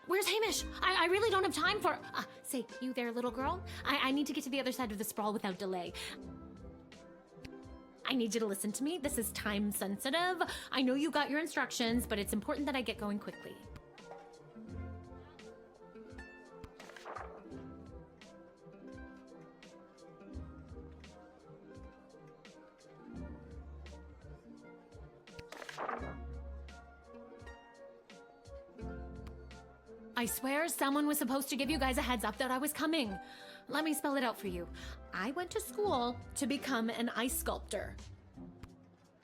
Where's Hamish? I really don't have time for... say, you there, little girl? I need to get to the other side of the sprawl without delay. I need you to listen to me. This is time sensitive. I know you got your instructions, but it's important that I get going quickly. I swear someone was supposed to give you guys a heads up that I was coming. Let me spell it out for you. I went to school to become an ice sculptor.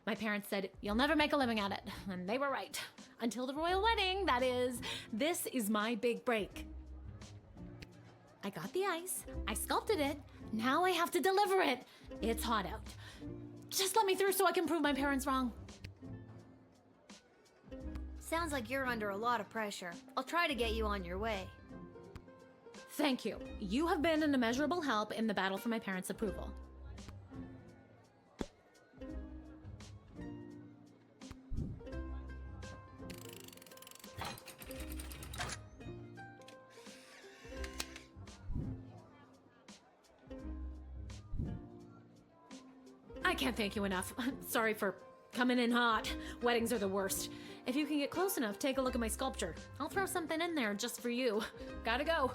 My parents said, you'll never make a living at it. And they were right. Until the royal wedding, that is. This is my big break. I got the ice. I sculpted it. Now I have to deliver it. It's hot out. Just let me through so I can prove my parents wrong. Sounds like you're under a lot of pressure. I'll try to get you on your way. Thank you. You have been an immeasurable help in the battle for my parents' approval. I can't thank you enough. Sorry for coming in hot. Weddings are the worst. If you can get close enough, take a look at my sculpture. I'll throw something in there just for you. Gotta go.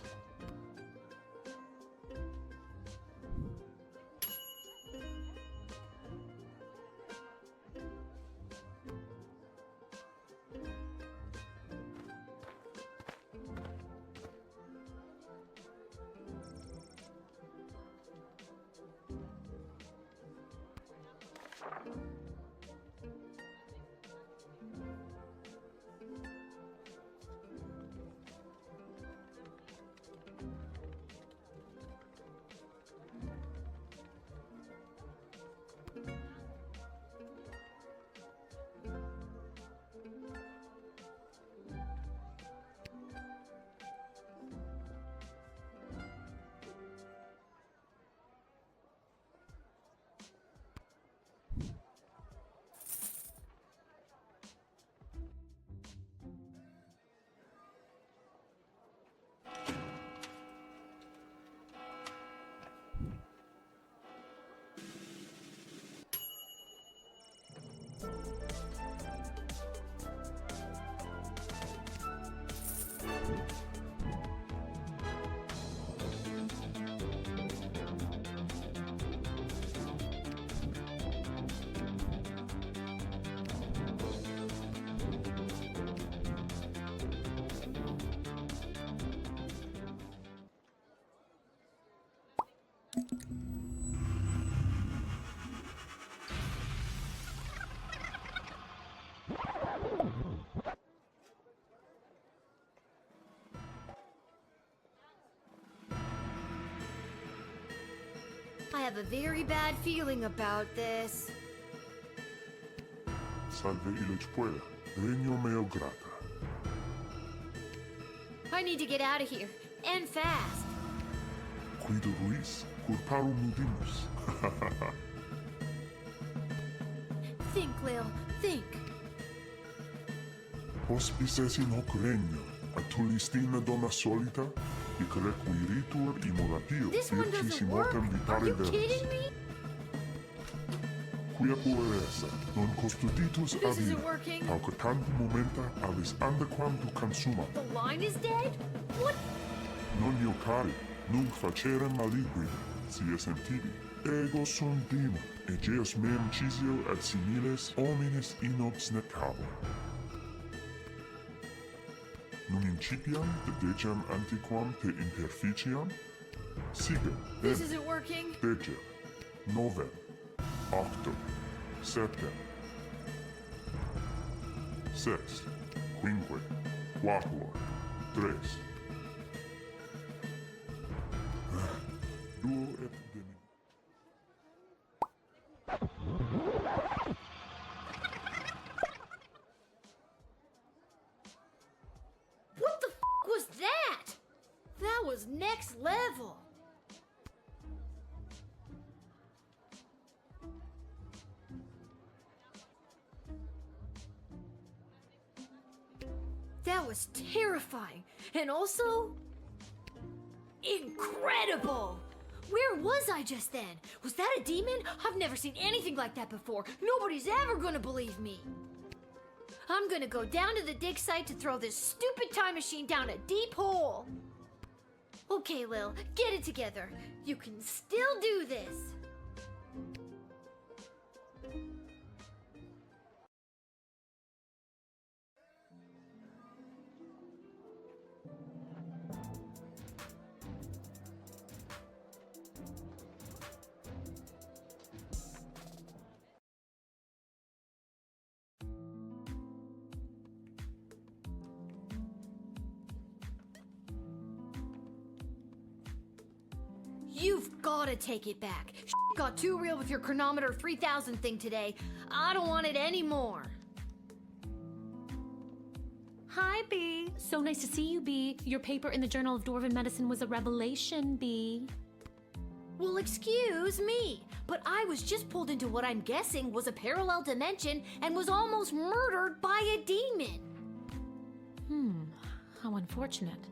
I have a very bad feeling about this. Salve illogipuela, regno meo grata. I need to get out of here, and fast. Quido Ruiz, curparum nudimus. Think, Lil, think. Hospices in hoc regno, atulistina donna solita, hic requiritur immoratio This one vircis doesn't work. immortem Are vitare you verbis. kidding me? Quia puer essa, non custoditus This isn't avida, working. pauca tantum momenta avis andaquam tu consumam. The line is dead? What? Non io cari, nunc facerem maligui, si esem tibi. Ego sum dima, egeus meum cisio et similes homines inops necabo. Nun incipiam dedecem antiquam te interficiam? Sige, This isn't working. decem, novem, octum, septem, sex, quinque, quatuor, tres. Duo et demi. What the was that? That was next level. That was terrifying. And also incredible. Where was I just then? Was that a demon? I've never seen anything like that before. Nobody's ever gonna believe me. I'm gonna go down to the dig site to throw this stupid time machine down a deep hole. Okay, Lil, get it together. You can still do this. You've gotta take it back. Got too real with your chronometer 3000 thing today. I don't want it anymore. Hi, Bee. So nice to see you, Bee. Your paper in the Journal of Dwarven Medicine was a revelation, Bee. Well, excuse me, but I was just pulled into what I'm guessing was a parallel dimension and was almost murdered by a demon. How unfortunate.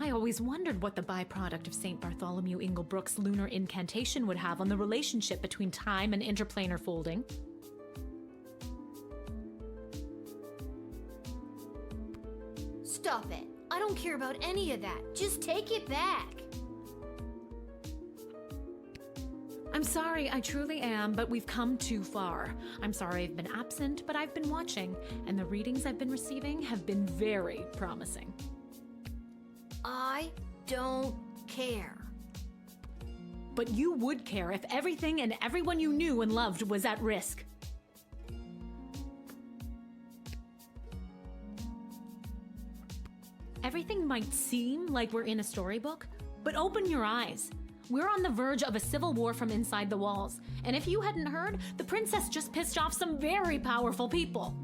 I always wondered what the byproduct of St. Bartholomew Inglebrook's lunar incantation would have on the relationship between time and interplanar folding. Stop it. I don't care about any of that. Just take it back. I'm sorry, I truly am, but we've come too far. I'm sorry I've been absent, but I've been watching, and the readings I've been receiving have been very promising. I don't care. But you would care if everything and everyone you knew and loved was at risk. Everything might seem like we're in a storybook, but open your eyes. We're on the verge of a civil war from inside the walls, and if you hadn't heard, the princess just pissed off some very powerful people.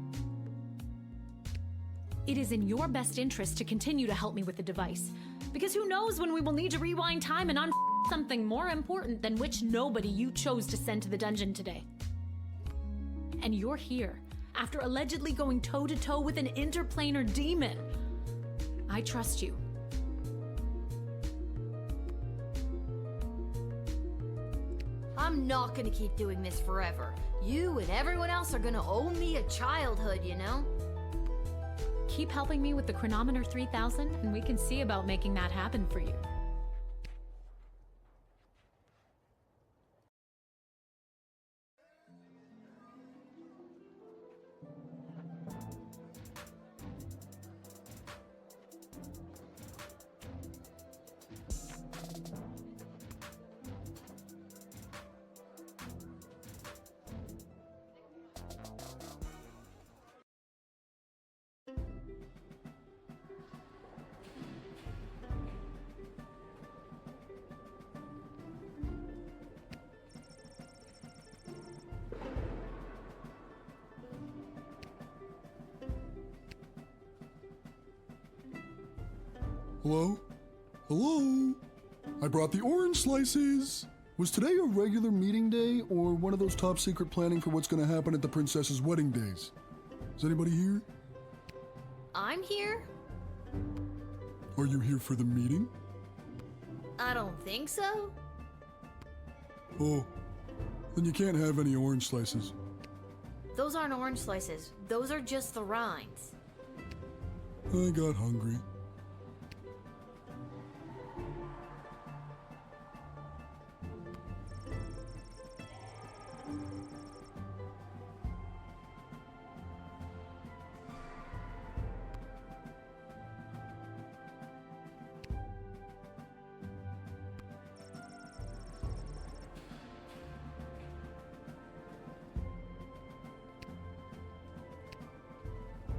It is in your best interest to continue to help me with the device, because who knows when we will need to rewind time and something more important than which nobody you chose to send to the dungeon today. And you're here, after allegedly going toe-to-toe with an interplanar demon. I trust you. I'm not gonna keep doing this forever. You and everyone else are gonna owe me a childhood, you know? Keep helping me with the chronometer 3000, and we can see about making that happen for you. Hello? Hello? I brought the orange slices! Was today a regular meeting day or one of those top secret planning for what's gonna happen at the princess's wedding days? Is anybody here? I'm here? Are you here for the meeting? I don't think so. Oh, then you can't have any orange slices. Those aren't orange slices. Those are just the rinds. I got hungry.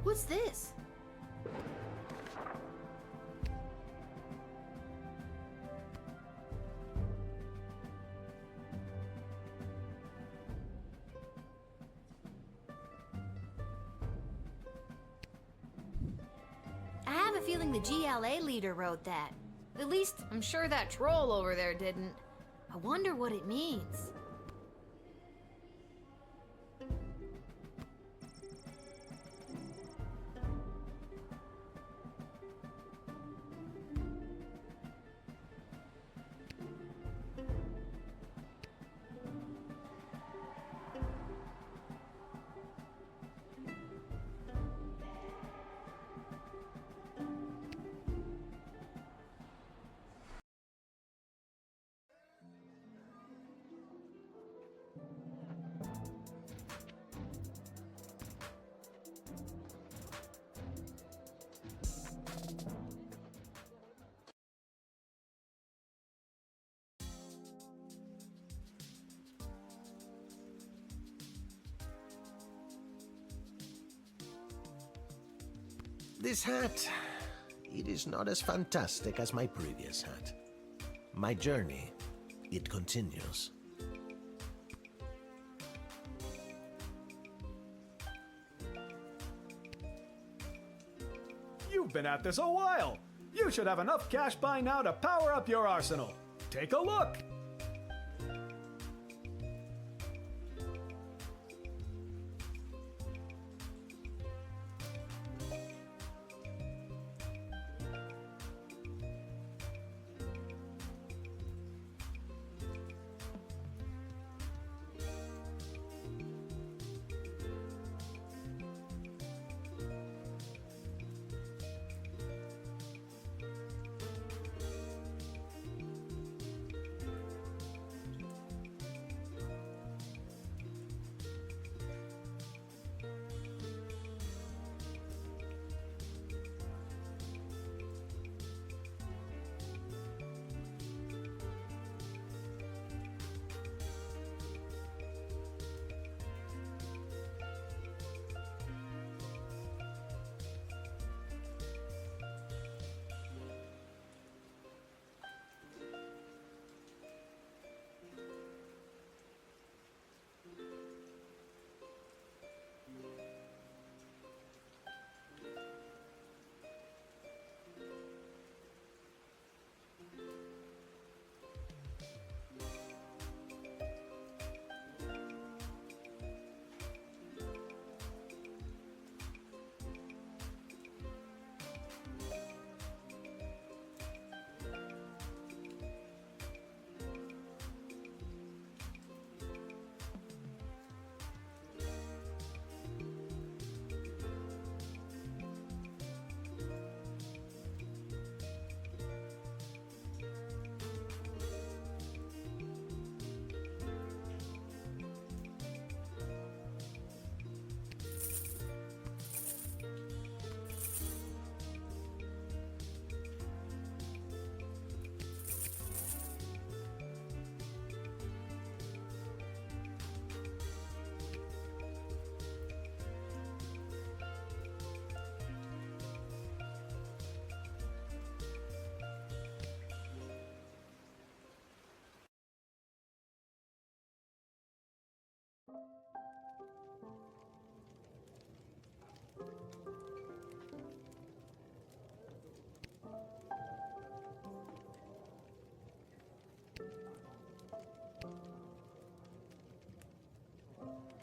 What's this? I have a feeling the GLA leader wrote that. At least, I'm sure that troll over there didn't. I wonder what it means. This hat, it is not as fantastic as my previous hat. My journey it continues. You've been at this a while. You should have enough cash by now to power up your arsenal. Take a look.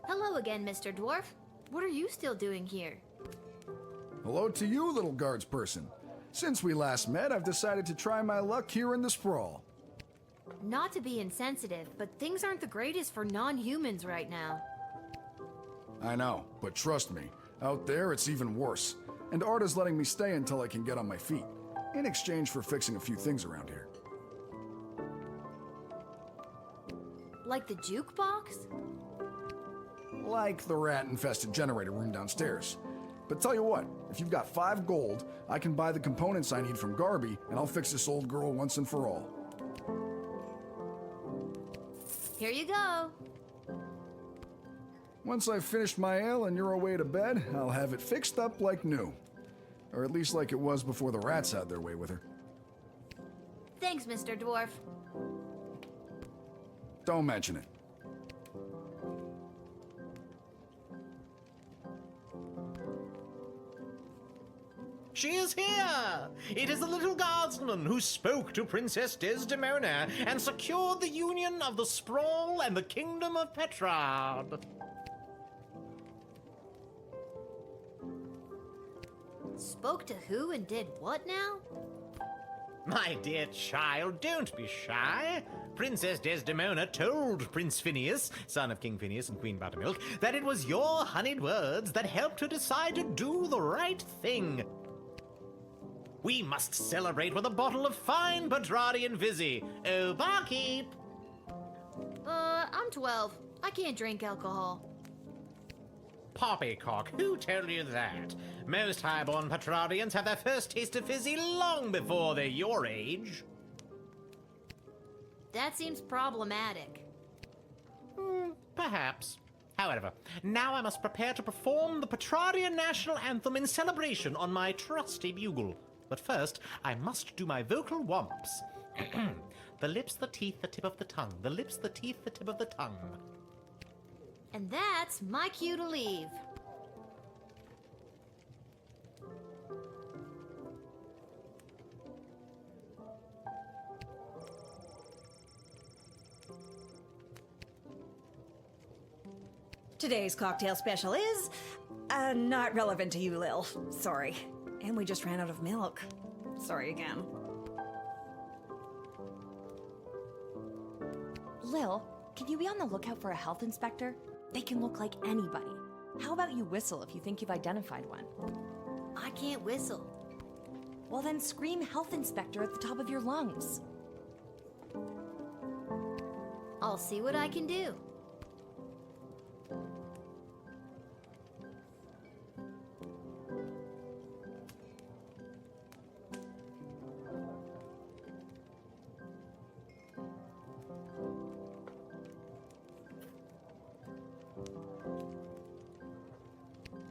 Hello again, Mr. Dwarf. What are you still doing here? Hello to you, little guards person. Since we last met, I've decided to try my luck here in the sprawl. Not to be insensitive, but things aren't the greatest for non-humans right now. I know, but trust me, out there it's even worse. And Arda's letting me stay until I can get on my feet, in exchange for fixing a few things around here. Like the jukebox? Like the rat-infested generator room downstairs. But tell you what, if you've got 5 gold, I can buy the components I need from Garby, and I'll fix this old girl once and for all. Here you go. Once I've finished my ale and you're away to bed, I'll have it fixed up like new. Or at least like it was before the rats had their way with her. Thanks, Mr. Dwarf. Don't mention it. She is here! It is the little Guardsman who spoke to Princess Desdemona and secured the union of the Sprawl and the Kingdom of Petrard. Spoke to who and did what now? My dear child, don't be shy. Princess Desdemona told Prince Phineas, son of King Phineas and Queen Buttermilk, that it was your honeyed words that helped her decide to do the right thing. We must celebrate with a bottle of fine Petrardian Vizzy. Oh, barkeep! I'm 12. I can't drink alcohol. Poppycock, who told you that? Most highborn Petrardians have their first taste of Fizzy long before they're your age. That seems problematic. Perhaps. However, now I must prepare to perform the Petrardian national anthem in celebration on my trusty bugle. But first, I must do my vocal womps. The lips, the teeth, the tip of the tongue. The lips, the teeth, the tip of the tongue. And that's my cue to leave. Today's cocktail special is not relevant to you, Lil. Sorry. And we just ran out of milk. Sorry again. Lil, can you be on the lookout for a health inspector? They can look like anybody. How about you whistle if you think you've identified one? I can't whistle. Well, then scream health inspector at the top of your lungs. I'll see what I can do.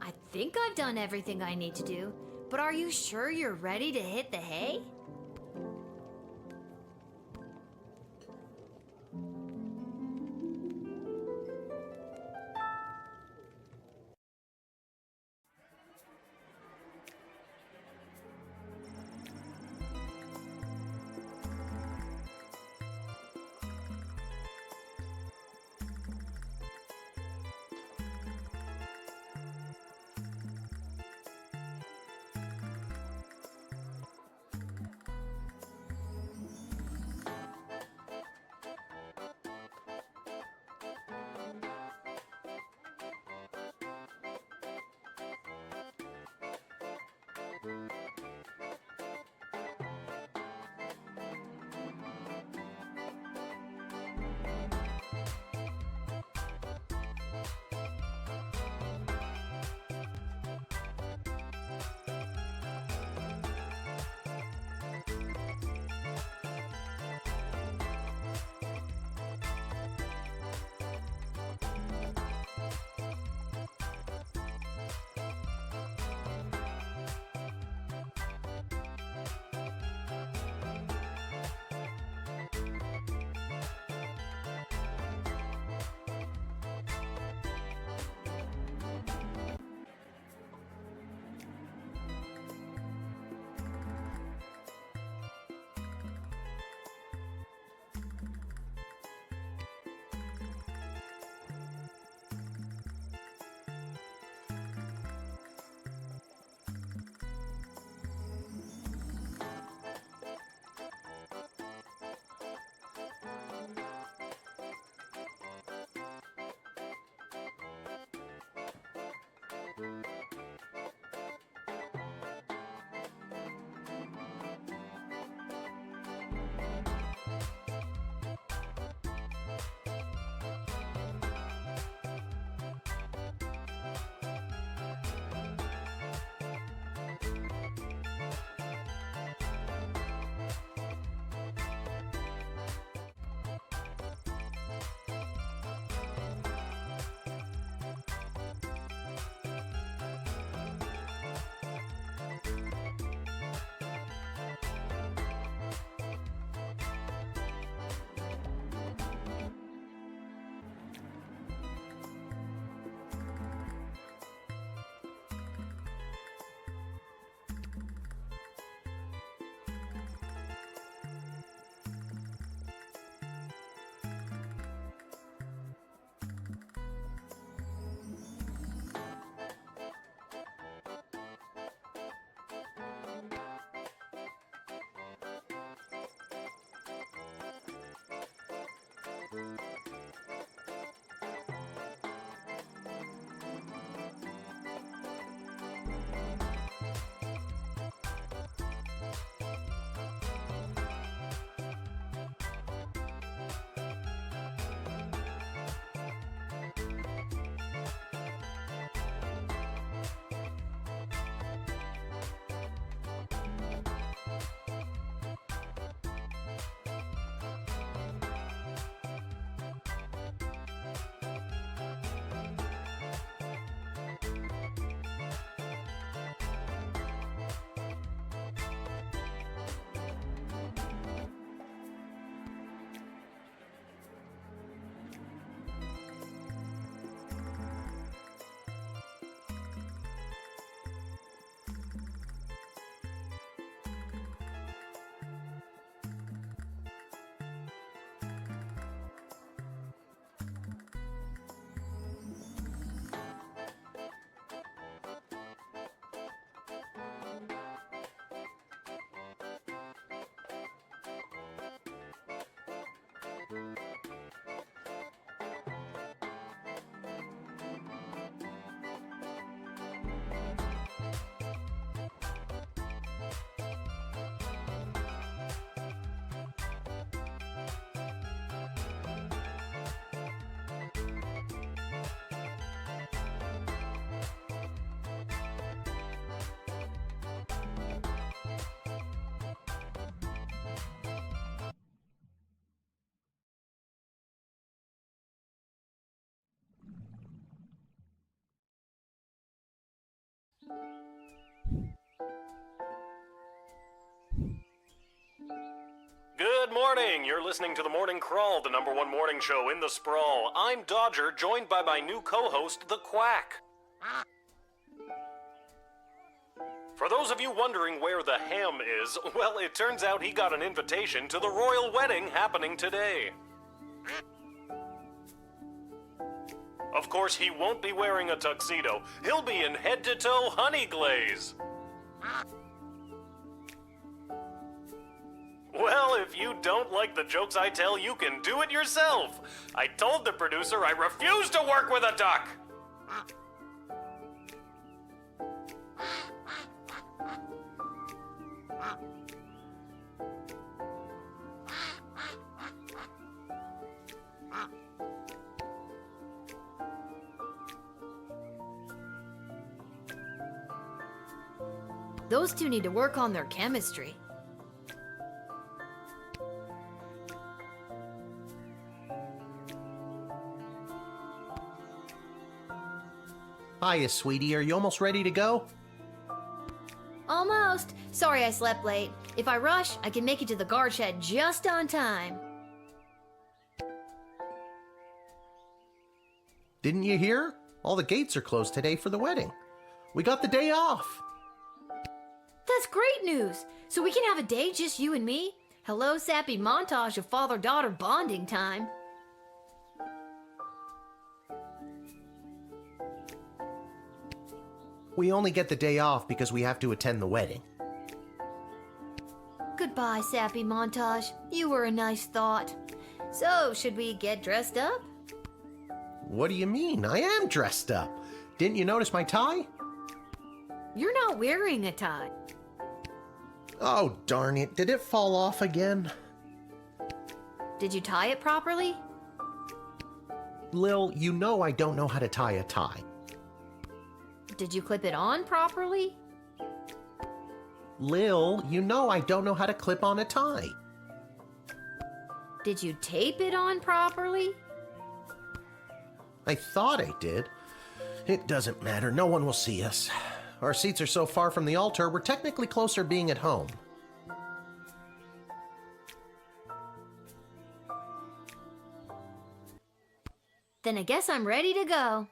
I think I've done everything I need to do, but are you sure you're ready to hit the hay? Good morning! You're listening to The Morning Crawl, the #1 morning show in the sprawl. I'm Dodger, joined by my new co-host, The Quack. For those of you wondering where the ham is, well, it turns out he got an invitation to the royal wedding happening today. Of course, he won't be wearing a tuxedo. He'll be in head-to-toe honey glaze. Well, if you don't like the jokes I tell, you can do it yourself. I told the producer I refuse to work with a duck. Those two need to work on their chemistry. Hiya, sweetie. Are you almost ready to go? Almost. Sorry I slept late. If I rush, I can make it to the guard shed just on time. Didn't you hear? All the gates are closed today for the wedding. We got the day off. That's great news. So we can have a day just you and me? Hello, sappy montage of father-daughter bonding time. We only get the day off because we have to attend the wedding. Goodbye, sappy montage. You were a nice thought. So, should we get dressed up? What do you mean? I am dressed up. Didn't you notice my tie? You're not wearing a tie. Oh, darn it. Did it fall off again? Did you tie it properly? Lil, you know I don't know how to tie a tie. Did you clip it on properly? Lil, you know I don't know how to clip on a tie. Did you tape it on properly? I thought I did. It doesn't matter. No one will see us. Our seats are so far from the altar, we're technically closer being at home. Then I guess I'm ready to go.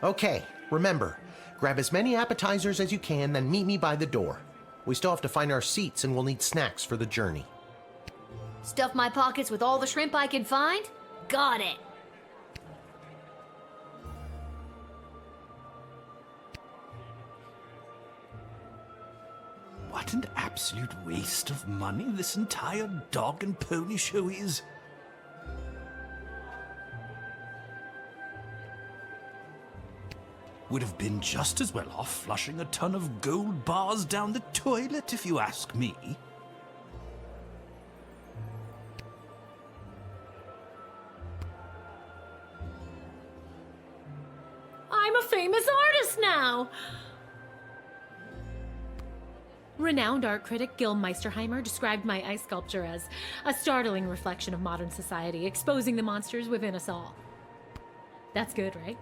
Okay, remember, grab as many appetizers as you can, then meet me by the door. We still have to find our seats and we'll need snacks for the journey. Stuff my pockets with all the shrimp I can find? Got it. What an absolute waste of money this entire dog and pony show is. Would have been just as well off flushing a ton of gold bars down the toilet, if you ask me. I'm a famous artist now! Renowned art critic Gil Meisterheimer described my ice sculpture as a startling reflection of modern society, exposing the monsters within us all. That's good, right?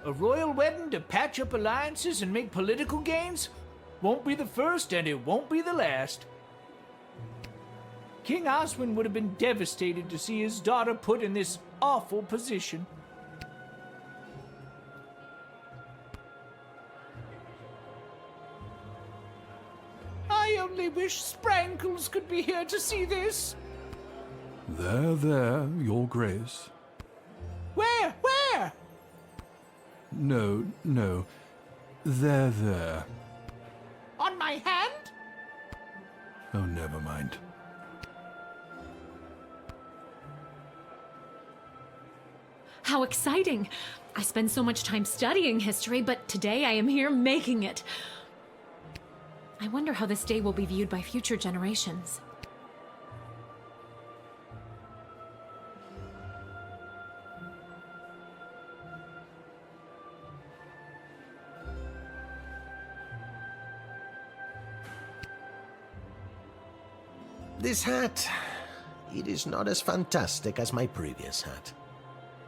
A royal wedding to patch up alliances and make political gains? Won't be the first and it won't be the last. King Oswin would have been devastated to see his daughter put in this awful position. I only wish Sprankles could be here to see this. There, Your Grace. Where? Where? No. There. On my hand? Oh, never mind. How exciting! I spend so much time studying history, but today I am here making it. I wonder how this day will be viewed by future generations. This hat, it is not as fantastic as my previous hat.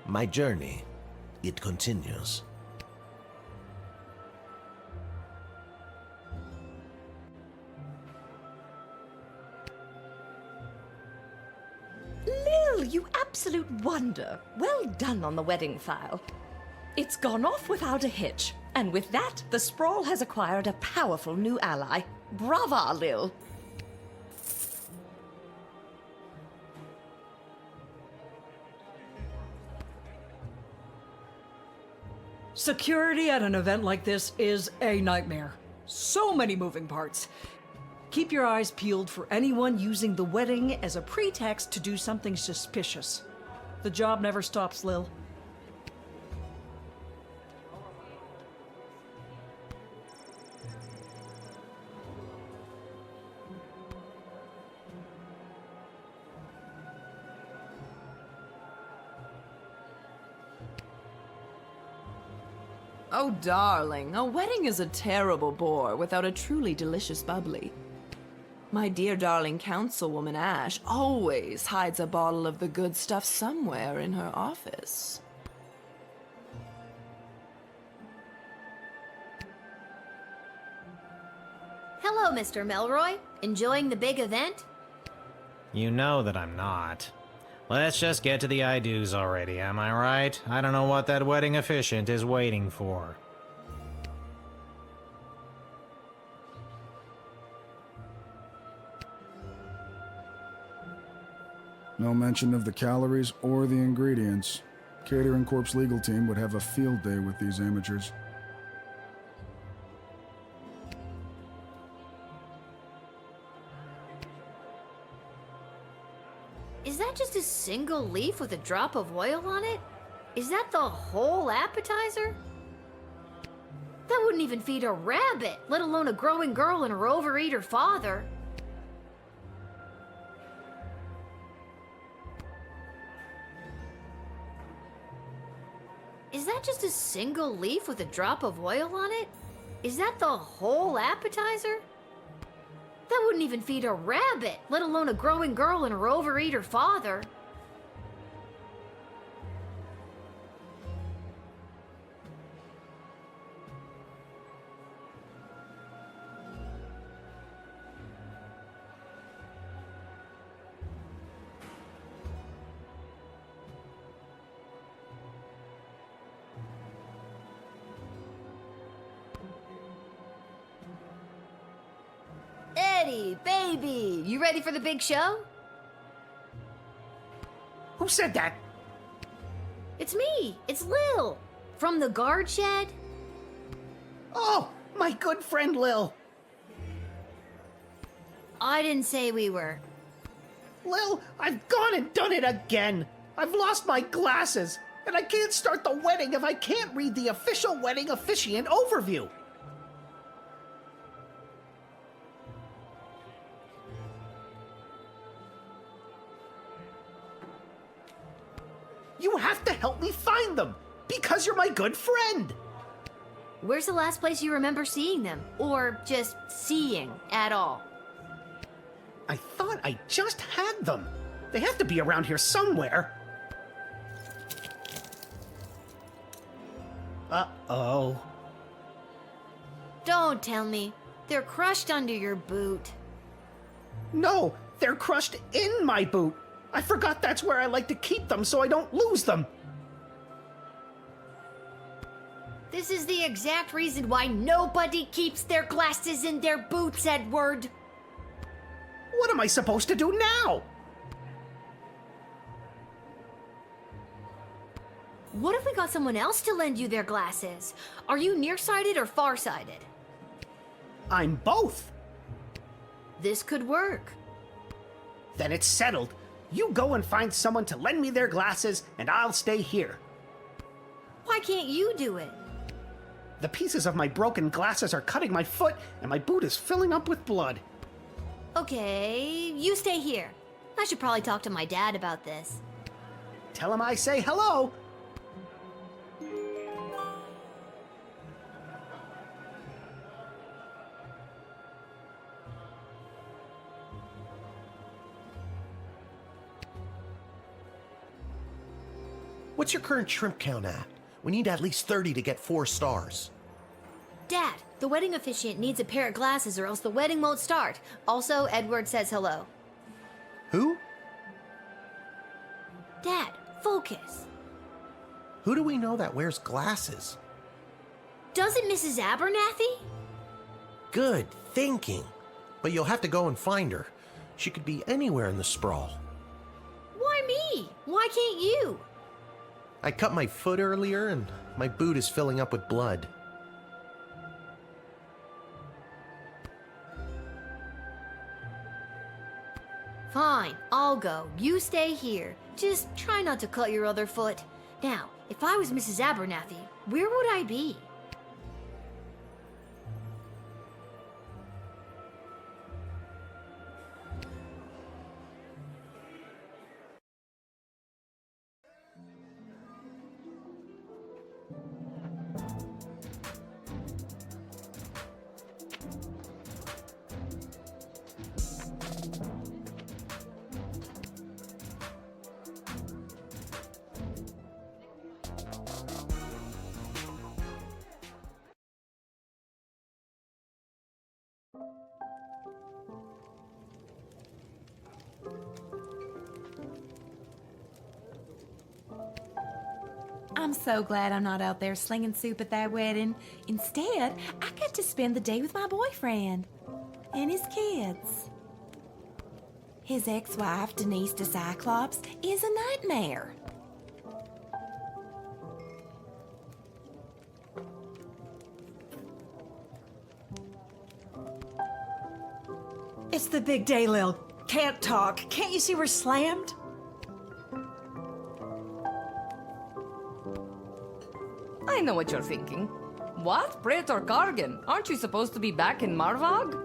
My journey, it continues. Lil, you absolute wonder. Well done on the wedding file. It's gone off without a hitch, and with that, the Sprawl has acquired a powerful new ally. Brava, Lil. Security at an event like this is a nightmare. So many moving parts. Keep your eyes peeled for anyone using the wedding as a pretext to do something suspicious. The job never stops, Lil. Oh, darling, a wedding is a terrible bore without a truly delicious bubbly. My dear darling councilwoman Ash always hides a bottle of the good stuff somewhere in her office. Hello, Mr. Melroy. Enjoying the big event? You know that I'm not. Let's just get to the I-dos already, am I right? I don't know what that wedding officiant is waiting for. No mention of the calories or the ingredients. Catering Corp's legal team would have a field day with these amateurs. Is that just a single leaf with a drop of oil on it? Is that the whole appetizer? That wouldn't even feed a rabbit, let alone a growing girl and her overeater father. Is that just a single leaf with a drop of oil on it? Is that the whole appetizer? That wouldn't even feed a rabbit, let alone a growing girl and her overeater father. Eddie, baby, you ready for the big show? Who said that? It's me, it's Lil, from the guard shed. Oh, my good friend Lil. I didn't say we were. Lil, I've gone and done it again. I've lost my glasses, and I can't start the wedding if I can't read the official wedding officiant overview. You have to help me find them, because you're my good friend. Where's the last place you remember seeing them? Or just seeing at all? I thought I just had them. They have to be around here somewhere. Uh-oh. Don't tell me. They're crushed under your boot. No, they're crushed in my boot. I forgot that's where I like to keep them so I don't lose them. This is the exact reason why nobody keeps their glasses in their boots, Edward. What am I supposed to do now? what if we got someone else to lend you their glasses? Are you nearsighted or farsighted? I'm both. This could work. Then it's settled. You go and find someone to lend me their glasses, and I'll stay here. Why can't you do it? The pieces of my broken glasses are cutting my foot, and my boot is filling up with blood. Okay, you stay here. I should probably talk to my dad about this. Tell him I say hello. What's your current shrimp count at? We need at least 30 to get 4 stars. Dad, the wedding officiant needs a pair of glasses or else the wedding won't start. Also, Edward says hello. Who? Dad, focus. Who do we know that wears glasses? Doesn't Mrs. Abernathy? Good thinking. But you'll have to go and find her. She could be anywhere in the sprawl. Why me? Why can't you? I cut my foot earlier and my boot is filling up with blood. Fine, I'll go. You stay here. Just try not to cut your other foot. Now, if I was Mrs. Abernathy, where would I be? I'm so glad I'm not out there slinging soup at that wedding. Instead, I got to spend the day with my boyfriend and his kids. His ex-wife, Denise the Cyclopes, is a nightmare. It's the big day, Lil. Can't talk. Can't you see we're slammed? I know what you're thinking. What? Praetor Kargan? Aren't you supposed to be back in Marvog?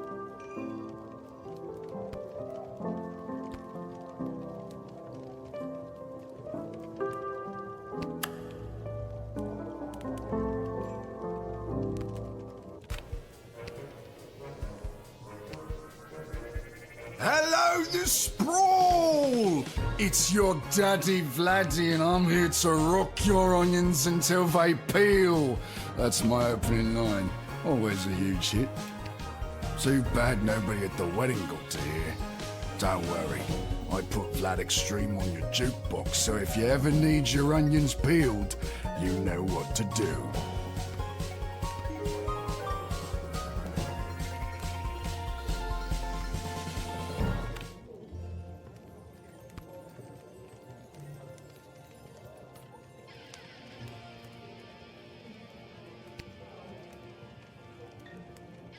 Hello, the sprawl! It's your daddy Vladdy, and I'm here to rock your onions until they peel. That's my opening line. Always a huge hit. Too bad nobody at the wedding got to hear. Don't worry, I put Vlad Extreme on your jukebox, so if you ever need your onions peeled, you know what to do.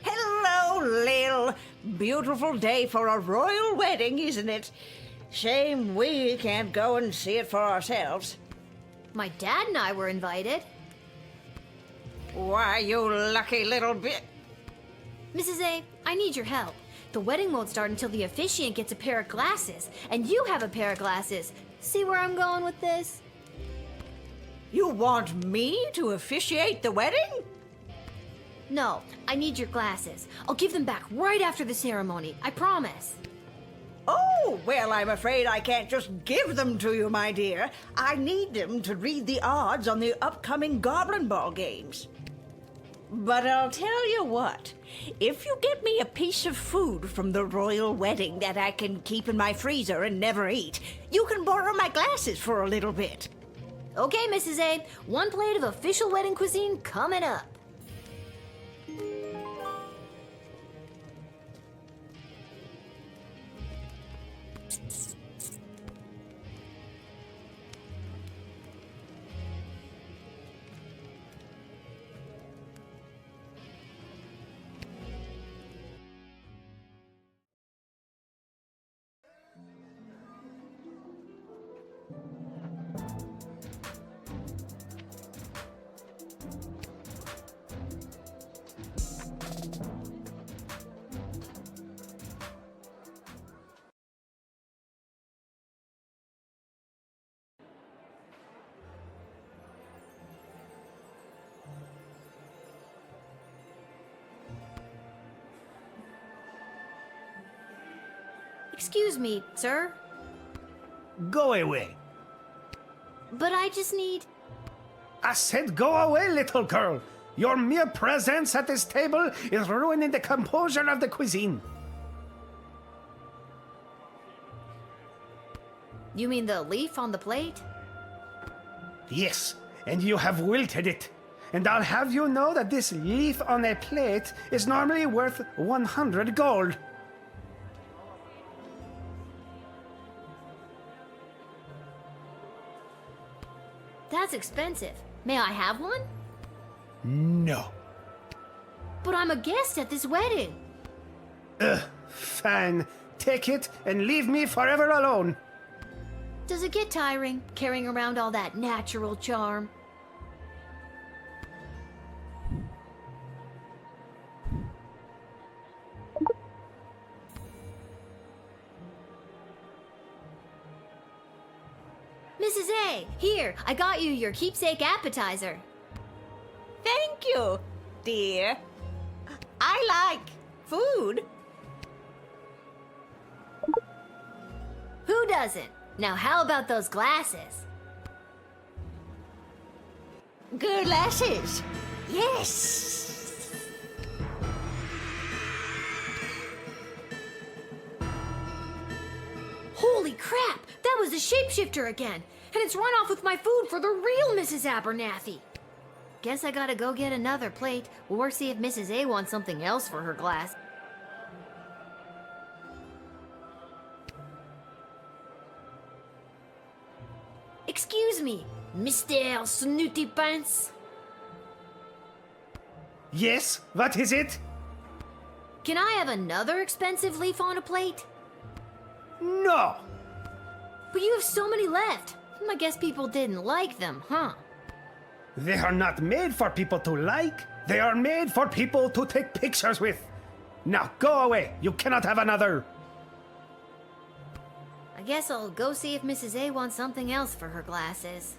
Hello, Lil. Beautiful day for a royal wedding, isn't it? Shame we can't go and see it for ourselves. My dad and I were invited. Why, you lucky little bit. Mrs. A, I need your help. The wedding won't start until the officiant gets a pair of glasses, and you have a pair of glasses. See where I'm going with this? You want me to officiate the wedding? No, I need your glasses. I'll give them back right after the ceremony, I promise. Oh, well, I'm afraid I can't just give them to you, my dear. I need them to read the odds on the upcoming Goblin Ball games. But I'll tell you what, if you get me a piece of food from the royal wedding that I can keep in my freezer and never eat, you can borrow my glasses for a little bit. Okay, Mrs. A, 1 plate of official wedding cuisine coming up. Excuse me, sir, Go away. but I just need... I said go away, little girl. Your mere presence at this table is ruining the composure of the cuisine. You mean the leaf on the plate? Yes, and you have wilted it. And I'll have you know that this leaf on a plate is normally worth 100 gold. That's expensive. May I have one? No. But I'm a guest at this wedding. Fine. Take it and leave me forever alone. Does it get tiring, carrying around all that natural charm? Mrs. A, here, I got you your keepsake appetizer. Thank you, dear. I like food. Who doesn't? Now how about those glasses? Glasses. Yes. Holy crap! That was the shapeshifter again! And it's run off with my food for the real Mrs. Abernathy! Guess I gotta go get another plate, or see if Mrs. A wants something else for her glass. Excuse me, Mr. Snooty Pants? Yes, what is it? Can I have another expensive leaf on a plate? No! But you have so many left. I guess people didn't like them, huh? They are not made for people to like. They are made for people to take pictures with. Now go away. You cannot have another. I guess I'll go see if Mrs. A wants something else for her glasses.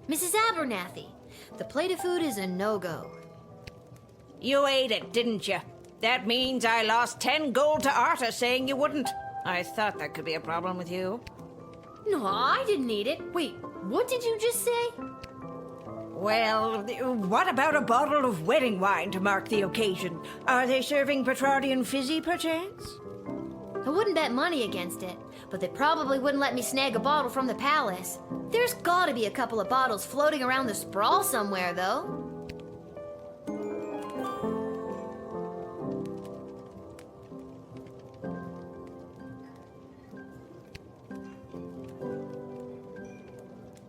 Mrs. Abernathy, the plate of food is a no-go. You ate it, didn't you? That means I lost 10 gold to Arta saying you wouldn't. I thought that could be a problem with you. No, I didn't eat it. Wait, what did you just say? Well, what about a bottle of wedding wine to mark the occasion? Are they serving Petrardian fizzy, perchance? I wouldn't bet money against it, but they probably wouldn't let me snag a bottle from the palace. There's gotta be a couple of bottles floating around the sprawl somewhere, though.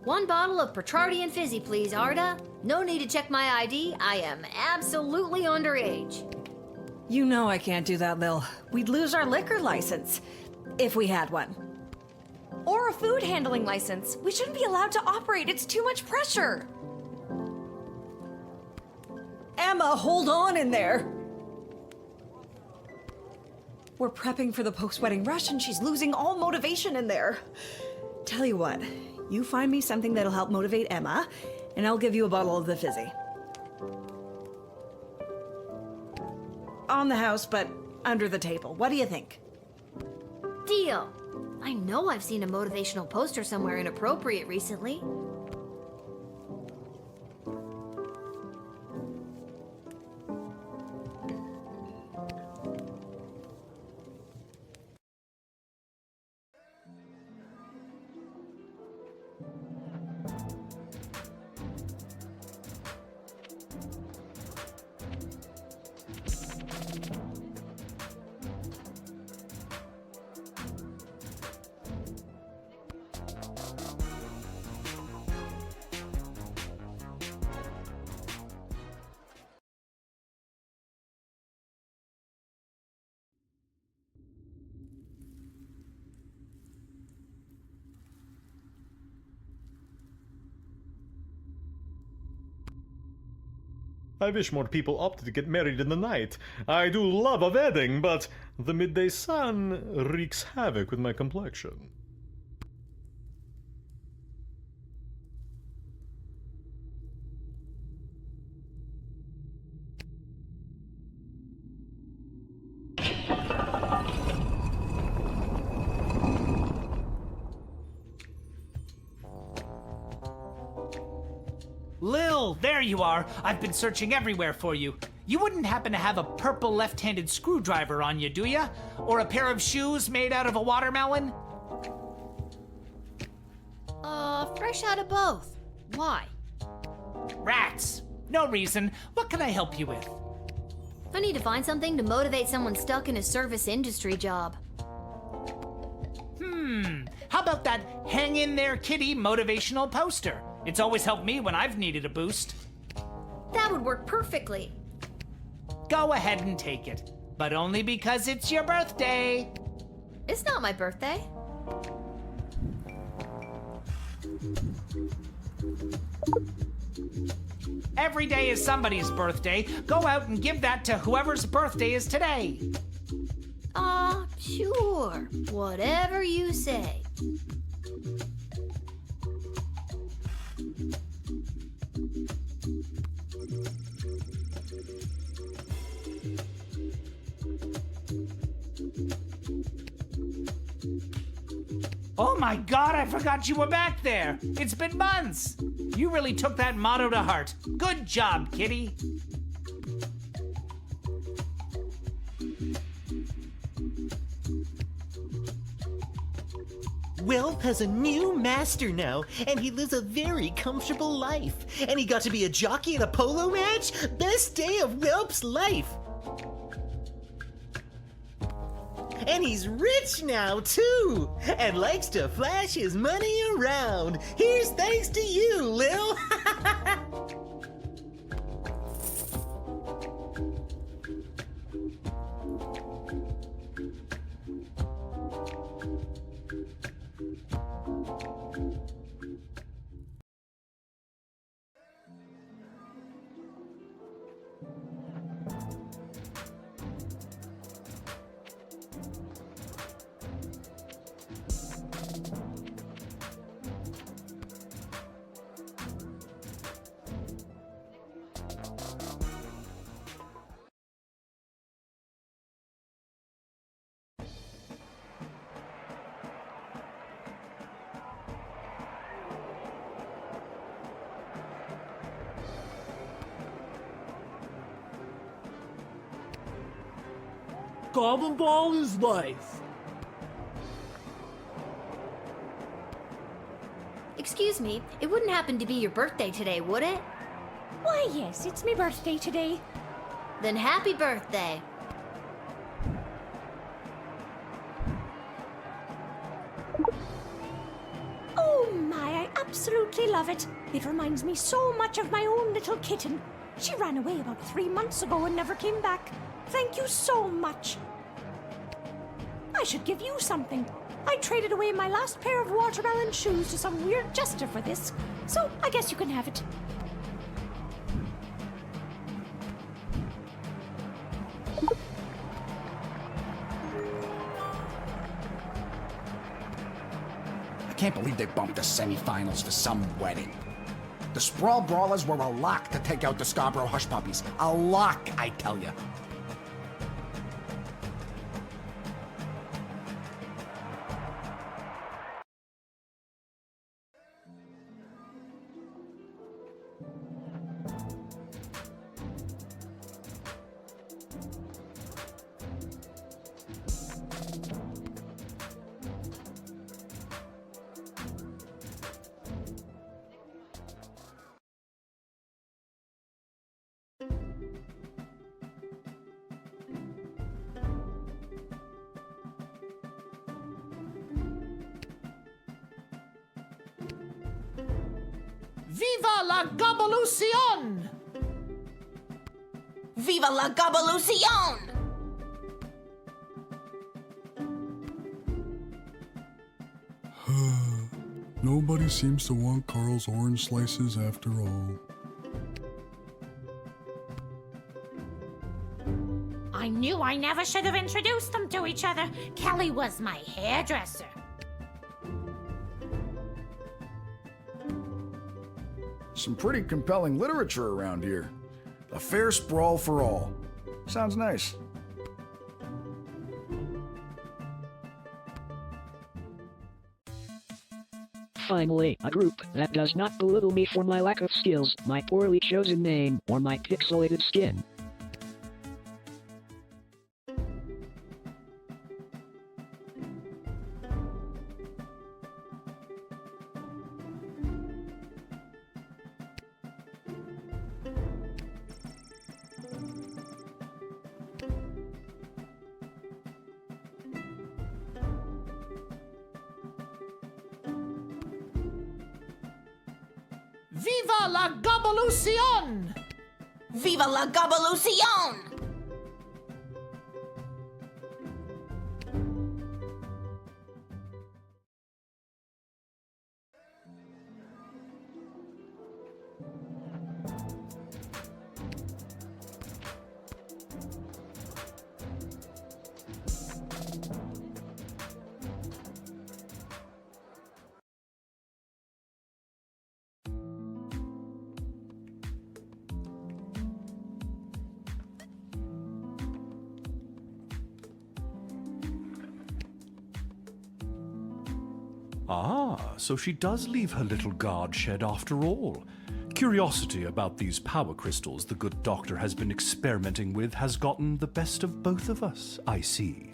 One bottle of Petrardian fizzy, please, Arda. No need to check my ID. I am absolutely underage. You know I can't do that, Lil. We'd lose our liquor license. If we had one. Or a food handling license. We shouldn't be allowed to operate. It's too much pressure. Emma, hold on in there. We're prepping for the post-wedding rush and she's losing all motivation in there. Tell you what, you find me something that'll help motivate Emma, and I'll give you a bottle of the fizzy. On the house, but under the table. What do you think? Deal. I know I've seen a motivational poster somewhere inappropriate recently. I wish more people opted to get married in the night. I do love a wedding, but the midday sun wreaks havoc with my complexion. Lil, there you are. I've been searching everywhere for you. You wouldn't happen to have a purple left-handed screwdriver on you, do ya? Or a pair of shoes made out of a watermelon? Fresh out of both. Why? Rats. No reason. What can I help you with? I need to find something to motivate someone stuck in a service industry job. How about that hang in there kitty motivational poster? It's always helped me when I've needed a boost. That would work perfectly. Go ahead and take it, but only because it's your birthday. It's not my birthday. Every day is somebody's birthday. Go out and give that to whoever's birthday is today. Sure. Whatever you say. Oh my God, I forgot you were back there. It's been months. You really took that motto to heart. Good job, kitty. Welp has a new master now, and he lives a very comfortable life. And he got to be a jockey in a polo match? Best day of Welp's life! And he's rich now, too! And likes to flash his money around! Here's thanks to you, Lil! Goblin Ball is life. Excuse me, it wouldn't happen to be your birthday today, would it? Why, yes, it's my birthday today. Then happy birthday. Oh my, I absolutely love it. It reminds me so much of my own little kitten. She ran away about 3 months ago and never came back. Thank you so much. I should give you something. I traded away my last pair of watermelon shoes to some weird jester for this, so I guess you can have it. I can't believe they bumped the semifinals to some wedding. The Sprawl Brawlers were a lock to take out the Scarborough Hush Puppies. A lock, I tell you. Viva la Gobbolucion! Viva la Gobbolucion! Nobody seems to want Carl's orange slices after all. I knew I never should have introduced them to each other. Kelly was my hairdresser. Some pretty compelling literature around here. A fair sprawl for all. Sounds nice. Finally, a group that does not belittle me for my lack of skills, my poorly chosen name, or my pixelated skin. Viva la Gobbolucion! Viva la Gobbolucion! Ah, so she does leave her little guard shed after all. Curiosity about these power crystals the good doctor has been experimenting with has gotten the best of both of us, I see.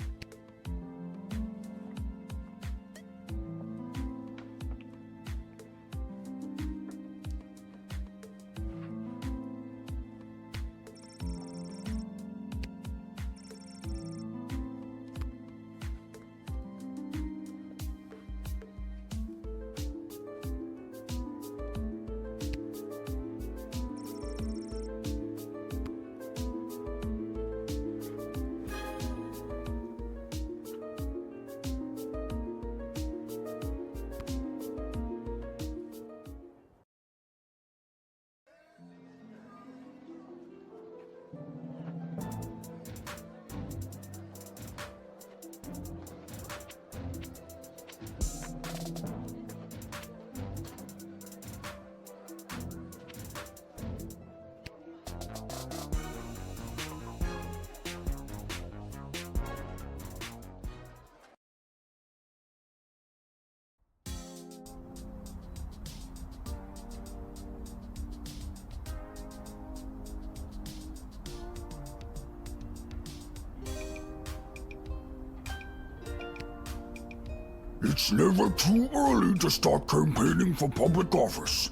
It's never too early to start campaigning for public office.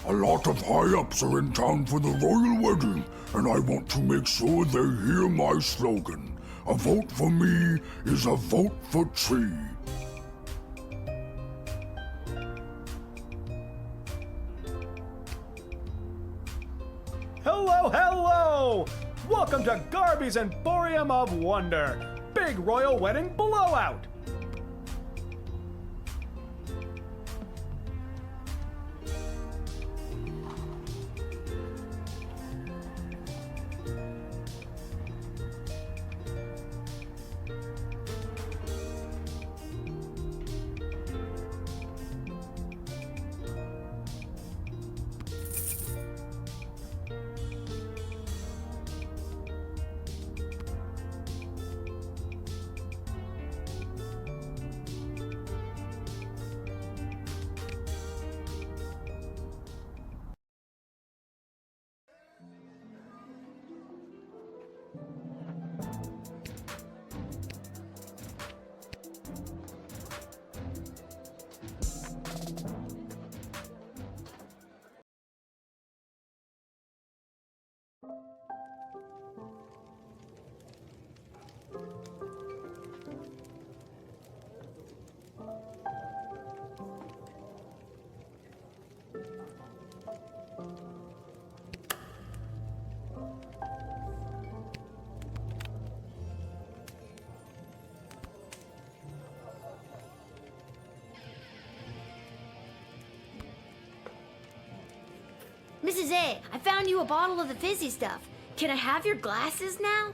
A lot of high-ups are in town for the royal wedding, and I want to make sure they hear my slogan. A vote for me is a vote for Tree. Hello, hello! Welcome to Garby's Emporium of Wonder. Big royal wedding blowout! Mrs. A, I found you a bottle of the fizzy stuff. Can I have your glasses now?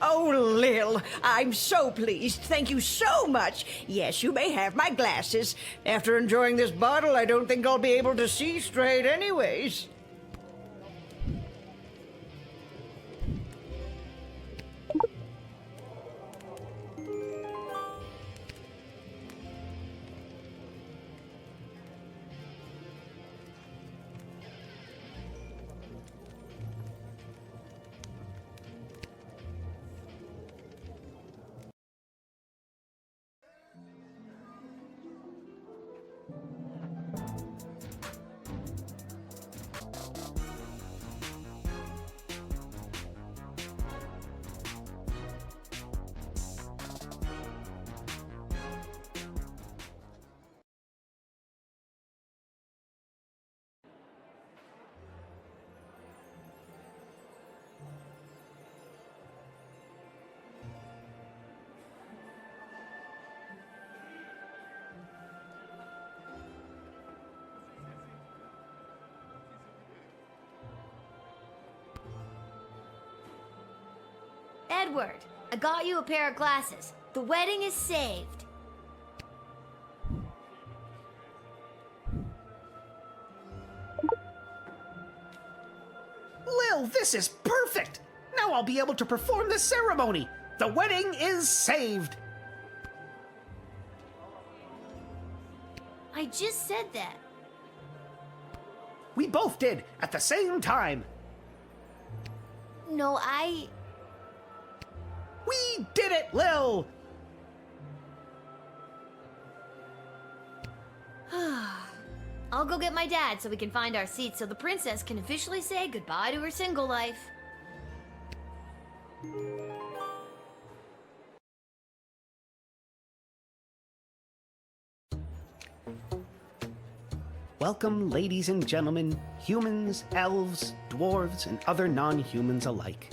Oh, Lil, I'm so pleased. Thank you so much. Yes, you may have my glasses. After enjoying this bottle, I don't think I'll be able to see straight anyways. Edward, I got you a pair of glasses. The wedding is saved. Lil, this is perfect! Now I'll be able to perform the ceremony! The wedding is saved! I just said that. We both did, at the same time! No, We did it, Lil! I'll go get my dad so we can find our seats so the princess can officially say goodbye to her single life. Welcome, ladies and gentlemen, humans, elves, dwarves, and other non-humans alike.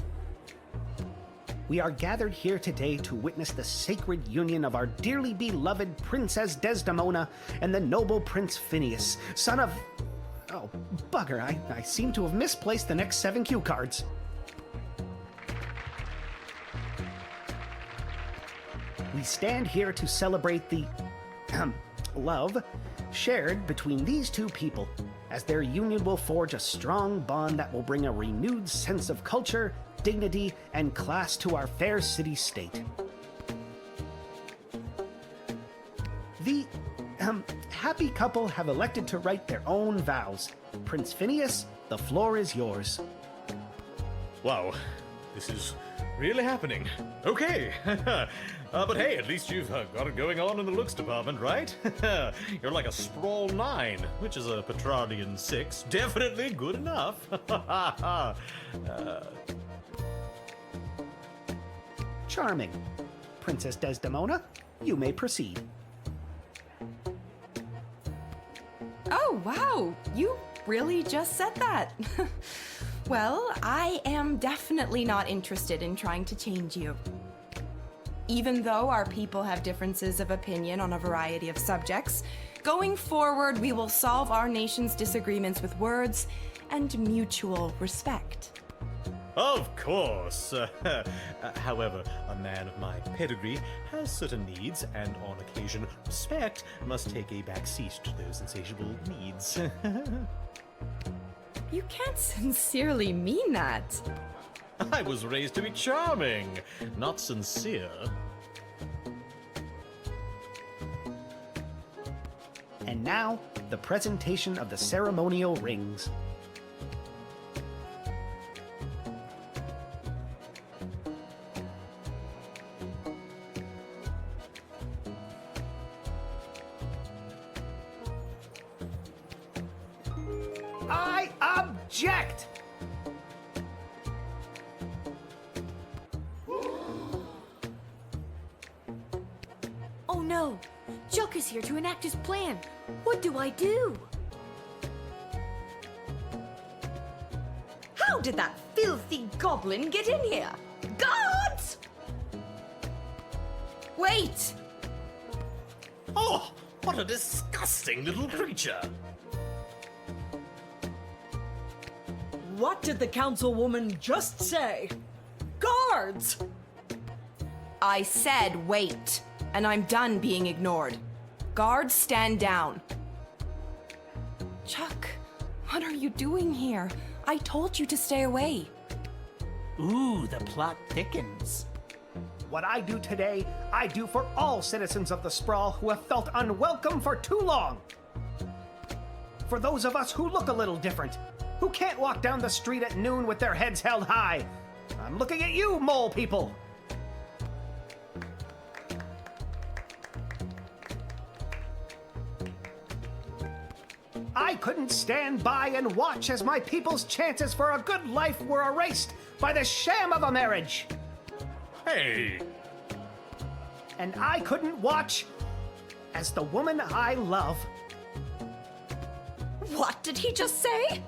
We are gathered here today to witness the sacred union of our dearly beloved Princess Desdemona and the noble Prince Phineas, son of... Oh, bugger, I seem to have misplaced the next 7 cue cards. We stand here to celebrate the... love shared between these two people, as their union will forge a strong bond that will bring a renewed sense of culture, dignity, and class to our fair city-state. The happy couple have elected to write their own vows. Prince Phineas, the floor is yours. Wow, this is really happening. Okay. But hey, at least you've got it going on in the looks department, right? You're like a Sprawl 9, which is a Petrardian 6. Definitely good enough. Charming. Princess Desdemona, you may proceed. Oh, wow. You really just said that. Well, I am definitely not interested in trying to change you. Even though our people have differences of opinion on a variety of subjects, going forward, we will solve our nation's disagreements with words and mutual respect. Of course. However, a man of my pedigree has certain needs, and on occasion, respect must take a back seat to those insatiable needs. You can't sincerely mean that. I was raised to be charming, not sincere. And now, the presentation of the ceremonial rings. I object! Oh no! Chuck is here to enact his plan. What do I do? How did that filthy goblin get in here? Guards! Wait! Oh, What a disgusting little creature! What did the councilwoman just say? Guards! I said wait, and I'm done being ignored. Guards, stand down. Chuck, what are you doing here? I told you to stay away. Ooh, the plot thickens. What I do today, I do for all citizens of the Sprawl who have felt unwelcome for too long. For those of us who look a little different, who can't walk down the street at noon with their heads held high. I'm looking at you, mole people. I couldn't stand by and watch as my people's chances for a good life were erased by the sham of a marriage. Hey! And I couldn't watch as the woman I love. What did he just say?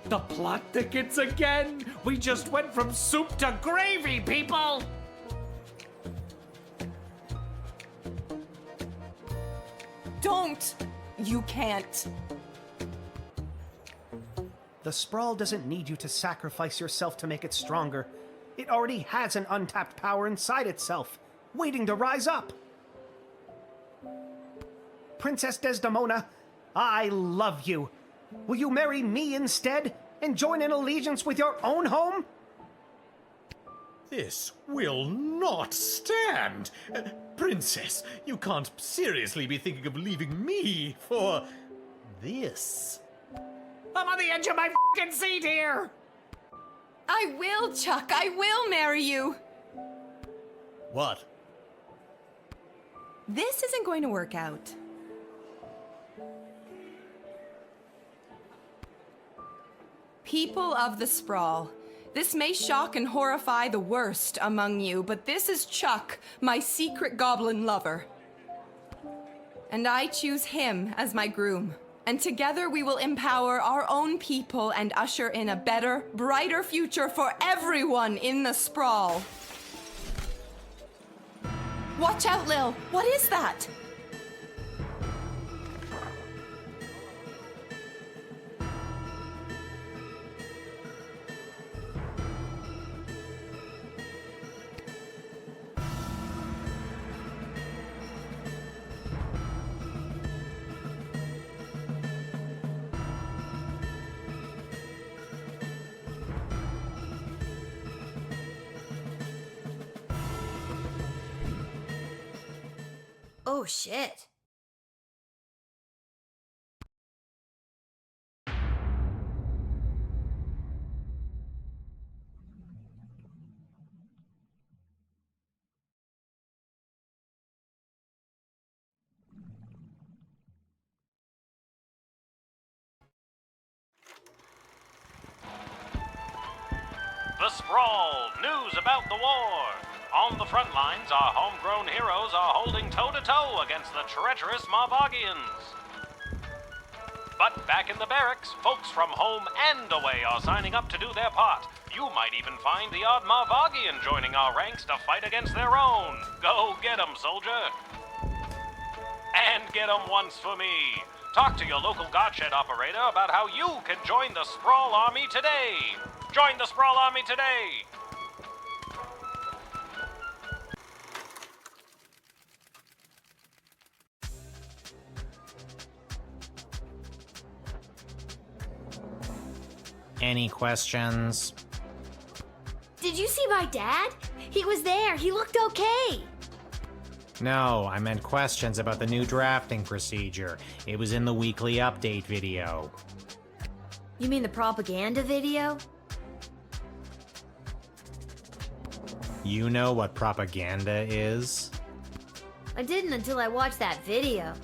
The plot thickens again! We just went from soup to gravy, people! Don't! You can't. The Sprawl doesn't need you to sacrifice yourself to make it stronger. It already has an untapped power inside itself, waiting to rise up. Princess Desdemona, I love you. Will you marry me instead and join in allegiance with your own home? This will not stand! Princess, you can't seriously be thinking of leaving me for this. I'm on the edge of my f***ing seat here! I will, Chuck. I will marry you. What? This isn't going to work out. People of the Sprawl, this may shock and horrify the worst among you, but this is Chuck, my secret goblin lover. And I choose him as my groom. And together we will empower our own people and usher in a better, brighter future for everyone in the Sprawl. Watch out, Lil. What is that? Oh shit. The Sprawl, news about the war. On the front lines, our homegrown heroes are holding toe-to-toe against the treacherous Marvogians. But back in the barracks, folks from home and away are signing up to do their part. You might even find the odd Marvogian joining our ranks to fight against their own. Go get 'em, soldier. And get 'em once for me. Talk to your local Godshed operator about how you can join the Sprawl Army today. Join the Sprawl Army today. Any questions? Did you see my dad? He was there. He looked okay. No, I meant questions about the new drafting procedure. It was in the weekly update video. You mean the propaganda video? You know what propaganda is? I didn't until I watched that video.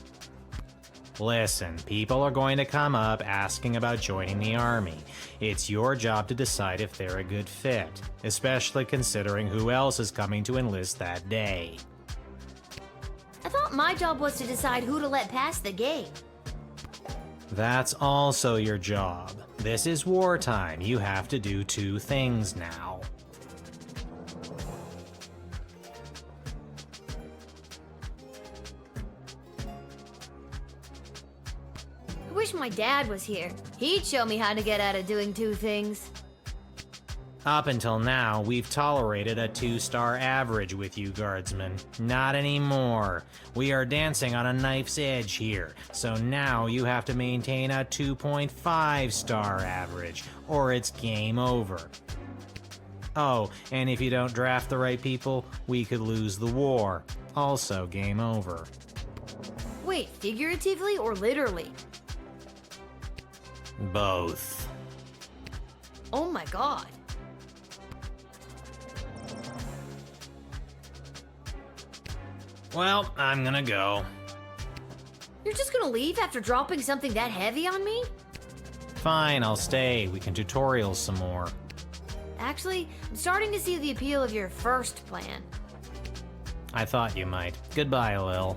Listen, people are going to come up asking about joining the army. It's your job to decide if they're a good fit, especially considering who else is coming to enlist that day. I thought my job was to decide who to let pass the gate. That's also your job. This is wartime. You have to do two things now. my dad was here. He'd show me how to get out of doing two things. Up until now, we've tolerated a 2-star average with you, Guardsman. Not anymore. We are dancing on a knife's edge here, so now you have to maintain a 2.5-star average, or it's game over. Oh, and if you don't draft the right people, we could lose the war. Also game over. Wait, figuratively or literally? Both. Oh my god. Well, I'm gonna go. You're just gonna leave after dropping something that heavy on me? Fine, I'll stay. We can tutorial some more. Actually, I'm starting to see the appeal of your first plan. I thought you might. Goodbye, Lil.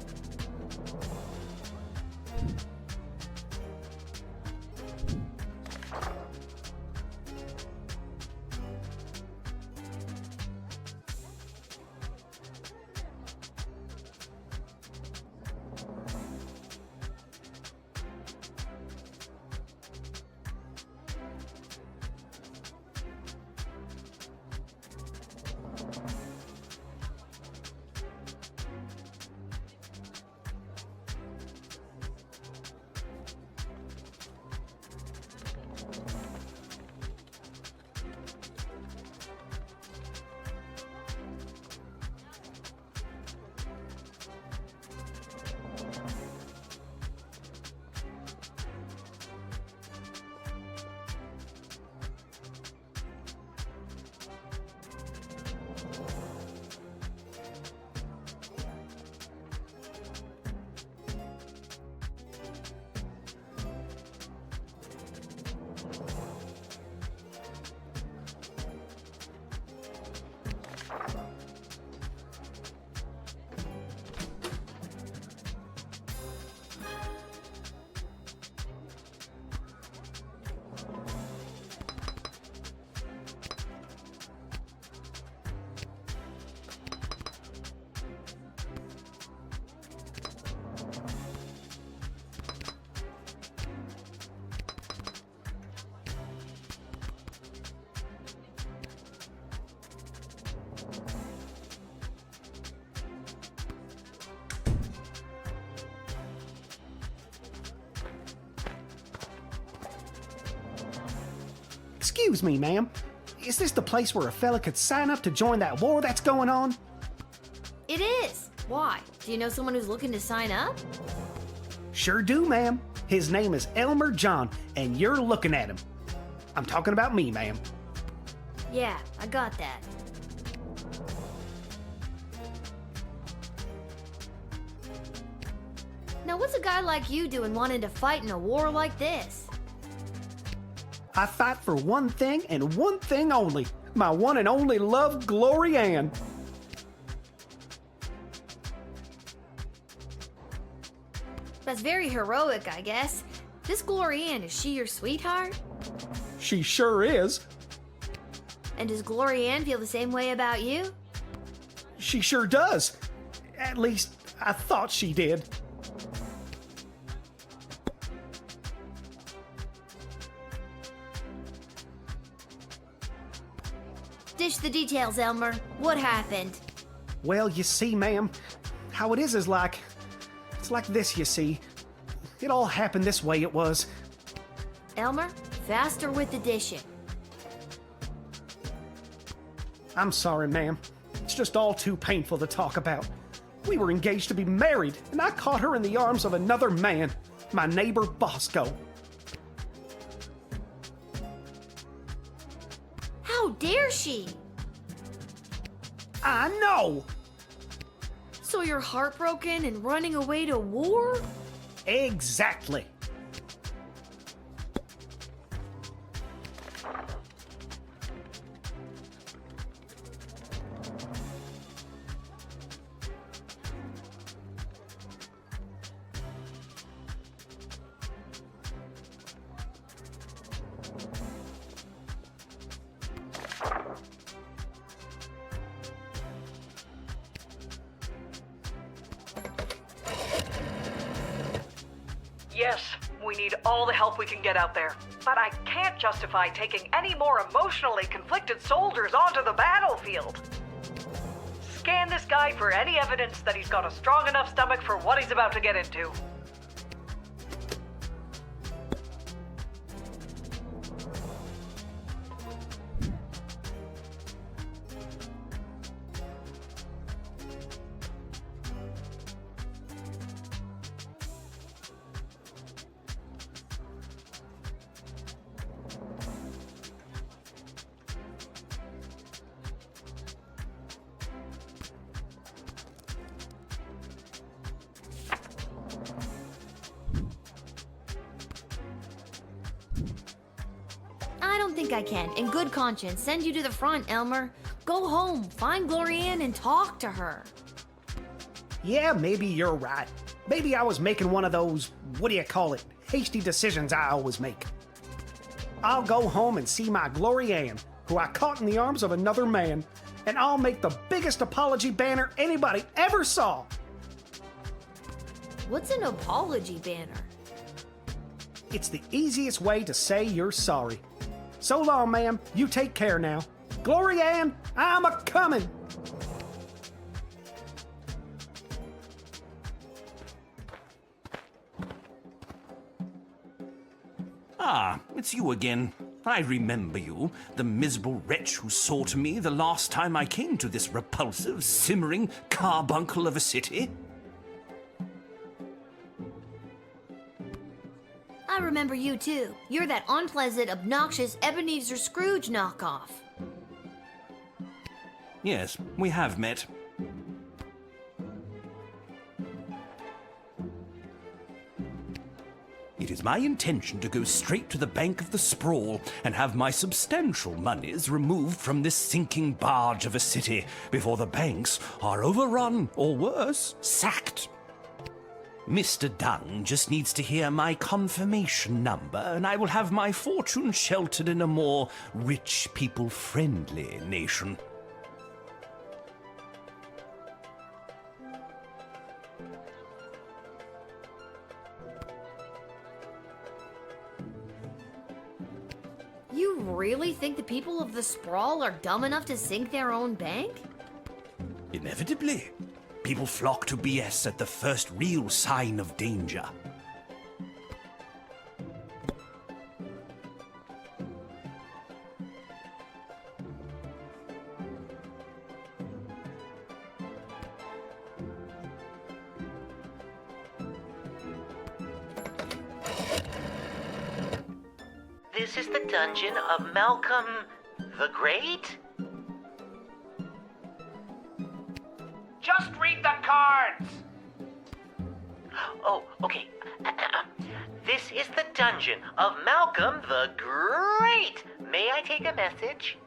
Excuse me, ma'am. Is this the place where a fella could sign up to join that war that's going on? It is. Why? Do you know someone who's looking to sign up? Sure do, ma'am. His name is Elmer John, and you're looking at him. I'm talking about me, ma'am. Yeah, I got that. Now what's a guy like you doing wanting to fight in a war like this? I fight for one thing and one thing only. My one and only love, Glory Ann. That's very heroic, I guess. This Glory Ann, is she your sweetheart? She sure is. And does Glory Ann feel the same way about you? She sure does. At least, I thought she did. Dish the details, Elmer. What happened? Well, you see, ma'am, how it is like... It's like this, you see. It all happened this way, it was. Elmer, faster with the dishing. I'm sorry, ma'am. It's just all too painful to talk about. We were engaged to be married, and I caught her in the arms of another man, my neighbor Bosco. How dare she? I know! So you're heartbroken and running away to war? Exactly. Yes, all the help we can get out there. But I can't justify taking any more emotionally conflicted soldiers onto the battlefield. Scan this guy for any evidence that he's got a strong enough stomach for what he's about to get into. I don't think I can, in good conscience, send you to the front, Elmer. Go home, find Glorianne, and talk to her. Yeah, maybe you're right. Maybe I was making one of those, what do you call it, hasty decisions I always make. I'll go home and see my Glorianne, who I caught in the arms of another man, and I'll make the biggest apology banner anybody ever saw. What's an apology banner? It's the easiest way to say you're sorry. So long, ma'am. You take care now. Glorianne, I'm a-comin'. Ah, it's you again. I remember you, the miserable wretch who sought me the last time I came to this repulsive, simmering carbuncle of a city. I remember you too. You're that unpleasant, obnoxious Ebenezer Scrooge knockoff. Yes, we have met. It is my intention to go straight to the bank of the Sprawl and have my substantial monies removed from this sinking barge of a city before the banks are overrun, or worse, sacked. Mr. Dunn just needs to hear my confirmation number, and I will have my fortune sheltered in a more rich people-friendly nation. You really think the people of the Sprawl are dumb enough to sink their own bank? Inevitably. People flock to BS at the first real sign of danger. This is the dungeon of Malcolm the Great? Just read the cards! Oh, okay. This is the dungeon of Malcolm the Great. May I take a message?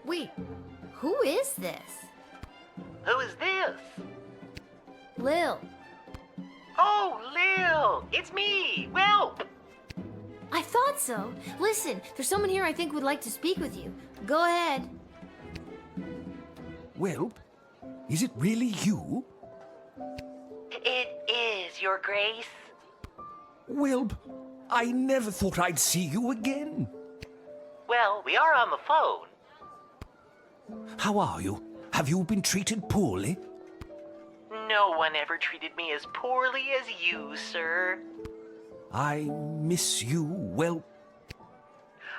Wait, who is this? Who is this? Lil. Oh, Lil! It's me, Welp! I thought so. Listen, there's someone here I think would like to speak with you. Go ahead. Welp? Is it really you? It is, Your Grace. Welp, I never thought I'd see you again. Well, we are on the phone. How are you? Have you been treated poorly? No one ever treated me as poorly as you, sir. I miss you, Welp.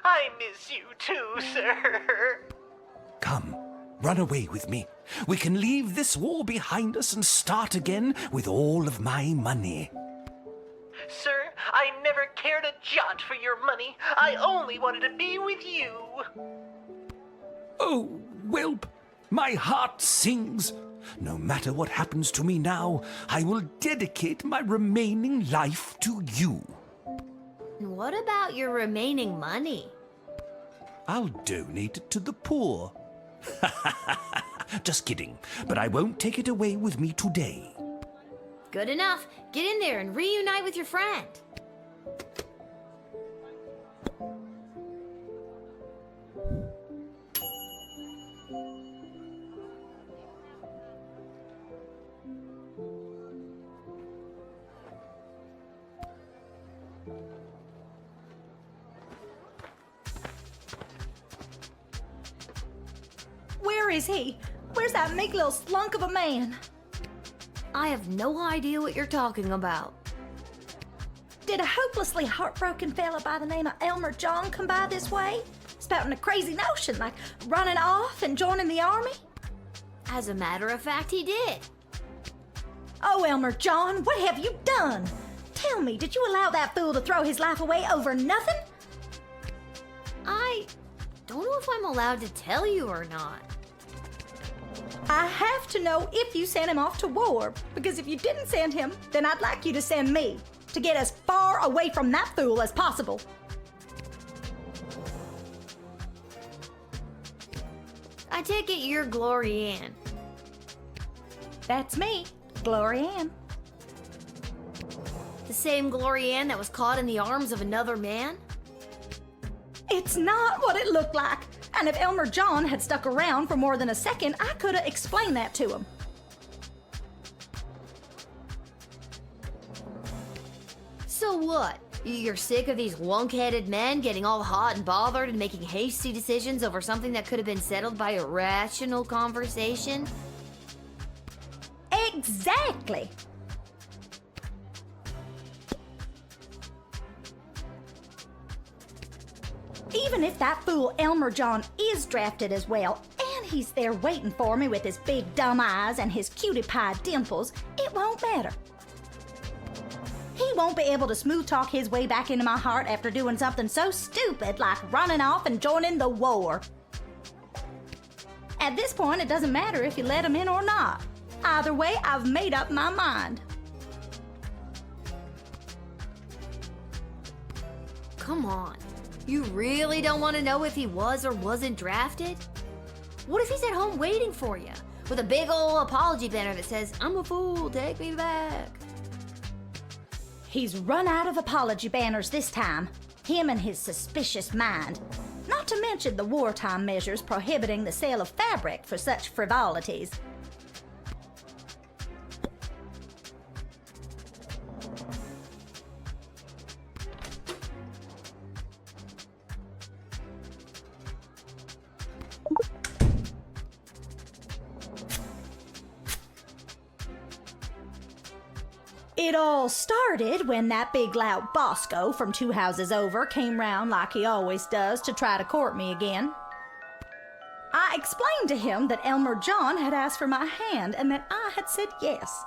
I miss you too, sir. Come, run away with me. We can leave this war behind us and start again with all of my money. Sir, I never cared a jot for your money. I only wanted to be with you. Oh, Welp, my heart sings. No matter what happens to me now, I will dedicate my remaining life to you. What about your remaining money? I'll donate it to the poor. Just kidding, but I won't take it away with me today. Good enough. Get in there and reunite with your friend. is he? Where's that meek little slunk of a man? I have no idea what you're talking about. Did a hopelessly heartbroken fella by the name of Elmer John come by this way? Spouting a crazy notion, like running off and joining the army? As a matter of fact, he did. Oh, Elmer John, what have you done? Tell me, did you allow that fool to throw his life away over nothing? I don't know if I'm allowed to tell you or not. I have to know if you sent him off to war, because if you didn't send him, then I'd like you to send me, to get as far away from that fool as possible. I take it you're Glory Ann. That's me, Glory Ann. The same Glory Ann that was caught in the arms of another man? It's not what it looked like. And if Elmer John had stuck around for more than a second, I could have explained that to him. So what? You're sick of these wunk-headed men getting all hot and bothered and making hasty decisions over something that could have been settled by a rational conversation? Exactly. Even if that fool Elmer John is drafted as well, and he's there waiting for me with his big dumb eyes and his cutie pie dimples, it won't matter. He won't be able to smooth talk his way back into my heart after doing something so stupid like running off and joining the war. At this point, it doesn't matter if you let him in or not. Either way, I've made up my mind. Come on. You really don't want to know if he was or wasn't drafted? What if he's at home waiting for you with a big old apology banner that says, "I'm a fool, take me back"? He's run out of apology banners this time. Him and his suspicious mind. Not to mention the wartime measures prohibiting the sale of fabric for such frivolities. It all started when that big loud Bosco from 2 houses over came round like he always does to try to court me again. I explained to him that Elmer John had asked for my hand and that I had said yes.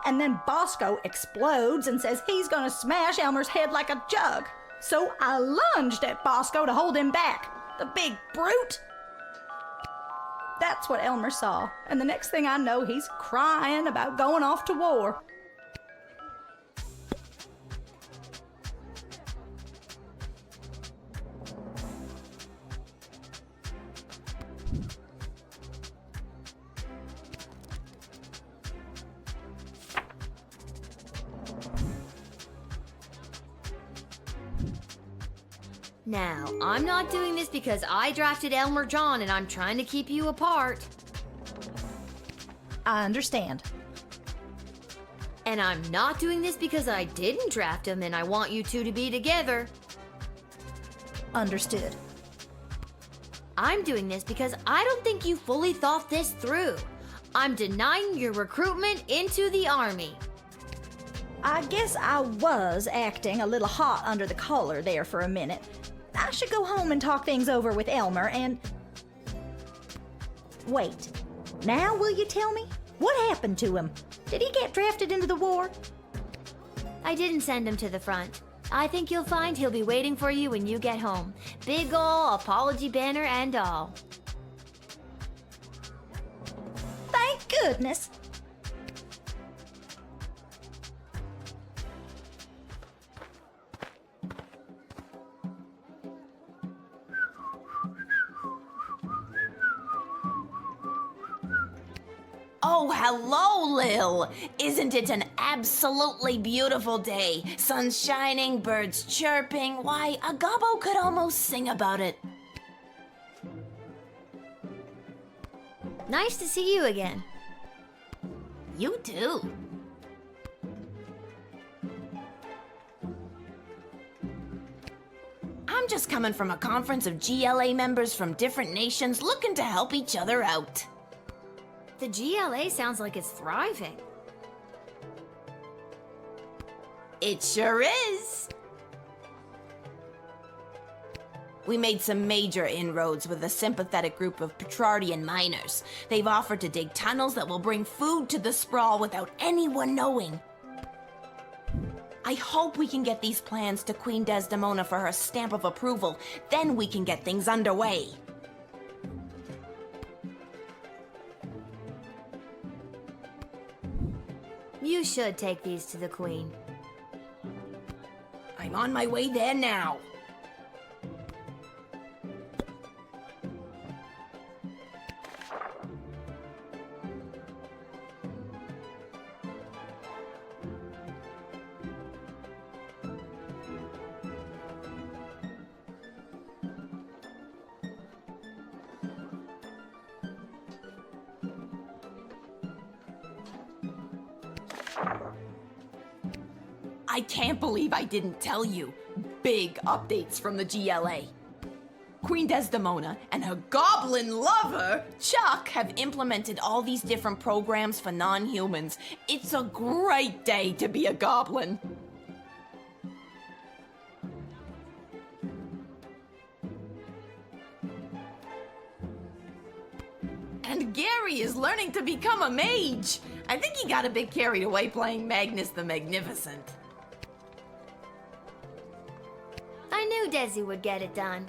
And then Bosco explodes and says he's gonna smash Elmer's head like a jug. So I lunged at Bosco to hold him back. The big brute! That's what Elmer saw, and the next thing I know, he's crying about going off to war. Now, I'm not doing this because I drafted Elmer John and I'm trying to keep you apart. I understand. And I'm not doing this because I didn't draft him and I want you two to be together. Understood. I'm doing this because I don't think you fully thought this through. I'm denying your recruitment into the army. I guess I was acting a little hot under the collar there for a minute. I should go home and talk things over with Elmer and... Wait, now will you tell me? What happened to him? Did he get drafted into the war? I didn't send him to the front. I think you'll find he'll be waiting for you when you get home. Big ol' apology banner and all. Thank goodness! Oh, hello, Lil! Isn't it an absolutely beautiful day? Sun shining, birds chirping. Why, a gobbo could almost sing about it. Nice to see you again. You too. I'm just coming from a conference of GLA members from different nations looking to help each other out. The GLA sounds like it's thriving. It sure is. We made some major inroads with a sympathetic group of Petrardian miners. They've offered to dig tunnels that will bring food to the sprawl without anyone knowing. I hope we can get these plans to Queen Desdemona for her stamp of approval. Then we can get things underway. You should take these to the Queen. I'm on my way there now. I can't believe I didn't tell you. Big updates from the GLA. Queen Desdemona and her goblin lover, Chuck, have implemented all these different programs for non-humans. It's a great day to be a goblin. And Gary is learning to become a mage. I think he got a bit carried away playing Magnus the Magnificent. I knew Desi would get it done.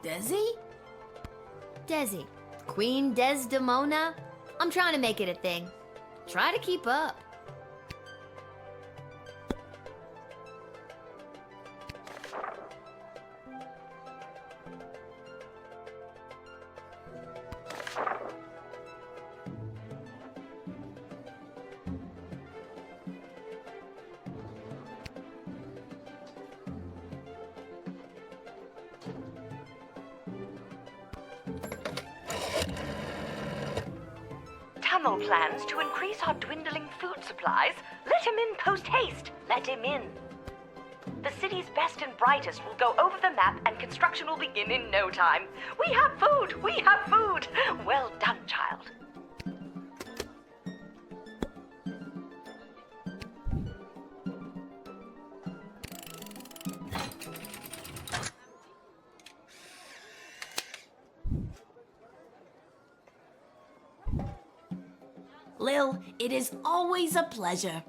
Desi? Desi. Queen Desdemona. I'm trying to make it a thing. Try to keep up. Tunnel plans to increase our dwindling food supplies. Let him in post-haste. Let him in. The city's best and brightest will go over the map and construction will begin in no time. We have food! We have food! Well done, child. Lil, it is always a pleasure.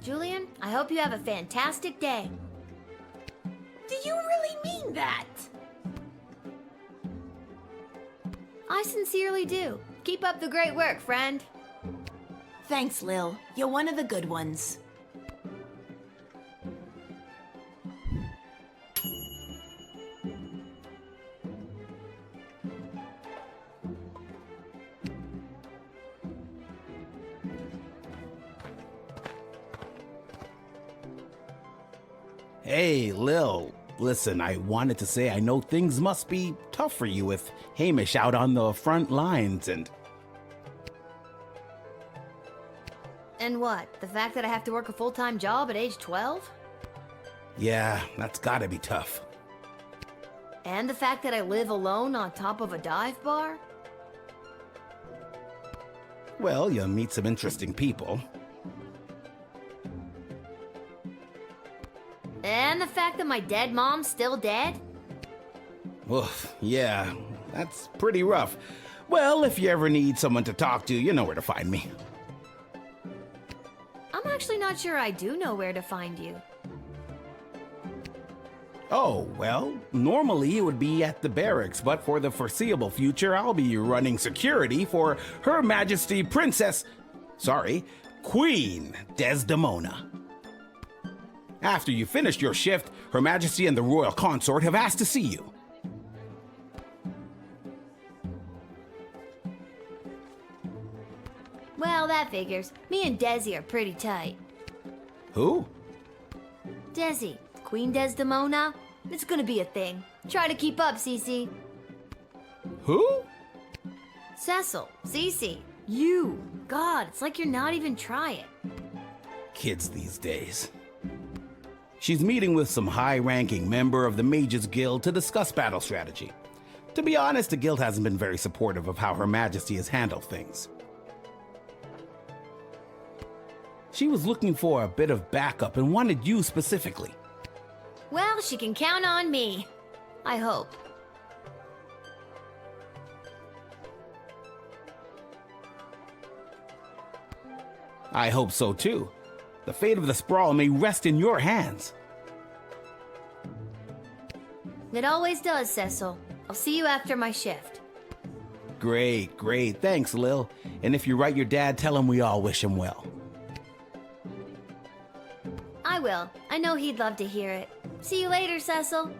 Julian, I hope you have a fantastic day. Do you really mean that? I sincerely do. Keep up the great work, friend. Thanks, Lil. You're one of the good ones. Hey, Lil. Listen, I wanted to say I know things must be tough for you with Hamish out on the front lines and... And what? The fact that I have to work a full-time job at age 12? Yeah, that's gotta be tough. And the fact that I live alone on top of a dive bar? Well, you'll meet some interesting people. And the fact that my dead mom's still dead? Oof, yeah, that's pretty rough. Well, if you ever need someone to talk to, you know where to find me. I'm actually not sure I do know where to find you. Oh, well, normally it would be at the barracks, but for the foreseeable future, I'll be running security for Her Majesty Queen Desdemona. After you finish your shift, Her Majesty and the Royal Consort have asked to see you. Well, that figures. Me and Desi are pretty tight. Who? Desi, Queen Desdemona. It's gonna be a thing. Try to keep up, Cece. Who? Cecil, Cece, you. God, it's like you're not even trying. Kids these days. She's meeting with some high-ranking member of the Mages Guild to discuss battle strategy. To be honest, the guild hasn't been very supportive of how Her Majesty has handled things. She was looking for a bit of backup and wanted you specifically. Well, she can count on me. I hope. I hope so too. The fate of the Sprawl may rest in your hands. It always does, Cecil. I'll see you after my shift. Great. Thanks, Lil. And if you write your dad, tell him we all wish him well. I will. I know he'd love to hear it. See you later, Cecil.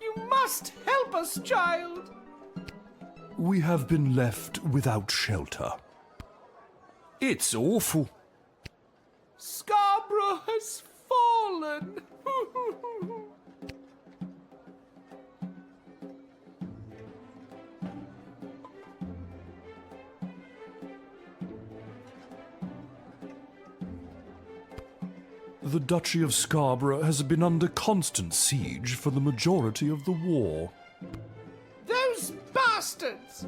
You must help us, child! We have been left without shelter. It's awful. Scarborough has fallen! The Duchy of Scarborough has been under constant siege for the majority of the war. Those bastards!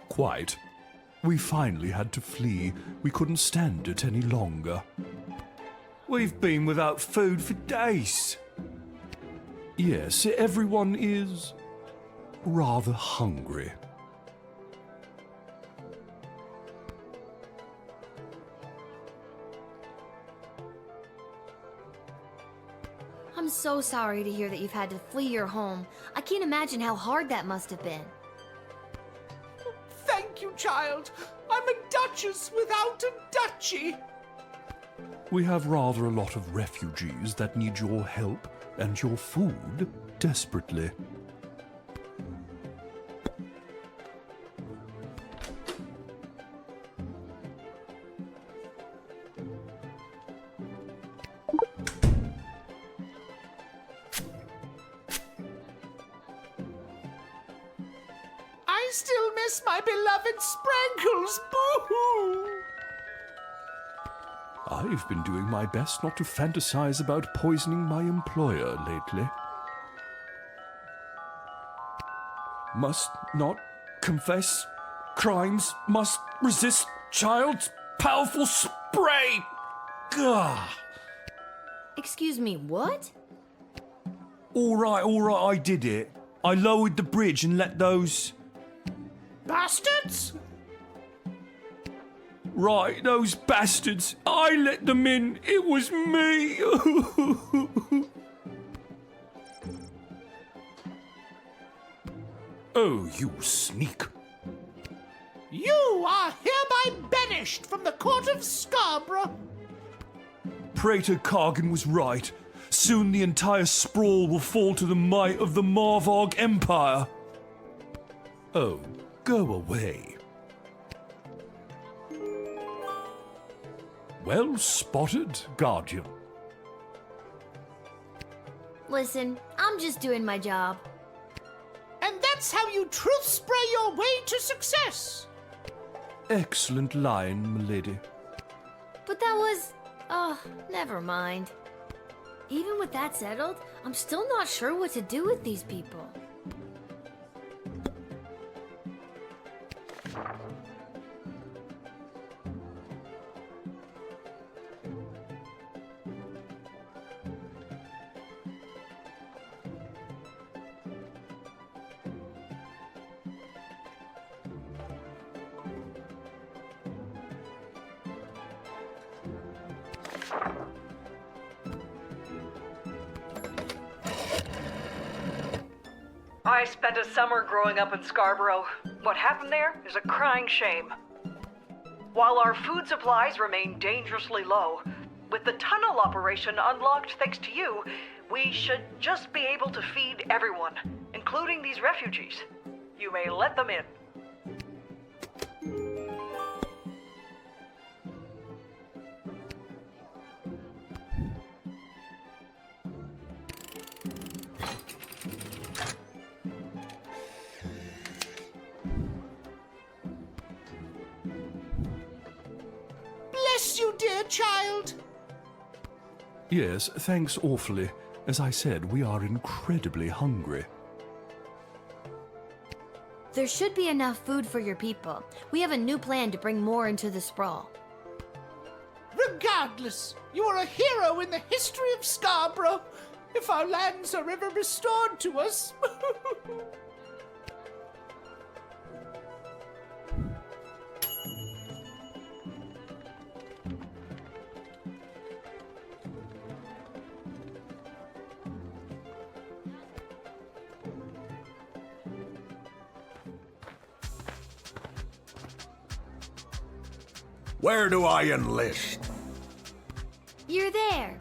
Quite. We finally had to flee. We couldn't stand it any longer. We've been without food for days. Yes, everyone is rather hungry. I'm so sorry to hear that you've had to flee your home. I can't imagine how hard that must have been. Thank you, child. I'm a duchess without a duchy. We have rather a lot of refugees that need your help and your food desperately. I still miss my beloved Sprankles. Boo-hoo! I've been doing my best not to fantasize about poisoning my employer lately. Must not confess crimes, must resist child's powerful spray. Gah! Excuse me, what? All right, I did it. I lowered the bridge and let those... Bastards? Right, those bastards. I let them in. It was me. Oh, you sneak. You are hereby banished from the court of Scarborough. Praetor Kargan was right. Soon the entire sprawl will fall to the might of the Marvog Empire. Oh, go away. Well spotted, Guardian. Listen, I'm just doing my job. And that's how you truth spray your way to success. Excellent line, milady. But that was... oh, never mind. Even with that settled, I'm still not sure what to do with these people. I spent a summer growing up in Scarborough. What happened there is a crying shame. While our food supplies remain dangerously low, with the tunnel operation unlocked thanks to you, we should just be able to feed everyone, including these refugees. You may let them in. child? Yes, thanks awfully. As I said, we are incredibly hungry. There should be enough food for your people. We have a new plan to bring more into the sprawl. Regardless, you are a hero in the history of Scarborough. If our lands are ever restored to us. Where do I enlist? You're there.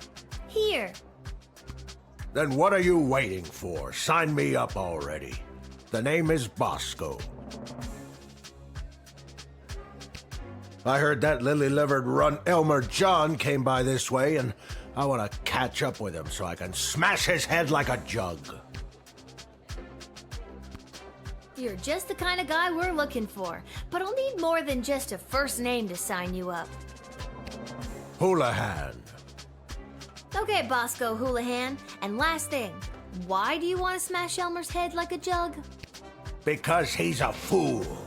Here. Then what are you waiting for? Sign me up already. The name is Bosco. I heard that lily-livered runt Elmer John came by this way, and I want to catch up with him so I can smash his head like a jug. You're just the kind of guy we're looking for, but I'll need more than just a first name to sign you up. Houlihan. Okay, Bosco Houlihan, and last thing, why do you want to smash Elmer's head like a jug? Because he's a fool.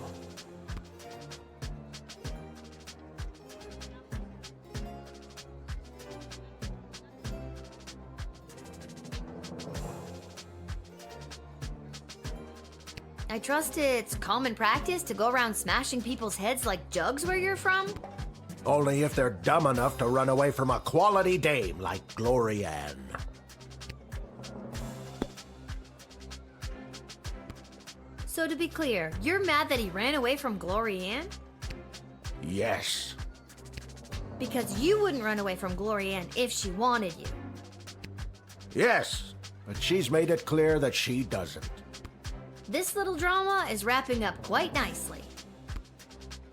I trust it's common practice to go around smashing people's heads like jugs where you're from? Only if they're dumb enough to run away from a quality dame like Glory Ann. So to be clear, you're mad that he ran away from Glory Ann? Yes. Because you wouldn't run away from Glory Ann if she wanted you. Yes, but she's made it clear that she doesn't. This little drama is wrapping up quite nicely.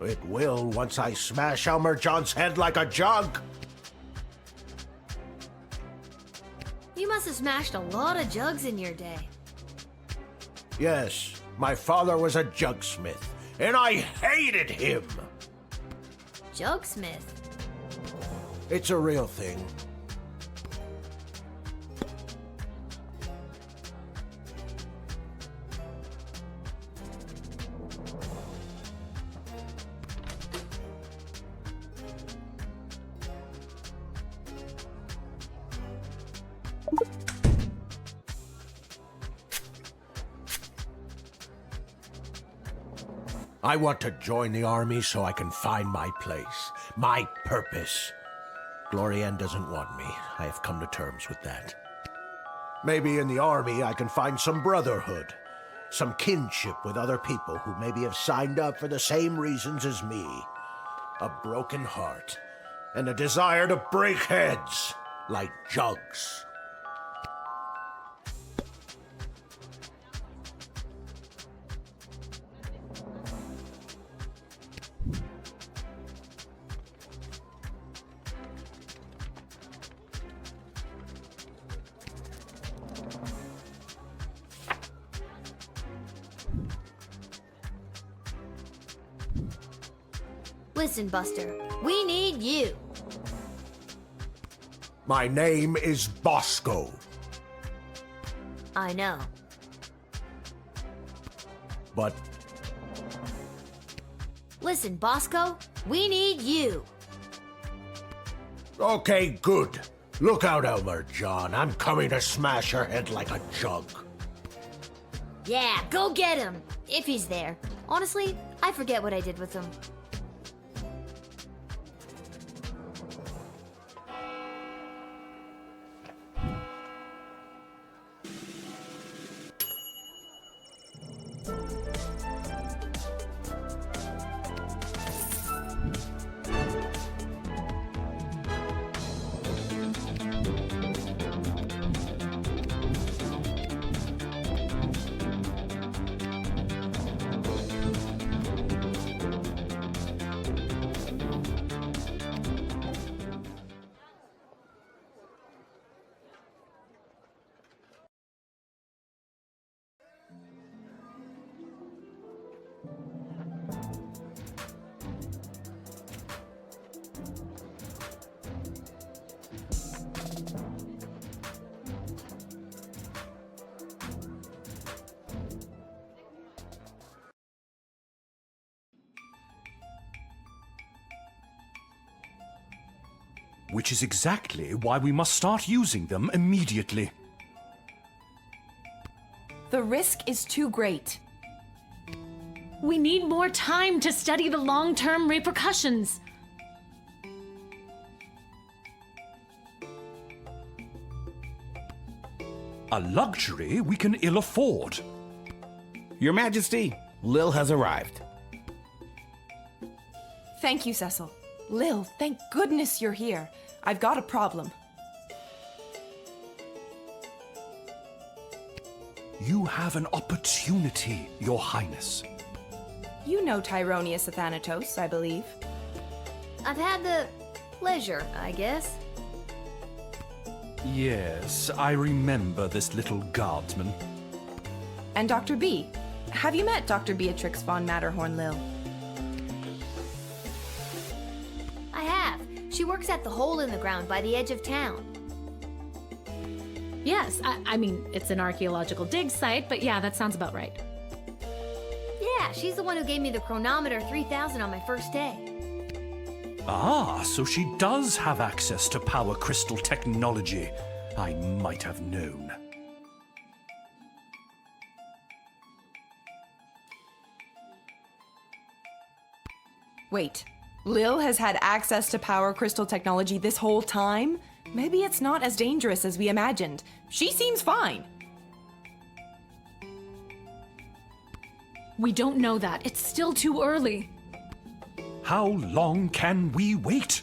It will once I smash Elmer John's head like a jug. You must have smashed a lot of jugs in your day. Yes, my father was a jugsmith, and I hated him. Jugsmith? It's a real thing. I want to join the army so I can find my place, my purpose. Glory Ann doesn't want me. I have come to terms with that. Maybe in the army I can find some brotherhood, some kinship with other people who maybe have signed up for the same reasons as me. A broken heart and a desire to break heads like jugs. Listen, Buster, we need you. My name is Bosco. I know. But listen, Bosco, we need you. okay, good. Look out, Elmer John. I'm coming to smash her head like a jug. Yeah, go get him, if he's there. Honestly, I forget what I did with him. which is exactly why we must start using them immediately. The risk is too great. We need more time to study the long-term repercussions. A luxury we can ill afford. Your Majesty, Lil has arrived. Thank you, Cecil. Lil, thank goodness you're here. I've got a problem. You have an opportunity, Your Highness. You know Tyronius Athanatos, I believe. I've had the pleasure, I guess. Yes, I remember this little guardsman. And Dr. B. Have you met Dr. Beatrix von Matterhorn, Lil? I have. She works at the hole in the ground by the edge of town. Yes, I mean, it's an archaeological dig site, but yeah, that sounds about right. Yeah, she's the one who gave me the chronometer 3000 on my first day. Ah, so she does have access to power crystal technology. I might have known. Wait, Lil has had access to power crystal technology this whole time? Maybe it's not as dangerous as we imagined. She seems fine. We don't know that. It's still too early. How long can we wait?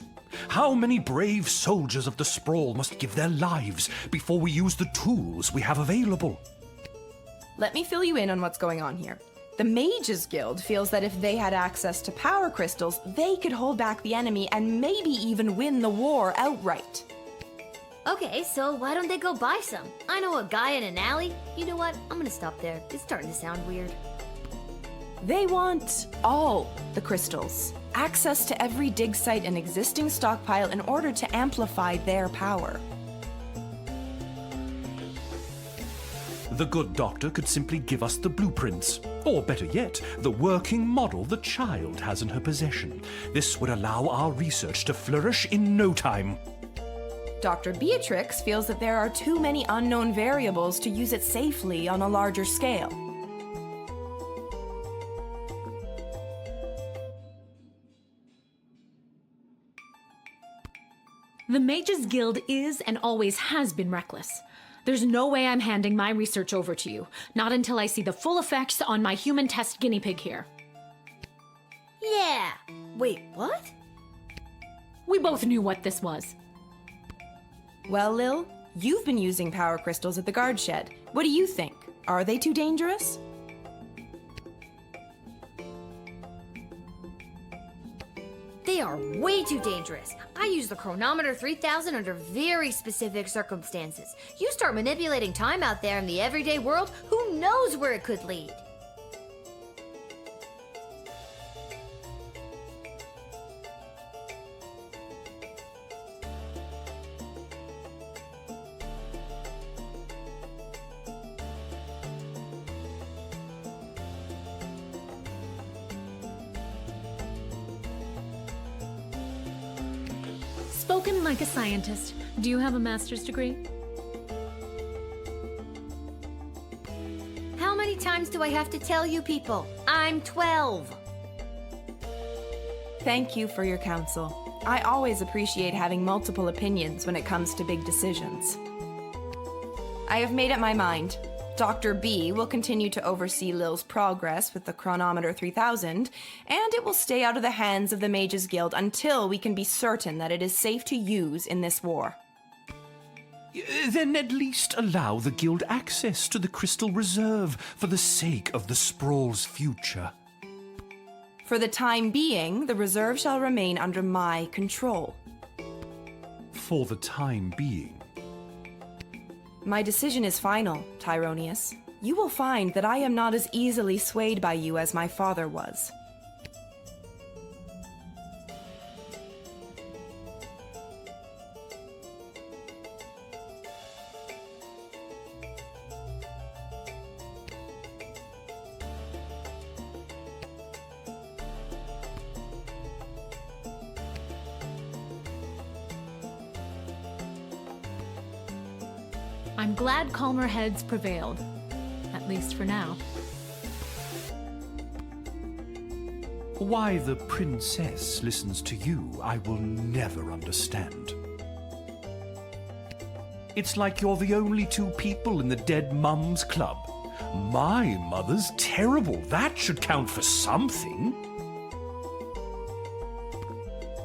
How many brave soldiers of the Sprawl must give their lives before we use the tools we have available? Let me fill you in on what's going on here. The Mages Guild feels that if they had access to power crystals, they could hold back the enemy and maybe even win the war outright. Okay, so why don't they go buy some? I know a guy in an alley. You know what? I'm gonna stop there. It's starting to sound weird. They want all the crystals. Access to every dig site and existing stockpile in order to amplify their power. The good doctor could simply give us the blueprints, or better yet, the working model the child has in her possession. This would allow our research to flourish in no time. Dr. Beatrix feels that there are too many unknown variables to use it safely on a larger scale. The Mages Guild is and always has been reckless. There's no way I'm handing my research over to you, not until I see the full effects on my human test guinea pig here. Yeah. Wait, what? We both knew what this was. Well, Lil, you've been using power crystals at the guard shed. What do you think? Are they too dangerous? They are way too dangerous. I use the chronometer 3000 under very specific circumstances. You start manipulating time out there in the everyday world, who knows where it could lead? Spoken like a scientist. Do you have a master's degree? How many times do I have to tell you people? I'm 12. Thank you for your counsel. I always appreciate having multiple opinions when it comes to big decisions. I have made up my mind. Dr. B will continue to oversee Lil's progress with the chronometer 3000, and it will stay out of the hands of the Mages Guild until we can be certain that it is safe to use in this war. Then at least allow the guild access to the crystal reserve for the sake of the Sprawl's future. For the time being, the reserve shall remain under my control. For the time being. My decision is final, Tyronius. You will find that I am not as easily swayed by you as my father was. I'm glad calmer heads prevailed. At least for now. Why the princess listens to you, I will never understand. It's like you're the only two people in the Dead Mums Club. My mother's terrible. That should count for something.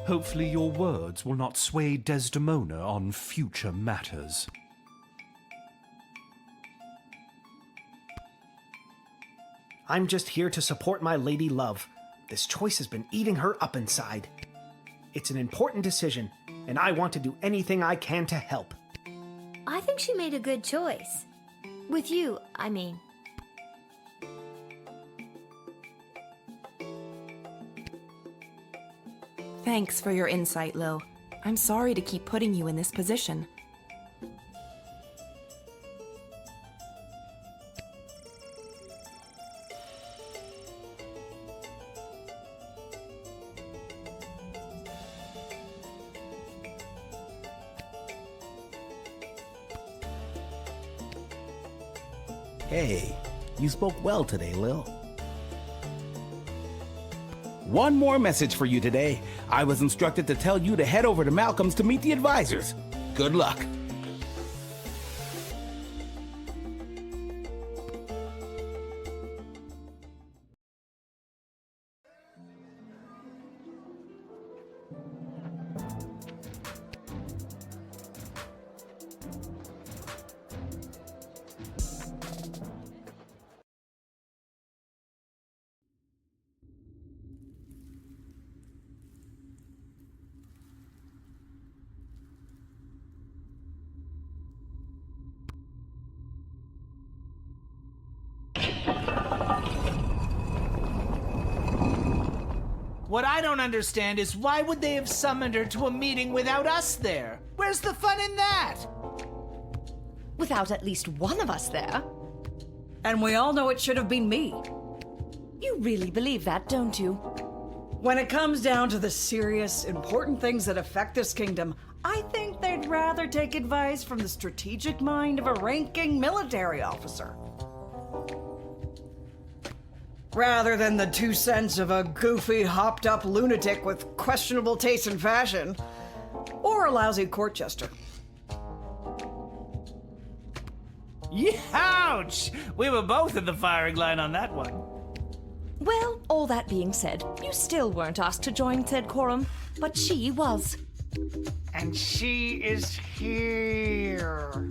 Hopefully your words will not sway Desdemona on future matters. I'm just here to support my lady love. This choice has been eating her up inside. It's an important decision, and I want to do anything I can to help. I think she made a good choice. With you, I mean. Thanks for your insight, Lil. I'm sorry to keep putting you in this position. Hey, you spoke well today, Lil. One more message for you today. I was instructed to tell you to head over to Malcolm's to meet the advisors. Good luck. What I don't understand is why would they have summoned her to a meeting without us there? Where's the fun in that? Without at least one of us there. And we all know it should have been me. You really believe that, don't you? When it comes down to the serious, important things that affect this kingdom, I think they'd rather take advice from the strategic mind of a ranking military officer. Rather than the 2 cents of a goofy, hopped-up lunatic with questionable taste in fashion. Or a lousy court jester. Ouch! We were both in the firing line on that one. Well, all that being said, you still weren't asked to join said quorum, but she was. And she is here.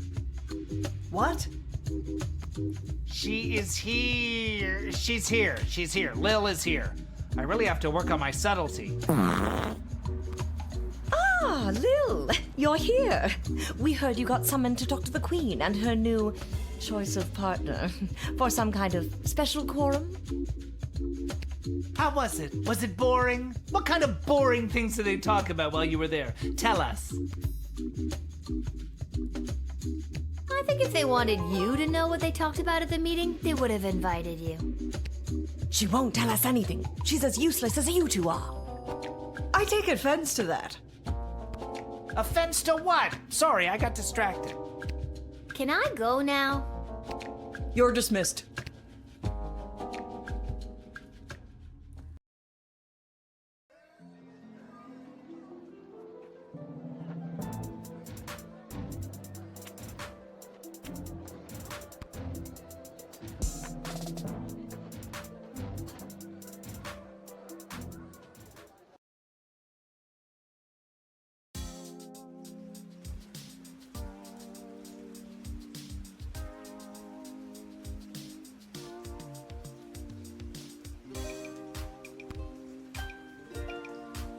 What? She is here. She's here. She's here. Lil is here. I really have to work on my subtlety. Ah, Lil, you're here. We heard you got summoned to talk to the Queen and her new choice of partner for some kind of special quorum. How was it? Was it boring? What kind of boring things did they talk about while you were there? Tell us. I think if they wanted you to know what they talked about at the meeting, they would have invited you. She won't tell us anything. She's as useless as you two are. I take offense to that. Offense to what? Sorry, I got distracted. Can I go now? You're dismissed.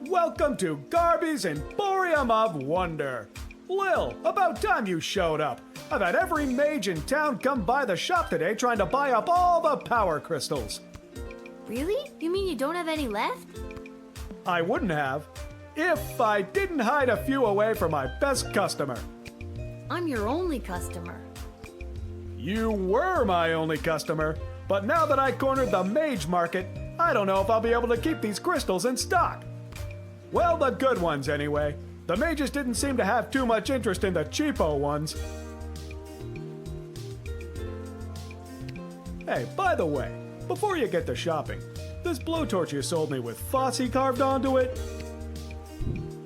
Welcome to Garby's Emporium of Wonder. Lil, about time you showed up. I've had every mage in town come by the shop today trying to buy up all the power crystals. Really? You mean you don't have any left? I wouldn't have if I didn't hide a few away for my best customer. I'm your only customer. You were my only customer, but now that I cornered the mage market, I don't know if I'll be able to keep these crystals in stock. Well, the good ones anyway. The mages didn't seem to have too much interest in the cheapo ones. Hey, by the way, before you get to shopping, this blowtorch you sold me with Fosse carved onto it,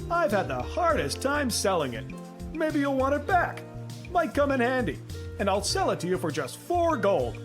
I've had the hardest time selling it. Maybe you'll want it back. Might come in handy. And I'll sell it to you for just 4 gold.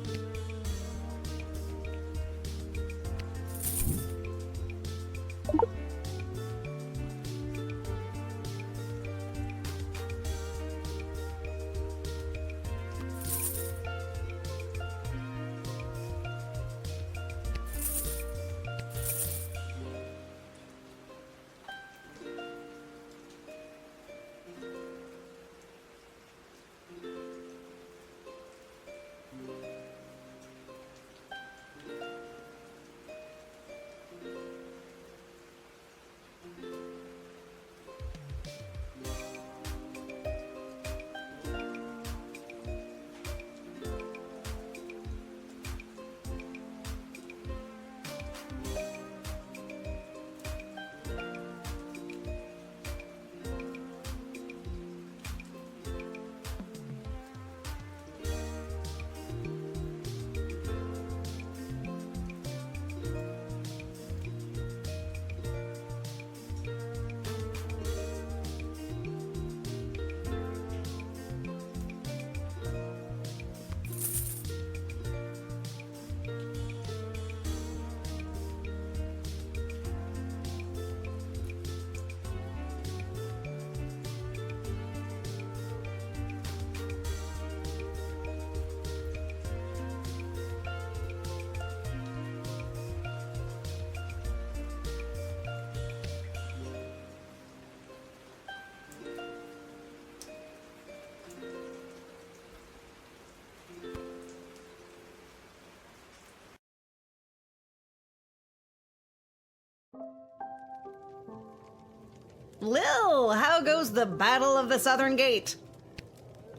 Lil, how goes the Battle of the Southern Gate?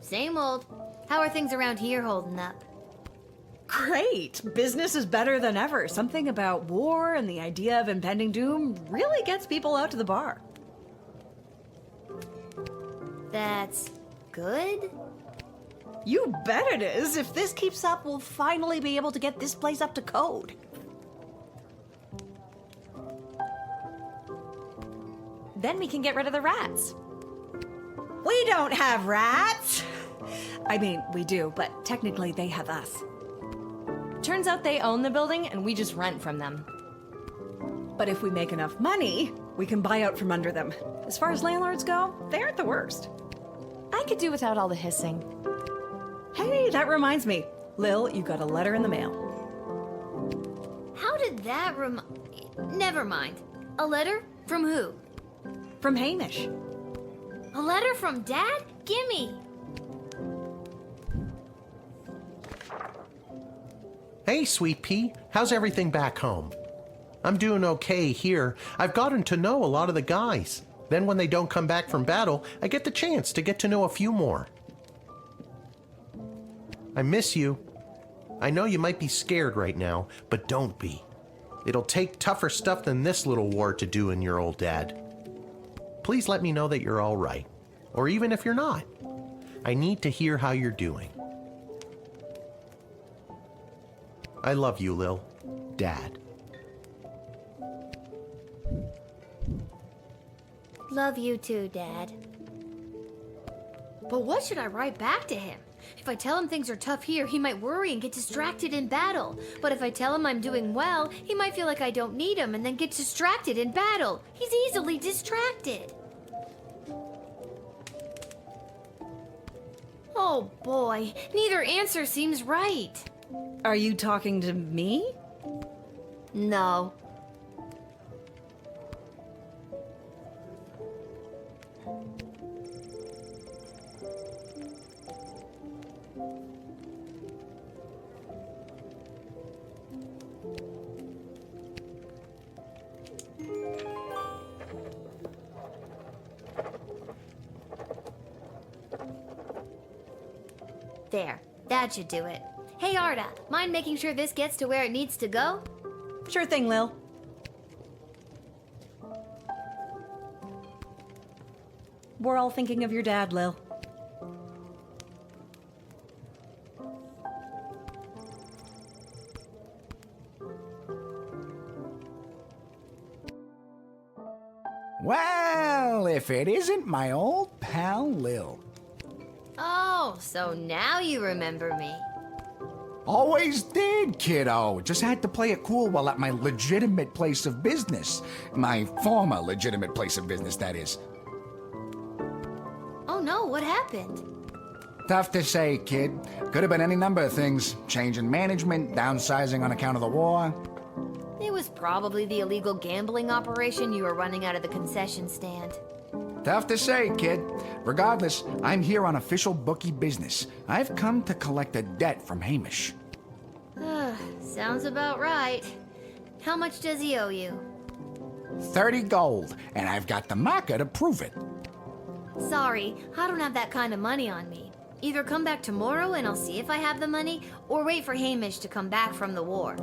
Same old. How are things around here holding up? Great! Business is better than ever. Something about war and the idea of impending doom really gets people out to the bar. That's good? You bet it is. If this keeps up, we'll finally be able to get this place up to code. Then we can get rid of the rats. We don't have rats! I mean, we do, but technically they have us. Turns out they own the building and we just rent from them. But if we make enough money, we can buy out from under them. As far as landlords go, they aren't the worst. I could do without all the hissing. Hey, that reminds me. Lil, you got a letter in the mail. How did that Never mind. A letter? From who? From Hamish. A letter from Dad? Gimme! Hey, Sweet Pea, how's everything back home? I'm doing okay here. I've gotten to know a lot of the guys. Then when they don't come back from battle, I get the chance to get to know a few more. I miss you. I know you might be scared right now, but don't be. It'll take tougher stuff than this little war to do in your old dad. Please let me know that you're all right, or even if you're not. I need to hear how you're doing. I love you, Lil. Dad. Love you too, Dad. But what should I write back to him? If I tell him things are tough here, he might worry and get distracted in battle. But if I tell him I'm doing well, he might feel like I don't need him and then get distracted in battle. He's easily distracted. Oh boy, neither answer seems right. Are you talking to me? No. There, that should do it. Hey Arda, mind making sure this gets to where it needs to go? Sure thing, Lil. We're all thinking of your dad, Lil. Well, if it isn't my old pal Lil. Oh, so now you remember me. Always did, kiddo. Just had to play it cool while at my legitimate place of business. My former legitimate place of business, that is. Oh no, what happened? Tough to say, kid. Could have been any number of things. Change in management, downsizing on account of the war. It was probably the illegal gambling operation you were running out of the concession stand. Tough to say, kid. Regardless, I'm here on official bookie business. I've come to collect a debt from Hamish. Sounds about right. How much does he owe you? 30 gold, and I've got the marker to prove it. Sorry, I don't have that kind of money on me. Either come back tomorrow and I'll see if I have the money, or wait for Hamish to come back from the war.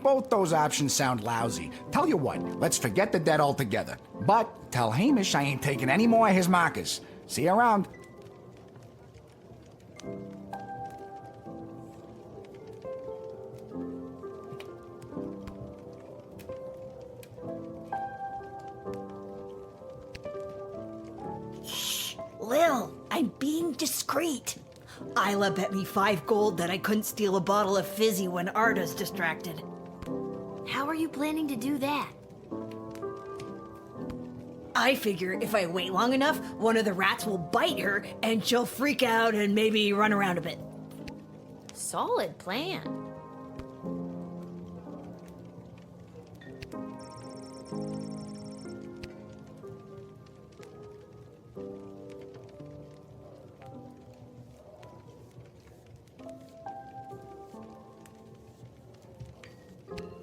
Both those options sound lousy. Tell you what, let's forget the debt altogether. But tell Hamish I ain't taking any more of his markers. See you around. Lil, I'm being discreet. Isla bet me 5 gold that I couldn't steal a bottle of fizzy when Arda's distracted. How are you planning to do that? I figure if I wait long enough, one of the rats will bite her and she'll freak out and maybe run around a bit. Solid plan.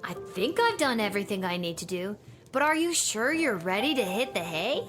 I think I've done everything I need to do, but are you sure you're ready to hit the hay?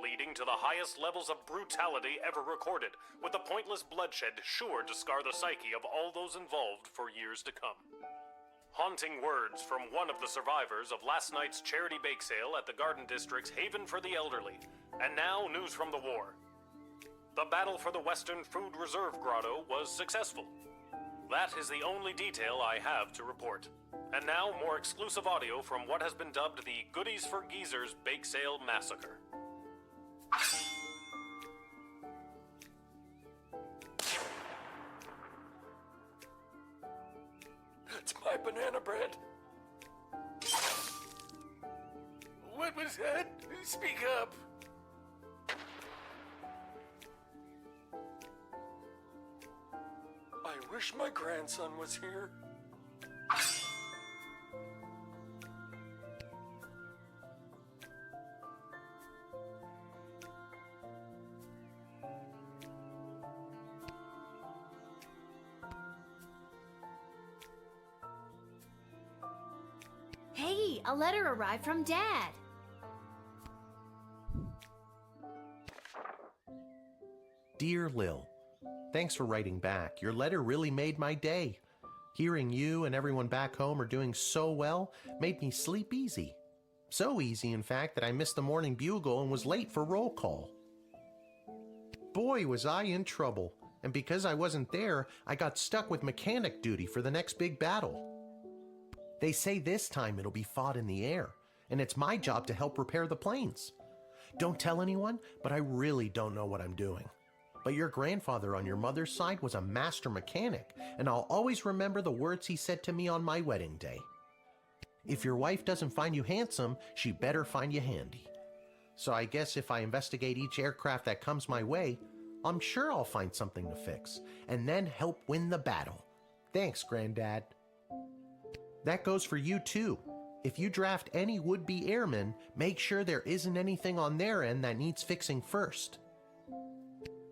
Leading to the highest levels of brutality ever recorded, with the pointless bloodshed sure to scar the psyche of all those involved for years to come. Haunting words from one of the survivors of last night's charity bake sale at the Garden District's Haven for the Elderly, and now news from the war. The battle for the Western Food Reserve Grotto was successful. That is the only detail I have to report. And now, more exclusive audio from what has been dubbed the Goodies for Geezers Bake Sale Massacre. That's my banana bread. What was that? Speak up. I wish my grandson was here. Hey, a letter arrived from Dad. Dear Lil, thanks for writing back. Your letter really made my day. Hearing you and everyone back home are doing so well made me sleep easy. So easy, in fact, that I missed the morning bugle and was late for roll call. Boy, was I in trouble. And because I wasn't there, I got stuck with mechanic duty for the next big battle. They say this time it'll be fought in the air, and it's my job to help repair the planes. Don't tell anyone, but I really don't know what I'm doing. But your grandfather on your mother's side was a master mechanic, and I'll always remember the words he said to me on my wedding day. If your wife doesn't find you handsome, she better find you handy. So I guess if I investigate each aircraft that comes my way, I'm sure I'll find something to fix, and then help win the battle. Thanks, Granddad. That goes for you too. If you draft any would-be airmen, make sure there isn't anything on their end that needs fixing first.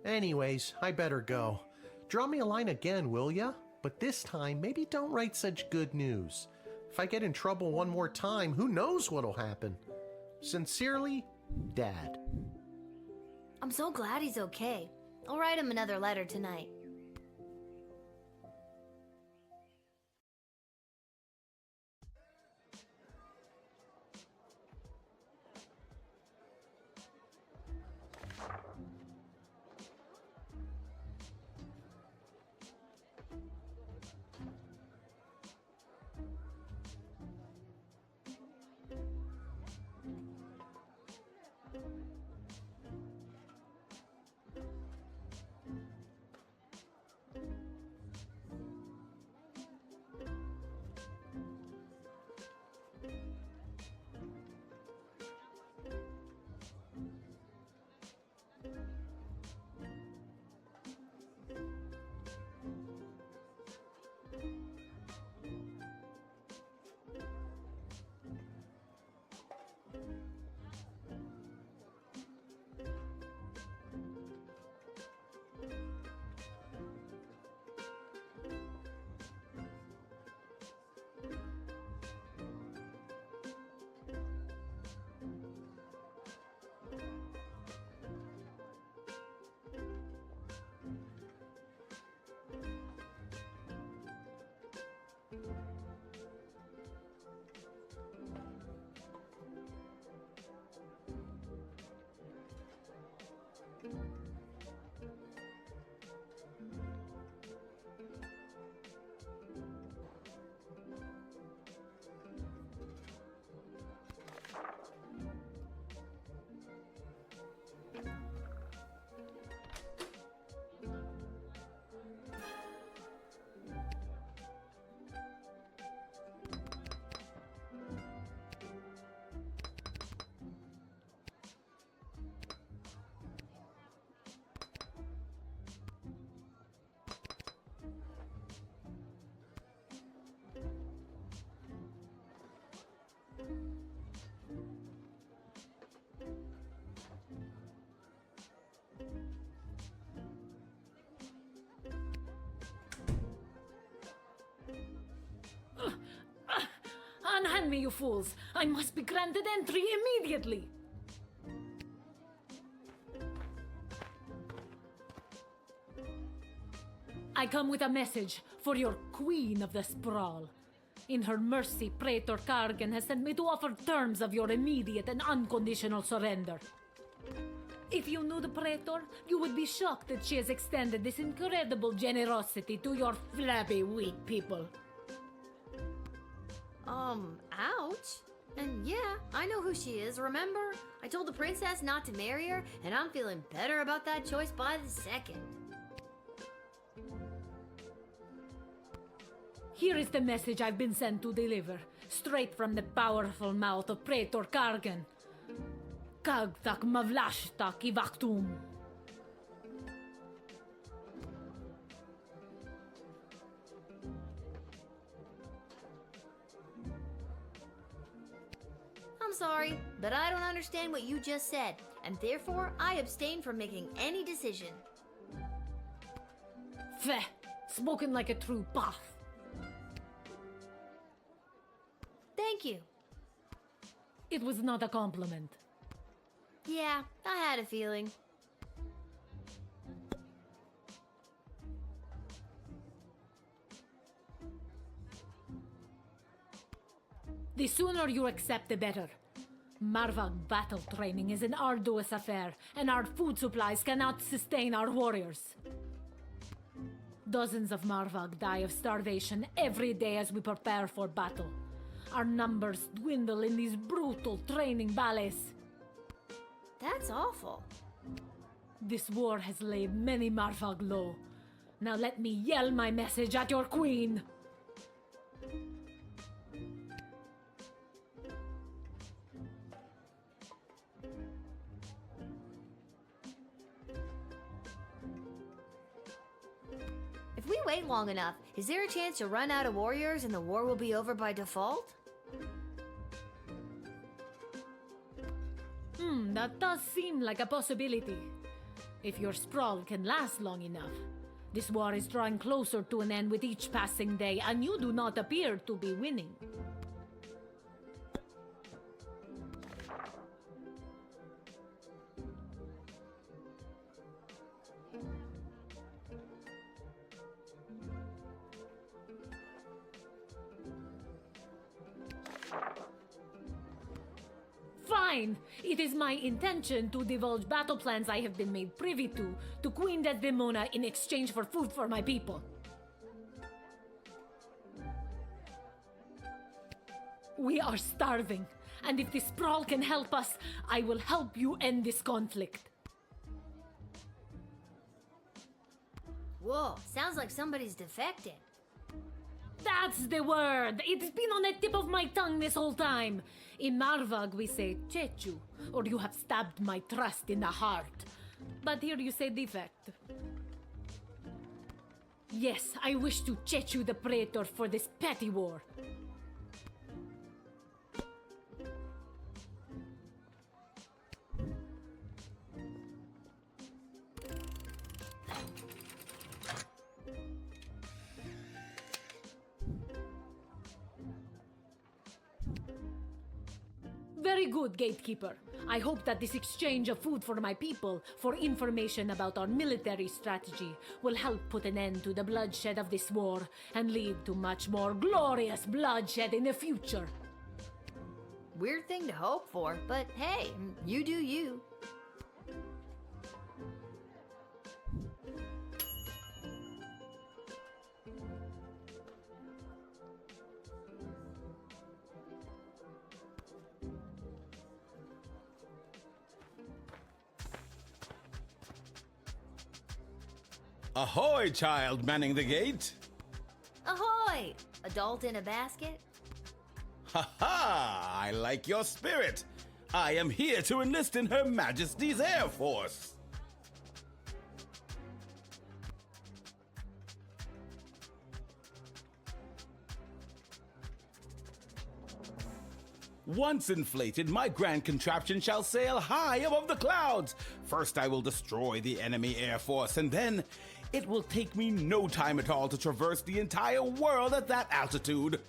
Anyways, I better go. Draw me a line again, will ya? But this time, maybe don't write such good news. If I get in trouble one more time, who knows what'll happen? Sincerely, Dad. I'm so glad he's okay. I'll write him another letter tonight. Unhand me, you fools! I must be granted entry immediately! I come with a message for your Queen of the Sprawl. In her mercy, Praetor Kargan has sent me to offer terms of your immediate and unconditional surrender. If you knew the Praetor, you would be shocked that she has extended this incredible generosity to your flabby, weak people. Ouch. And yeah, I know who she is, remember? I told the princess not to marry her, and I'm feeling better about that choice by the second. Here is the message I've been sent to deliver, straight from the powerful mouth of Praetor Kargan. Kagtak mavlashtak ivaktum. I'm sorry, but I don't understand what you just said, and therefore I abstain from making any decision. Feh, spoken like a true path. Thank you. It was not a compliment. Yeah, I had a feeling. The sooner you accept, the better. Marvag battle training is an arduous affair, and our food supplies cannot sustain our warriors. Dozens of Marvag die of starvation every day as we prepare for battle. Our numbers dwindle in these brutal training ballets. That's awful. This war has laid many Marvag low. Now let me yell my message at your queen. If we wait long enough, is there a chance to run out of warriors and the war will be over by default? That does seem like a possibility. If your sprawl can last long enough. This war is drawing closer to an end with each passing day, and you do not appear to be winning. Fine! It is my intention to divulge battle plans I have been made privy to Queen Desdemona in exchange for food for my people. We are starving, and if the sprawl can help us, I will help you end this conflict. Whoa, sounds like somebody's defected. That's the word! It's been on the tip of my tongue this whole time. In Marvag we say chechu, or you have stabbed my trust in the heart. But here you say defect. Yes, I wish to chechu the Praetor for this petty war. Very good, gatekeeper. I hope that this exchange of food for my people, for information about our military strategy, will help put an end to the bloodshed of this war and lead to much more glorious bloodshed in the future. Weird thing to hope for, but hey, you do you. Ahoy, child manning the gate! Ahoy! Adult in a basket? Ha ha! I like your spirit! I am here to enlist in Her Majesty's Air Force! Once inflated, my grand contraption shall sail high above the clouds. First I will destroy the enemy air force, and then it will take me no time at all to traverse the entire world at that altitude.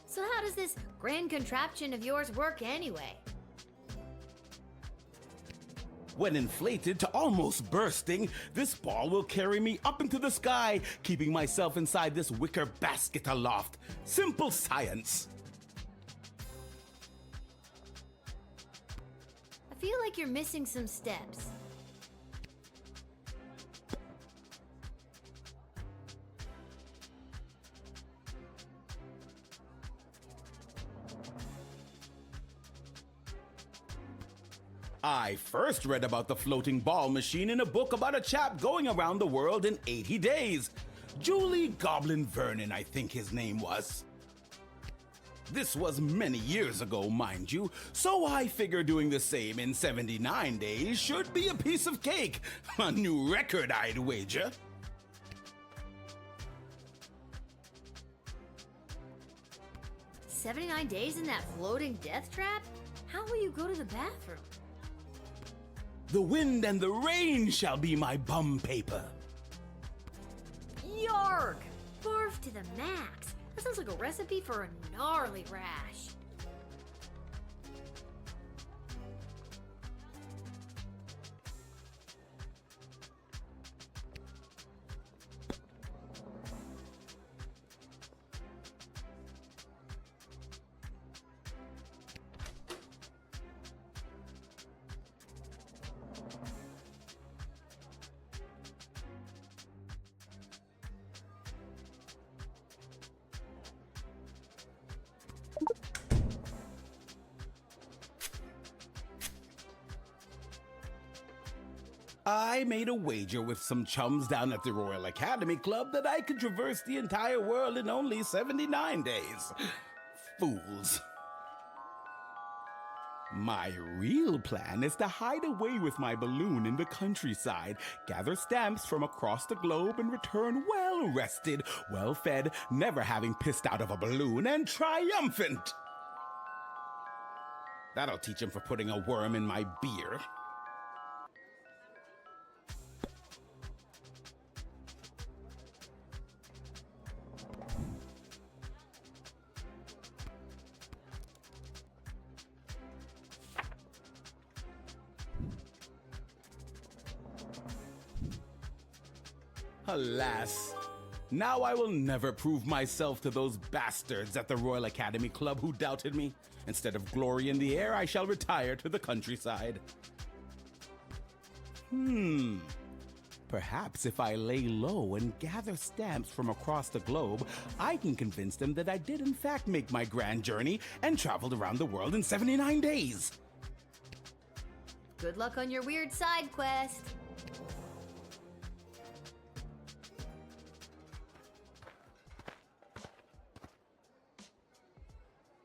So how does this grand contraption of yours work anyway? When inflated to almost bursting, this ball will carry me up into the sky, keeping myself inside this wicker basket aloft. Simple science. I feel like you're missing some steps. I first read about the floating ball machine in a book about a chap going around the world in 80 days. Julie Goblin Vernon, I think his name was. This was many years ago, mind you, so I figure doing the same in 79 days should be a piece of cake. A new record, I'd wager. "79 days in that floating death trap? How will you go to the bathroom?" The wind and the rain shall be my bum paper. Yarg! Barf to the max. That sounds like a recipe for a gnarly rash. I made a wager with some chums down at the Royal Academy Club that I could traverse the entire world in only 79 days. Fools. My real plan is to hide away with my balloon in the countryside, gather stamps from across the globe, and return well-rested, well-fed, never having pissed out of a balloon, and triumphant. That'll teach him for putting a worm in my beer. Alas, now I will never prove myself to those bastards at the Royal Academy Club who doubted me. Instead of glory in the air, I shall retire to the countryside. Perhaps if I lay low and gather stamps from across the globe, I can convince them that I did in fact make my grand journey and traveled around the world in 79 days. Good luck on your weird side quest.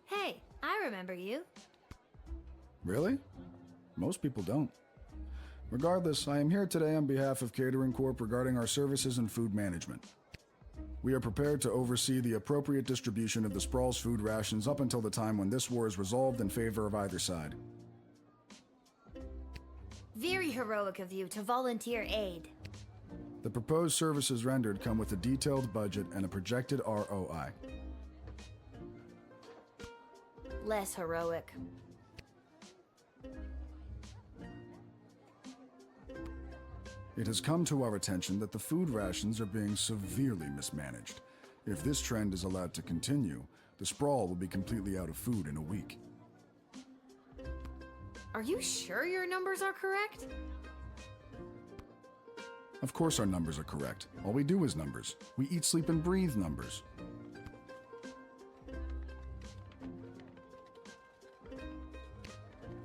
Hey, I remember you. Really? Most people don't. Regardless, I am here today on behalf of Catering Corp regarding our services and food management. We are prepared to oversee the appropriate distribution of the Sprawl's food rations up until the time when this war is resolved in favor of either side. Very heroic of you to volunteer aid. The proposed services rendered come with a detailed budget and a projected ROI. Less heroic. It has come to our attention that the food rations are being severely mismanaged. If this trend is allowed to continue, the Sprawl will be completely out of food in a week. Are you sure your numbers are correct? Of course our numbers are correct. All we do is numbers. We eat, sleep, and breathe numbers.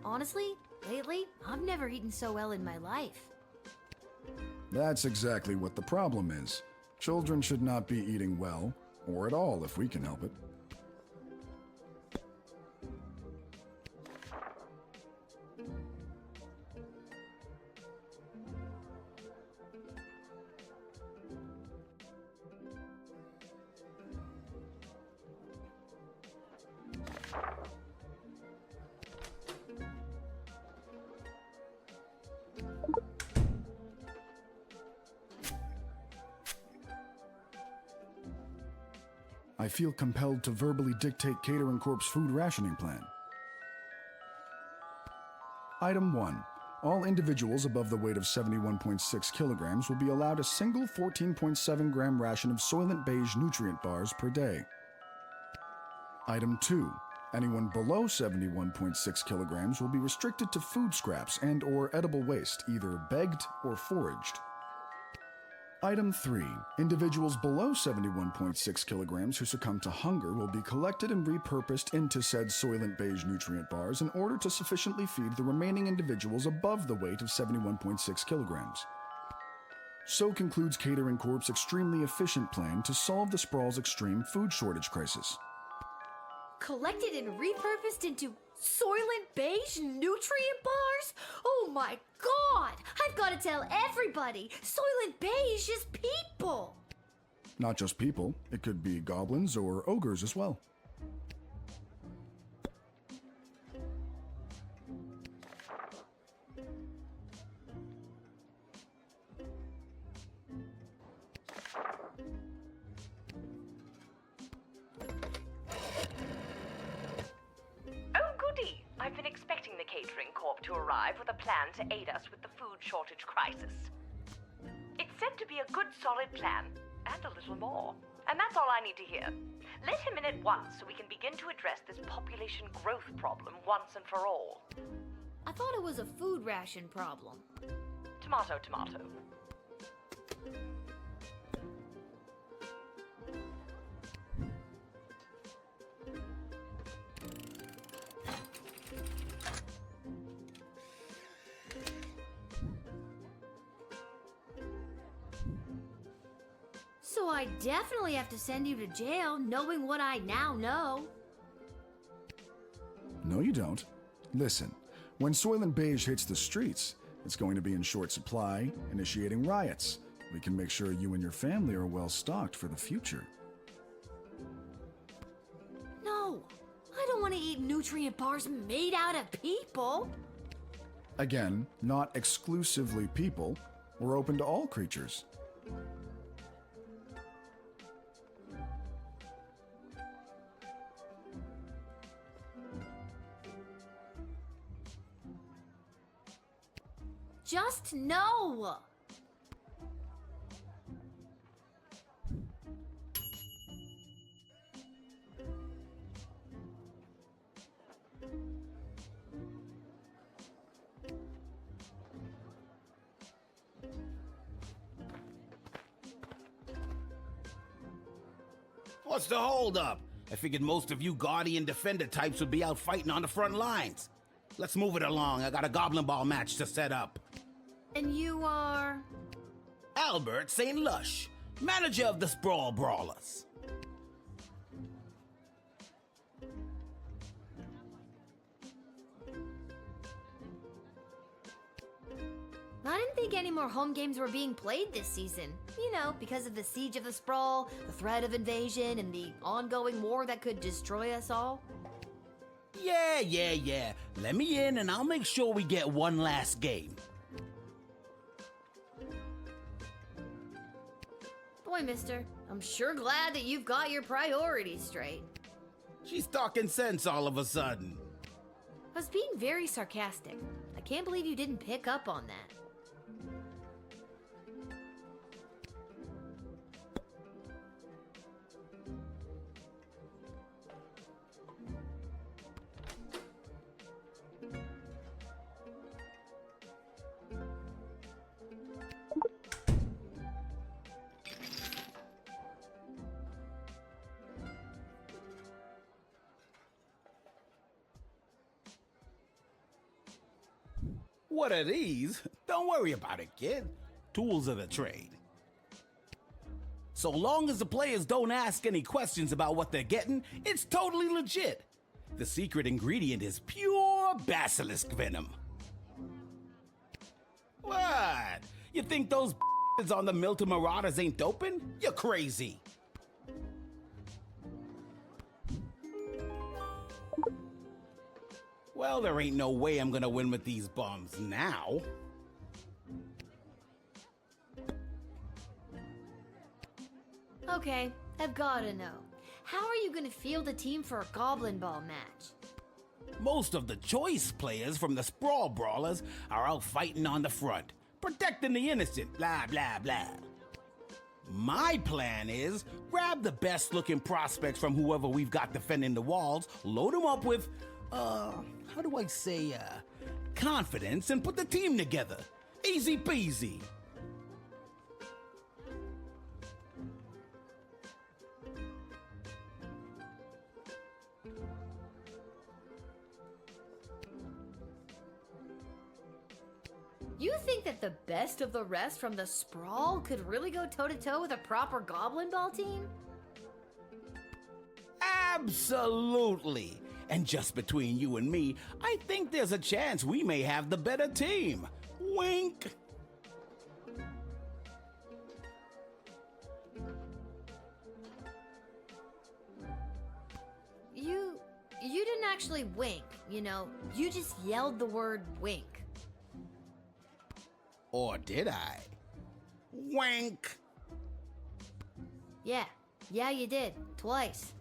Honestly, lately, I've never eaten so well in my life. That's exactly what the problem is. Children should not be eating well, or at all if we can help it. I feel compelled to verbally dictate Catering Corp's food rationing plan. Item 1. All individuals above the weight of 71.6 kilograms will be allowed a single 14.7 gram ration of Soylent Beige nutrient bars per day. Item 2. Anyone below 71.6 kilograms will be restricted to food scraps and/or edible waste, either begged or foraged. Item 3. Individuals below 71.6 kilograms who succumb to hunger will be collected and repurposed into said Soylent Beige nutrient bars in order to sufficiently feed the remaining individuals above the weight of 71.6 kilograms. So concludes Catering Corp's extremely efficient plan to solve the Sprawl's extreme food shortage crisis. Collected and repurposed into Soylent Beige nutrient bars? Oh my god! I've got to tell everybody! Soylent Beige is people! Not just people, it could be goblins or ogres as well. I've been expecting the Catering Corp to arrive with a plan to aid us with the food shortage crisis. It's said to be a good, solid plan, and a little more. And that's all I need to hear. Let him in at once so we can begin to address this population growth problem once and for all. I thought it was a food ration problem. Tomato, tomato. So I definitely have to send you to jail, knowing what I now know. No, you don't. Listen, when Soylent Beige hits the streets, it's going to be in short supply, initiating riots. We can make sure you and your family are well stocked for the future. No, I don't want to eat nutrient bars made out of people. Again, not exclusively people. We're open to all creatures. Just no! What's the holdup? I figured most of you Guardian Defender types would be out fighting on the front lines. Let's move it along. I got a Goblin Ball match to set up. And you are? Albert St. Lush, manager of the Sprawl Brawlers. I didn't think any more home games were being played this season. You know, because of the Siege of the Sprawl, the threat of invasion, and the ongoing war that could destroy us all. Yeah. Let me in and I'll make sure we get one last game. Boy, mister, I'm sure glad that you've got your priorities straight. She's talking sense all of a sudden. I was being very sarcastic. I can't believe you didn't pick up on that. What are these? Don't worry about it, kid. Tools of the trade. So long as the players don't ask any questions about what they're getting, it's totally legit. The secret ingredient is pure basilisk venom. What? You think those on the Milton Marauders ain't doping? You're crazy. Well, there ain't no way I'm gonna win with these bums now. Okay, I've gotta know. How are you gonna field a team for a goblin ball match? Most of the choice players from the Sprawl Brawlers are out fighting on the front, protecting the innocent, blah, blah, blah. My plan is grab the best looking prospects from whoever we've got defending the walls, load them up with, how do I say, confidence, and put the team together. Easy peasy. You think that the best of the rest from the Sprawl could really go toe-to-toe with a proper goblin ball team? Absolutely. And just between you and me, I think there's a chance we may have the better team. Wink. You didn't actually wink, you know. You just yelled the word wink. Or did I? Wink. Yeah, you did. Twice.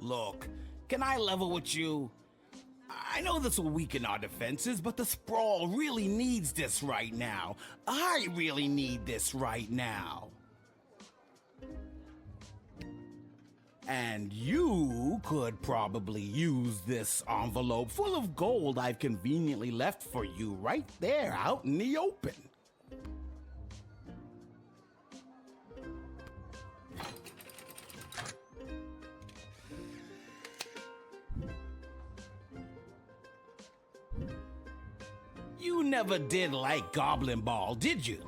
Look, can I level with you? I know this will weaken our defenses, but the Sprawl really needs this right now. I really need this right now. And you could probably use this envelope full of gold I've conveniently left for you right there out in the open. You never did like Goblin Ball, did you?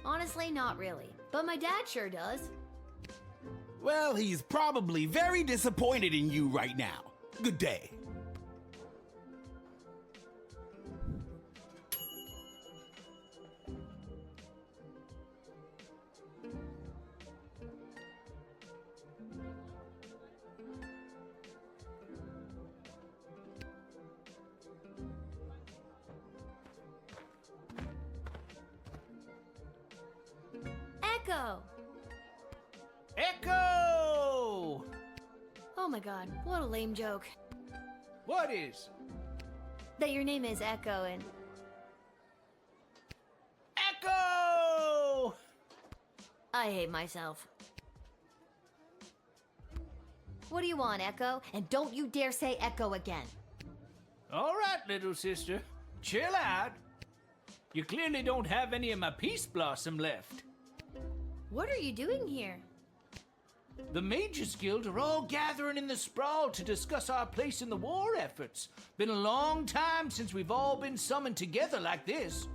Honestly, not really. But my dad sure does. Well, he's probably very disappointed in you right now. Good day. Echo! Echo! Oh my god, what a lame joke. What is? That your name is Echo and... Echo! I hate myself. What do you want, Echo? And don't you dare say Echo again. All right, little sister. Chill out. You clearly don't have any of my peace blossom left. What are you doing here? The Mages Guild are all gathering in the Sprawl to discuss our place in the war efforts. Been a long time since we've all been summoned together like this.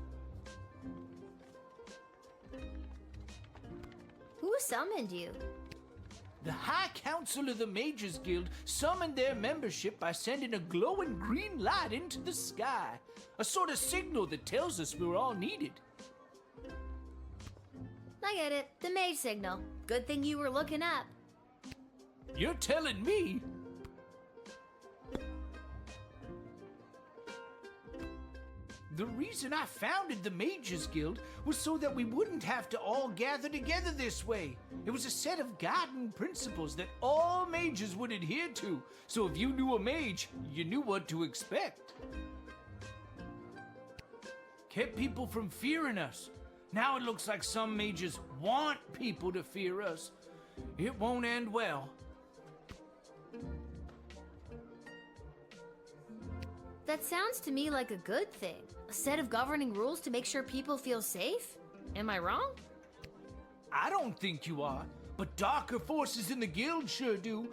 Who summoned you? The High Council of the Mages Guild summoned their membership by sending a glowing green light into the sky. A sort of signal that tells us we're all needed. I get it. The mage signal. Good thing you were looking up. You're telling me? The reason I founded the Mages Guild was so that we wouldn't have to all gather together this way. It was a set of guiding principles that all mages would adhere to. So if you knew a mage, you knew what to expect. Kept people from fearing us. Now it looks like some mages want people to fear us. It won't end well. That sounds to me like a good thing. A set of governing rules to make sure people feel safe? Am I wrong? I don't think you are, but darker forces in the guild sure do.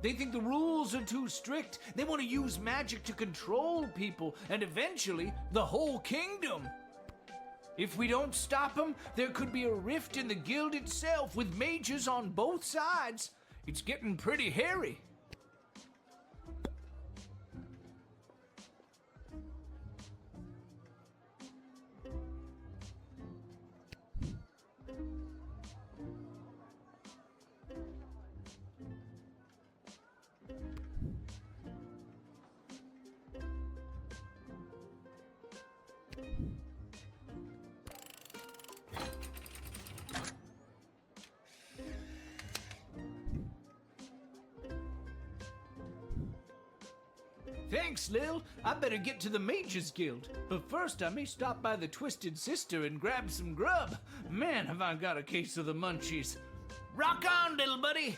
They think the rules are too strict. They want to use magic to control people, and eventually, the whole kingdom. If we don't stop them, there could be a rift in the guild itself with mages on both sides. It's getting pretty hairy. Thanks, Lil. I better get to the Mages Guild. But first, I may stop by the Twisted Sister and grab some grub. Man, have I got a case of the munchies. Rock on, little buddy!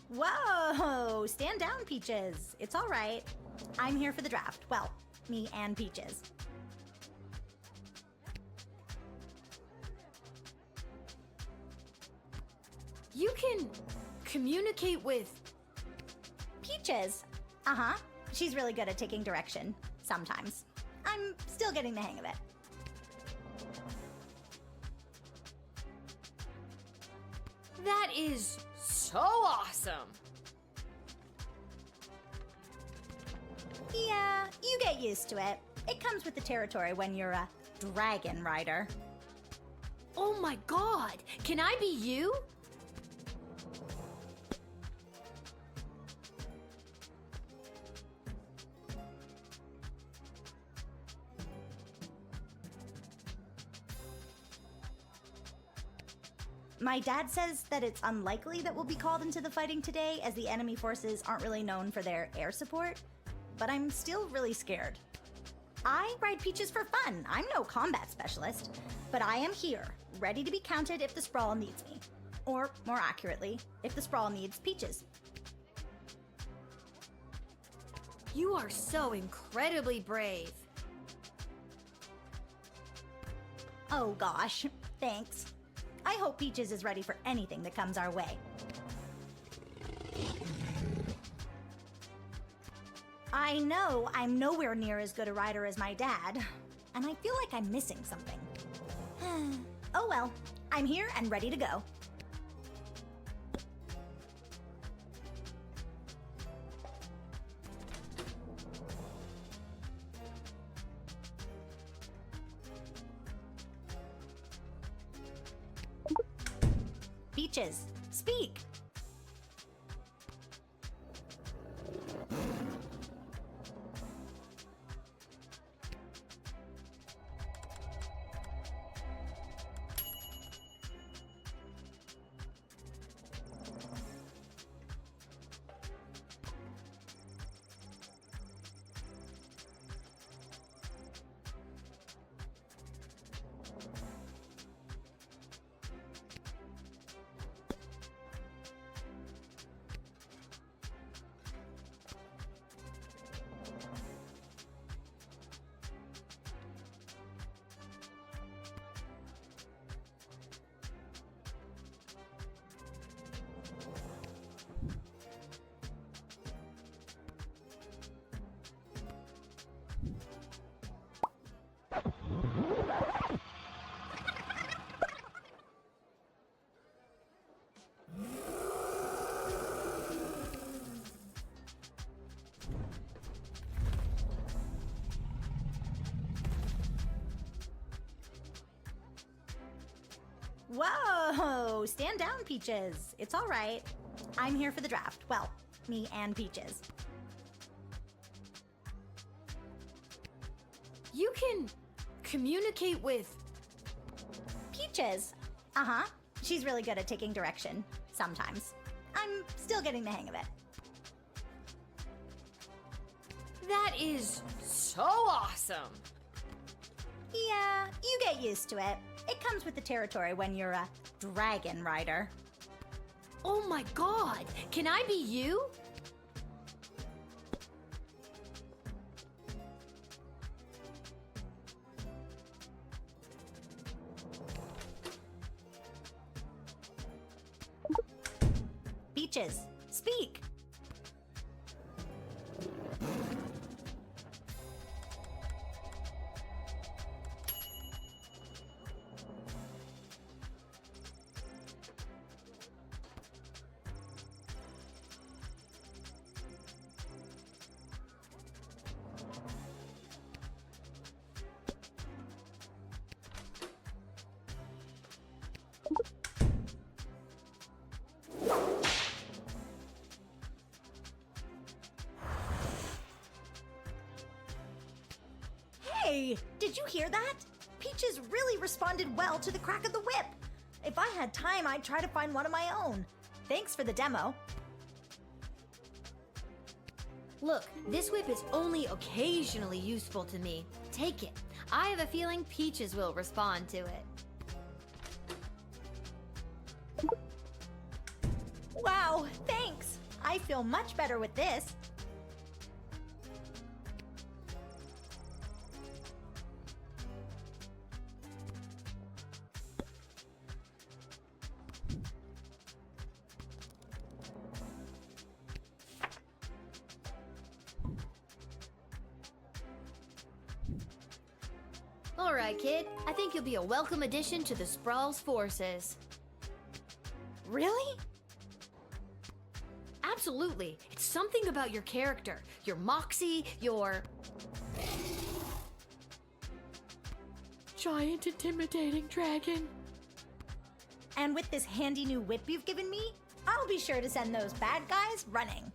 Whoa! Stand down, Peaches. It's all right. I'm here for the draft. Well, me and Peaches. You can communicate with Peaches. Uh-huh. She's really good at taking direction. Sometimes. I'm still getting the hang of it. That is so awesome! Yeah, you get used to it. It comes with the territory when you're a dragon rider. Oh my god! Can I be you? My dad says that it's unlikely that we'll be called into the fighting today, as the enemy forces aren't really known for their air support, but I'm still really scared. I ride Peaches for fun. I'm no combat specialist, but I am here, ready to be counted if the Sprawl needs me. Or, more accurately, if the Sprawl needs Peaches. You are so incredibly brave. Oh gosh, thanks. I hope Peaches is ready for anything that comes our way. I know I'm nowhere near as good a rider as my dad, and I feel like I'm missing something. Oh well, I'm here and ready to go. Peaches, speak! Whoa! Stand down, Peaches. It's all right. I'm here for the draft. Well, me and Peaches. You can communicate with Peaches. Uh-huh. She's really good at taking direction. Sometimes. I'm still getting the hang of it. That is so awesome! Yeah, you get used to it. It comes with the territory when you're a dragon rider. Oh my god! Can I be you? Peaches, speak! Hey, did you hear that? Peaches really responded well to the crack of the whip. If I had time, I'd try to find one of my own. Thanks for the demo. Look, this whip is only occasionally useful to me. Take it. I have a feeling Peaches will respond to it. Wow, thanks. I feel much better with this. All right, kid. I think you'll be a welcome addition to the Sprawl's forces. Really? Absolutely. It's something about your character, your moxie, your... Giant intimidating dragon. And with this handy new whip you've given me, I'll be sure to send those bad guys running.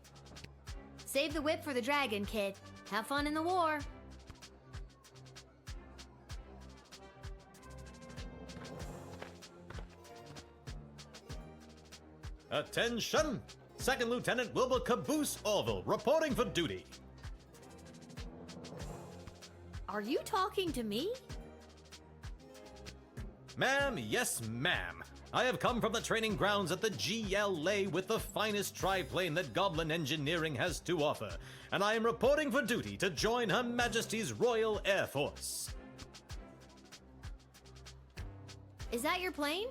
Save the whip for the dragon, kid. Have fun in the war. Attention! Second Lieutenant Wilbur Caboose Orville, reporting for duty. Are you talking to me? Ma'am, yes ma'am. I have come from the training grounds at the GLA with the finest triplane that Goblin Engineering has to offer, and I am reporting for duty to join Her Majesty's Royal Air Force. Is that your plane?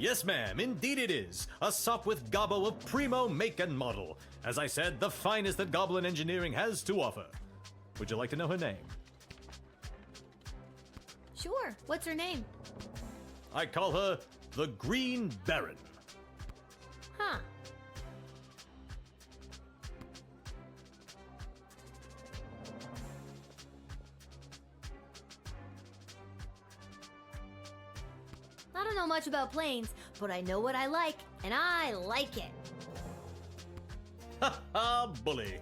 Yes, ma'am, indeed it is. A Sop with Gobbo of primo make and model. As I said, the finest that Goblin Engineering has to offer. Would you like to know her name? Sure. What's her name? I call her the Green Baron. Huh. I don't know much about planes, but I know what I like, and I like it. Ha ha, bully.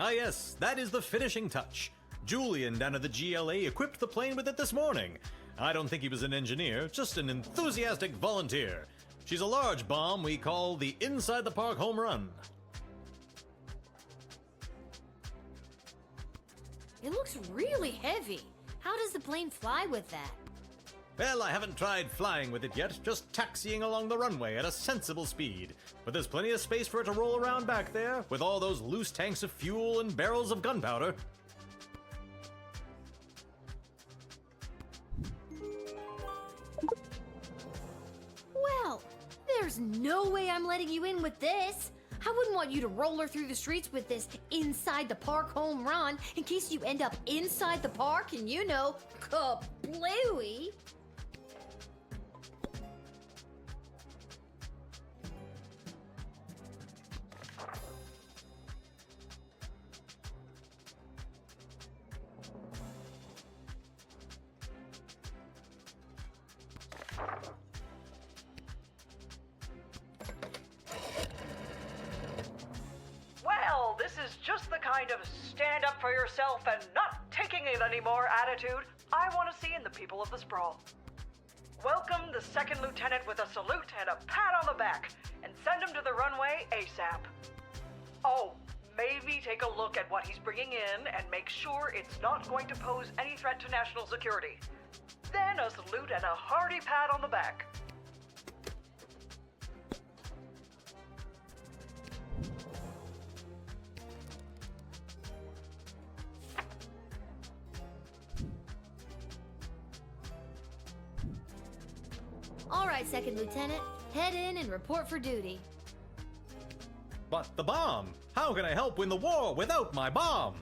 Ah yes, that is the finishing touch. Julian down at the GLA equipped the plane with it this morning. I don't think he was an engineer, just an enthusiastic volunteer. She's a large bomb we call the Inside the Park Home Run. It looks really heavy. How does the plane fly with that? Well, I haven't tried flying with it yet, just taxiing along the runway at a sensible speed. But there's plenty of space for it to roll around back there, with all those loose tanks of fuel and barrels of gunpowder. Well, there's no way I'm letting you in with this. I wouldn't want you to roll her through the streets with this inside the park home run in case you end up inside the park and, you know, kablooey. Well, this is just the kind of stand up for yourself and not taking it anymore attitude I want to see in the people of the Sprawl. Welcome the second lieutenant with a salute and a pat on the back, and send him to the runway ASAP. Oh, maybe take a look at what he's bringing in and make sure it's not going to pose any threat to national security. Then a salute and a hearty pat on the back. All right, Second Lieutenant. Head in and report for duty. But the bomb! How can I help win the war without my bomb?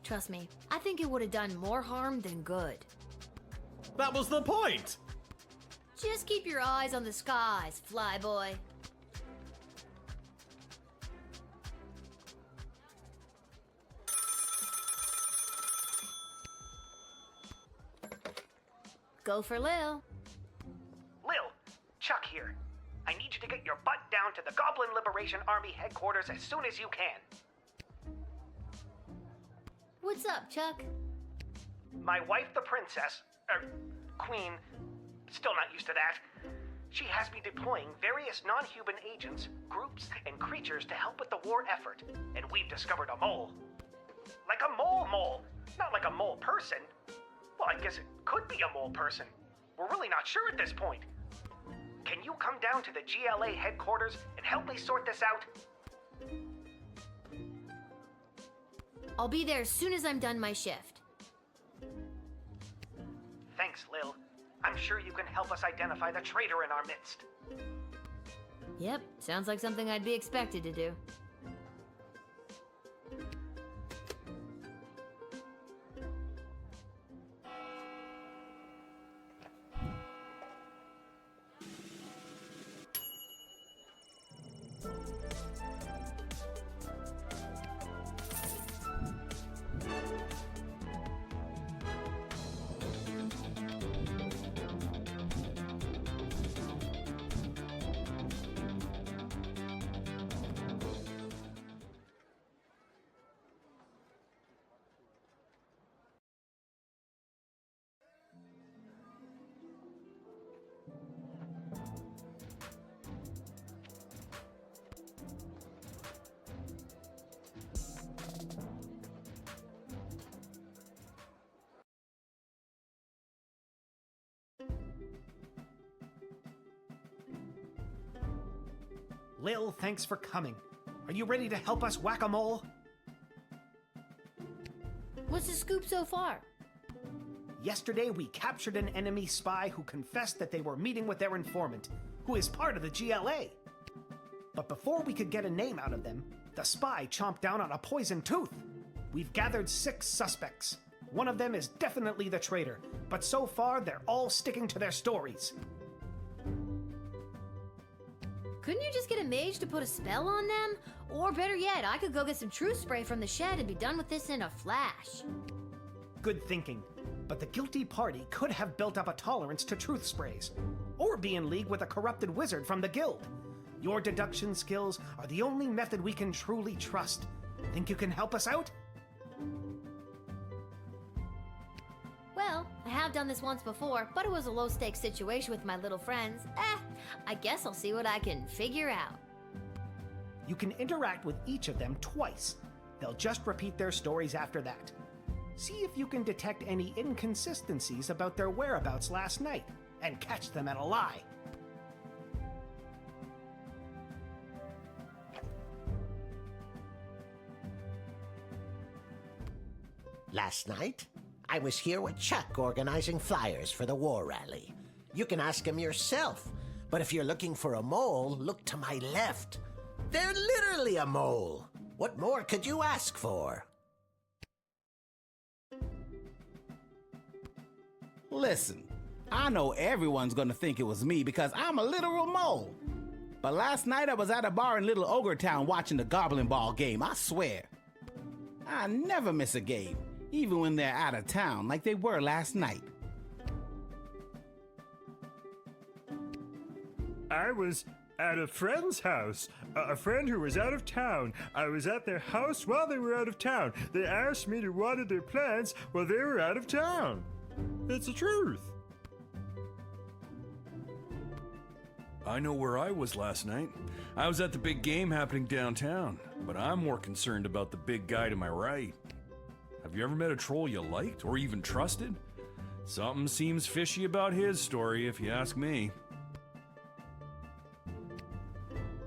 Trust me, I think it would have done more harm than good. That was the point! Just keep your eyes on the skies, flyboy. Go for Lil. Lil, Chuck here. I need you to get your butt down to the Goblin Liberation Army headquarters as soon as you can. What's up, Chuck? My wife, the princess, queen, still not used to that. She has me deploying various non-human agents, groups, and creatures to help with the war effort. And we've discovered a mole. Like a mole. Not like a mole person. Well, I guess it could be a mole person. We're really not sure at this point. Can you come down to the GLA headquarters and help me sort this out? I'll be there as soon as I'm done my shift. Thanks, Lil. I'm sure you can help us identify the traitor in our midst. Yep, sounds like something I'd be expected to do. Lil, thanks for coming. Are you ready to help us whack a mole? What's the scoop so far? Yesterday, we captured an enemy spy who confessed that they were meeting with their informant, who is part of the GLA. But before we could get a name out of them, the spy chomped down on a poison tooth. We've gathered 6 suspects. One of them is definitely the traitor, but so far they're all sticking to their stories. Couldn't you just get a mage to put a spell on them? Or better yet, I could go get some truth spray from the shed and be done with this in a flash. Good thinking. But the guilty party could have built up a tolerance to truth sprays, or be in league with a corrupted wizard from the guild. Your deduction skills are the only method we can truly trust. Think you can help us out? Well, I have done this once before, but it was a low-stakes situation with my little friends. I guess I'll see what I can figure out. You can interact with each of them twice. They'll just repeat their stories after that. See if you can detect any inconsistencies about their whereabouts last night, and catch them at a lie. Last night, I was here with Chuck organizing flyers for the war rally. You can ask him yourself, but if you're looking for a mole, look to my left. They're literally a mole. What more could you ask for? Listen, I know everyone's gonna think it was me because I'm a literal mole. But last night I was at a bar in Little Ogre Town watching the Goblin Ball game, I swear. I never miss a game, even when they're out of town like they were last night. I was at a friend's house. A friend who was out of town. I was at their house while they were out of town. They asked me to water their plants while they were out of town. It's the truth. I know where I was last night. I was at the big game happening downtown, but I'm more concerned about the big guy to my right. Have you ever met a troll you liked or even trusted? Something seems fishy about his story, if you ask me.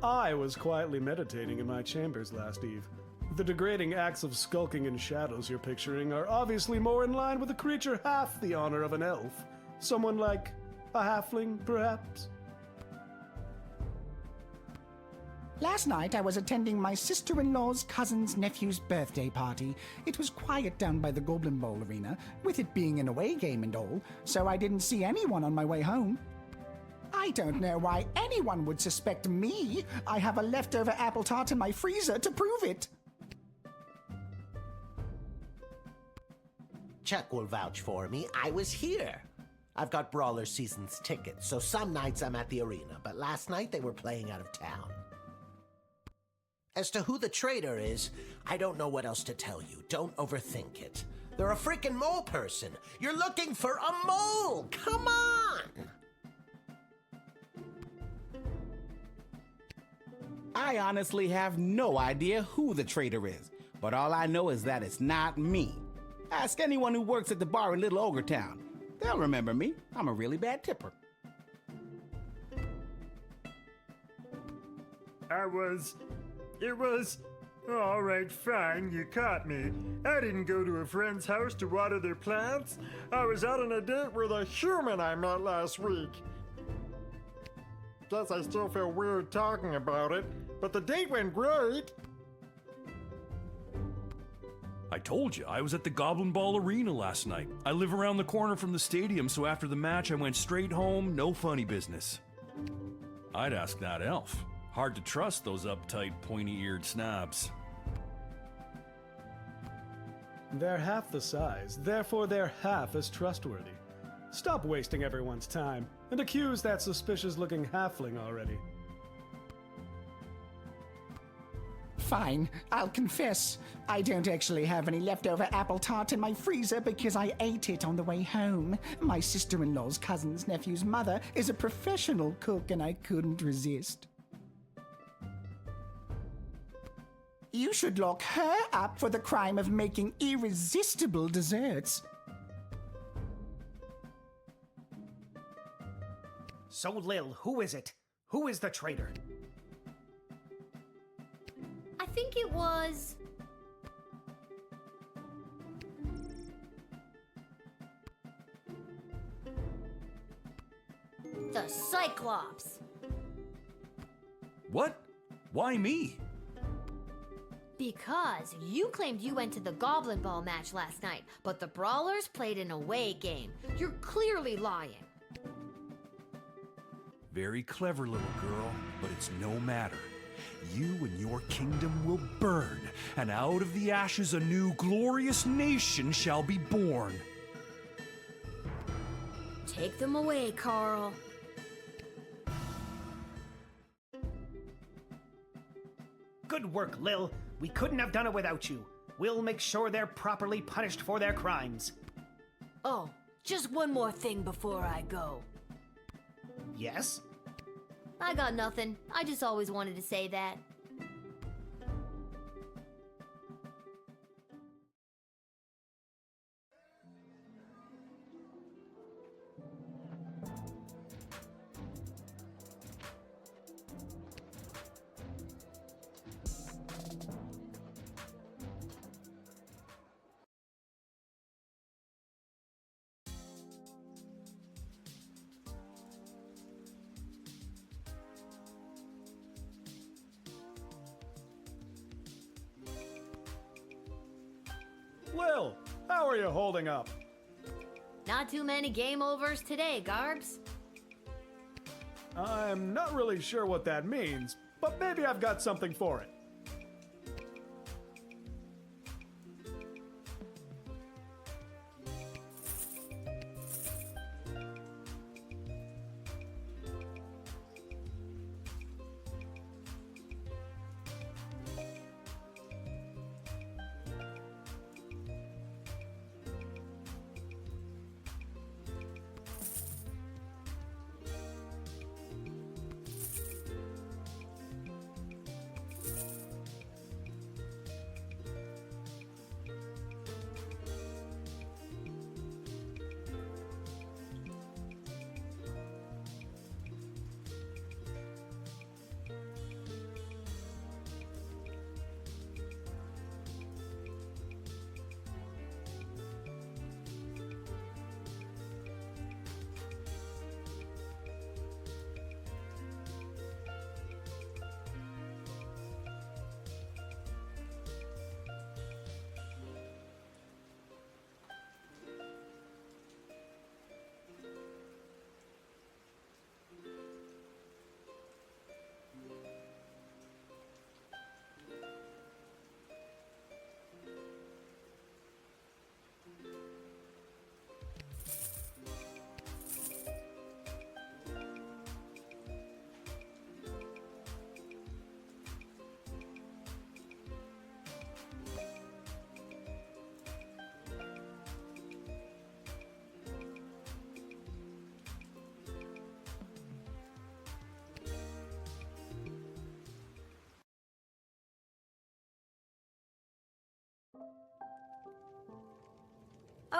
I was quietly meditating in my chambers last eve. The degrading acts of skulking in shadows you're picturing are obviously more in line with a creature half the honor of an elf. Someone like a halfling, perhaps? Last night I was attending my sister-in-law's cousin's nephew's birthday party. It was quiet down by the Goblin Bowl arena, with it being an away game and all, so I didn't see anyone on my way home. I don't know why anyone would suspect me. I have a leftover apple tart in my freezer to prove it. Chuck will vouch for me. I was here. I've got Brawler Seasons tickets, so some nights I'm at the arena, but last night they were playing out of town. As to who the traitor is, I don't know what else to tell you. Don't overthink it. They're a freaking mole person. You're looking for a mole! Come on! I honestly have no idea who the traitor is, but all I know is that it's not me. Ask anyone who works at the bar in Little Ogre Town. They'll remember me. I'm a really bad tipper. It was... All right, fine, you caught me. I didn't go to a friend's house to water their plants. I was out on a date with a human I met last week. Guess I still feel weird talking about it, but the date went great. I told you, I was at the Goblin Ball Arena last night. I live around the corner from the stadium, so after the match I went straight home, no funny business. I'd ask that elf. Hard to trust those uptight, pointy-eared snobs. They're half the size, therefore they're half as trustworthy. Stop wasting everyone's time, and accuse that suspicious-looking halfling already. Fine, I'll confess. I don't actually have any leftover apple tart in my freezer because I ate it on the way home. My sister-in-law's cousin's nephew's mother is a professional cook and I couldn't resist. You should lock her up for the crime of making irresistible desserts. So, Lil, who is it? Who is the traitor? I think it was... the Cyclopes. What? Why me? Because you claimed you went to the Goblin Ball match last night, but the Brawlers played an away game. You're clearly lying. Very clever, little girl, but it's no matter. You and your kingdom will burn, and out of the ashes a new glorious nation shall be born. Take them away, Carl. Good work, Lil. We couldn't have done it without you. We'll make sure they're properly punished for their crimes. Oh, just one more thing before I go. Yes? I got nothing. I just always wanted to say that. Lil, how are you holding up? Not too many game overs today, Garbs. I'm not really sure what that means, but maybe I've got something for it.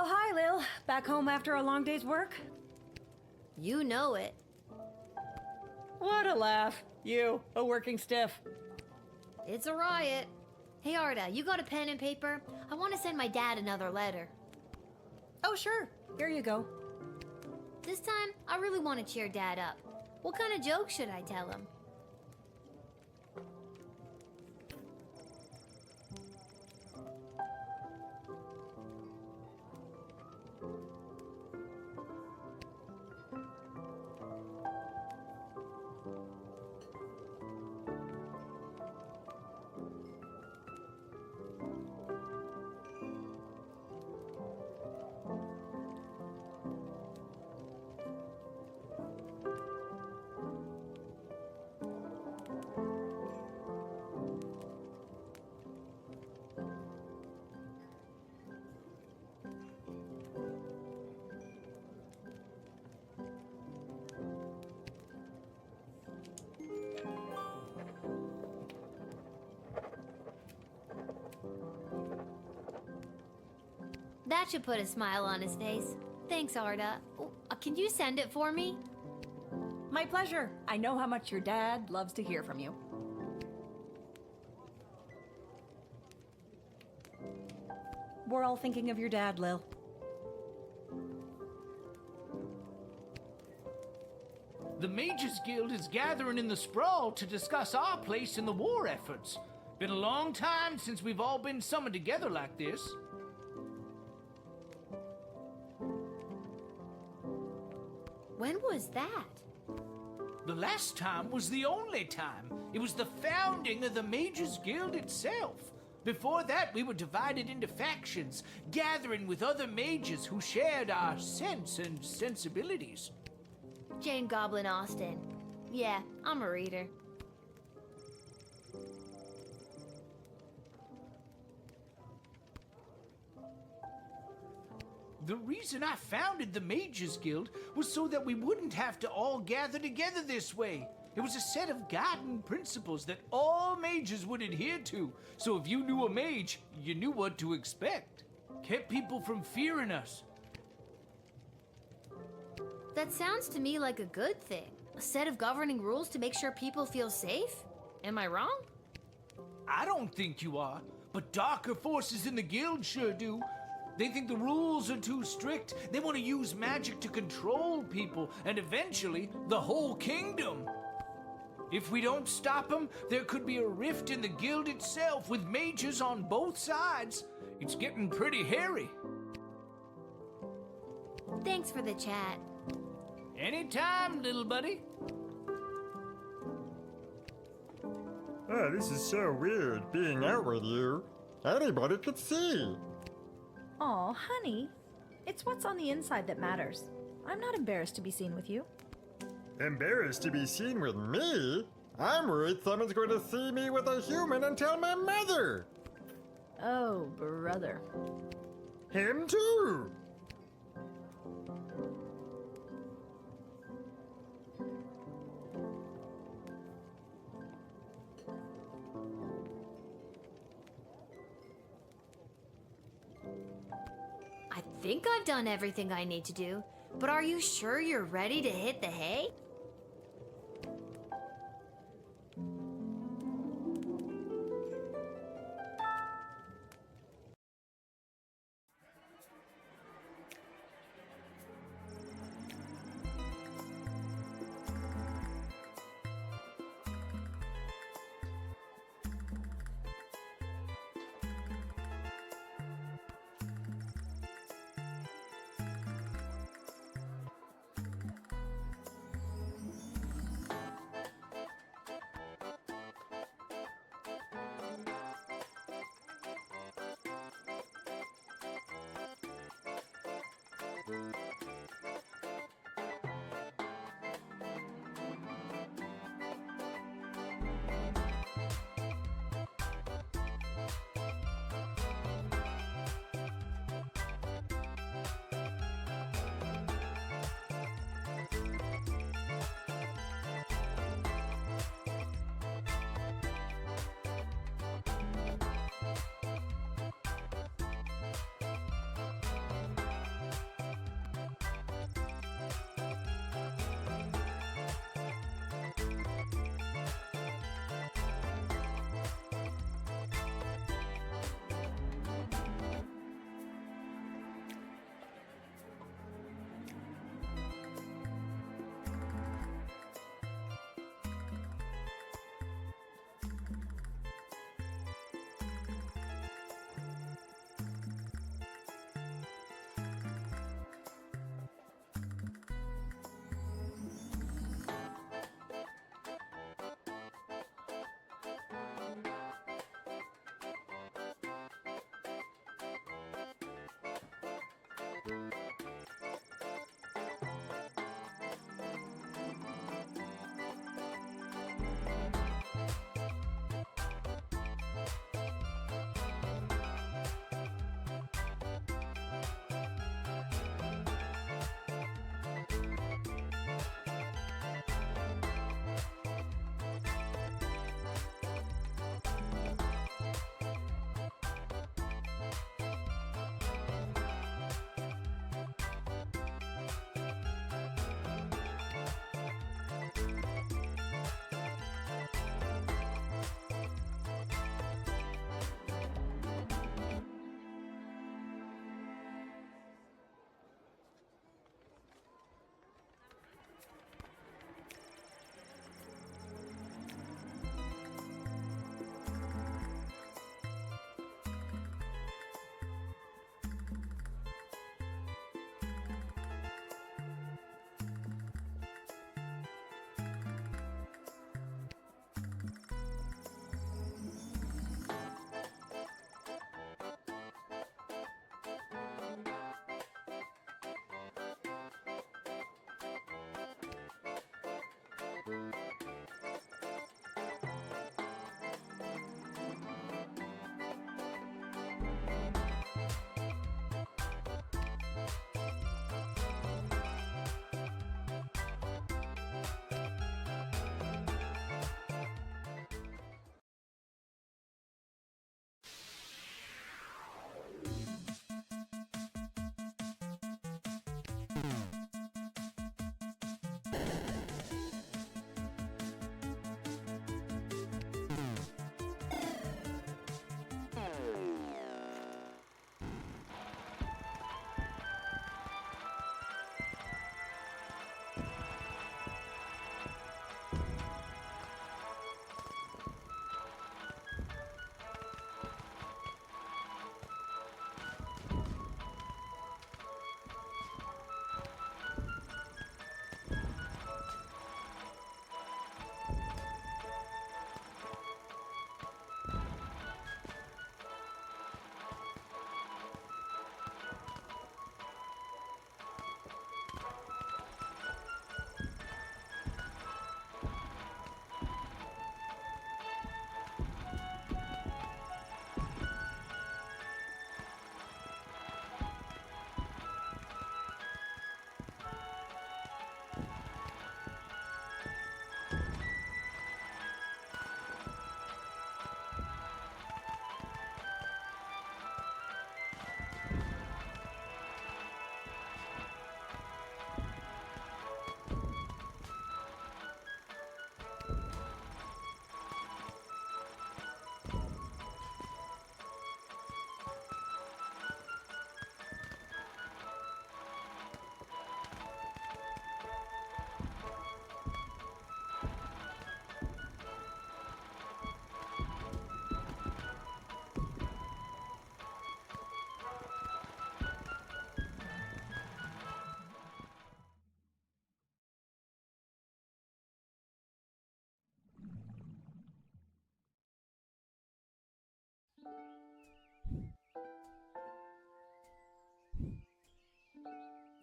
hi, Lil. Back home after a long day's work? You know it. What a laugh. You, a working stiff. It's a riot. Hey, Arda, you got a pen and paper? I want to send my dad another letter. Oh, sure. Here you go. This time, I really want to cheer Dad up. What kind of joke should I tell him? That should put a smile on his face. Thanks, Arda. Can you send it for me? My pleasure. I know how much your dad loves to hear from you. We're all thinking of your dad, Lil. The Mages Guild is gathering in the Sprawl to discuss our place in the war efforts. Been a long time since we've all been summoned together like this. When was that? The last time was the only time. It was the founding of the Mages Guild itself. Before that, we were divided into factions, gathering with other mages who shared our sense and sensibilities. Jane Goblin Austin. Yeah, I'm a reader. The reason I founded the Mages Guild was so that we wouldn't have to all gather together this way. It was a set of guiding principles that all mages would adhere to, so if you knew a mage, you knew what to expect. Kept people from fearing us. That sounds to me like a good thing. A set of governing rules to make sure people feel safe? Am I wrong? I don't think you are, but darker forces in the guild sure do. They think the rules are too strict. They want to use magic to control people, and eventually, the whole kingdom. If we don't stop them, there could be a rift in the guild itself with mages on both sides. It's getting pretty hairy. Thanks for the chat. Anytime, little buddy. Oh, this is so weird, being out with you. Anybody could see. Aw, honey. It's what's on the inside that matters. I'm not embarrassed to be seen with you. Embarrassed to be seen with me? I'm worried someone's going to see me with a human and tell my mother. Oh, brother. Him too. I think I've done everything I need to do, but are you sure you're ready to hit the hay?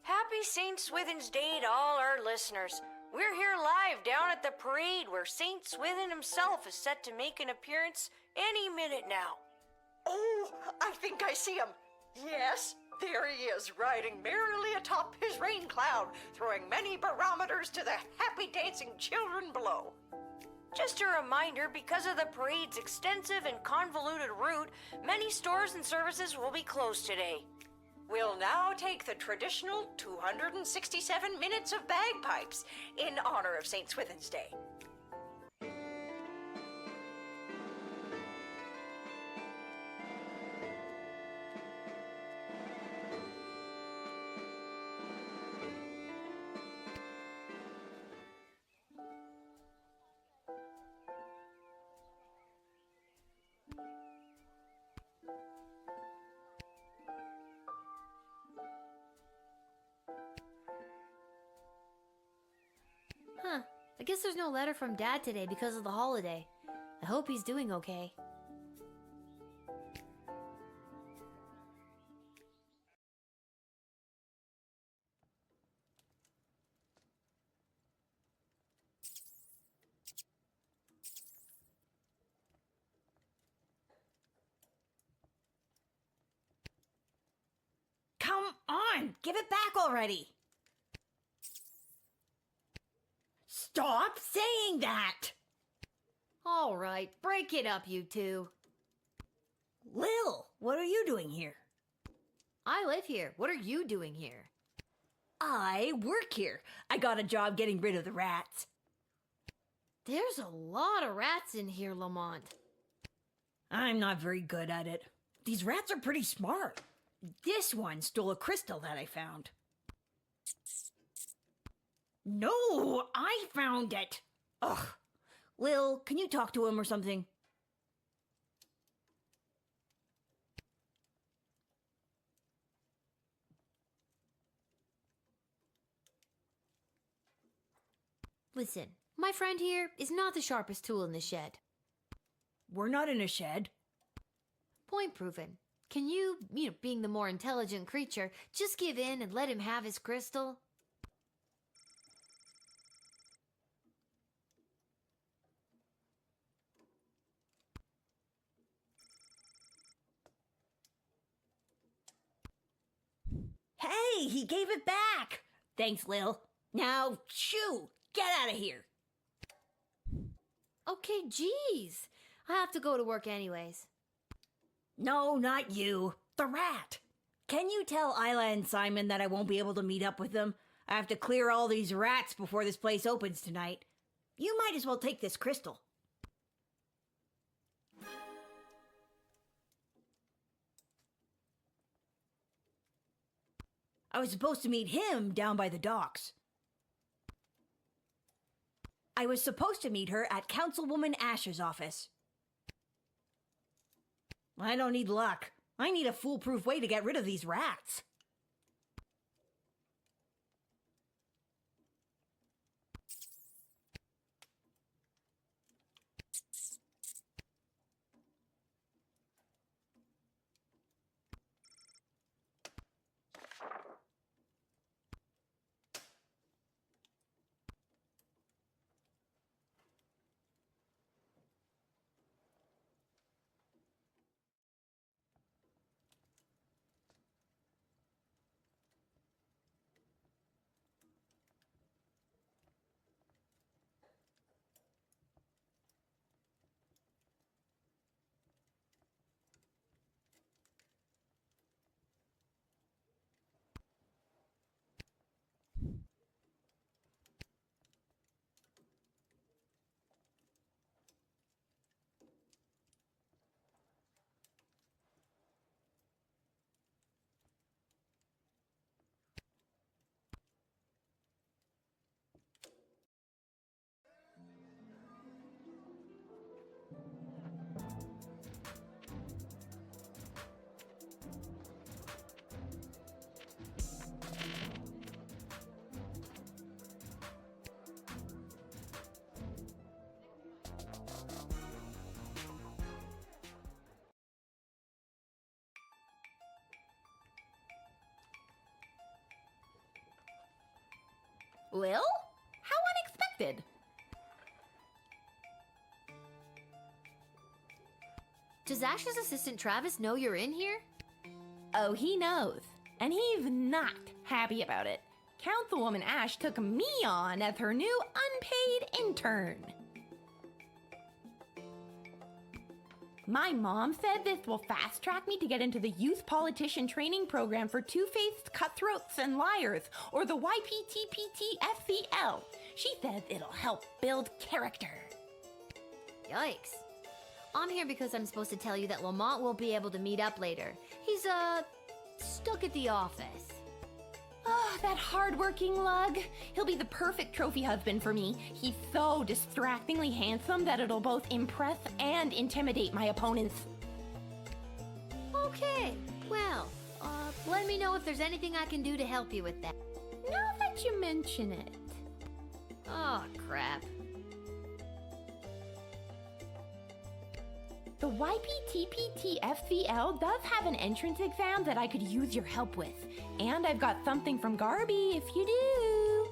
Happy St. Swithin's Day to all our listeners. We're here live down at the parade where St. Swithin himself is set to make an appearance any minute now. Oh, I think I see him. Yes, there he is, riding merrily atop his rain cloud, throwing many barometers to the happy dancing children below. Just a reminder, because of the parade's extensive and convoluted route, many stores and services will be closed today. We'll now take the traditional 267 minutes of bagpipes in honor of St. Swithin's Day. Huh. I guess there's no letter from Dad today because of the holiday. I hope he's doing okay. Come on, give it back already. Stop saying that! All right, break it up, you two. Lil, what are you doing here? I live here. What are you doing here? I work here. I got a job getting rid of the rats. There's a lot of rats in here, Lamont. I'm not very good at it. These rats are pretty smart. This one stole a crystal that I found. No, I found it. Ugh. Lil, can you talk to him or something? Listen, my friend here is not the sharpest tool in the shed. We're not in a shed. Point proven. Can you, being the more intelligent creature, just give in and let him have his crystal? Hey, he gave it back. Thanks, Lil. Now, shoo, get out of here. Okay, geez. I have to go to work anyways. No, not you. The rat. Can you tell Isla and Simon that I won't be able to meet up with them? I have to clear all these rats before this place opens tonight. You might as well take this crystal. I was supposed to meet him down by the docks. I was supposed to meet her at Councilwoman Ash's office. I don't need luck. I need a foolproof way to get rid of these rats. Lil? How unexpected. Does Ash's assistant Travis know you're in here? Oh, he knows. And he's not happy about it. Councilwoman Ash took me on as her new unpaid intern. My mom said this will fast-track me to get into the Youth Politician Training Program for Two-Faced Cutthroats and Liars, or the YPTPT-FCL. She says it'll help build character. Yikes. I'm here because I'm supposed to tell you that Lamont won't be able to meet up later. He's, stuck at the office. Oh, that hard-working lug. He'll be the perfect trophy husband for me. He's so distractingly handsome that it'll both impress and intimidate my opponents. Okay, well, let me know if there's anything I can do to help you with that. Now that you mention it. Oh, crap. The YPTPT-FCL does have an entrance exam that I could use your help with. And I've got something from Garby if you do.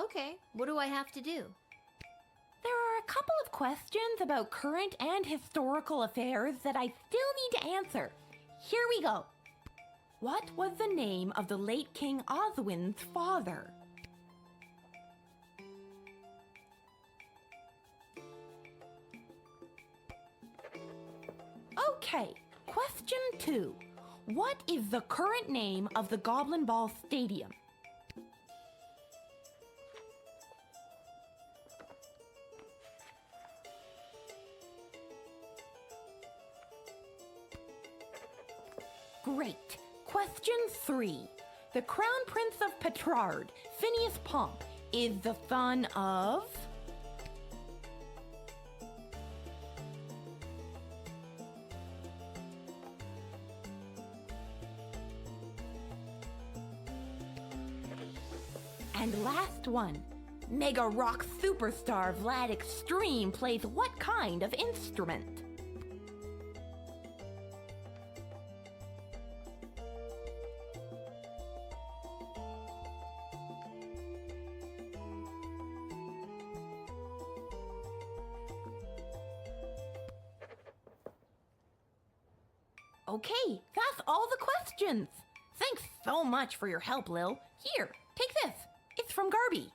Okay, what do I have to do? There are a couple of questions about current and historical affairs that I still need to answer. Here we go. What was the name of the late King Oswin's father? Okay, question 2. What is the current name of the Goblin Ball Stadium? Great. Question 3. The Crown Prince of Petrard, Phineas Pomp, is the son of... And last one. Mega rock superstar Vlad Extreme plays what kind of instrument? Okay, that's all the questions. Thanks so much for your help, Lil. Here, take this. It's from Garby.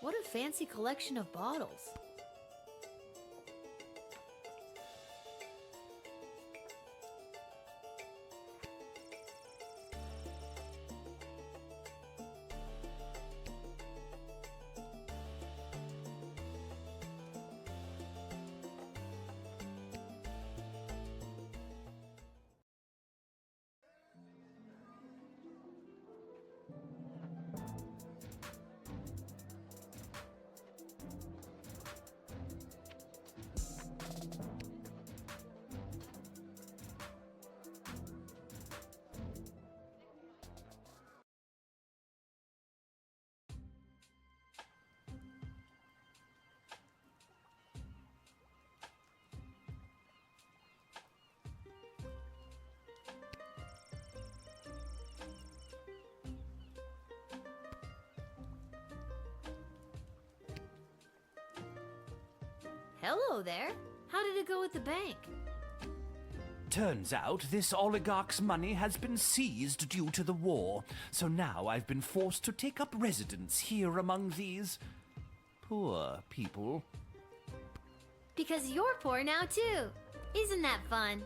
What a fancy collection of bottles. Hello there. How did it go at the bank? Turns out this oligarch's money has been seized due to the war, so now I've been forced to take up residence here among these poor people. Because you're poor now too. Isn't that fun?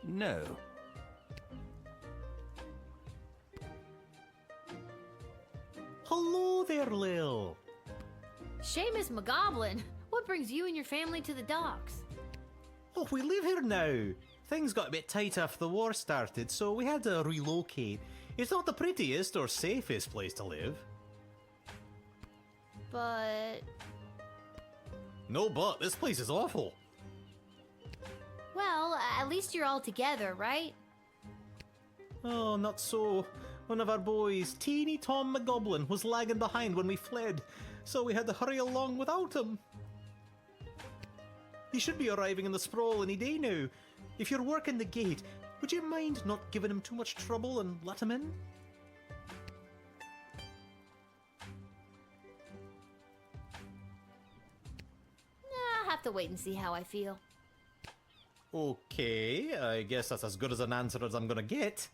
No. Hello there, Lil. Seamus McGoblin, what brings you and your family to the docks? Oh, we live here now. Things got a bit tight after the war started, so we had to relocate. It's not the prettiest or safest place to live. But... No but, this place is awful. Well, at least you're all together, right? Oh, not so. One of our boys, Teeny Tom McGoblin, was lagging behind when we fled, so we had to hurry along without him. He should be arriving in the sprawl any day now. If you're working the gate, would you mind not giving him too much trouble and let him in? I'll have to wait and see how I feel. Okay, I guess that's as good as an answer as I'm gonna get.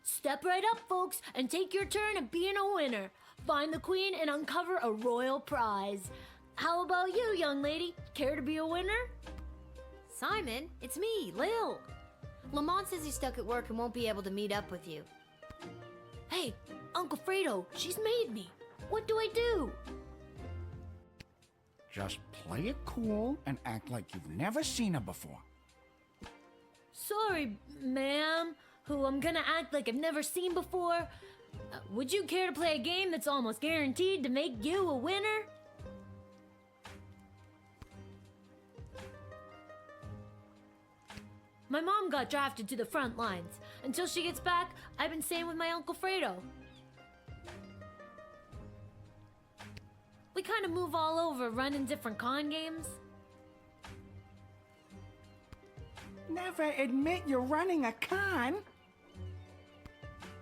Step right up, folks, and take your turn at being a winner. Find the queen and uncover a royal prize. How about you, young lady? Care to be a winner? Simon, it's me, Lil. Lamont says he's stuck at work and won't be able to meet up with you. Hey, Uncle Fredo, she's made me. What do I do? Just play it cool and act like you've never seen her before. Sorry, ma'am, who I'm gonna act like I've never seen before. Would you care to play a game that's almost guaranteed to make you a winner? My mom got drafted to the front lines. Until she gets back, I've been staying with my Uncle Fredo. We kind of move all over, running different con games. Never admit you're running a con.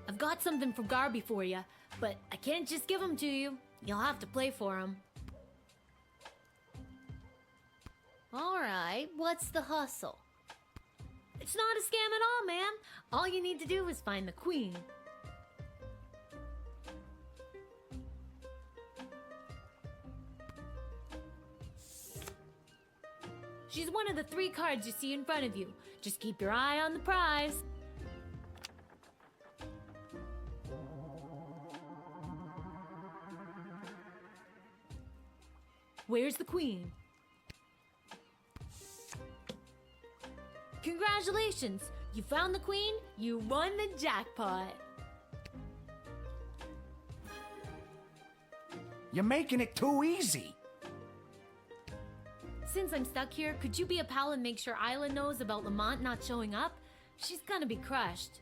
I've got something for Garby for you, but I can't just give them to you. You'll have to play for them. All right, what's the hustle? It's not a scam at all, ma'am. All you need to do is find the queen. She's one of the 3 cards you see in front of you. Just keep your eye on the prize. Where's the queen? Congratulations! You found the queen, you won the jackpot. You're making it too easy. Since I'm stuck here, could you be a pal and make sure Isla knows about Lamont not showing up? She's gonna be crushed.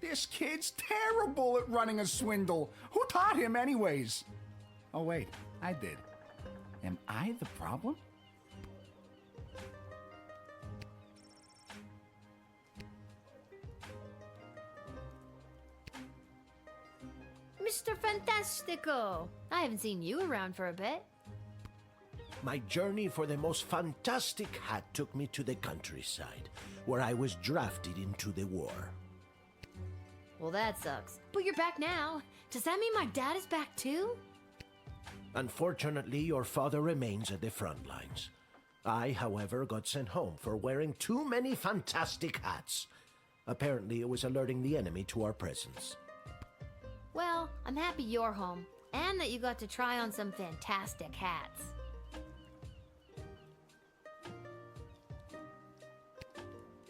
This kid's terrible at running a swindle. Who taught him anyways? Oh wait, I did. Am I the problem? Mr. Fantastico! I haven't seen you around for a bit. My journey for the most fantastic hat took me to the countryside, where I was drafted into the war. Well, that sucks. But you're back now. Does that mean my dad is back too? Unfortunately, your father remains at the front lines. I, however, got sent home for wearing too many fantastic hats. Apparently, it was alerting the enemy to our presence. Well, I'm happy you're home, and that you got to try on some fantastic hats.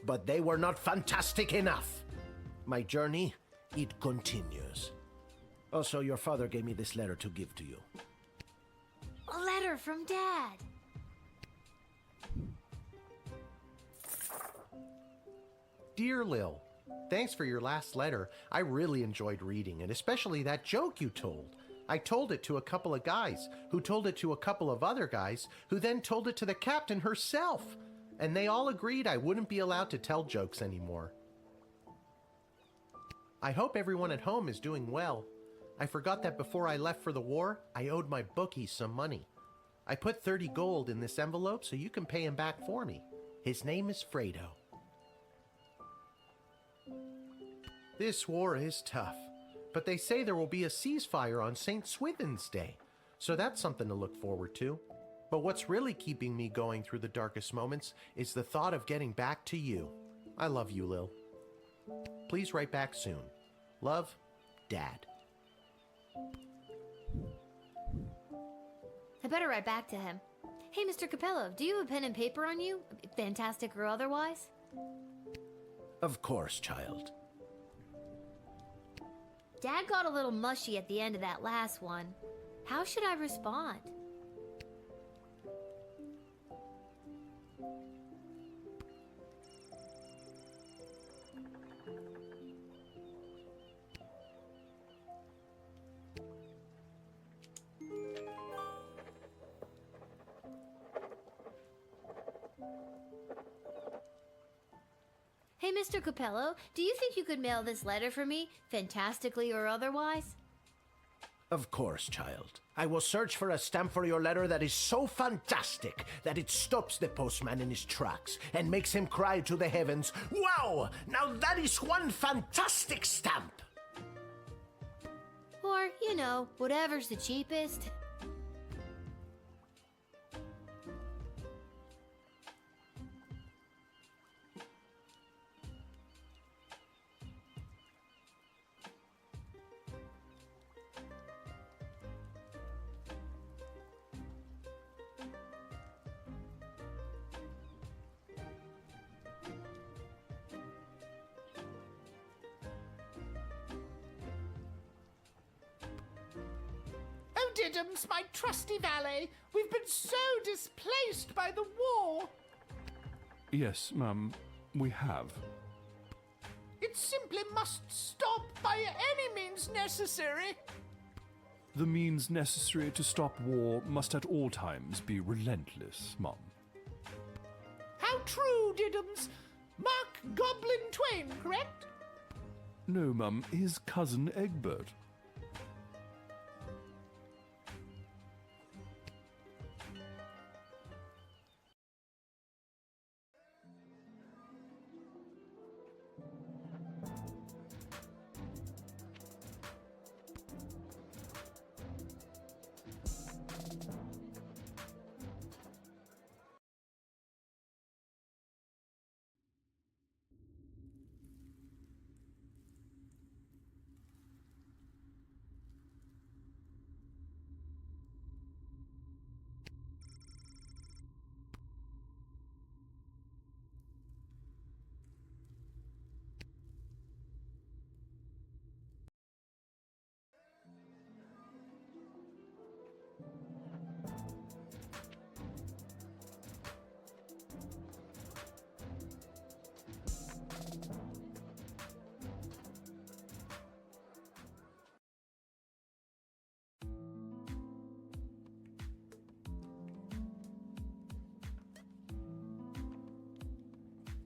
But they were not fantastic enough. My journey, it continues. Also, your father gave me this letter to give to you. A letter from Dad. Dear Lil, thanks for your last letter. I really enjoyed reading it, especially that joke you told. I told it to a couple of guys, who told it to a couple of other guys, who then told it to the captain herself. And they all agreed I wouldn't be allowed to tell jokes anymore. I hope everyone at home is doing well. I forgot that before I left for the war, I owed my bookie some money. I put 30 gold in this envelope so you can pay him back for me. His name is Fredo. This war is tough, but they say there will be a ceasefire on St. Swithin's Day, so that's something to look forward to. But what's really keeping me going through the darkest moments is the thought of getting back to you. I love you, Lil. Please write back soon. Love, Dad. I better write back to him. Hey, Mr. Capello, do you have a pen and paper on you? Fantastic or otherwise? Of course, child. Dad got a little mushy at the end of that last one. How should I respond? Hey, Mr. Capello, do you think you could mail this letter for me, fantastically or otherwise? Of course, child. I will search for a stamp for your letter that is so fantastic that it stops the postman in his tracks and makes him cry to the heavens, "Wow! Now that is one fantastic stamp!" Or, you know, whatever's the cheapest. Diddums, my trusty valet, we've been so displaced by the war. Yes, Mum, we have. It simply must stop by any means necessary. The means necessary to stop war must at all times be relentless, Mum. How true, Diddums. Mark Goblin Twain, correct? No, Mum, his cousin Egbert.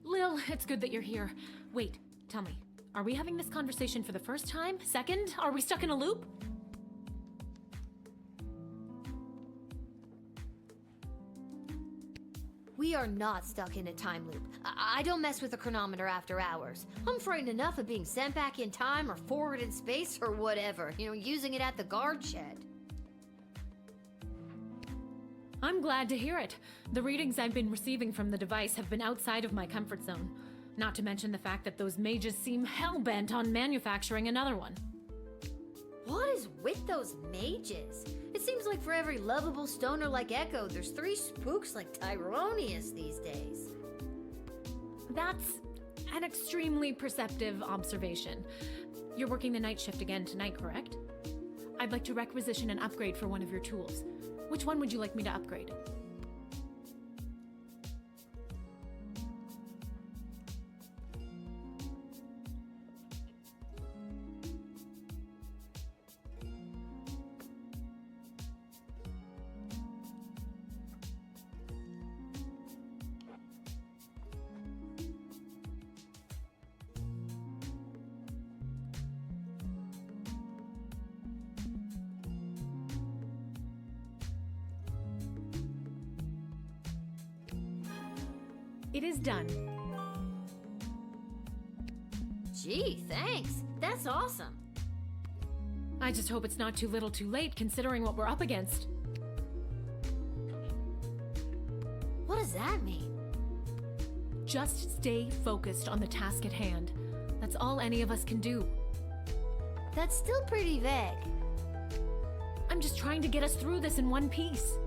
Lil, it's good that you're here. Wait, tell me, are we having this conversation for the first time? Second? Are we stuck in a loop? We are not stuck in a time loop. I don't mess with the chronometer after hours. I'm frightened enough of being sent back in time or forward in space or whatever, using it at the guard shed. I'm glad to hear it. The readings I've been receiving from the device have been outside of my comfort zone. Not to mention the fact that those mages seem hell-bent on manufacturing another one. What is with those mages? It seems like for every lovable stoner like Echo, there's 3 spooks like Tyronius these days. That's an extremely perceptive observation. You're working the night shift again tonight, correct? I'd like to requisition an upgrade for one of your tools. Which one would you like me to upgrade? It is done. Gee, thanks. That's awesome. I just hope it's not too little too late considering what we're up against. does that mean? Just stay focused on the task at hand. That's all any of us can do. That's still pretty vague. I'm just trying to get us through this in one piece.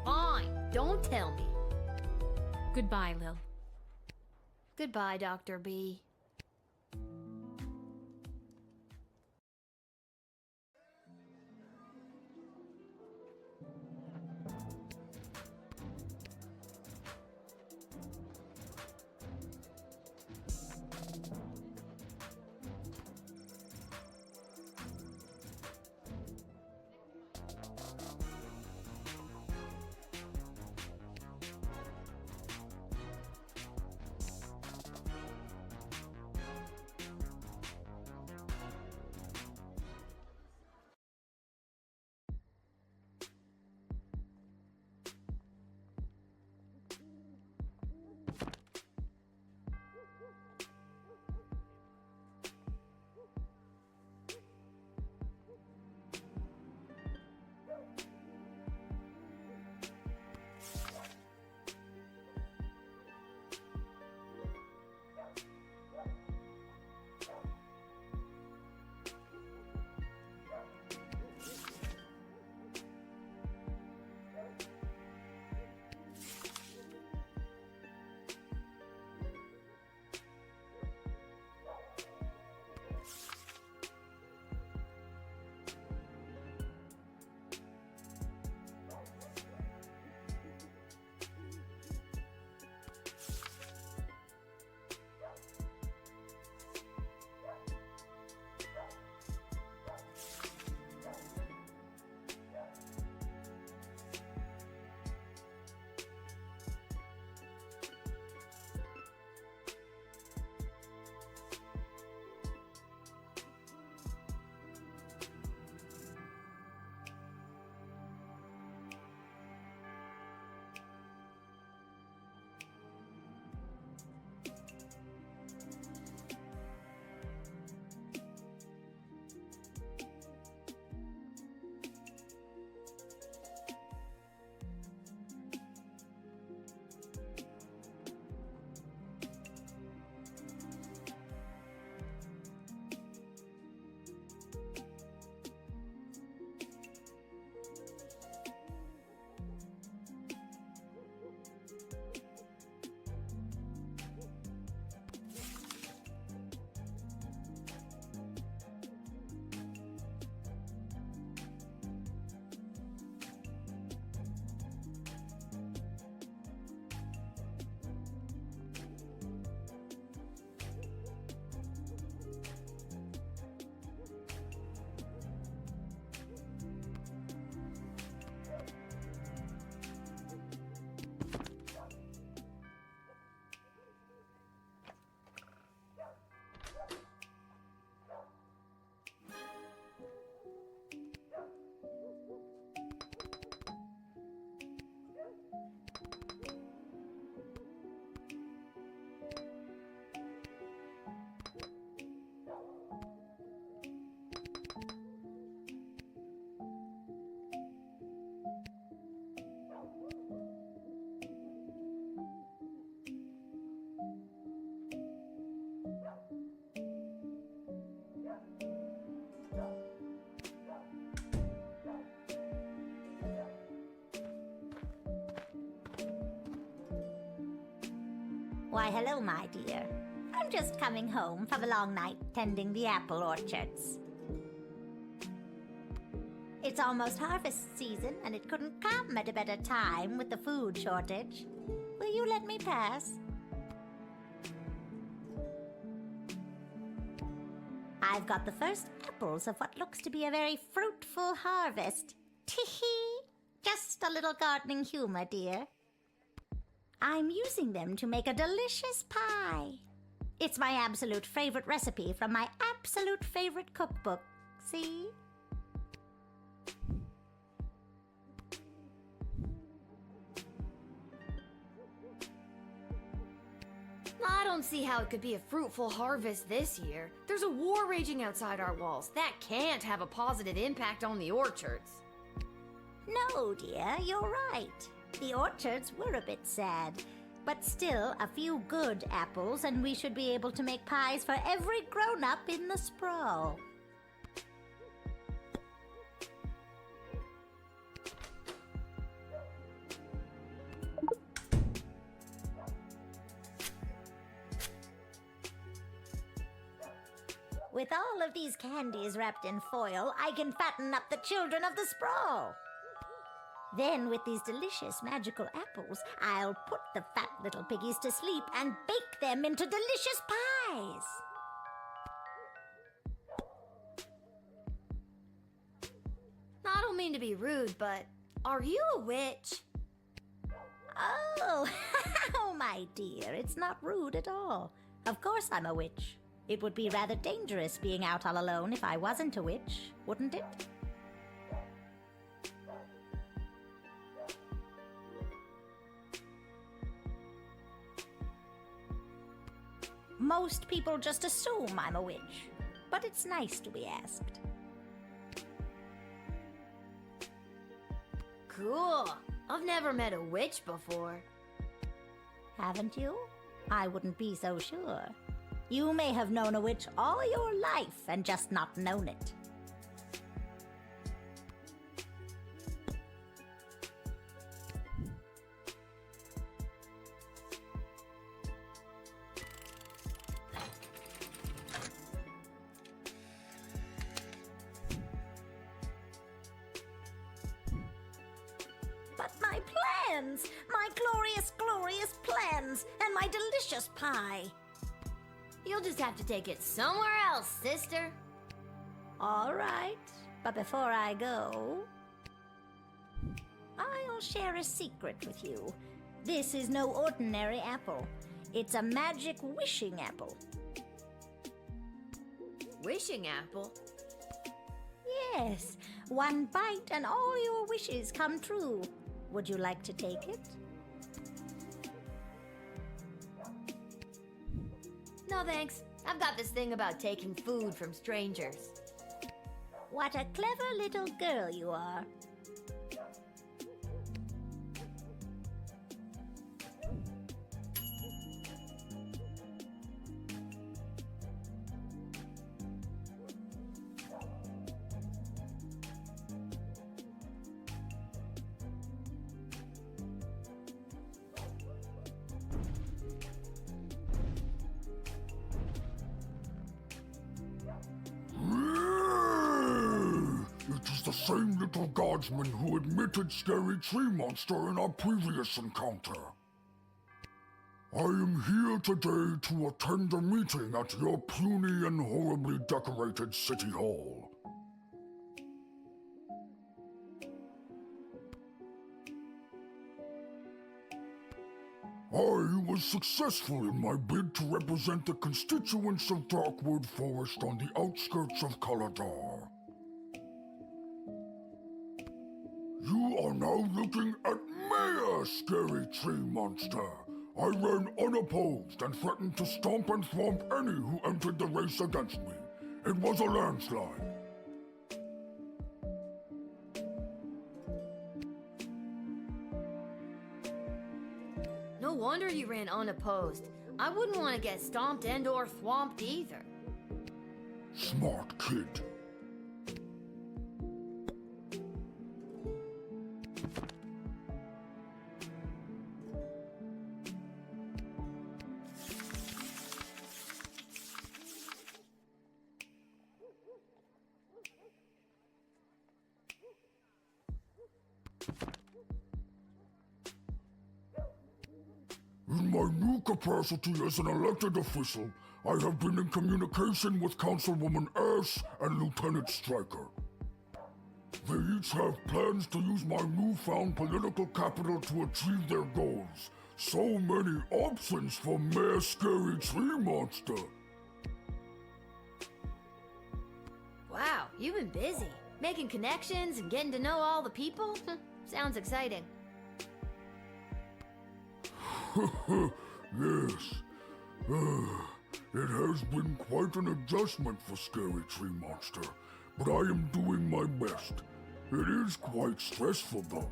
Fine, don't tell me. Goodbye, Lil. Goodbye, Dr. B. Why, hello, my dear. I'm just coming home from a long night tending the apple orchards. It's almost harvest season, and it couldn't come at a better time with the food shortage. Will you let me pass? I've got the first apples of what looks to be a very fruitful harvest. Tee-hee! Just a little gardening humor, dear. I'm using them to make a delicious pie. It's my absolute favorite recipe from my absolute favorite cookbook. See? I don't see how it could be a fruitful harvest this year. There's a war raging outside our walls. That can't have a positive impact on the orchards. No, dear, you're right. The orchards were a bit sad, but still a few good apples, and we should be able to make pies for every grown-up in the sprawl. With all of these candies wrapped in foil, I can fatten up the children of the sprawl. Then, with these delicious magical apples, I'll put the fat little piggies to sleep and bake them into delicious pies. I don't mean to be rude, but are you a witch? Oh, oh, my dear, it's not rude at all. Of course I'm a witch. It would be rather dangerous being out all alone if I wasn't a witch, wouldn't it? Most people just assume I'm a witch, but it's nice to be asked. Cool. I've never met a witch before. Haven't you? I wouldn't be so sure. You may have known a witch all your life and just not known it. But my plans! My glorious, glorious plans! And my delicious pie! You'll just have to take it somewhere else, sister. All right, but before I go, I'll share a secret with you. This is no ordinary apple. It's a magic wishing apple. Wishing apple? Yes, one bite and all your wishes come true. Would you like to take it? No thanks. I've got this thing about taking food from strangers. What a clever little girl you are. The same little guardsman who admitted scary tree monster in our previous encounter. I am here today to attend a meeting at your puny and horribly decorated city hall. I was successful in my bid to represent the constituents of Darkwood Forest on the outskirts of Kaladar. You are now looking at me, a scary tree monster. I ran unopposed and threatened to stomp and thwomp any who entered the race against me. It was a landslide. No wonder you ran unopposed. I wouldn't want to get stomped and or thwomped either. Smart kid. In my new capacity as an elected official, I have been in communication with Councilwoman Ash and Lieutenant Stryker. They each have plans to use my newfound political capital to achieve their goals. So many options for Mayor Scary Tree Monster. Wow, you've been busy. Making connections and getting to know all the people? Sounds exciting. Yes. It has been quite an adjustment for Scary Tree Monster, but I am doing my best. It is quite stressful, though.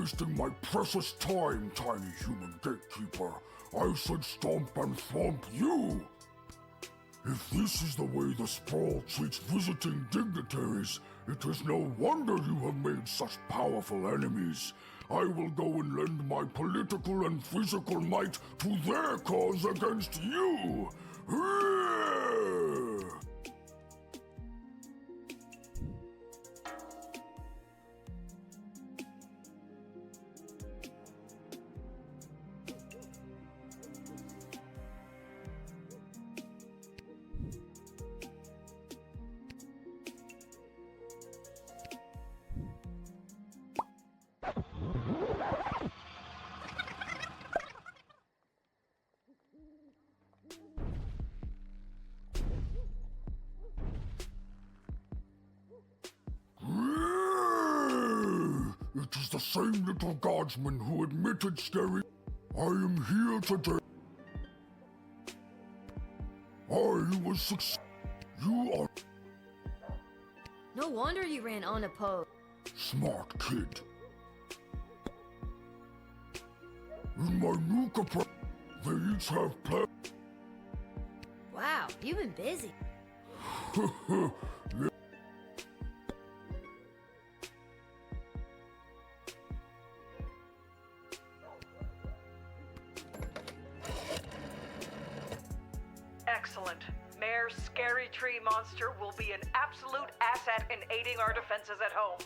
wasting my precious time, tiny human gatekeeper. I said stomp and thwomp you! If this is the way the Sprawl treats visiting dignitaries, it is no wonder you have made such powerful enemies. I will go and lend my political and physical might to their cause against you! It is the same little Guardsman who admitted scary. I am here today. I was successful. You are No wonder you ran unopposed. smart kid. In my new capacity, they each have plans. Wow, you've been busy. Yeah. Excellent. Mayor's scary tree monster will be an absolute asset in aiding our defenses at home.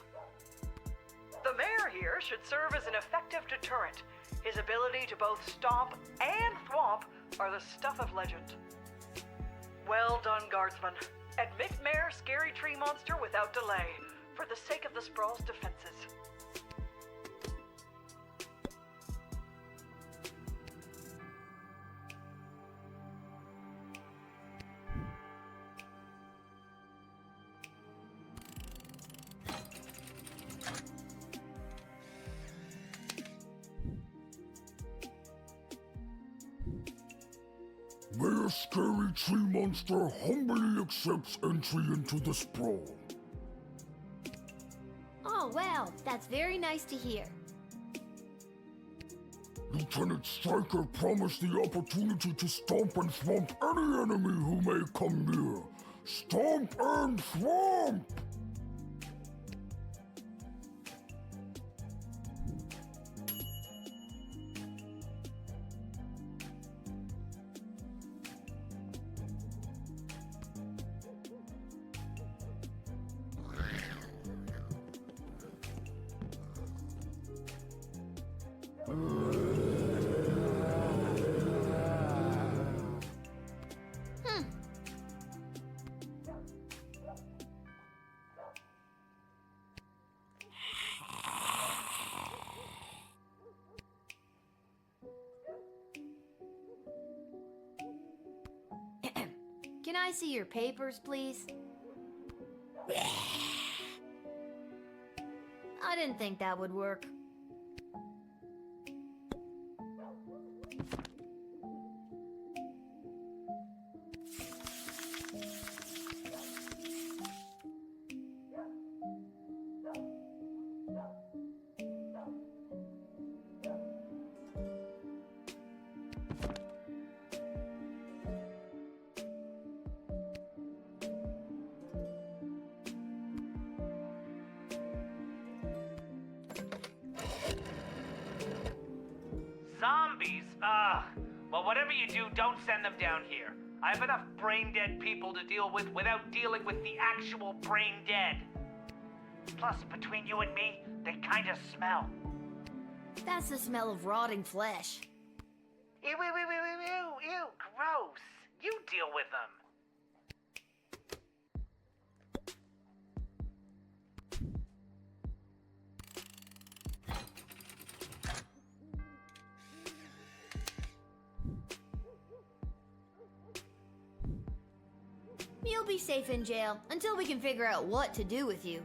The mayor here should serve as an effective deterrent. His ability to both stomp and thwomp are the stuff of legend. Well done, Guardsman. Admit Mayor Scary Tree Monster without delay, for the sake of the Sprawl's defenses. Mayor Scary Tree Monster humbly accepts entry into the Sprawl. Oh, well, that's very nice to hear. Lieutenant Stryker promised the opportunity to stomp and thwomp any enemy who may come near. Stomp and thwomp! Can I see your papers, please? I didn't think that would work. Zombies? Well, whatever you do, don't send them down here. I have enough brain-dead people to deal with without dealing with the actual brain-dead. Plus, between you and me, they kind of smell. That's the smell of rotting flesh. Ew, ew, ew, ew, ew, ew, gross. You deal with them. You'll be safe in jail until we can figure out what to do with you.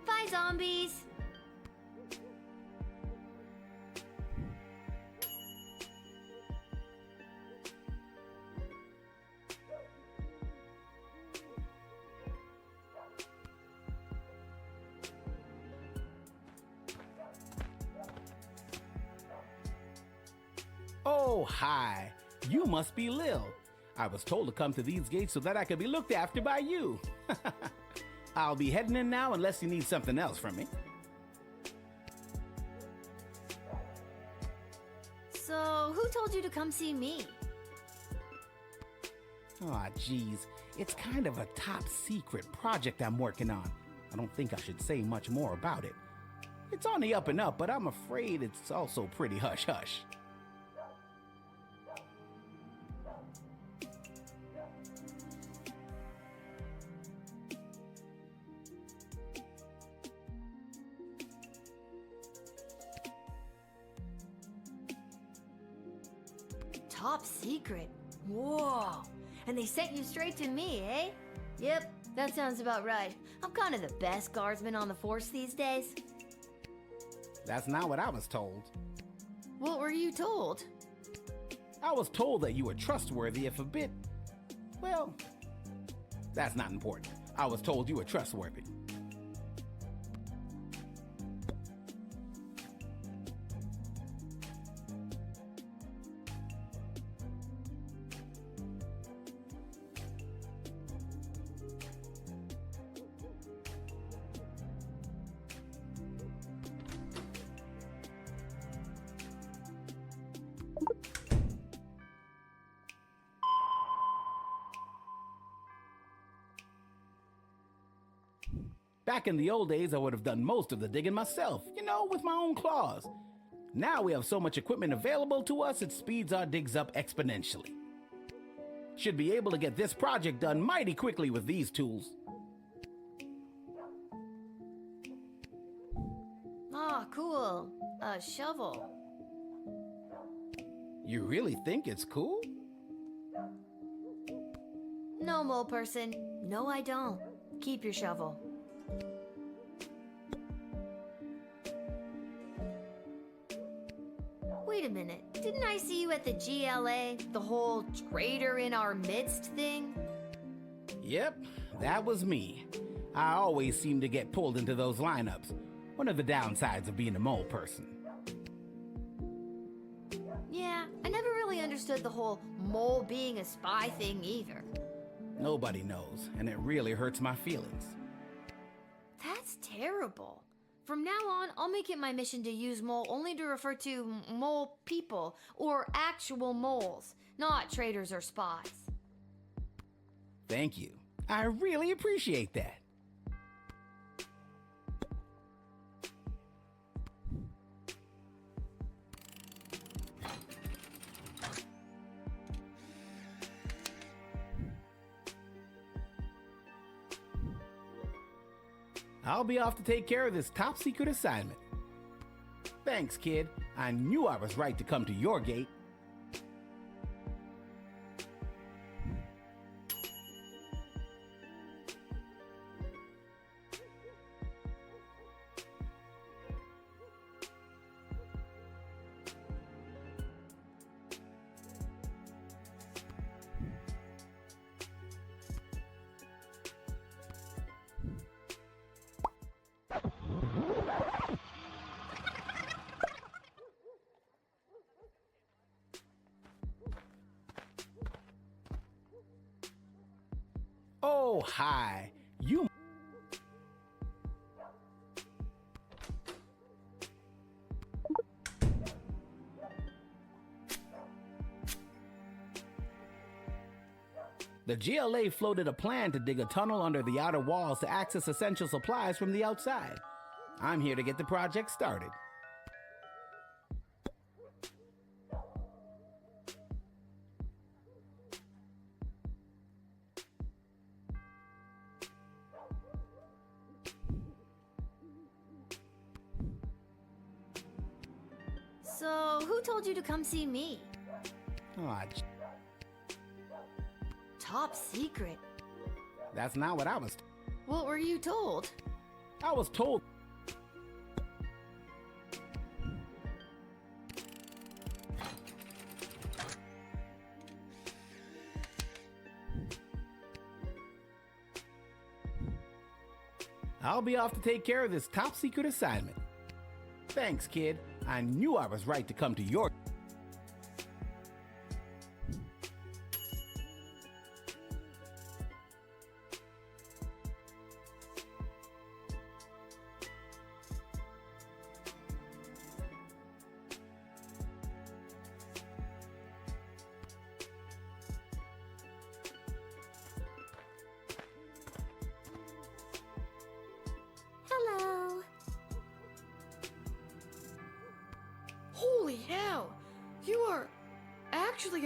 Bye, zombies! Oh, hi. You must be Lil. I was told to come to these gates so that I could be looked after by you. I'll be heading in now unless you need something else from me. So, who told you to come see me? Aw, geez. It's kind of a top secret project I'm working on. I don't think I should say much more about it. It's on the up and up, but I'm afraid it's also pretty hush-hush. Top secret? Whoa! And they sent you straight to me, eh? Yep, that sounds about right. I'm kind of the best guardsman on the force these days. That's not what I was told. What were you told? I was told that you were trustworthy if a bit... Well, that's not important. I was told you were trustworthy. Back in the old days, I would have done most of the digging myself, with my own claws. Now we have so much equipment available to us, it speeds our digs up exponentially. Should be able to get this project done mighty quickly with these tools. Ah, cool. A shovel. You really think it's cool? No, mole person. No, I don't. Keep your shovel. Wait a minute. Didn't I see you at the GLA? The whole traitor in our midst thing? Yep, that was me. I always seem to get pulled into those lineups. One of the downsides of being a mole person. Yeah, I never really understood the whole mole being a spy thing either. Nobody knows, and it really hurts my feelings. That's terrible. From now on, I'll make it my mission to use mole only to refer to mole people, or actual moles, not traitors or spies. Thank you. I really appreciate that. I'll be off to take care of this top secret assignment. Thanks, kid. I knew I was right to come to your gate. Oh, hi. You... The GLA floated a plan to dig a tunnel under the outer walls to access essential supplies from the outside. I'm here to get the project started. So, who told you to come see me? Aw, Top secret. that's not what I was... What were you told? I was told... I'll be off to take care of this top secret assignment. Thanks, kid. I knew I was right to come to your...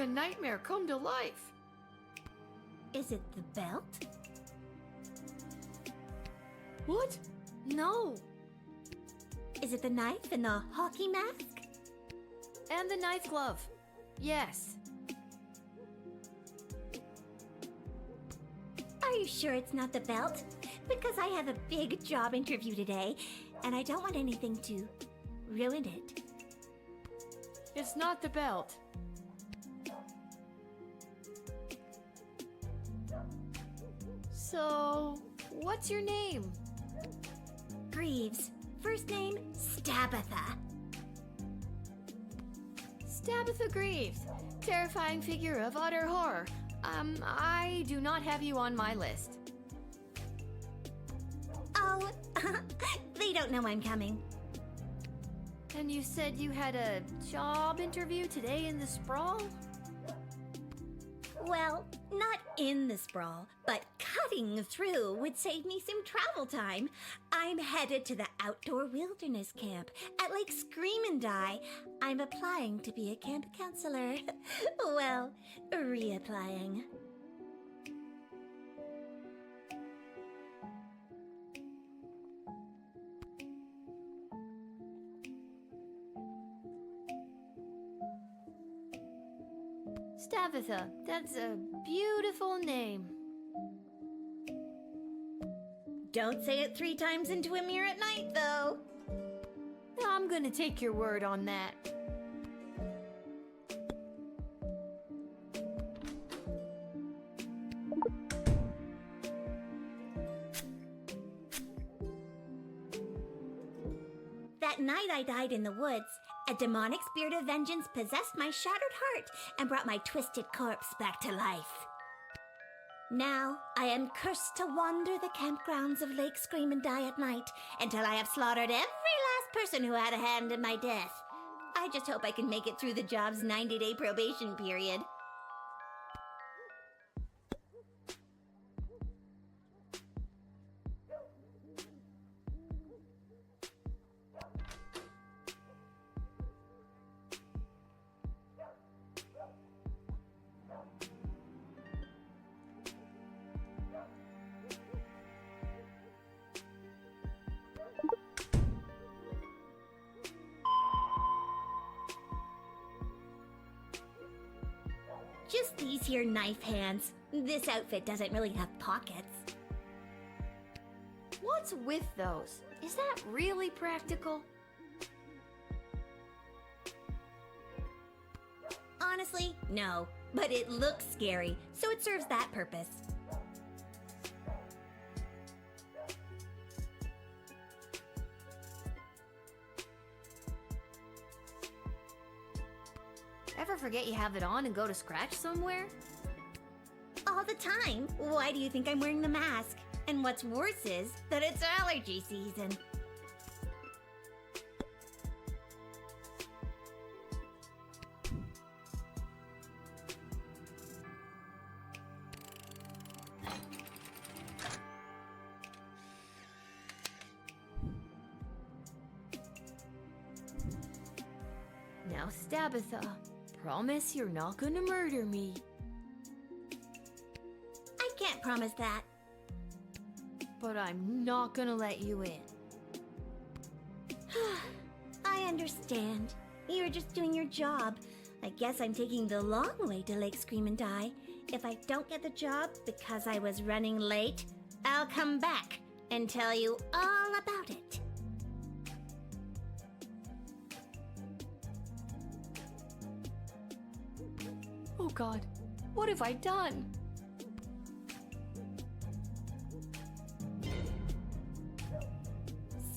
a nightmare come to life. Is it the belt? What? No. Is it the knife and the hockey mask? And the knife glove. Yes. Are you sure it's not the belt? Because I have a big job interview today, and I don't want anything to ruin it. It's not the belt. So, what's your name? Greaves. First name, Stabitha. Stabitha Greaves. Terrifying figure of utter horror. I do not have you on my list. Oh, they don't know I'm coming. And you said you had a job interview today in the sprawl? Well, not in the sprawl, but cutting through would save me some travel time. I'm headed to the outdoor wilderness camp at Lake Scream and Die. I'm applying to be a camp counselor. Well, reapplying. Stabitha, that's a beautiful name. Don't say it 3 times into a mirror at night, though. I'm gonna take your word on that. That night I died in the woods, a demonic spirit of vengeance possessed my shattered heart and brought my twisted corpse back to life. Now I am cursed to wander the campgrounds of Lake Scream and Die at night until I have slaughtered every last person who had a hand in my death. I just hope I can make it through the job's 90-day probation period. Just these here knife hands. This outfit doesn't really have pockets. What's with those? Is that really practical? Honestly, no. But it looks scary, so it serves that purpose. Ever forget you have it on and go to scratch somewhere? All the time. Why do you think I'm wearing the mask? And what's worse is that it's allergy season. Now, Stabitha, promise you're not gonna murder me. I can't promise that. But I'm not gonna let you in. I understand. You're just doing your job. I guess I'm taking the long way to Lake Scream and Die. If I don't get the job because I was running late, I'll come back and tell you all about it. Oh God, what have I done?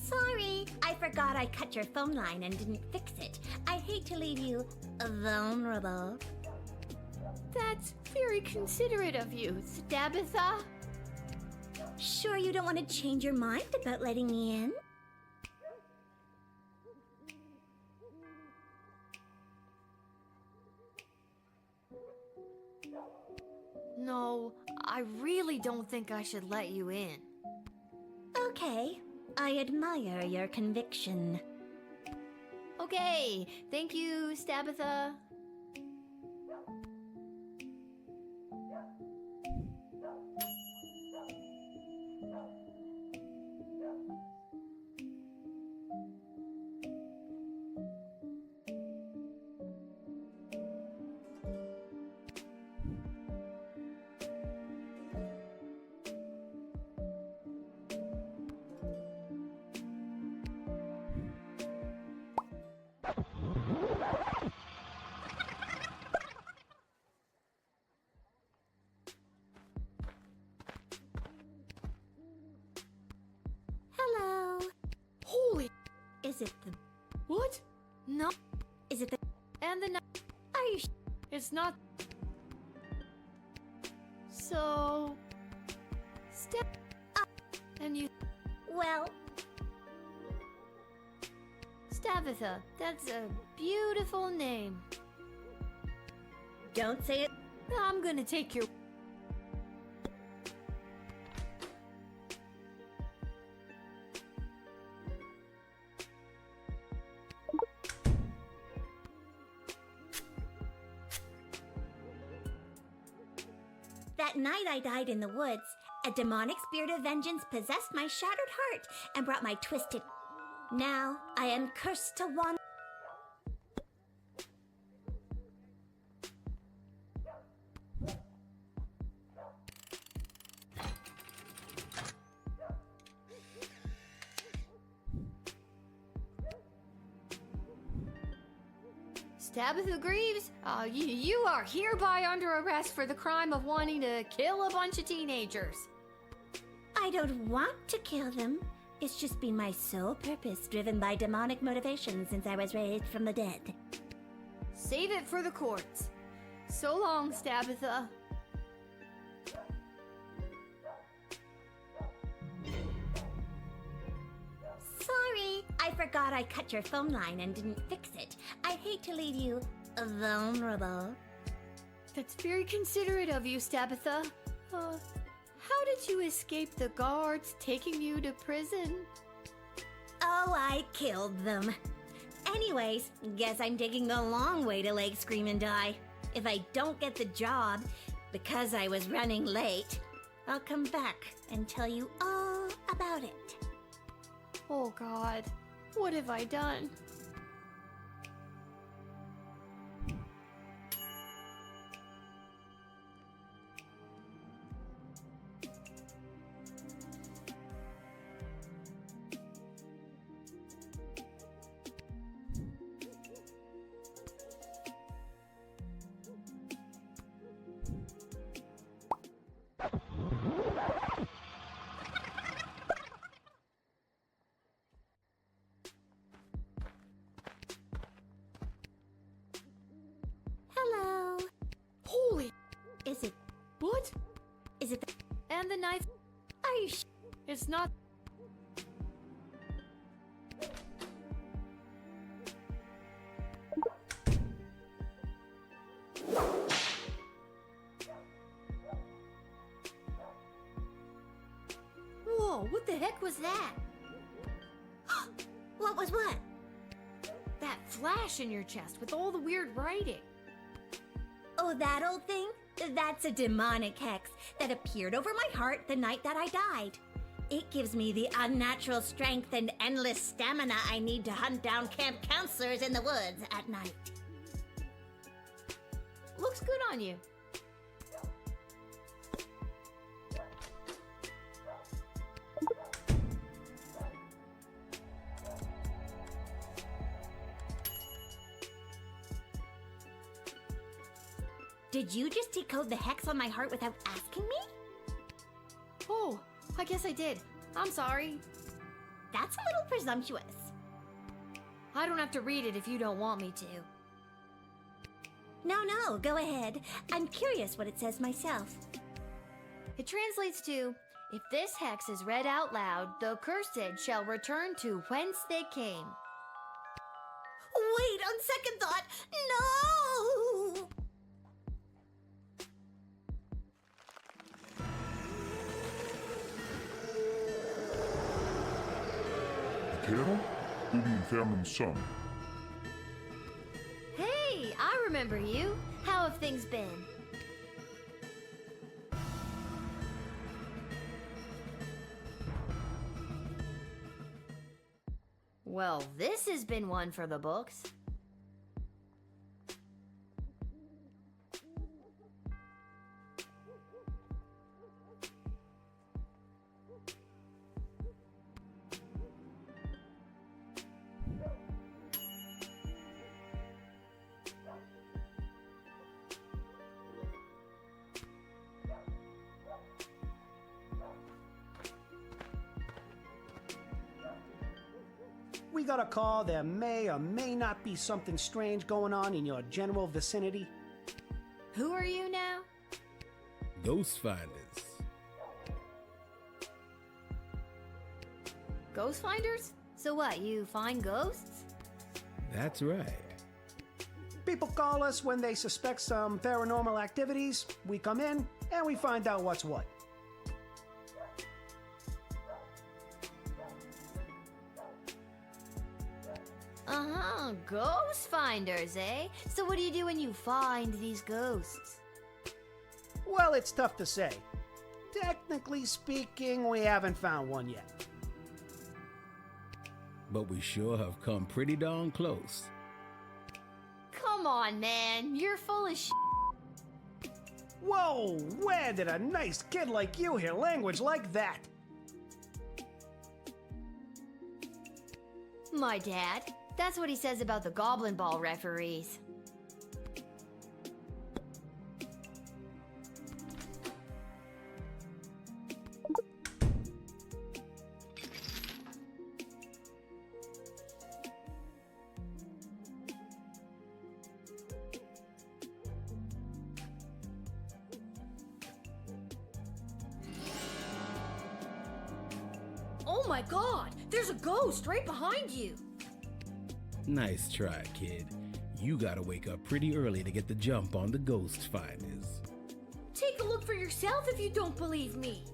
Sorry, I forgot I cut your phone line and didn't fix it. I hate to leave you vulnerable. That's very considerate of you, Stabitha. Sure you don't want to change your mind about letting me in? No, I really don't think I should let you in. Okay, I admire your conviction. Okay, thank you, Stabitha. it the... What? No. Is it the... And the... Are you... It's not... So... Step... up. And you... Well... Stabitha, that's a beautiful name. Don't say it. I'm gonna take your... That night I died in the woods, a demonic spirit of vengeance possessed my shattered heart and brought my twisted... Now I am cursed to wander... Tabitha Greaves, you are hereby under arrest for the crime of wanting to kill a bunch of teenagers. I don't want to kill them. It's just been my sole purpose, driven by demonic motivation since I was raised from the dead. Save it for the courts. So long, Tabitha. Sorry, I forgot I cut your phone line and didn't fix it. I hate to leave you vulnerable. That's very considerate of you, Tabitha. How did you escape the guards taking you to prison? Oh, I killed them. Anyways, guess I'm taking the long way to Lake Scream and Die. If I don't get the job, because I was running late, I'll come back and tell you all about it. Oh God, what have I done? Hello. Holy... Is it... What? Is it the... And the knife... Are you It's not... Whoa, what the heck was that? What was what? That flash in your chest with all the weird writing. Oh, that old thing? That's a demonic hex that appeared over my heart the night that I died. It gives me the unnatural strength and endless stamina I need to hunt down camp counselors in the woods at night. Looks good on you. Did you just decode the hex on my heart without asking me? Oh, I guess I did. I'm sorry. That's a little presumptuous. I don't have to read it if you don't want me to. No, go ahead. I'm curious what it says myself. It translates to, if this hex is read out loud, the cursed shall return to whence they came. Wait, on second thought, no! Kerel, guten Fernen Son. Hey, I remember you. How have things been? Well, this has been one for the books. we got a call there may or may not be something strange going on in your general vicinity? Who are you now? Ghost finders. Ghost finders? So what, you find ghosts? That's right. People call us when they suspect some paranormal activities. We come in and we find out what's what. Uh-huh, ghost finders, eh? So what do you do when you find these ghosts? Well, it's tough to say. Technically speaking, we haven't found one yet. But we sure have come pretty darn close. Come on, man. You're full of Whoa, where did a nice kid like you hear language like that? My dad. That's what he says about the Goblin Ball referees. Oh my god! There's a ghost right behind you! Nice try, kid. You gotta wake up pretty early to get the jump on the ghost finders. Take a look for yourself if you don't believe me.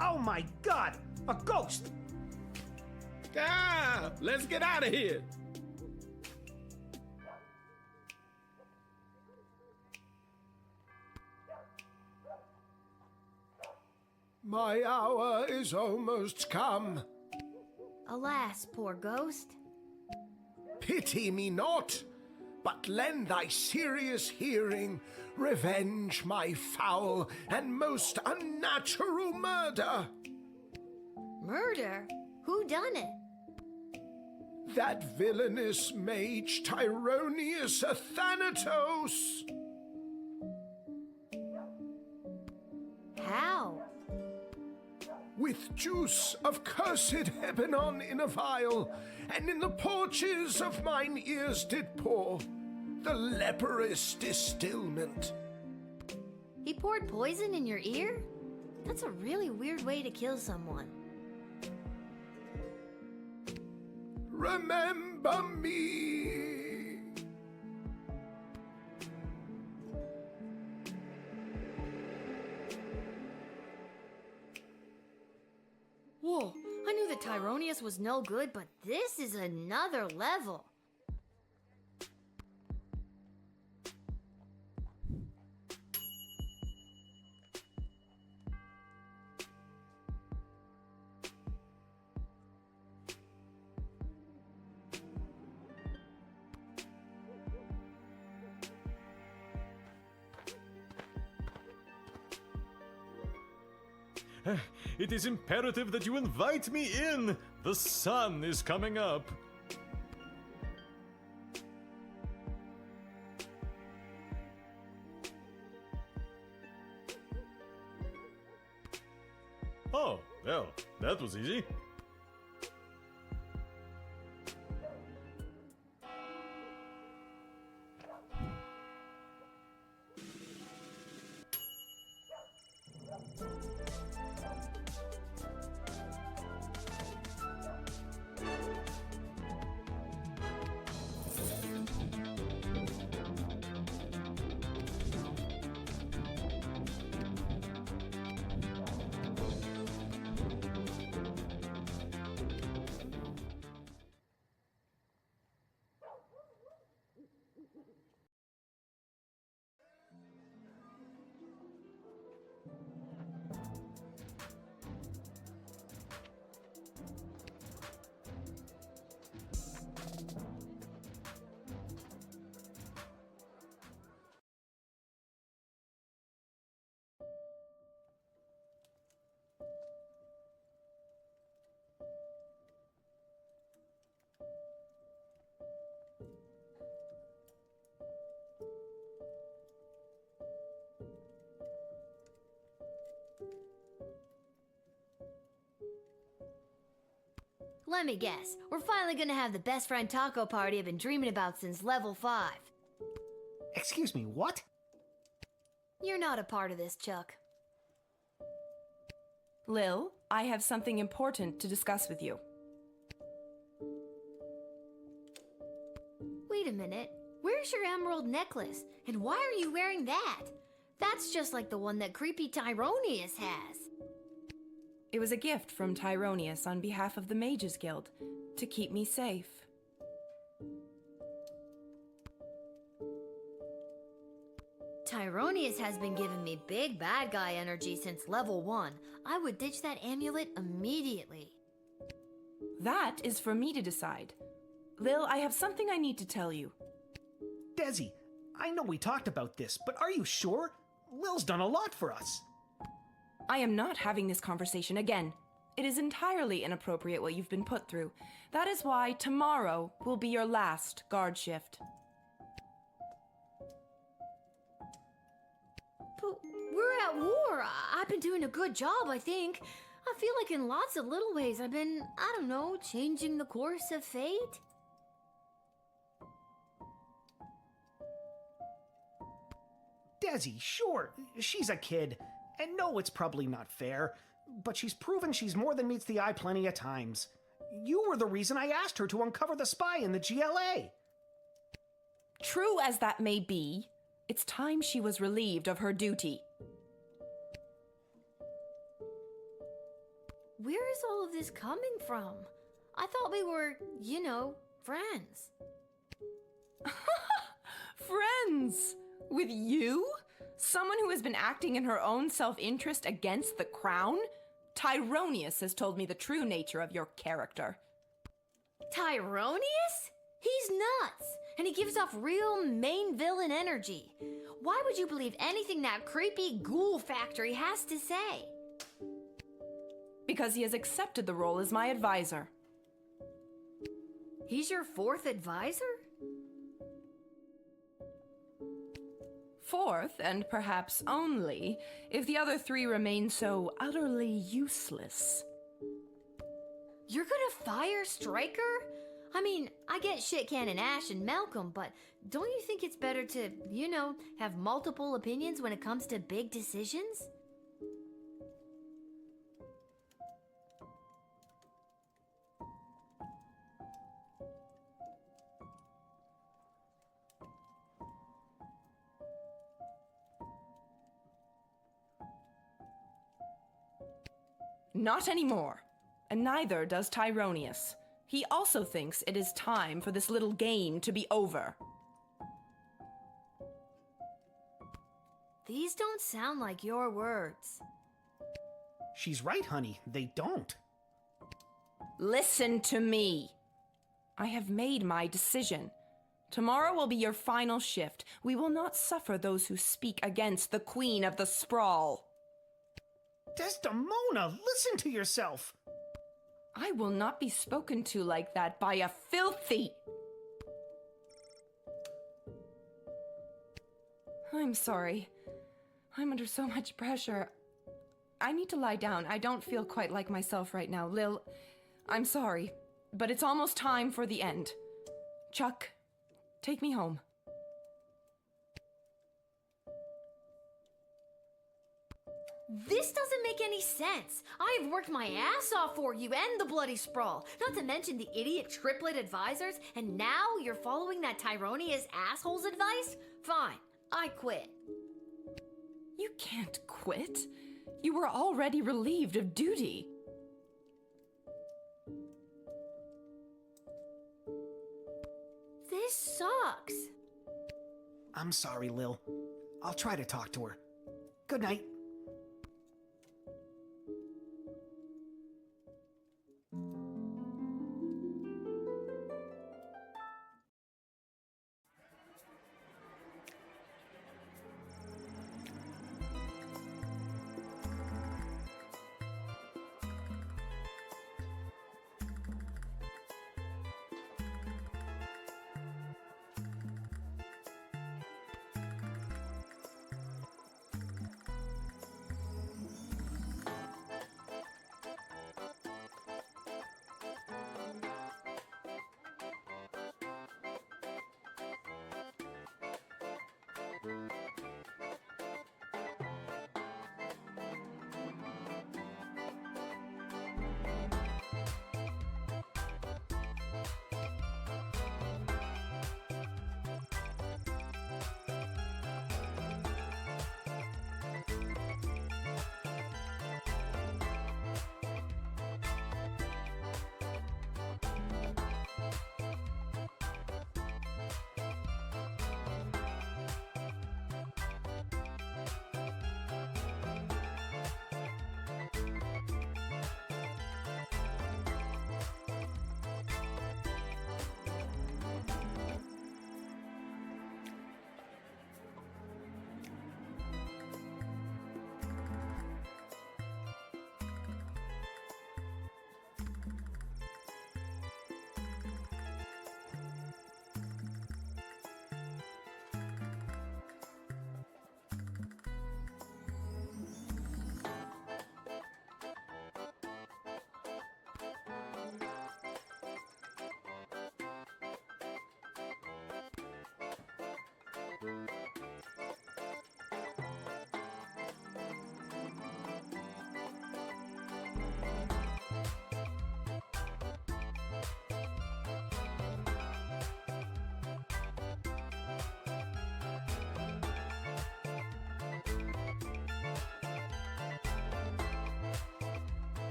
Oh my god! A ghost! Ah! Let's get out of here! My hour is almost come. Alas, poor ghost. Pity me not, but lend thy serious hearing, revenge my foul and most unnatural murder. Murder? Who done it? That villainous mage Tyronius Athanatos. How? With juice of cursed Hebenon in a vial, and in the porches of mine ears did pour the leprous distilment. He poured poison in your ear? That's a really weird way to kill someone. Remember me. Whoa, I knew that Tyronius was no good, but this is another level. It is imperative that you invite me in. The sun is coming up. Oh, well, that was easy. Let me guess. We're finally gonna have the best friend taco party I've been dreaming about since level 5. Excuse me, what? You're not a part of this, Chuck. Lil, I have something important to discuss with you. Wait a minute. Where's your emerald necklace? And why are you wearing that? That's just like the one that creepy Tyronius has. It was a gift from Tyronius on behalf of the Mages Guild to keep me safe. Tyronius has been giving me big bad guy energy since level 1. I would ditch that amulet immediately. That is for me to decide. Lil, I have something I need to tell you. Desi, I know we talked about this, but are you sure? Lil's done a lot for us. I am not having this conversation again. It is entirely inappropriate what you've been put through. That is why tomorrow will be your last guard shift. But we're at war. I've been doing a good job, I think. I feel like in lots of little ways I've been, I don't know, changing the course of fate. Desi, sure, she's a kid. And no, it's probably not fair, but she's proven she's more than meets the eye plenty of times. You were the reason I asked her to uncover the spy in the GLA. True as that may be, it's time she was relieved of her duty. Where is all of this coming from? I thought we were, you know, friends. Friends? With you? Someone who has been acting in her own self-interest against the crown? Tyronius has told me the true nature of your character. Tyronius? He's nuts, and he gives off real main villain energy. Why would you believe anything that creepy ghoul factory has to say? Because he has accepted the role as my advisor. He's your 4th advisor? 4th, and perhaps only, if the other 3 remain so utterly useless. You're gonna fire Stryker? I mean, I get Shit Cannon Ash and Malcolm, but don't you think it's better to, you know, have multiple opinions when it comes to big decisions? Not anymore. And neither does Tyronius. He also thinks it is time for this little game to be over. These don't sound like your words. She's right, honey. They don't. Listen to me. I have made my decision. Tomorrow will be your final shift. We will not suffer those who speak against the Queen of the Sprawl. Desdemona, listen to yourself. I will not be spoken to like that by a filthy... I'm sorry. I'm under so much pressure. I need to lie down. I don't feel quite like myself right now. Lil, I'm sorry, but it's almost time for the end. Chuck, take me home. This doesn't make any sense. I have worked my ass off for you and the Bloody Sprawl, not to mention the idiot triplet advisors, and now you're following that Tyronius asshole's advice? Fine, I quit. You can't quit. You were already relieved of duty. This sucks. I'm sorry, Lil. I'll try to talk to her. Good night.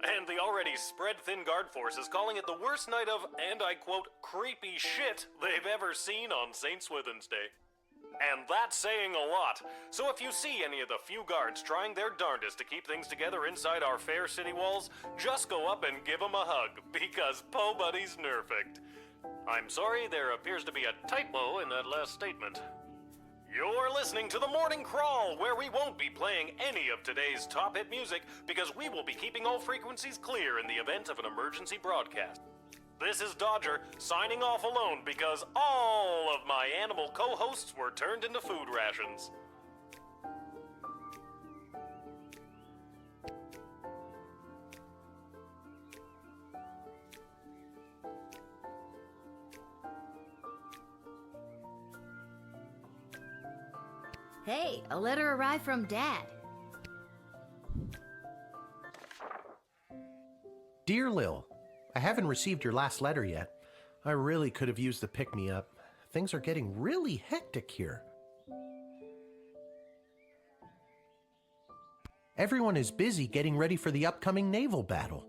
And the already spread-thin guard force is calling it the worst night of, and I quote, creepy shit they've ever seen on St. Swithin's Day. And that's saying a lot. So if you see any of the few guards trying their darndest to keep things together inside our fair city walls, just go up and give them a hug, because Po Buddy's nerfect. I'm sorry, there appears to be a typo in that last statement. You're listening to The Morning Crawl, where we won't be playing any of today's top hit music because we will be keeping all frequencies clear in the event of an emergency broadcast. This is Dodger, signing off alone because all of my animal co-hosts were turned into food rations. Hey, a letter arrived from Dad. Dear Lil, I haven't received your last letter yet. I really could have used the pick-me-up. Things are getting really hectic here. Everyone is busy getting ready for the upcoming naval battle.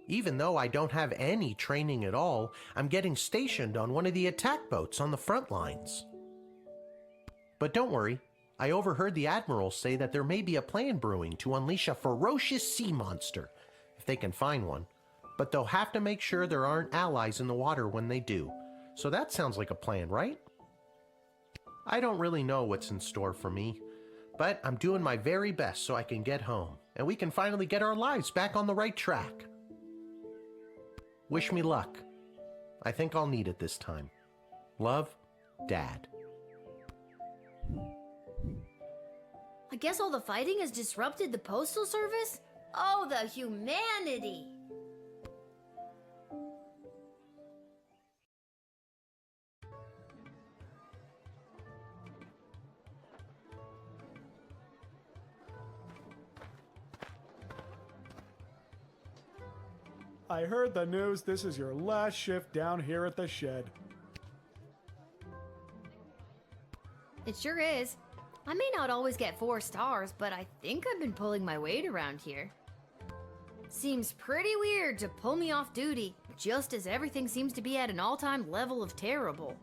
Even though I don't have any training at all, I'm getting stationed on one of the attack boats on the front lines. But don't worry, I overheard the Admiral say that there may be a plan brewing to unleash a ferocious sea monster, if they can find one. But they'll have to make sure there aren't allies in the water when they do. So that sounds like a plan, right? I don't really know what's in store for me, but I'm doing my very best so I can get home, and we can finally get our lives back on the right track. Wish me luck. I think I'll need it this time. Love, Dad. I guess all the fighting has disrupted the postal service? Oh, the humanity! I heard the news this is your last shift down here at the shed. It sure is. I may not always get 4 stars, but I think I've been pulling my weight around here. Seems pretty weird to pull me off duty, just as everything seems to be at an all-time level of terrible.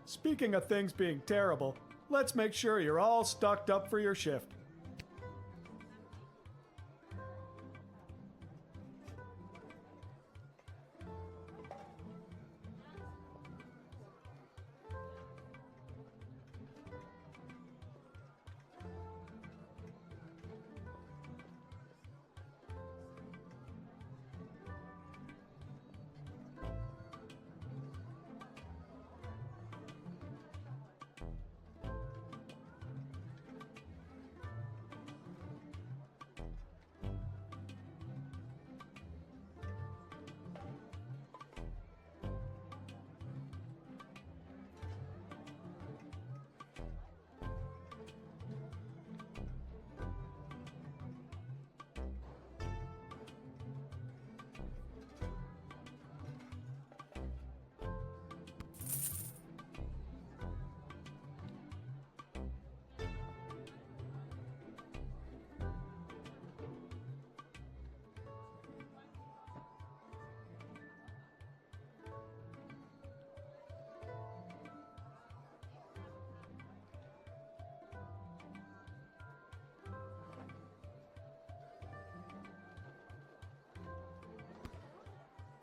Speaking of things being terrible, let's make sure you're all stocked up for your shift.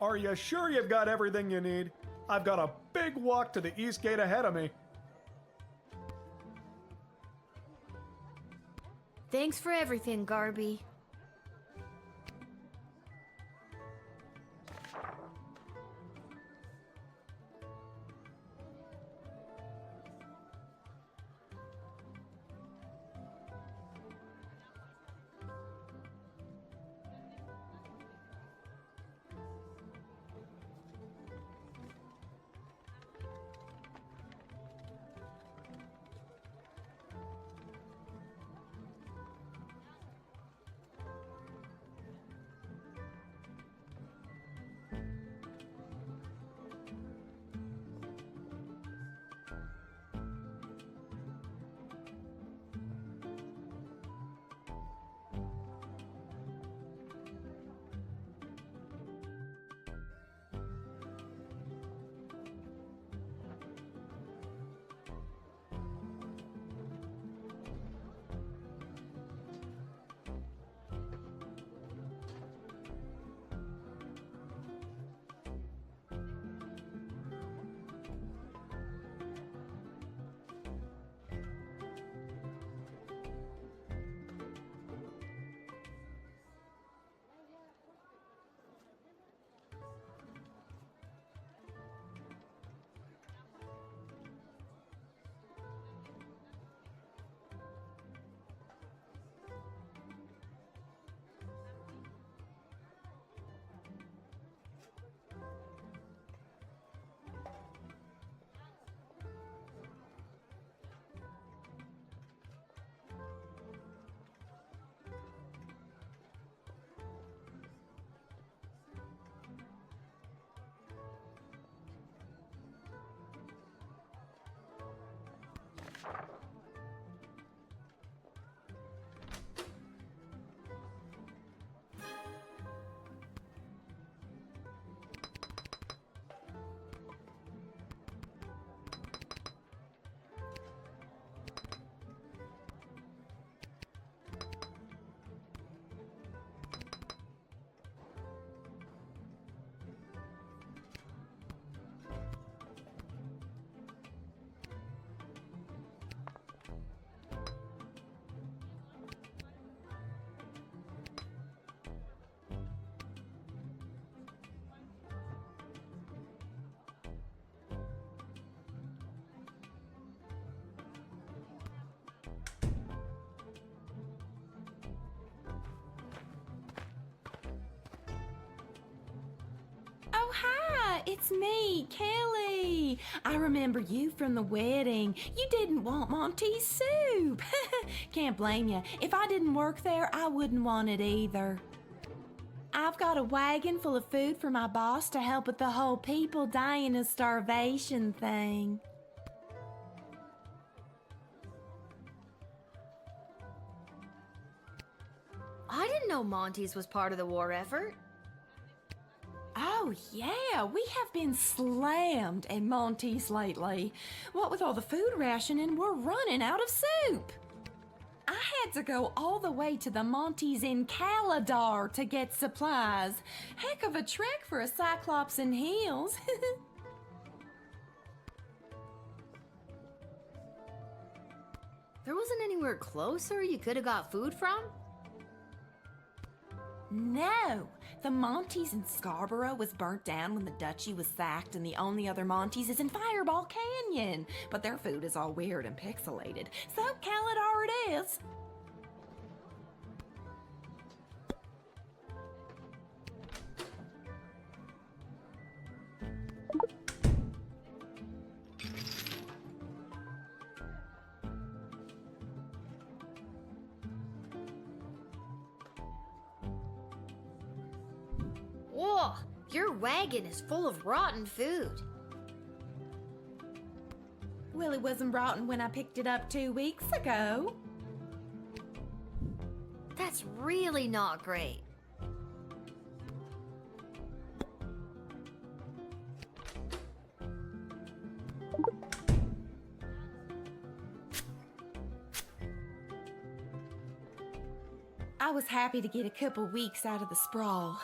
Are you sure you've got everything you need? I've got a big walk to the east gate ahead of me. Thanks for everything, Garby. it's me, Kelly. I remember you from the wedding. You didn't want Monty's soup. Can't blame you. If I didn't work there, I wouldn't want it either. I've got a wagon full of food for my boss to help with the whole people dying of starvation thing. I didn't know Monty's was part of the war effort. Oh, yeah, we have been slammed at Monty's lately. What with all the food rationing, we're running out of soup. I had to go all the way to the Monty's in Caladar to get supplies. Heck of a trek for a cyclops in heels. There wasn't anywhere closer you could have got food from? No, the Monty's in Scarborough was burnt down when the duchy was sacked, and the only other Monty's is in Fireball Canyon. But their food is all weird and pixelated, so Caladar it is. Whoa, your wagon is full of rotten food. Well, it wasn't rotten when I picked it up 2 weeks ago. That's really not great. I was happy to get a couple weeks out of the sprawl.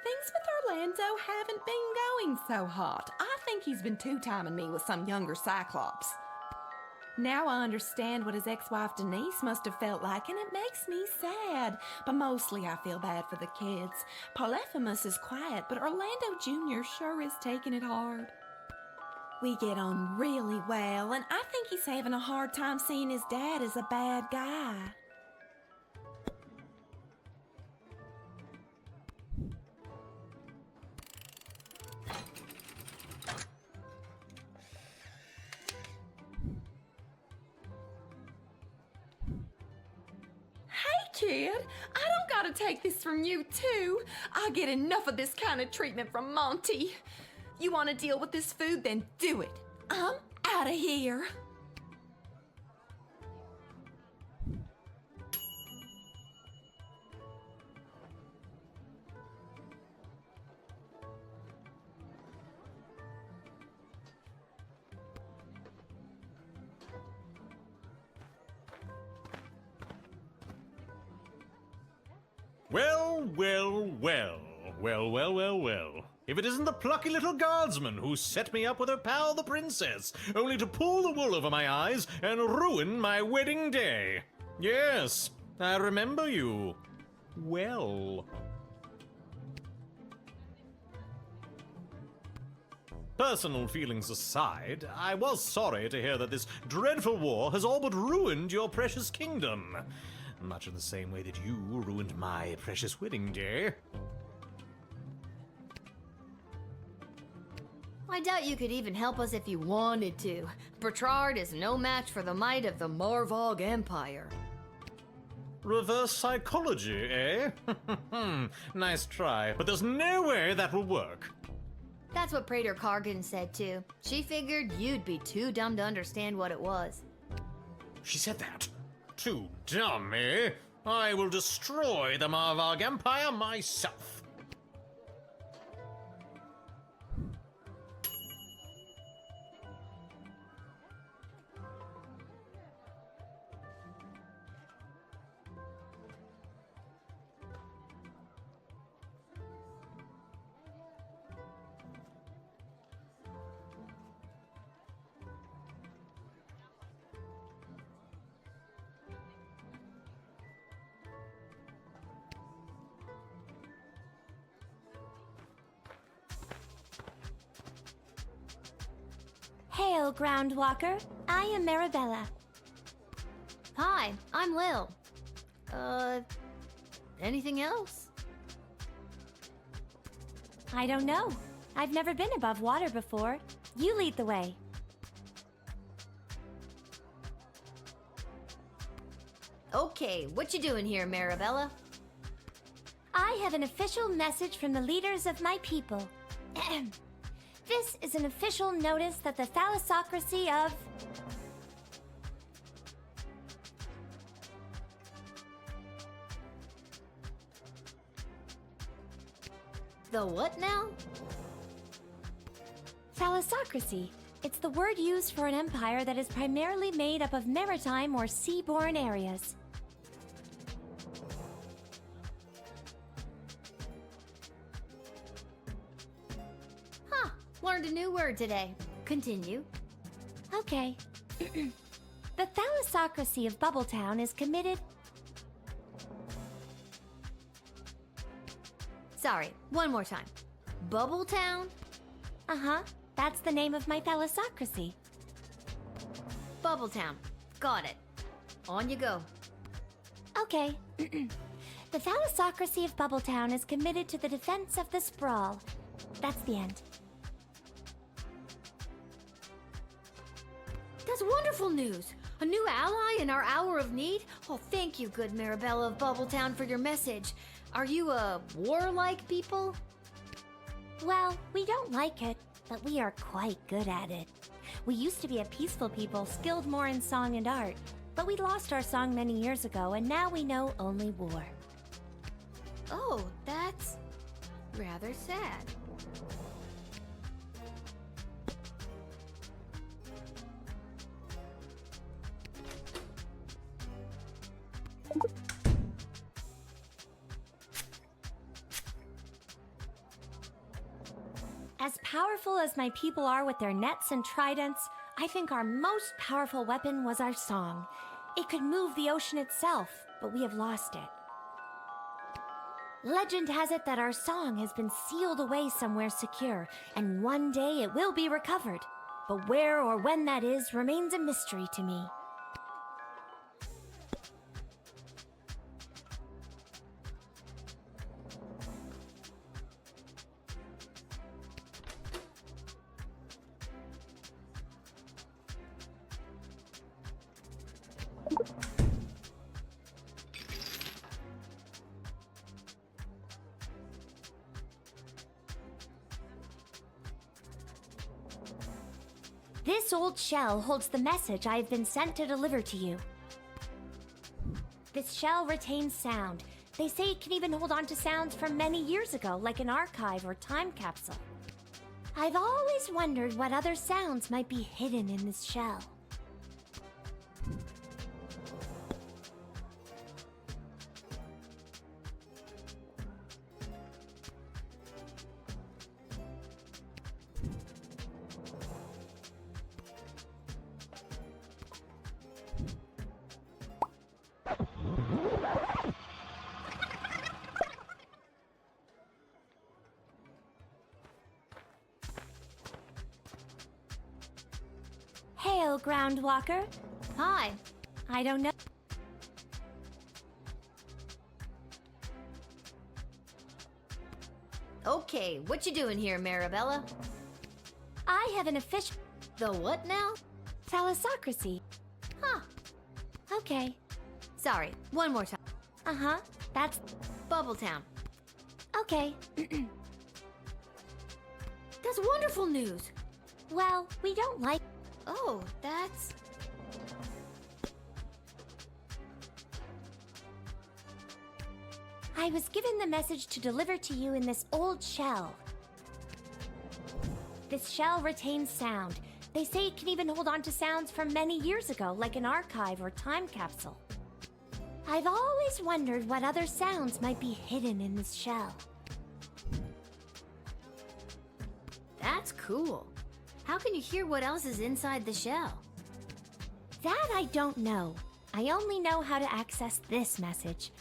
Things with Orlando haven't been going so hot. I think he's been two-timing me with some younger cyclops. Now I understand what his ex-wife Denise must have felt like, and it makes me sad. But mostly I feel bad for the kids. Polyphemus is quiet, but Orlando Jr. sure is taking it hard. We get on really well, and I think he's having a hard time seeing his dad as a bad guy. Kid, I don't gotta take this from you too. I get enough of this kind of treatment from Monty. You want to deal with this food, then do it. I'm out of here. Well, well, well. Well, well, well, well. If it isn't the plucky little guardsman who set me up with her pal the princess, only to pull the wool over my eyes and ruin my wedding day. Yes, I remember you. Well. Personal feelings aside, I was sorry to hear that this dreadful war has all but ruined your precious kingdom. Much in the same way that you ruined my precious wedding day. I doubt you could even help us if you wanted to. Bertrand is no match for the might of the Marvog Empire. Reverse psychology, eh? Nice try, but there's no way that will work. That's what Praetor Kargan said too. She figured you'd be too dumb to understand what it was. She said that? Too dumb, eh? I will destroy the Marvog Empire myself. Hail, Groundwalker. I am Marabella. Hi, I'm Lil. Anything else? I don't know. I've never been above water before. You lead the way. Okay, what you doing here, Marabella? I have an official message from the leaders of my people. This is an official notice that the thalassocracy of... The what now? Thalassocracy. It's the word used for an empire that is primarily made up of maritime or seaborne areas. Huh, learned a new word today. Continue. Okay. The thalassocracy of Bubbletown is committed... Sorry, one more time. Bubbletown? Uh-huh. That's the name of my thalassocracy. Bubbletown. Got it. On you go. Okay. The thalassocracy of Bubbletown is committed to the defense of the sprawl. That's the end. That's wonderful news. A new ally in our hour of need? Oh, thank you, good Marabella of Bubbletown, for your message. Are you a warlike people? Well, we don't like it, but we are quite good at it. We used to be a peaceful people, skilled more in song and art, but we lost our song many years ago, and now we know only war. Oh, that's rather sad. As powerful as my people are with their nets and tridents, I think our most powerful weapon was our song. It could move the ocean itself, but we have lost it. Legend has it that our song has been sealed away somewhere secure, and one day it will be recovered. But where or when that is remains a mystery to me. This old shell holds the message I have been sent to deliver to you. This shell retains sound. They say it can even hold on to sounds from many years ago, like an archive or time capsule. I've always wondered what other sounds might be hidden in this shell. Hail, Groundwalker. Hi. I don't know. Okay, what you doing here, Marabella? I have an official... The what now? Thalassocracy. Huh. Okay. Sorry, one more time. Uh-huh. That's... Bubbletown. Okay. That's wonderful news. Well, we don't like... Oh, that's... I was given the message to deliver to you in this old shell. This shell retains sound. They say it can even hold on to sounds from many years ago, like an archive or time capsule. I've always wondered what other sounds might be hidden in this shell. That's cool. How can you hear what else is inside the shell? That I don't know. I only know how to access this message.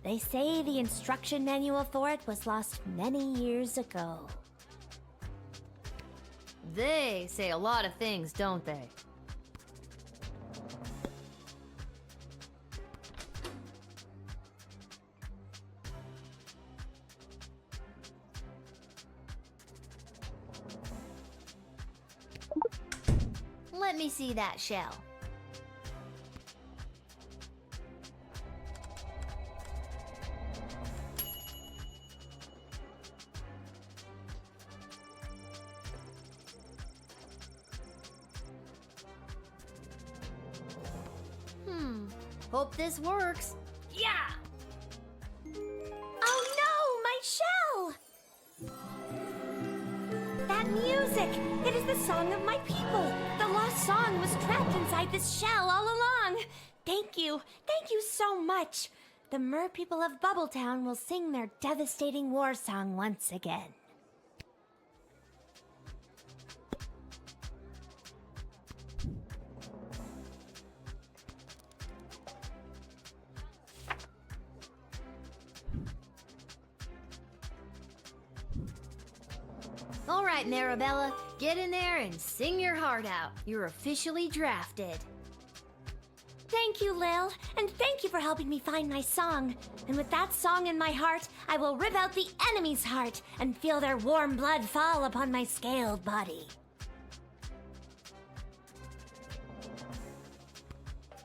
They say the instruction manual for it was lost many years ago. They say a lot of things, don't they? Let me see that shell. Hope this works. Yeah! Oh no, my shell! That music! It is the song of my people! The lost song was trapped inside this shell all along! Thank you so much! The mer people of Bubbletown will sing their devastating war song once again. All right, Marabella, get in there and sing your heart out. You're officially drafted. Thank you, Lil, and thank you for helping me find my song. And with that song in my heart, I will rip out the enemy's heart and feel their warm blood fall upon my scaled body.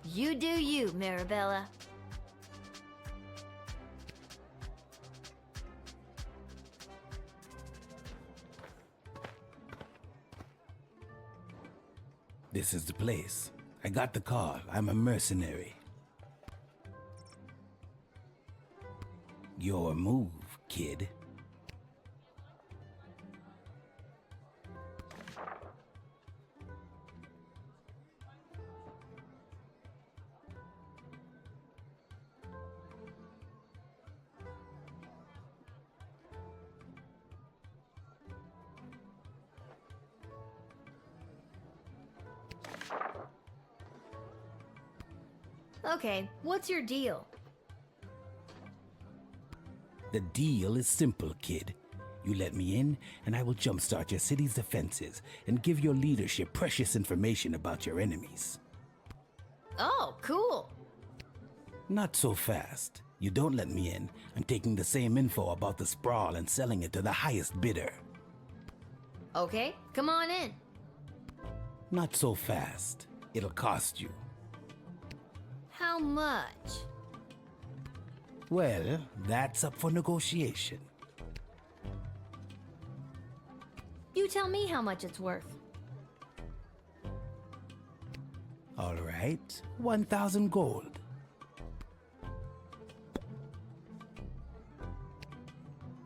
You do you, Marabella. This is the place. I got the call. I'm a mercenary. Your move, kid. Okay, what's your deal? The deal is simple, kid. You let me in, and I will jumpstart your city's defenses and give your leadership precious information about your enemies. Oh, cool. Not so fast. You don't let me in, I'm taking the same info about the sprawl and selling it to the highest bidder. Okay, come on in. Not so fast. It'll cost you. How much? Well, that's up for negotiation. You tell me how much it's worth. All right, 1,000 gold.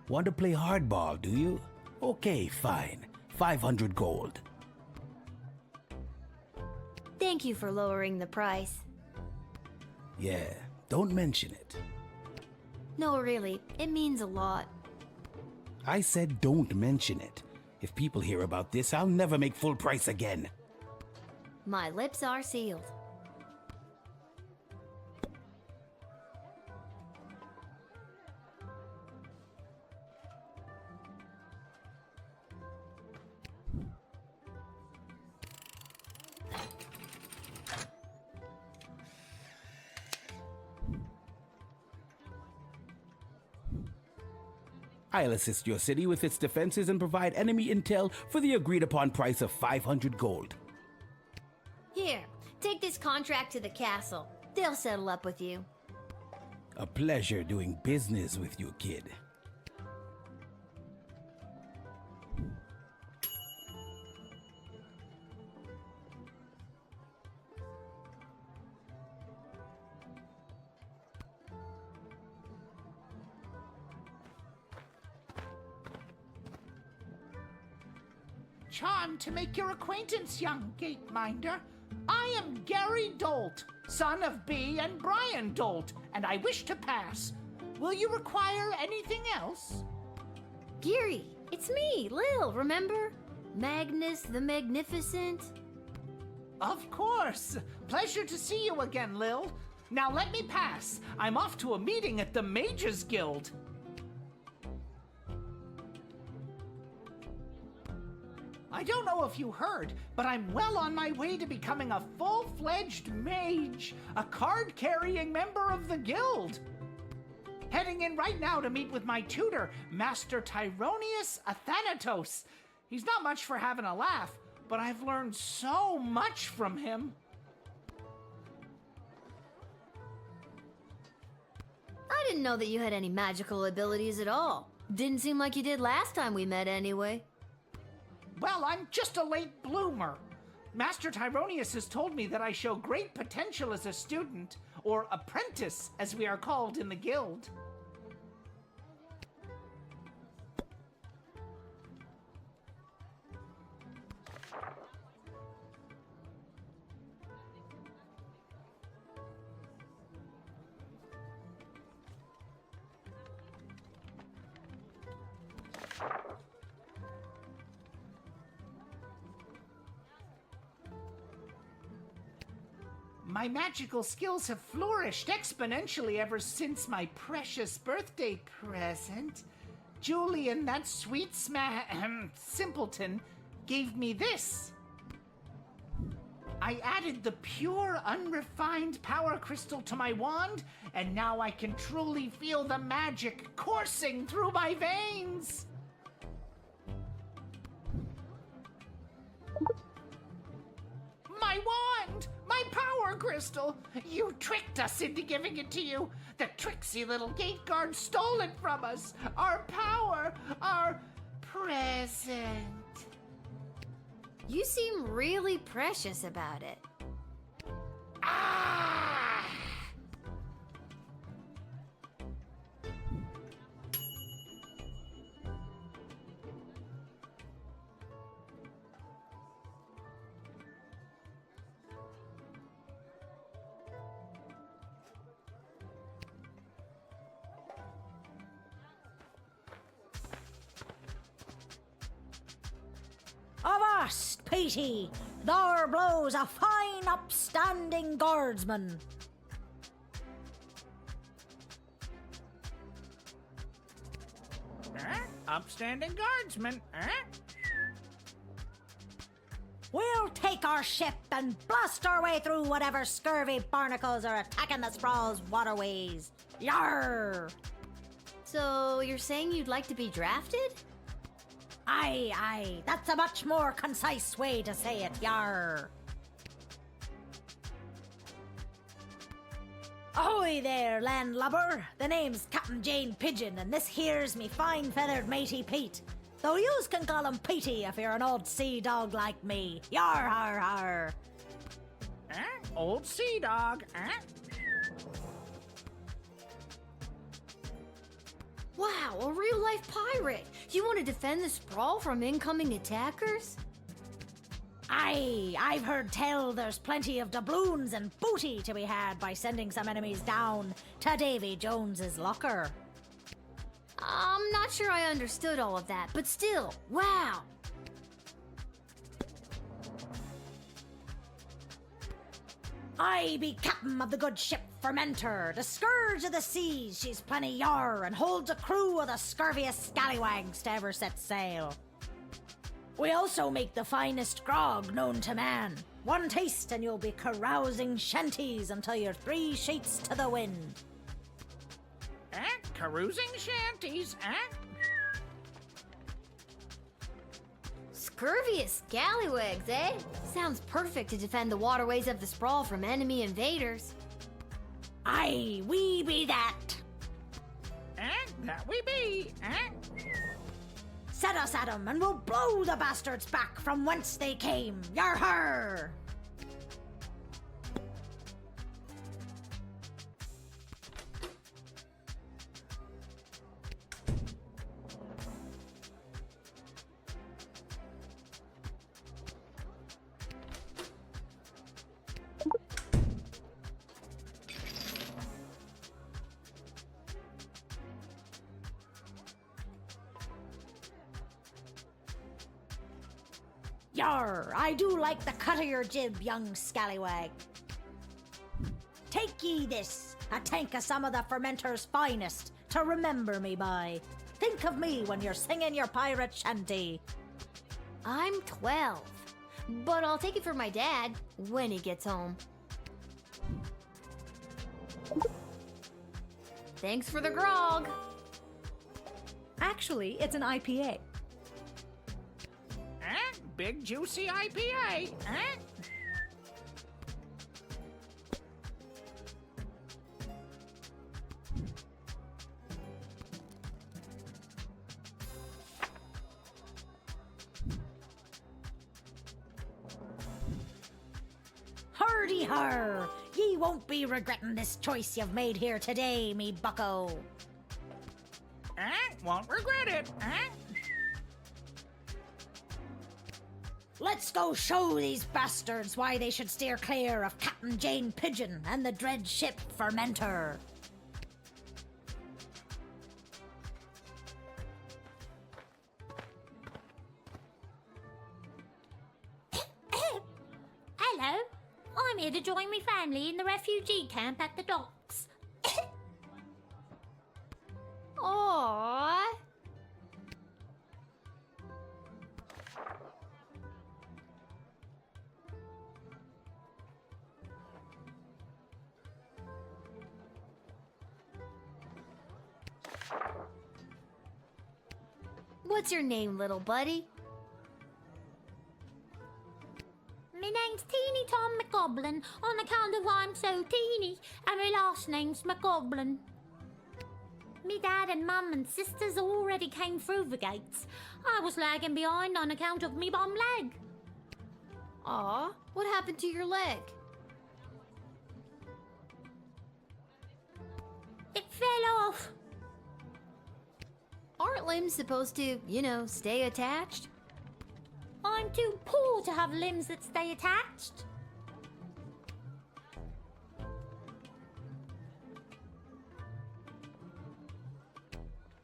Want to play hardball, do you? Okay, fine. 500 gold. Thank you for lowering the price. Yeah, don't mention it. No, really, it means a lot. I said don't mention it. If people hear about this, I'll never make full price again. My lips are sealed. I'll assist your city with its defenses and provide enemy intel for the agreed upon price of 500 gold. Here, take this contract to the castle. They'll settle up with you. A pleasure doing business with you, kid. Charmed to make your acquaintance, young gateminder. I am Gary Dolt, son of Bee and Brian Dolt, and I wish to pass. Will you require anything else? Gary, it's me, Lil, remember? Magnus the Magnificent. Of course. Pleasure to see you again, Lil. Now let me pass. I'm off to a meeting at the Mages Guild. I don't know if you heard, but I'm well on my way to becoming a full-fledged mage, a card-carrying member of the guild. Heading in right now to meet with my tutor, Master Tyronius Athanatos. He's not much for having a laugh, but I've learned so much from him. I didn't know that you had any magical abilities at all. Didn't seem like you did last time we met anyway. Well, I'm just a late bloomer. Master Tyronius has told me that I show great potential as a student, or apprentice, as we are called in the guild. My magical skills have flourished exponentially ever since my precious birthday present. Julian, that sweet simpleton, gave me this. I added the pure, unrefined power crystal to my wand, and now I can truly feel the magic coursing through my veins. My wand! My power crystal! You tricked us into giving it to you! The tricksy little gate guard stole it from us! Our power! Our present! You seem really precious about it. Ah! Avast, Petey! There blows a fine, upstanding guardsman. Upstanding guardsman, We'll take our ship and blast our way through whatever scurvy barnacles are attacking the Sprawl's waterways. Yarr! So, you're saying you'd like to be drafted? Aye, that's a much more concise way to say it, yarr. Ahoy there, landlubber. The name's Captain Jane Pigeon, and this here's me fine-feathered matey Pete. Though yous can call him Petey if you're an old sea dog like me. Yar, har, har. Old sea dog, Wow, a real-life pirate! You want to defend the Sprawl from incoming attackers? Aye, I've heard tell there's plenty of doubloons and booty to be had by sending some enemies down to Davy Jones's locker. I'm not sure I understood all of that, but still, wow! I be captain of the good ship Fermentor, the scourge of the seas. She's plenty yar and holds a crew of the scurviest scallywags to ever set sail. We also make the finest grog known to man. One taste and you'll be carousing shanties until you're 3 sheets to the wind. Carousing shanties, Scurvious scallywags, eh? Sounds perfect to defend the waterways of the Sprawl from enemy invaders. Aye, we be that. That we be, Set us at 'em and we'll blow the bastards back from whence they came. Yar har! Yar, I do like the cut of your jib, young scallywag. Take ye this, a tank of some of the Fermentor's finest, to remember me by. Think of me when you're singing your pirate shanty. I'm 12, but I'll take it for my dad when he gets home. Thanks for the grog. Actually, it's an IPA. big juicy IPA, huh? Hardy har! Ye won't be regretting this choice you've made here today, me bucko. Won't regret it, huh? Let's go show these bastards why they should steer clear of Captain Jane Pigeon and the dread ship Fermenter. Hello, I'm here to join my family in the refugee camp at the docks. Aww. What's your name, little buddy? My name's Teeny Tom McGoblin on account of I'm so teeny, and my last name's McGoblin. Me dad and mum and sisters already came through the gates. I was lagging behind on account of me bum leg. Aw, what happened to your leg? It fell off. Aren't limbs supposed to, stay attached? I'm too poor to have limbs that stay attached.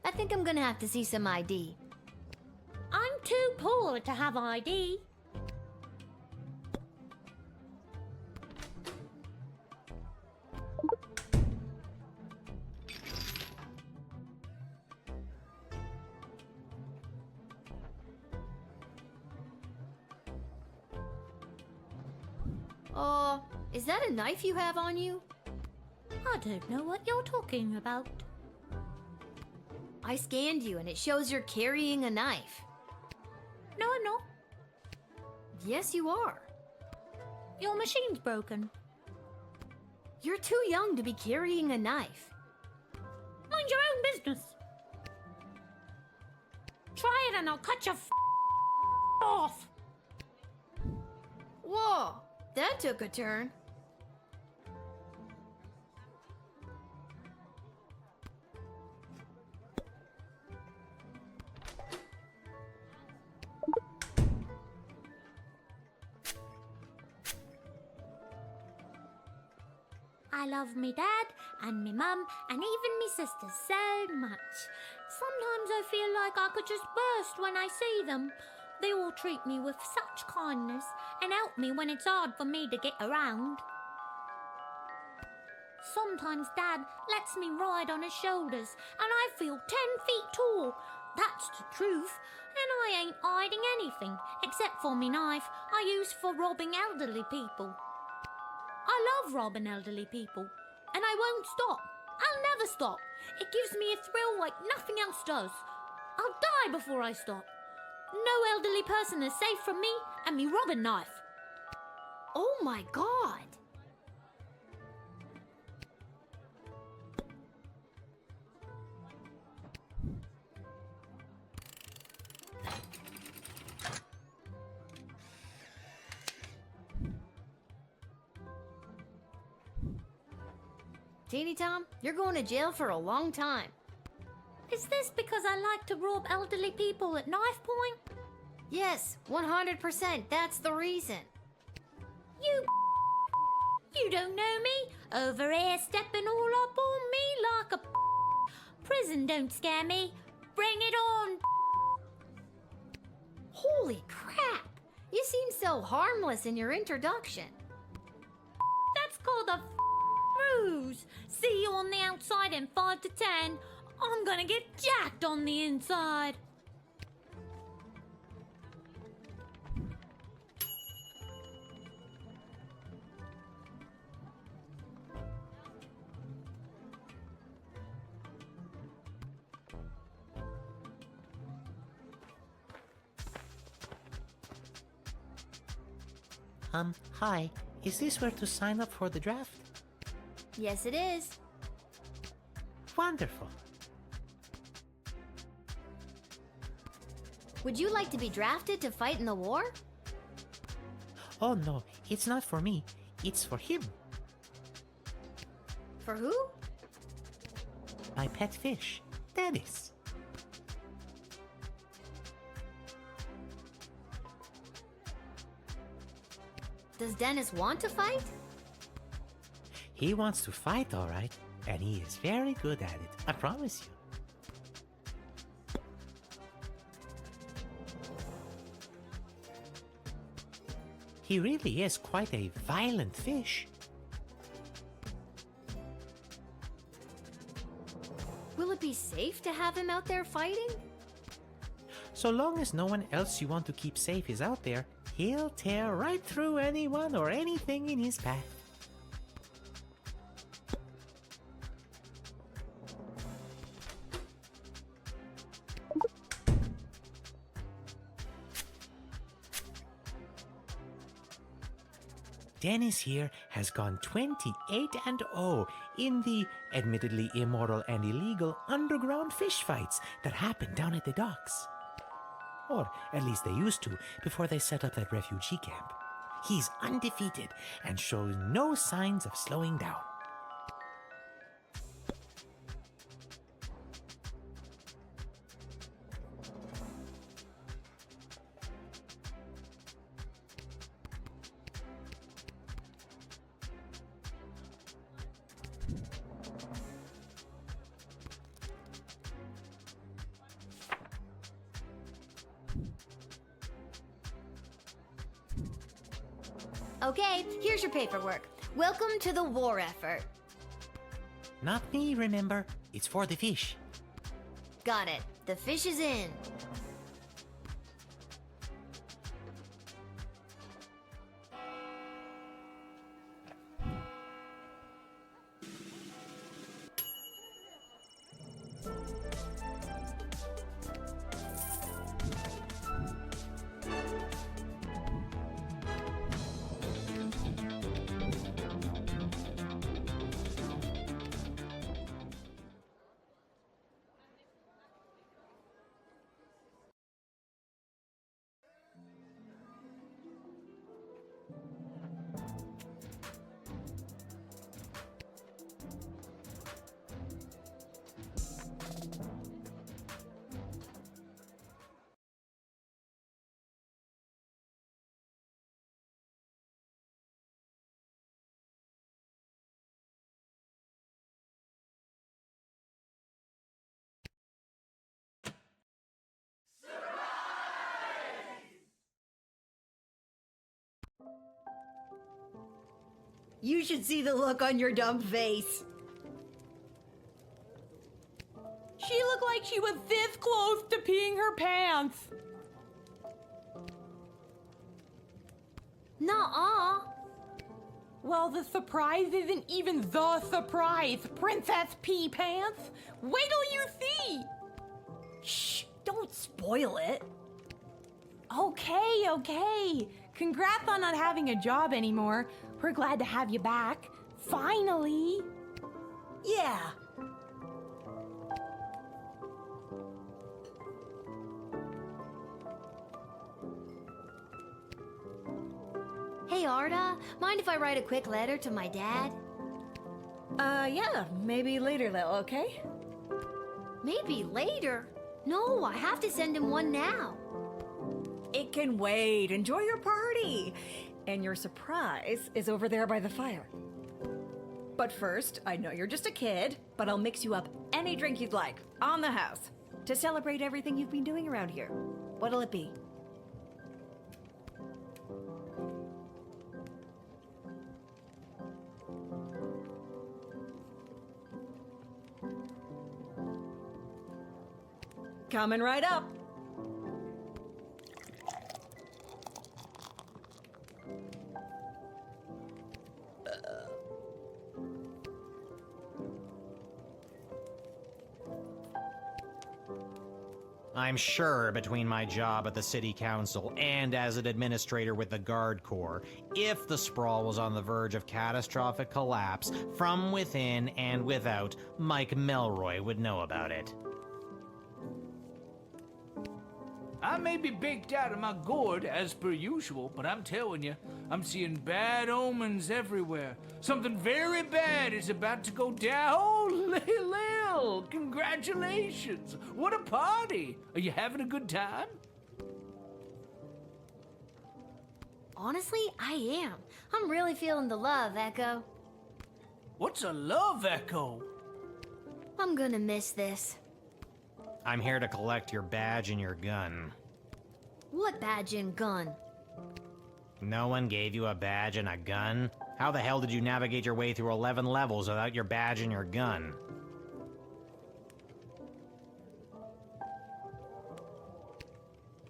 I think I'm gonna have to see some ID. I'm too poor to have ID. Is that a knife you have on you? I don't know what you're talking about. I scanned you and it shows you're carrying a knife. No, I'm not. Yes, you are. Your machine's broken. You're too young to be carrying a knife. Mind your own business. Try it and I'll cut your off. Whoa, that took a turn. I love me dad and me mum and even me sisters so much. Sometimes I feel like I could just burst when I see them. They all treat me with such kindness and help me when it's hard for me to get around. Sometimes Dad lets me ride on his shoulders and I feel 10 feet tall. That's the truth. And I ain't hiding anything except for me knife I use for robbing elderly people. I love robbing elderly people, and I won't stop. I'll never stop. It gives me a thrill like nothing else does. I'll die before I stop. No elderly person is safe from me and me robbing knife. Oh my God! Teeny Tom, you're going to jail for a long time. Is this because I like to rob elderly people at knife point? Yes, 100%. That's the reason. You don't know me. Over here stepping all up on me like a prison don't scare me. Bring it on. Holy crap! You seem so harmless in your introduction. That's called a ruse. See you on the outside in 5 to 10. I'm gonna get jacked on the inside. Hi. Is this where to sign up for the draft? Yes, it is. Wonderful. Would you like to be drafted to fight in the war? Oh no, it's not for me. It's for him. For who? My pet fish, Dennis. Does Dennis want to fight? He wants to fight, all right, and he is very good at it, I promise you. He really is quite a violent fish. Will it be safe to have him out there fighting? So long as no one else you want to keep safe is out there, he'll tear right through anyone or anything in his path. Dennis here has gone 28-0 in the admittedly immoral and illegal underground fish fights that happen down at the docks. Or at least they used to before they set up that refugee camp. He's undefeated and shows no signs of slowing down. Okay, here's your paperwork. Welcome to the war effort. Not me, remember? It's for the fish. Got it. The fish is in. You should see the look on your dumb face. She looked like she was this close to peeing her pants. Nuh-uh. Well, the surprise isn't even the surprise, Princess Pea Pants. Wait till you see. Shh, don't spoil it. Okay. Congrats on not having a job anymore. We're glad to have you back. Finally. Yeah. Hey, Arda, mind if I write a quick letter to my dad? Yeah, maybe later, Lil, okay? Maybe later? No, I have to send him one now. It can wait. Enjoy your party. And your surprise is over there by the fire. But first, I know you're just a kid, but I'll mix you up any drink you'd like, on the house, to celebrate everything you've been doing around here. What'll it be? Coming right up. I'm sure between my job at the city council and as an administrator with the Guard Corps, if the sprawl was on the verge of catastrophic collapse, from within and without, Mike Melroy would know about it. I may be baked out of my gourd as per usual, but I'm telling you, I'm seeing bad omens everywhere. Something very bad is about to go down. Oh, Lil, congratulations! What a party! Are you having a good time? Honestly, I am. I'm really feeling the love, Echo. What's a love echo? I'm gonna miss this. I'm here to collect your badge and your gun. What badge and gun? No one gave you a badge and a gun? How the hell did you navigate your way through 11 levels without your badge and your gun?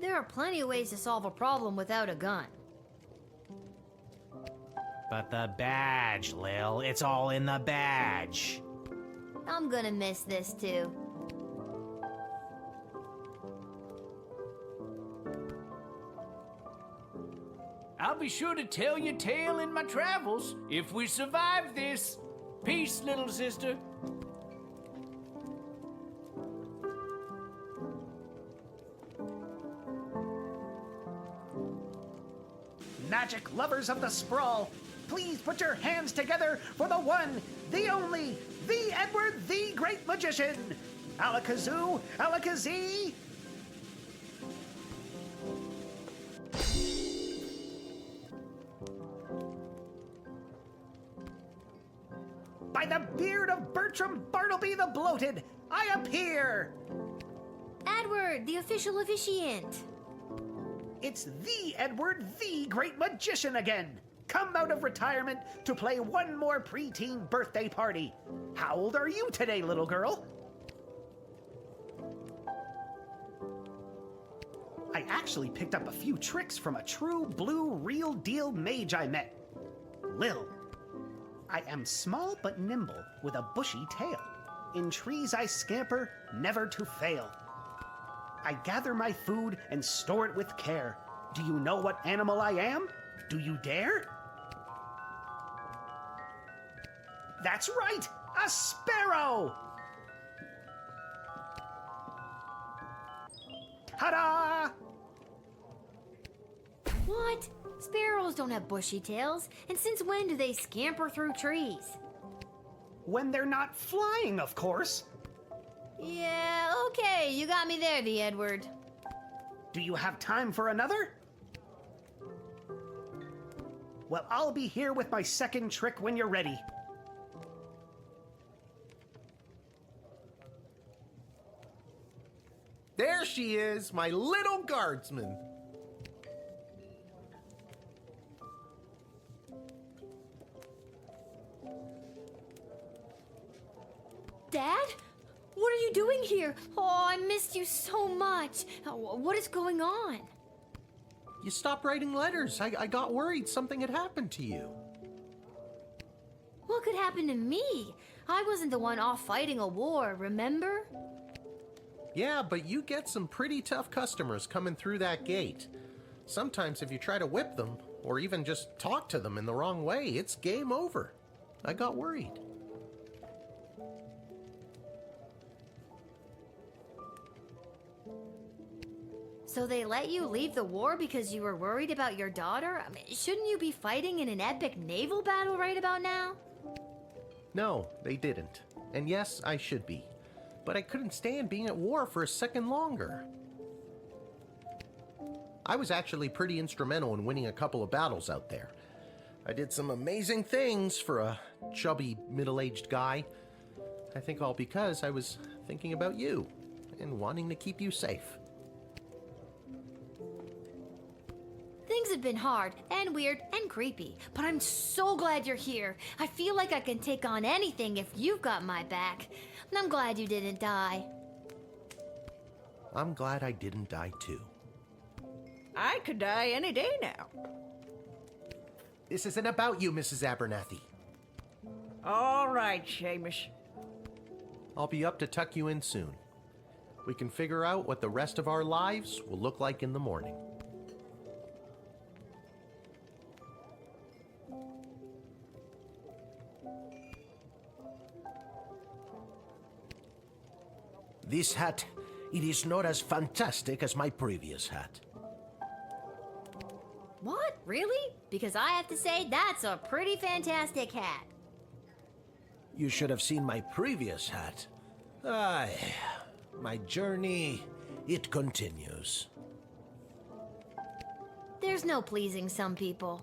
There are plenty of ways to solve a problem without a gun. But the badge, Lil. It's all in the badge. I'm gonna miss this too. I'll be sure to tell your tale in my travels if we survive this. Peace, little sister. Magic lovers of the sprawl, please put your hands together for the one, the only, the Edward, the Great Magician. Alakazoo, Alakazee. By the beard of Bertram Bartleby the Bloated, I appear! Edward, the official officiant. It's the Edward, the Great Magician again. Come out of retirement to play one more preteen birthday party. How old are you today, little girl? I actually picked up a few tricks from a true blue real deal mage I met. Lil. I am small but nimble, with a bushy tail. In trees I scamper, never to fail. I gather my food and store it with care. Do you know what animal I am? Do you dare? That's right! A sparrow! Ta-da! What? Sparrows don't have bushy tails, and since when do they scamper through trees? When they're not flying, of course. Yeah, okay, you got me there, the Edward. Do you have time for another? Well, I'll be here with my second trick when you're ready. There she is, my little guardsman. Dad? What are you doing here? Oh, I missed you so much. What is going on? You stopped writing letters. I got worried something had happened to you. What could happen to me? I wasn't the one off fighting a war, remember? Yeah, but you get some pretty tough customers coming through that gate. Sometimes if you try to whip them, or even just talk to them in the wrong way, it's game over. I got worried. So they let you leave the war because you were worried about your daughter? I mean, shouldn't you be fighting in an epic naval battle right about now? No, they didn't. And yes, I should be. But I couldn't stand being at war for a second longer. I was actually pretty instrumental in winning a couple of battles out there. I did some amazing things for a chubby, middle-aged guy. I think all because I was thinking about you and wanting to keep you safe. Things have been hard and weird and creepy, but I'm so glad you're here. I feel like I can take on anything if you've got my back. And I'm glad you didn't die. I'm glad I didn't die too. I could die any day now. This isn't about you, Mrs. Abernathy. All right, Seamus. I'll be up to tuck you in soon. We can figure out what the rest of our lives will look like in the morning. This hat, it is not as fantastic as my previous hat. What? Really? Because I have to say, that's a pretty fantastic hat. You should have seen my previous hat. Aye, my journey, it continues. There's no pleasing some people.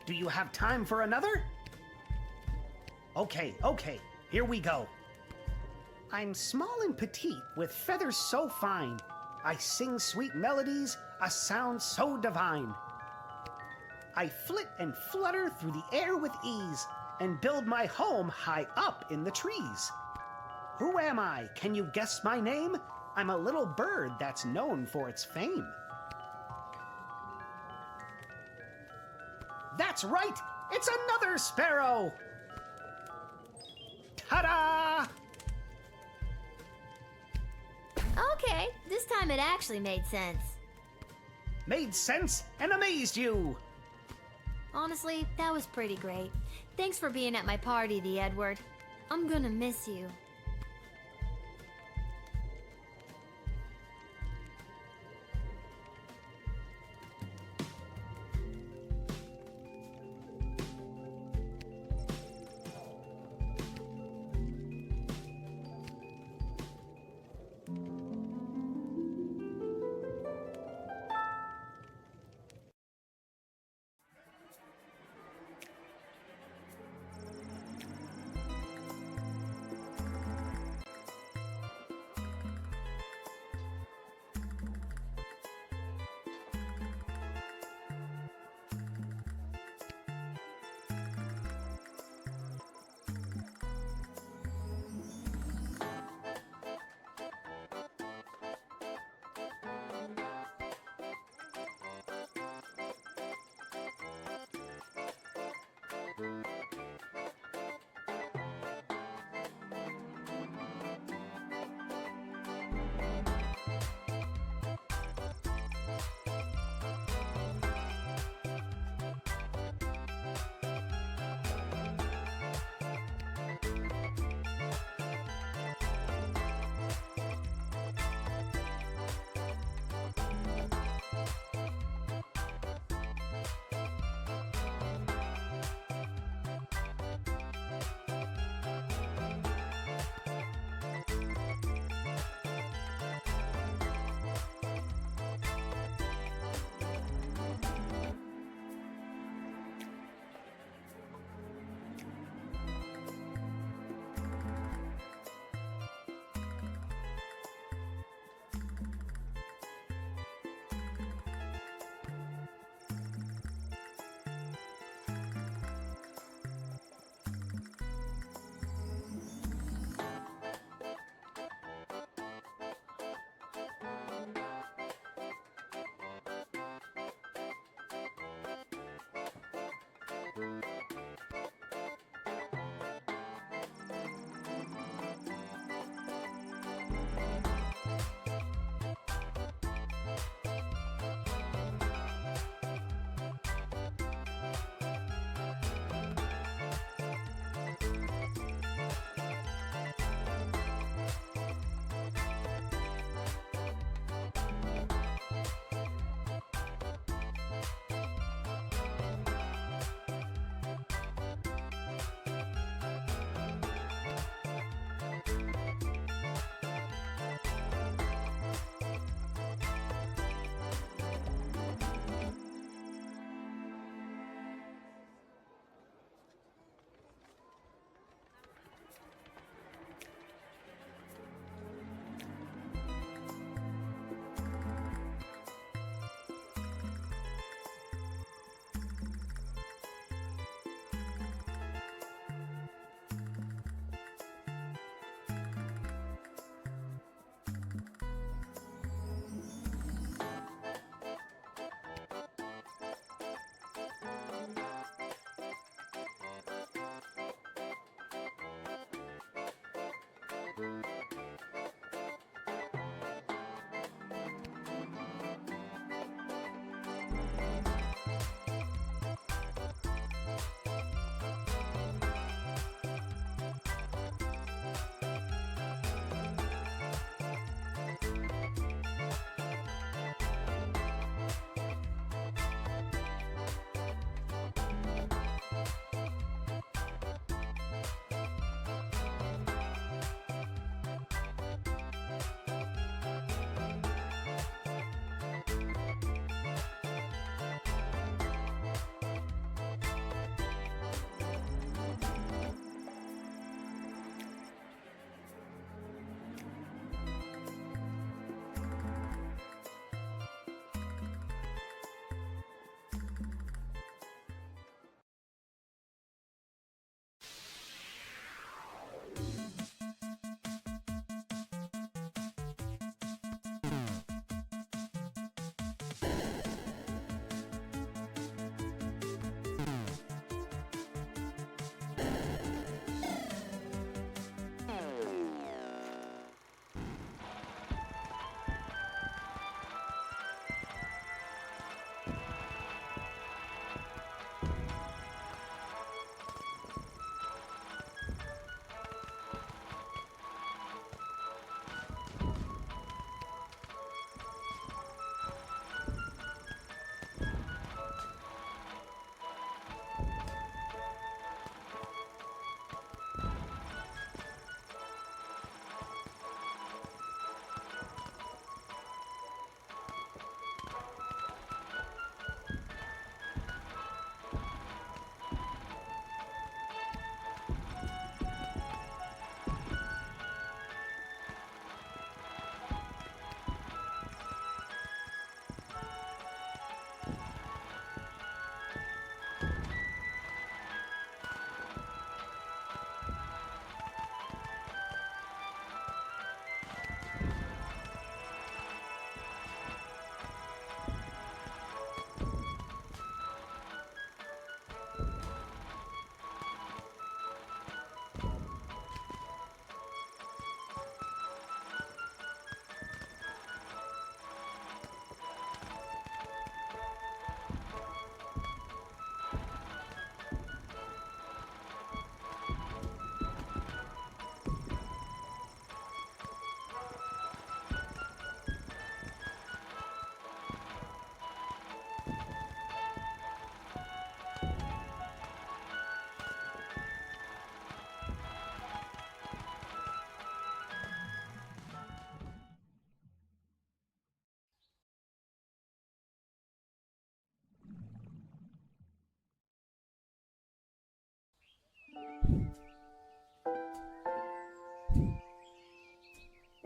Do you have time for another? Okay, here we go. I'm small and petite, with feathers so fine. I sing sweet melodies, a sound so divine. I flit and flutter through the air with ease, and build my home high up in the trees. Who am I? Can you guess my name? I'm a little bird that's known for its fame. That's right! It's another sparrow! Ta-da! Okay, this time it actually made sense. Made sense and amazed you! Honestly, that was pretty great. Thanks for being at my party, the Edward. I'm gonna miss you.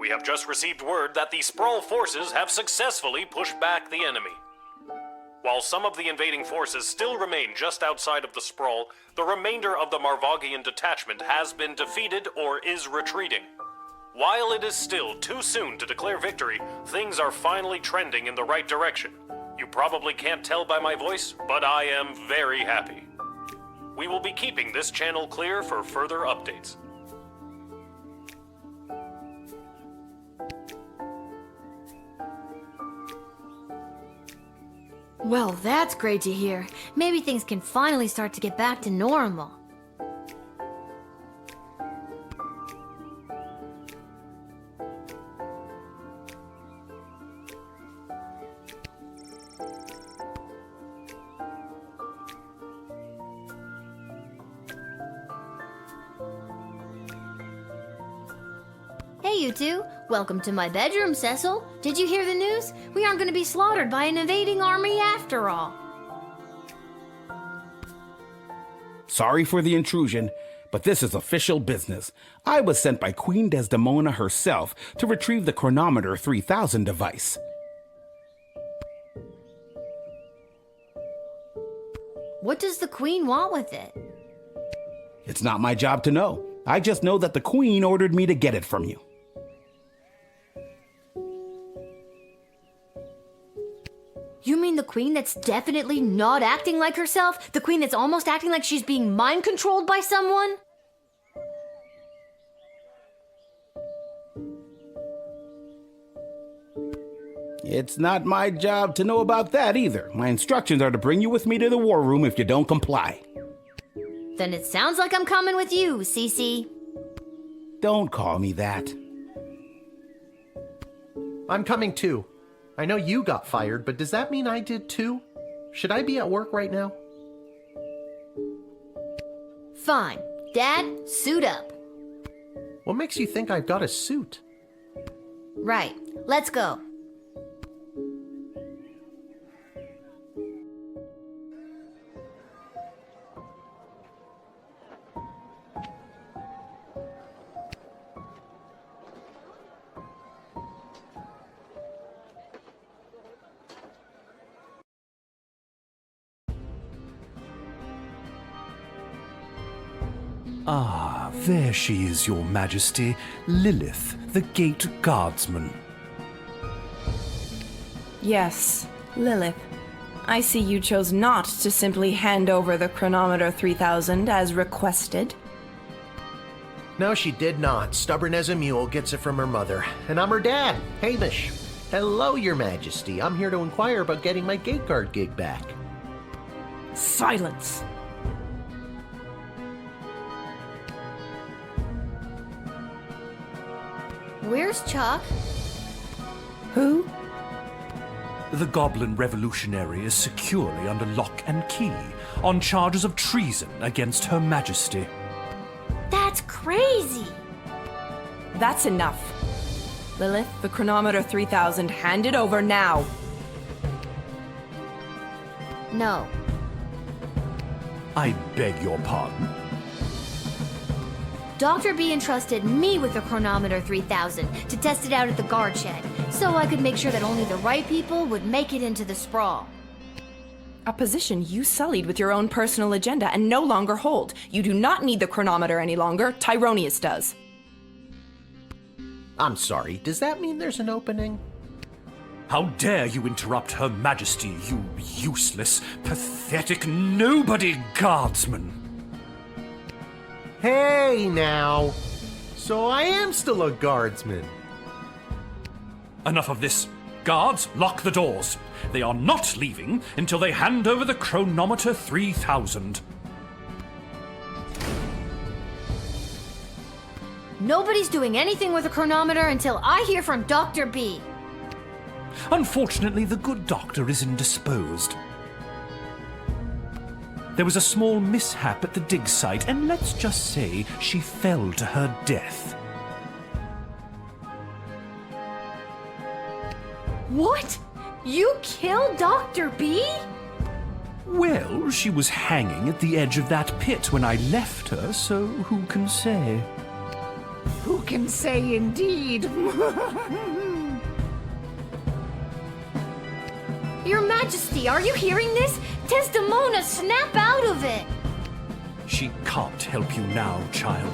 We have just received word that the Sprawl forces have successfully pushed back the enemy. While some of the invading forces still remain just outside of the Sprawl, the remainder of the Marvogian detachment has been defeated or is retreating. While it is still too soon to declare victory, things are finally trending in the right direction. You probably can't tell by my voice, but I am very happy. We will be keeping this channel clear for further updates. Well, that's great to hear. Maybe things can finally start to get back to normal. Hey, you two. Welcome to my bedroom, Cecil. Did you hear the news? We aren't going to be slaughtered by an invading army after all. Sorry for the intrusion, but this is official business. I was sent by Queen Desdemona herself to retrieve the Chronometer 3000 device. What does the Queen want with it? It's not my job to know. I just know that the Queen ordered me to get it from you. You mean the Queen that's definitely not acting like herself? The Queen that's almost acting like she's being mind-controlled by someone? It's not my job to know about that either. My instructions are to bring you with me to the war room if you don't comply. Then it sounds like I'm coming with you, Cece. Don't call me that. I'm coming too. I know you got fired, but does that mean I did too? Should I be at work right now? Fine. Dad, suit up. What makes you think I've got a suit? Right. Let's go. Ah, there she is, Your Majesty, Lilith, the Gate Guardsman. Yes, Lilith. I see you chose not to simply hand over the Chronometer 3000 as requested. No, she did not. Stubborn as a mule, gets it from her mother. And I'm her dad, Hamish. Hello, Your Majesty. I'm here to inquire about getting my gate guard gig back. Silence. Where's Chuck? Who? The Goblin Revolutionary is securely under lock and key on charges of treason against Her Majesty. That's crazy! That's enough. Lilith, the Chronometer 3000, hand it over now. No. I beg your pardon? Dr. B entrusted me with the Chronometer 3000 to test it out at the guard shed, so I could make sure that only the right people would make it into the sprawl. A position you sullied with your own personal agenda and no longer hold. You do not need the chronometer any longer. Tyronius does. I'm sorry, does that mean there's an opening? How dare you interrupt Her Majesty, you useless, pathetic nobody guardsman! Hey, now! So I am still a guardsman. Enough of this. Guards, lock the doors. They are not leaving until they hand over the Chronometer 3000. Nobody's doing anything with the chronometer until I hear from Dr. B. Unfortunately, the good doctor is indisposed. There was a small mishap at the dig site, and let's just say she fell to her death. What? You killed Dr. B? Well, she was hanging at the edge of that pit when I left her, so who can say? Who can say indeed. Your Majesty, are you hearing this? Desdemona, snap out of it! She can't help you now, child.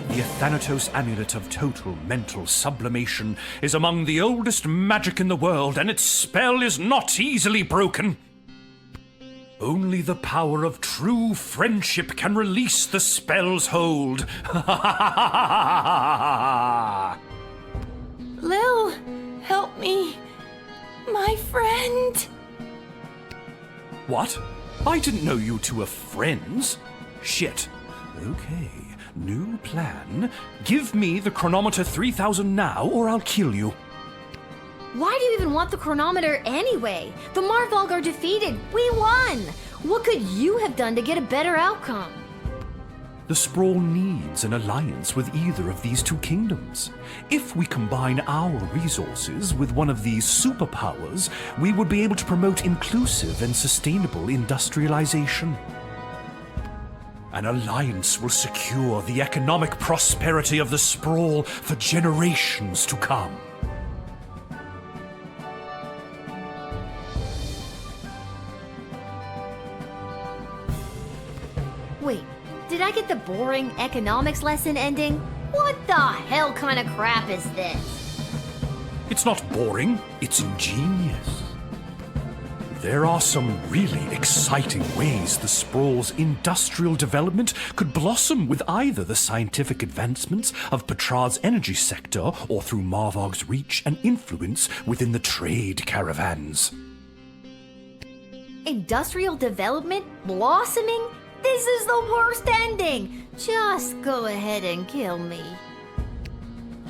The Athanatos Amulet of Total Mental Sublimation is among the oldest magic in the world, and its spell is not easily broken. Only the power of true friendship can release the spell's hold. Lil, help me. My friend. What? I didn't know you two were friends. Shit. Okay, new plan. Give me the chronometer 3000 now, or I'll kill you. Why do you even want the chronometer anyway? The Marvolg are defeated. We won! What could you have done to get a better outcome? The Sprawl needs an alliance with either of these two kingdoms. If we combine our resources with one of these superpowers, we would be able to promote inclusive and sustainable industrialization. An alliance will secure the economic prosperity of the Sprawl for generations to come. Wait, did I get the boring economics lesson ending? What the hell kind of crap is this? It's not boring, it's ingenious. There are some really exciting ways the Sprawl's industrial development could blossom with either the scientific advancements of Petrad's energy sector or through Marvog's reach and influence within the trade caravans. Industrial development? Blossoming? This is the worst ending! Just go ahead and kill me.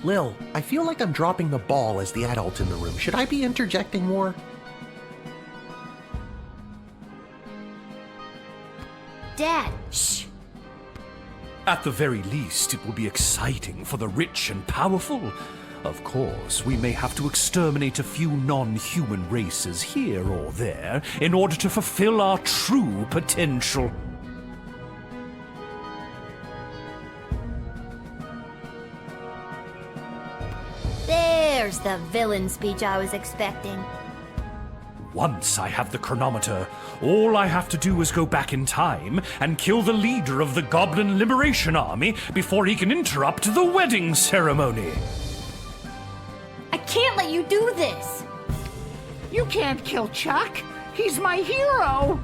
Lil, I feel like I'm dropping the ball as the adult in the room. Should I be interjecting more? Dad, shh! At the very least, it will be exciting for the rich and powerful. Of course, we may have to exterminate a few non-human races here or there in order to fulfill our true potential. There's the villain speech I was expecting. Once I have the chronometer, all I have to do is go back in time and kill the leader of the Goblin Liberation Army before he can interrupt the wedding ceremony. I can't let you do this! You can't kill Chuck. He's my hero.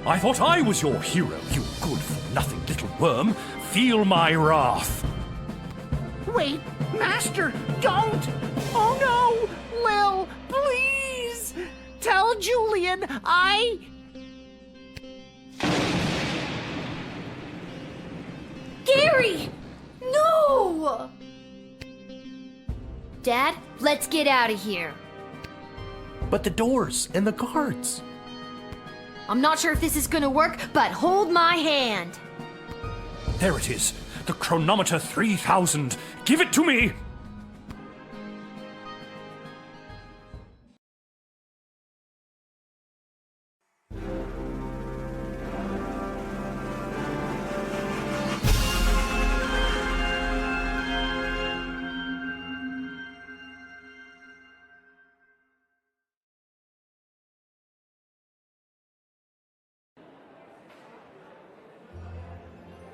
I thought I was your hero, you good-for-nothing little worm. Feel my wrath. Wait, Master, don't! Oh no! Lil, please! Tell Julian Gary! No! Dad, let's get out of here. But the doors and the guards. I'm not sure if this is gonna work, but hold my hand. There it is. The chronometer 3000. Give it to me!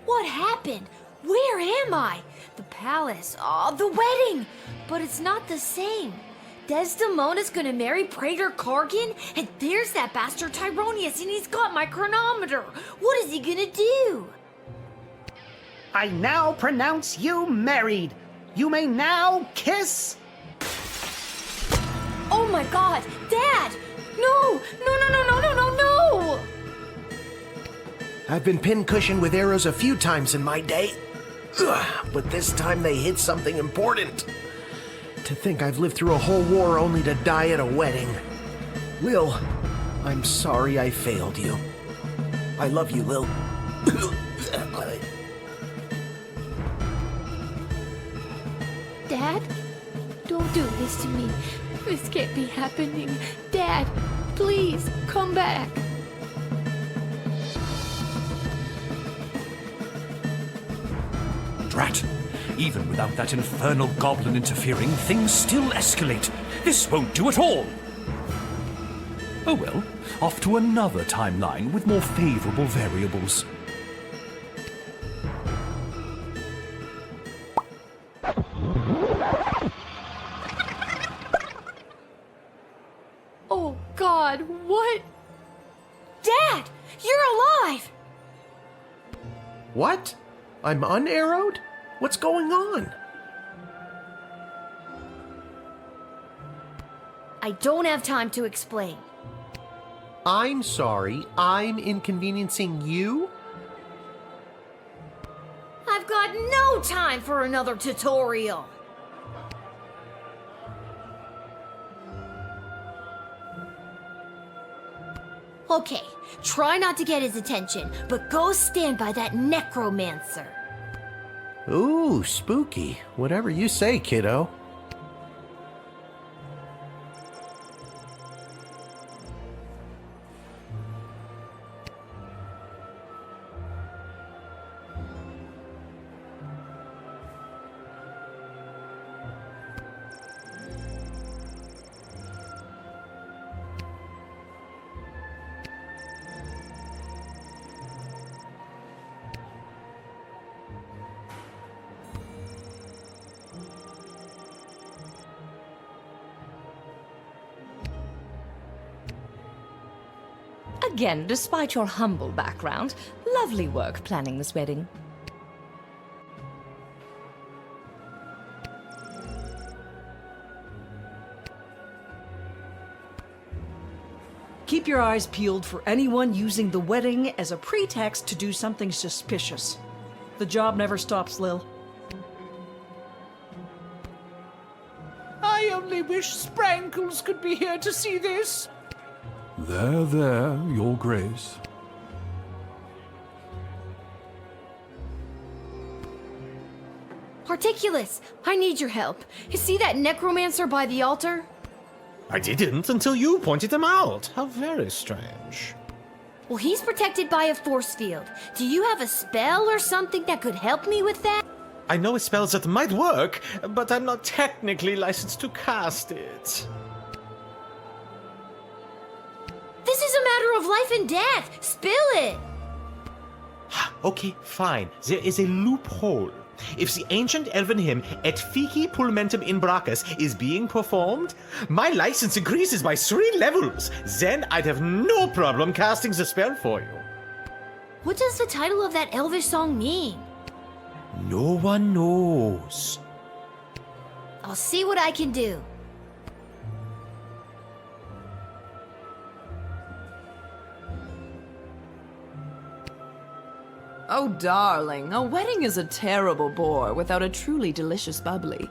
What happened? Where am I? The palace. Oh, the wedding! But it's not the same. Desdemona's gonna marry Praetor Kargan? And there's that bastard Tyronius, and he's got my chronometer. What is he gonna do? I now pronounce you married. You may now kiss. Oh my god, Dad! No! No, no, no, no, no, no, no! I've been pincushioned with arrows a few times in my day. Ugh, but this time they hit something important. To think I've lived through a whole war only to die at a wedding. Lil, I'm sorry I failed you. I love you, Lil. Dad? Don't do this to me. This can't be happening. Dad, please, come back. Drat! Even without that infernal goblin interfering, things still escalate. This won't do at all. Oh well, off to another timeline with more favorable variables. Oh, God, what? Dad, you're alive! What? I'm unarrowed? What's going on? I don't have time to explain. I'm sorry, I'm inconveniencing you? I've got no time for another tutorial. Okay, try not to get his attention, but go stand by that necromancer. Ooh, spooky. Whatever you say, kiddo. Again, despite your humble background, lovely work planning this wedding. Keep your eyes peeled for anyone using the wedding as a pretext to do something suspicious. The job never stops, Lil. I only wish Sprankles could be here to see this. There, Your Grace. Articulus, I need your help. You see that necromancer by the altar? I didn't until you pointed him out. How very strange. Well, he's protected by a force field. Do you have a spell or something that could help me with that? I know spells that might work, but I'm not technically licensed to cast it. This is a matter of life and death. Spill it. Okay, fine. There is a loophole. If the ancient elven hymn Et Fici Pulmentum in Brachus is being performed, my license increases by 3 levels. Then I'd have no problem casting the spell for you. What does the title of that elvish song mean? No one knows. I'll see what I can do. Oh, darling, a wedding is a terrible bore without a truly delicious bubbly.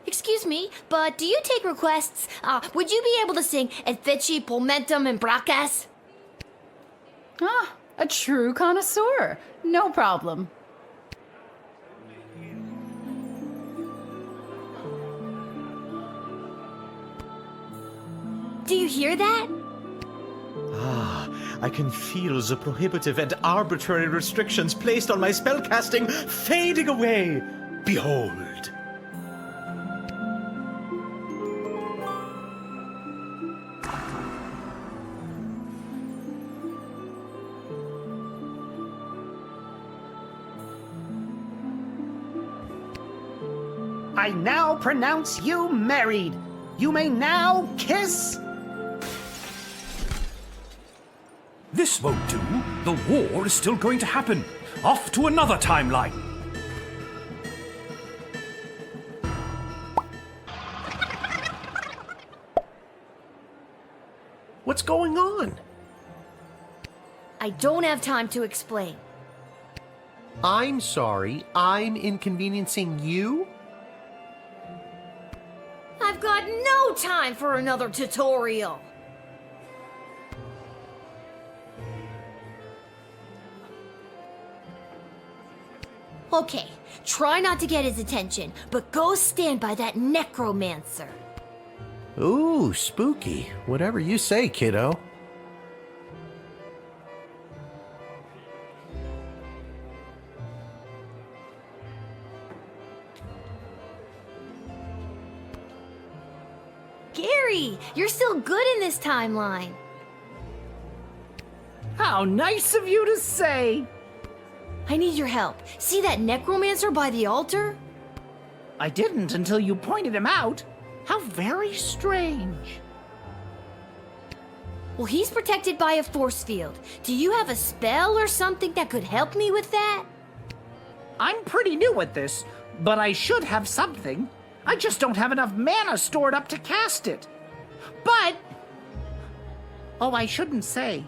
Excuse me, but do you take requests? Would you be able to sing Et Fici Pulmentum in Brachus? Ah, a true connoisseur. No problem. Do you hear that? Ah, I can feel the prohibitive and arbitrary restrictions placed on my spellcasting fading away. Behold. I now pronounce you married. You may now kiss. This won't do. The war is still going to happen. Off to another timeline. What's going on? I don't have time to explain. I'm sorry, I'm inconveniencing you? I've got no time for another tutorial. Okay, try not to get his attention, but go stand by that necromancer. Ooh, spooky. Whatever you say, kiddo. worry. You're still good in this timeline. How nice of you to say. I need your help. See that necromancer by the altar? I didn't until you pointed him out. How very strange. Well, he's protected by a force field. Do you have a spell or something that could help me with that? I'm pretty new at this, but I should have something. I just don't have enough mana stored up to cast it. But... Oh, I shouldn't say.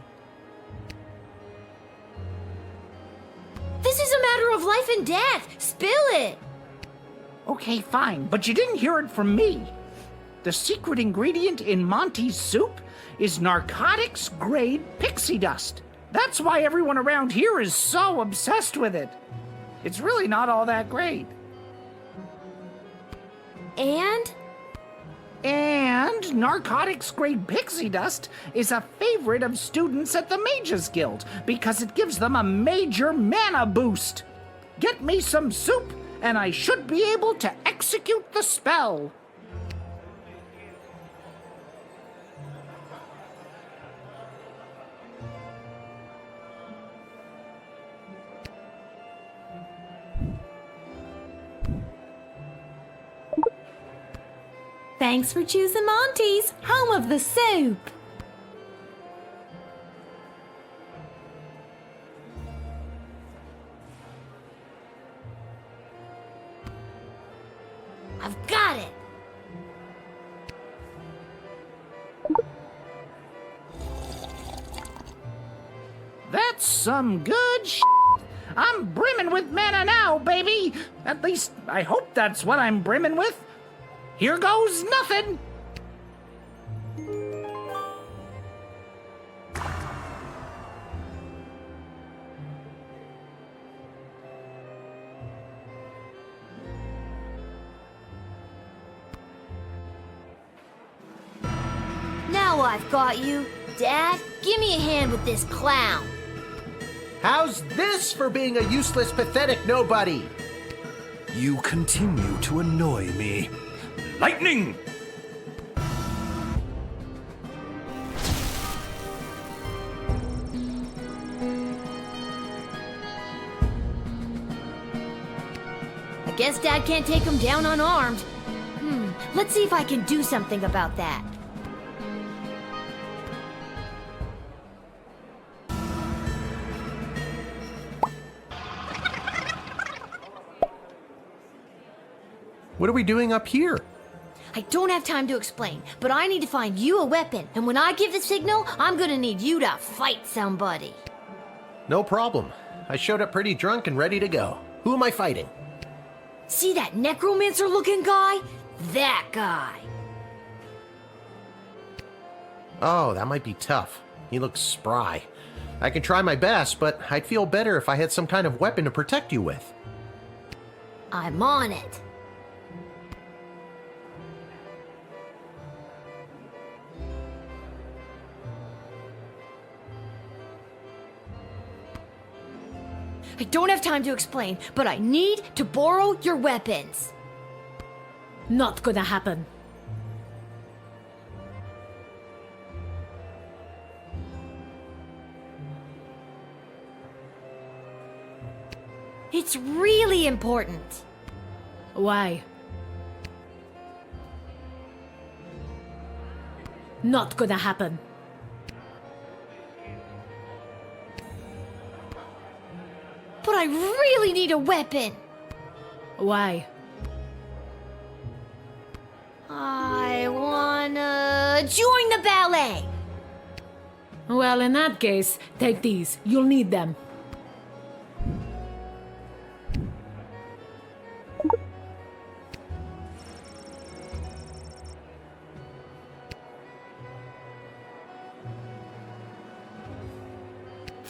This is a matter of life and death. Spill it. Okay, fine, but you didn't hear it from me. The secret ingredient in Monty's soup is narcotics-grade pixie dust. That's why everyone around here is so obsessed with it. It's really not all that great. And narcotics-grade pixie dust is a favorite of students at the Mages Guild because it gives them a major mana boost. Get me some soup, and I should be able to execute the spell. Thanks for choosing Monty's, home of the soup. I've got it. That's some good sh**. I'm brimming with mana now, baby. At least, I hope that's what I'm brimming with. Here goes nothing. Now I've got you. Dad, give me a hand with this clown. How's this for being a useless, pathetic nobody? You continue to annoy me. Lightning! I guess Dad can't take him down unarmed. Let's see if I can do something about that. What are we doing up here? I don't have time to explain, but I need to find you a weapon. And when I give the signal, I'm gonna need you to fight somebody. No problem. I showed up pretty drunk and ready to go. Who am I fighting? See that necromancer-looking guy? That guy. Oh, that might be tough. He looks spry. I can try my best, but I'd feel better if I had some kind of weapon to protect you with. I'm on it. I don't have time to explain, but I need to borrow your weapons. Not gonna happen. It's really important. Why? Not gonna happen. But I really need a weapon. Why? I wanna join the ballet. Well, in that case, take these. You'll need them.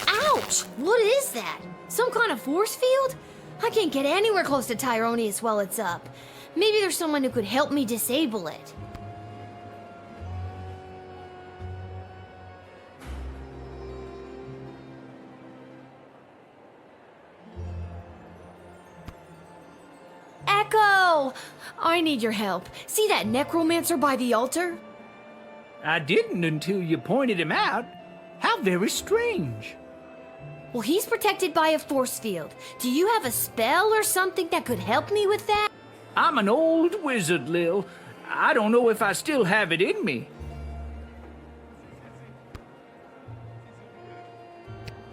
Ouch! What is that? Some kind of force field? I can't get anywhere close to Tyronius while it's up. Maybe there's someone who could help me disable it. Echo! I need your help. See that necromancer by the altar? I didn't until you pointed him out. How very strange. Well, he's protected by a force field. Do you have a spell or something that could help me with that? I'm an old wizard, Lil. I don't know if I still have it in me.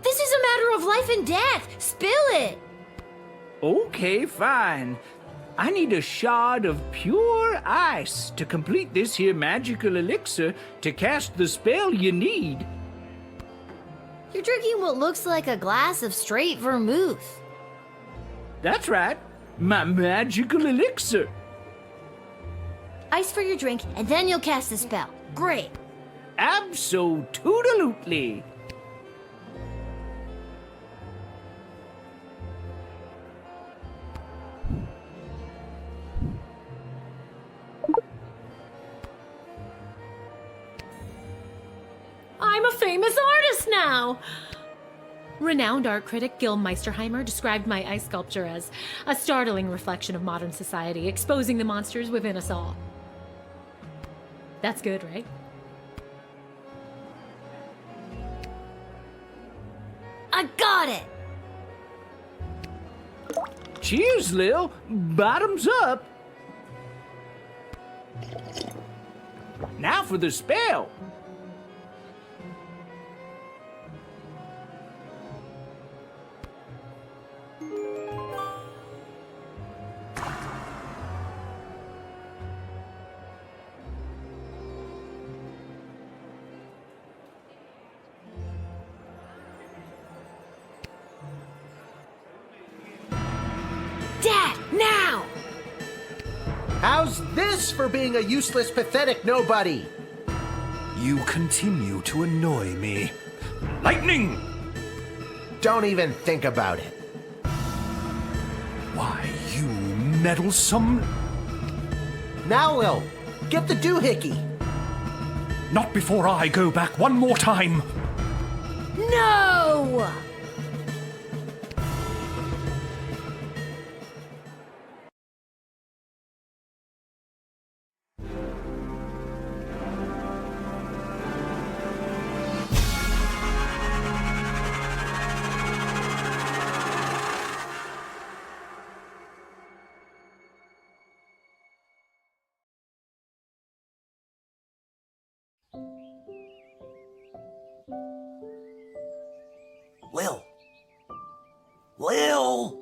This is a matter of life and death. Spill it. Okay, fine. I need a shard of pure ice to complete this here magical elixir to cast the spell you need. You're drinking what looks like a glass of straight vermouth. That's right. My magical elixir. Ice for your drink, and then you'll cast the spell. Great. Abso-toodalutely. I'm a famous artist now! Renowned art critic Gil Meisterheimer described my ice sculpture as a startling reflection of modern society, exposing the monsters within us all. That's good, right? I got it! Cheers, Lil. Bottoms up. Now for the spell. Dad, now! How's this for being a useless, pathetic nobody? You continue to annoy me. Lightning! Don't even think about it. Why, you meddlesome... Now, Lil, get the doohickey. Not before I go back one more time. No! Lil! Lil!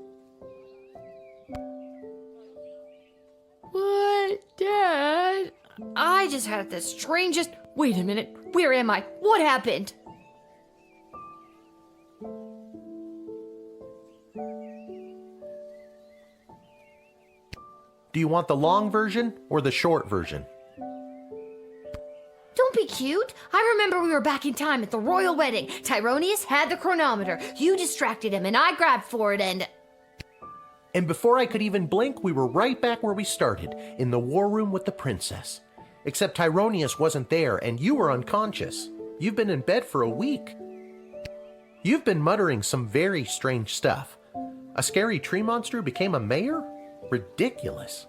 What, Dad? I just had the strangest... Wait a minute. Where am I? What happened? Do you want the long version or the short version? Don't be cute. I remember we were back in time at the royal wedding. Tyronius had the chronometer. You distracted him and I grabbed for it and... And before I could even blink, we were right back where we started, in the war room with the princess. Except Tyronius wasn't there and you were unconscious. You've been in bed for a week. You've been muttering some very strange stuff. A scary tree monster became a mayor? Ridiculous.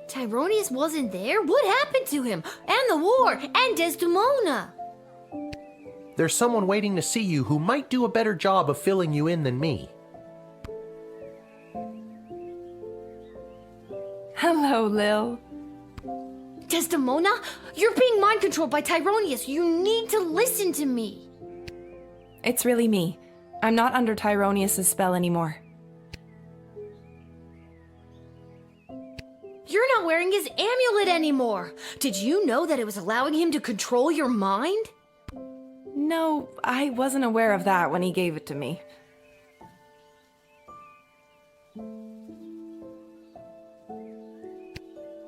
Tyronius wasn't there? What happened to him? And the war? And Desdemona? There's someone waiting to see you who might do a better job of filling you in than me. Hello, Lil. Desdemona? You're being mind-controlled by Tyronius. You need to listen to me. It's really me. I'm not under Tyronius' spell anymore. You're not wearing his amulet anymore. Did you know that it was allowing him to control your mind? No, I wasn't aware of that when he gave it to me.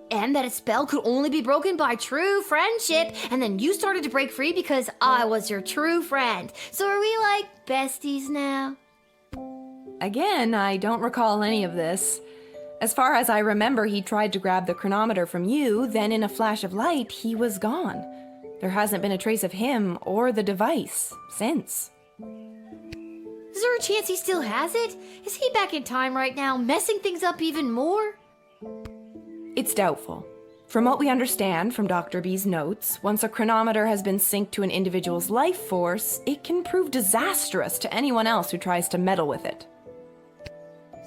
And that a spell could only be broken by true friendship, and then you started to break free because I was your true friend. So are we like besties now? Again, I don't recall any of this. As far as I remember, he tried to grab the chronometer from you, then in a flash of light, he was gone. There hasn't been a trace of him or the device since. Is there a chance he still has it? Is he back in time right now, messing things up even more? It's doubtful. From what we understand from Dr. B's notes, once a chronometer has been synced to an individual's life force, it can prove disastrous to anyone else who tries to meddle with it.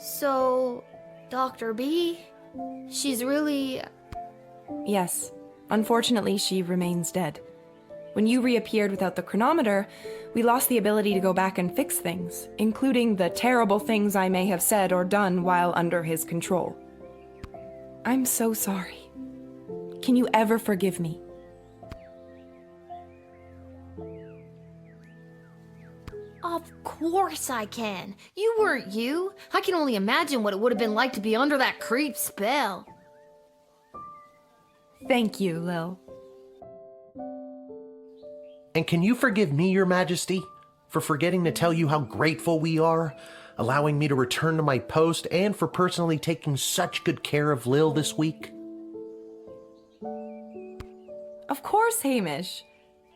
So, Dr. B, she's really... Yes. Unfortunately, she remains dead. When you reappeared without the chronometer, we lost the ability to go back and fix things, including the terrible things I may have said or done while under his control. I'm so sorry. Can you ever forgive me? Of course I can. You weren't you. I can only imagine what it would have been like to be under that creep spell. Thank you, Lil. And can you forgive me, Your Majesty, for forgetting to tell you how grateful we are, allowing me to return to my post, and for personally taking such good care of Lil this week? Of course, Hamish.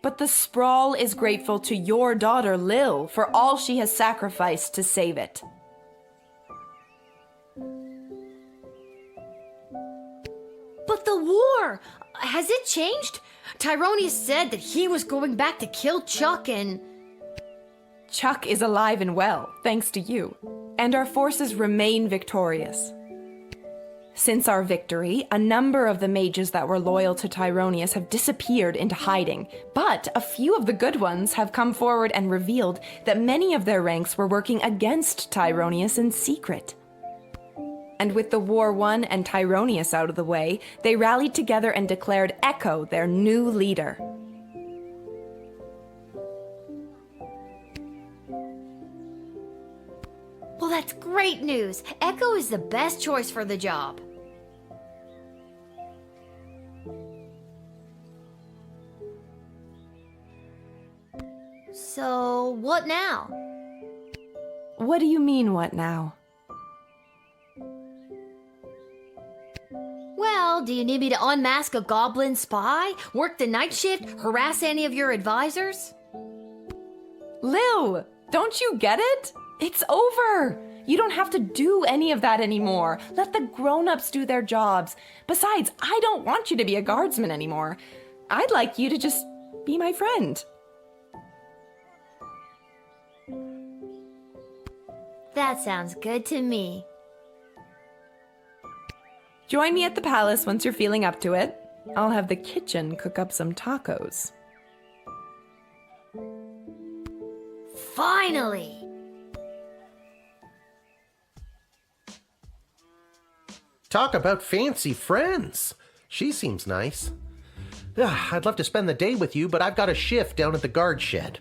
But the Sprawl is grateful to your daughter, Lil, for all she has sacrificed to save it. But the war! Has it changed? Tyrone said that he was going back to kill Chuck and... Chuck is alive and well, thanks to you. And our forces remain victorious. Since our victory, a number of the mages that were loyal to Tyronius have disappeared into hiding, but a few of the good ones have come forward and revealed that many of their ranks were working against Tyronius in secret. And with the war won and Tyronius out of the way, they rallied together and declared Echo their new leader. Well, that's great news. Echo is the best choice for the job. So, what now? What do you mean, what now? Well, do you need me to unmask a goblin spy? Work the night shift? Harass any of your advisors? Lil, don't you get it? It's over. You don't have to do any of that anymore. Let the grown-ups do their jobs. Besides, I don't want you to be a guardsman anymore. I'd like you to just be my friend. That sounds good to me. Join me at the palace once you're feeling up to it. I'll have the kitchen cook up some tacos. Finally! Talk about fancy friends. She seems nice. I'd love to spend the day with you, but I've got a shift down at the guard shed.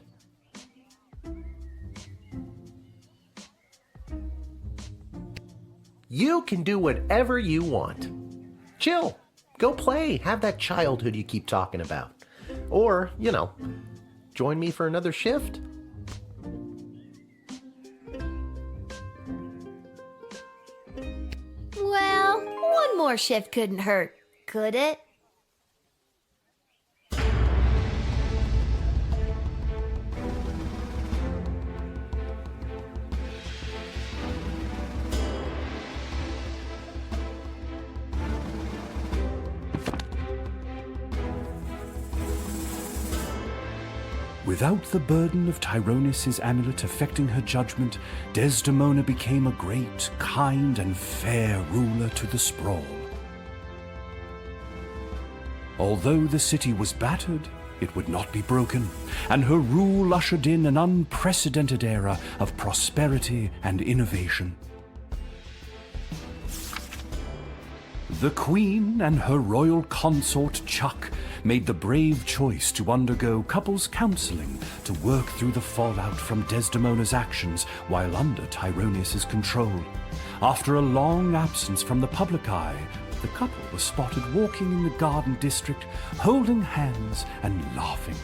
You can do whatever you want. Chill. Go play. Have that childhood you keep talking about. Or, join me for another shift. Well, one more shift couldn't hurt, could it? Without the burden of Tyronius' amulet affecting her judgment, Desdemona became a great, kind, and fair ruler to the sprawl. Although the city was battered, it would not be broken, and her rule ushered in an unprecedented era of prosperity and innovation. The Queen and her royal consort Chuck made the brave choice to undergo couples counseling to work through the fallout from Desdemona's actions while under Tyronius' control. After a long absence from the public eye, the couple was spotted walking in the garden district, holding hands and laughing.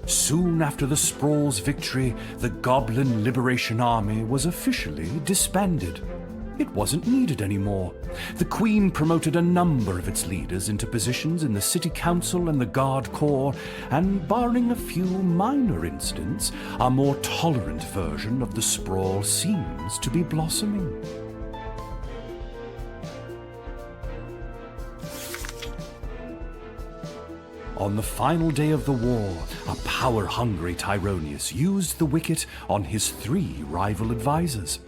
Soon after the Sprawl's victory, the Goblin Liberation Army was officially disbanded. It wasn't needed anymore. The Queen promoted a number of its leaders into positions in the City Council and the Guard Corps, and barring a few minor incidents, a more tolerant version of the Sprawl seems to be blossoming. On the final day of the war, a power-hungry Tyronius used the wicket on his 3 rival advisors.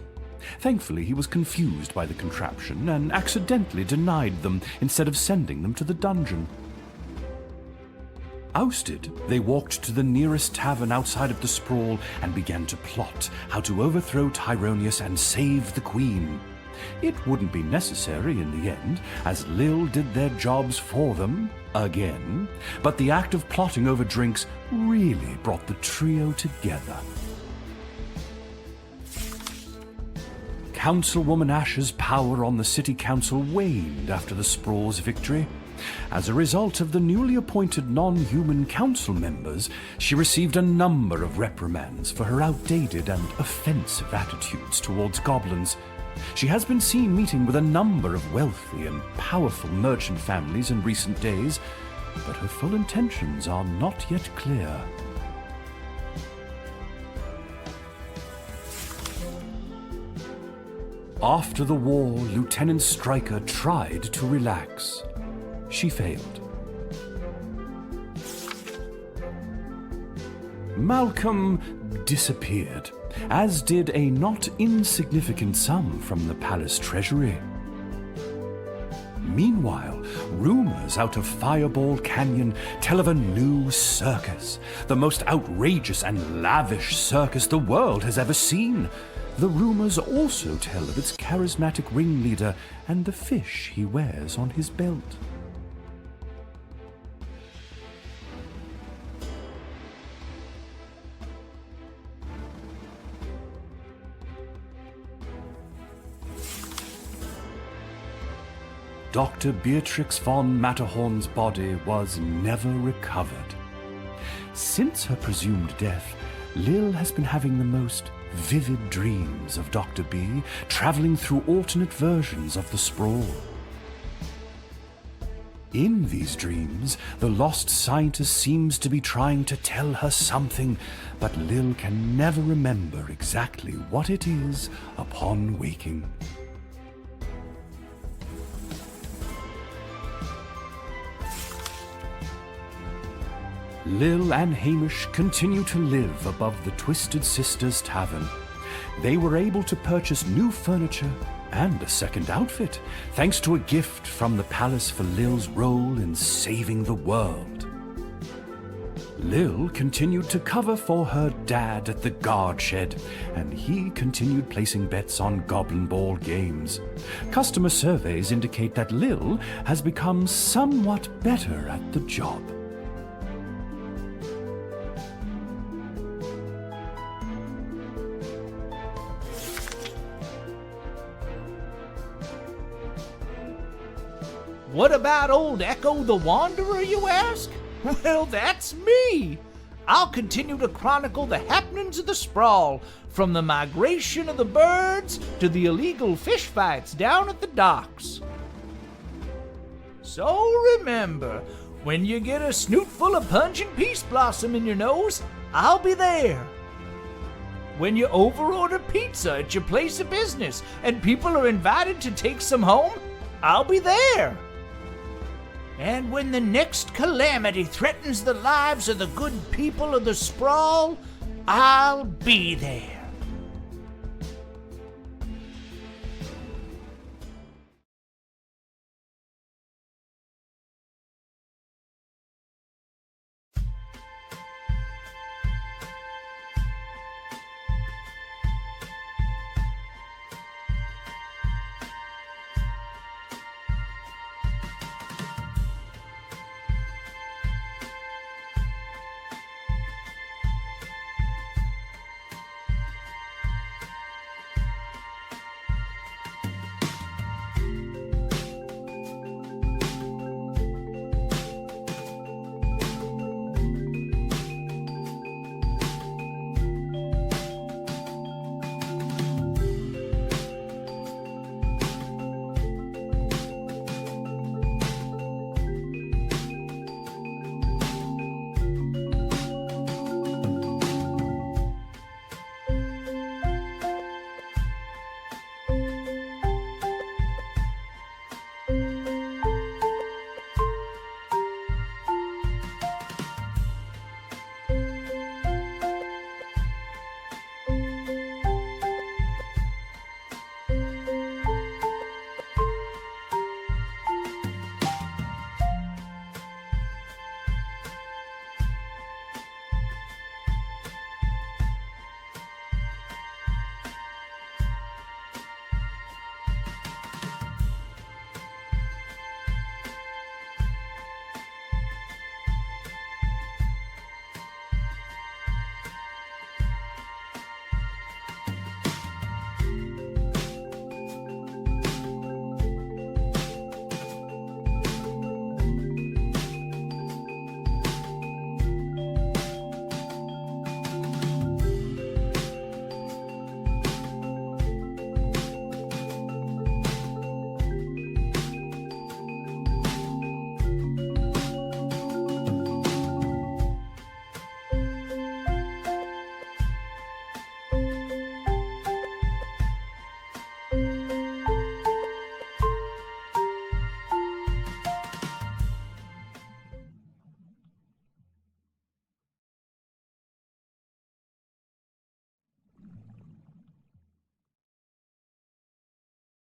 Thankfully, he was confused by the contraption and accidentally denied them instead of sending them to the dungeon. Ousted, they walked to the nearest tavern outside of the sprawl and began to plot how to overthrow Tyronius and save the queen. It wouldn't be necessary in the end, as Lil did their jobs for them, again, but the act of plotting over drinks really brought the trio together. Councilwoman Ash's power on the city council waned after the sprawl's victory. As a result of the newly appointed non-human council members, she received a number of reprimands for her outdated and offensive attitudes towards goblins. She has been seen meeting with a number of wealthy and powerful merchant families in recent days, but her full intentions are not yet clear. After the war, Lieutenant Stryker tried to relax. She failed. Malcolm disappeared, as did a not insignificant sum from the palace treasury. Meanwhile, rumors out of Fireball Canyon tell of a new circus, the most outrageous and lavish circus the world has ever seen. The rumors also tell of its charismatic ringleader and the fish he wears on his belt. Dr. Beatrix von Matterhorn's body was never recovered. Since her presumed death, Lil has been having the most vivid dreams of Dr. B, traveling through alternate versions of the sprawl. In these dreams, the lost scientist seems to be trying to tell her something, but Lil can never remember exactly what it is upon waking. Lil and Hamish continue to live above the Twisted Sisters Tavern. They were able to purchase new furniture and a second outfit, thanks to a gift from the palace for Lil's role in saving the world. Lil continued to cover for her dad at the guard shed, and he continued placing bets on Goblin Ball games. Customer surveys indicate that Lil has become somewhat better at the job. What about old Echo the Wanderer, you ask? Well, that's me! I'll continue to chronicle the happenings of the sprawl, from the migration of the birds to the illegal fish fights down at the docks. So remember, when you get a snoot full of pungent peace blossom in your nose, I'll be there. When you overorder pizza at your place of business and people are invited to take some home, I'll be there. And when the next calamity threatens the lives of the good people of the sprawl, I'll be there.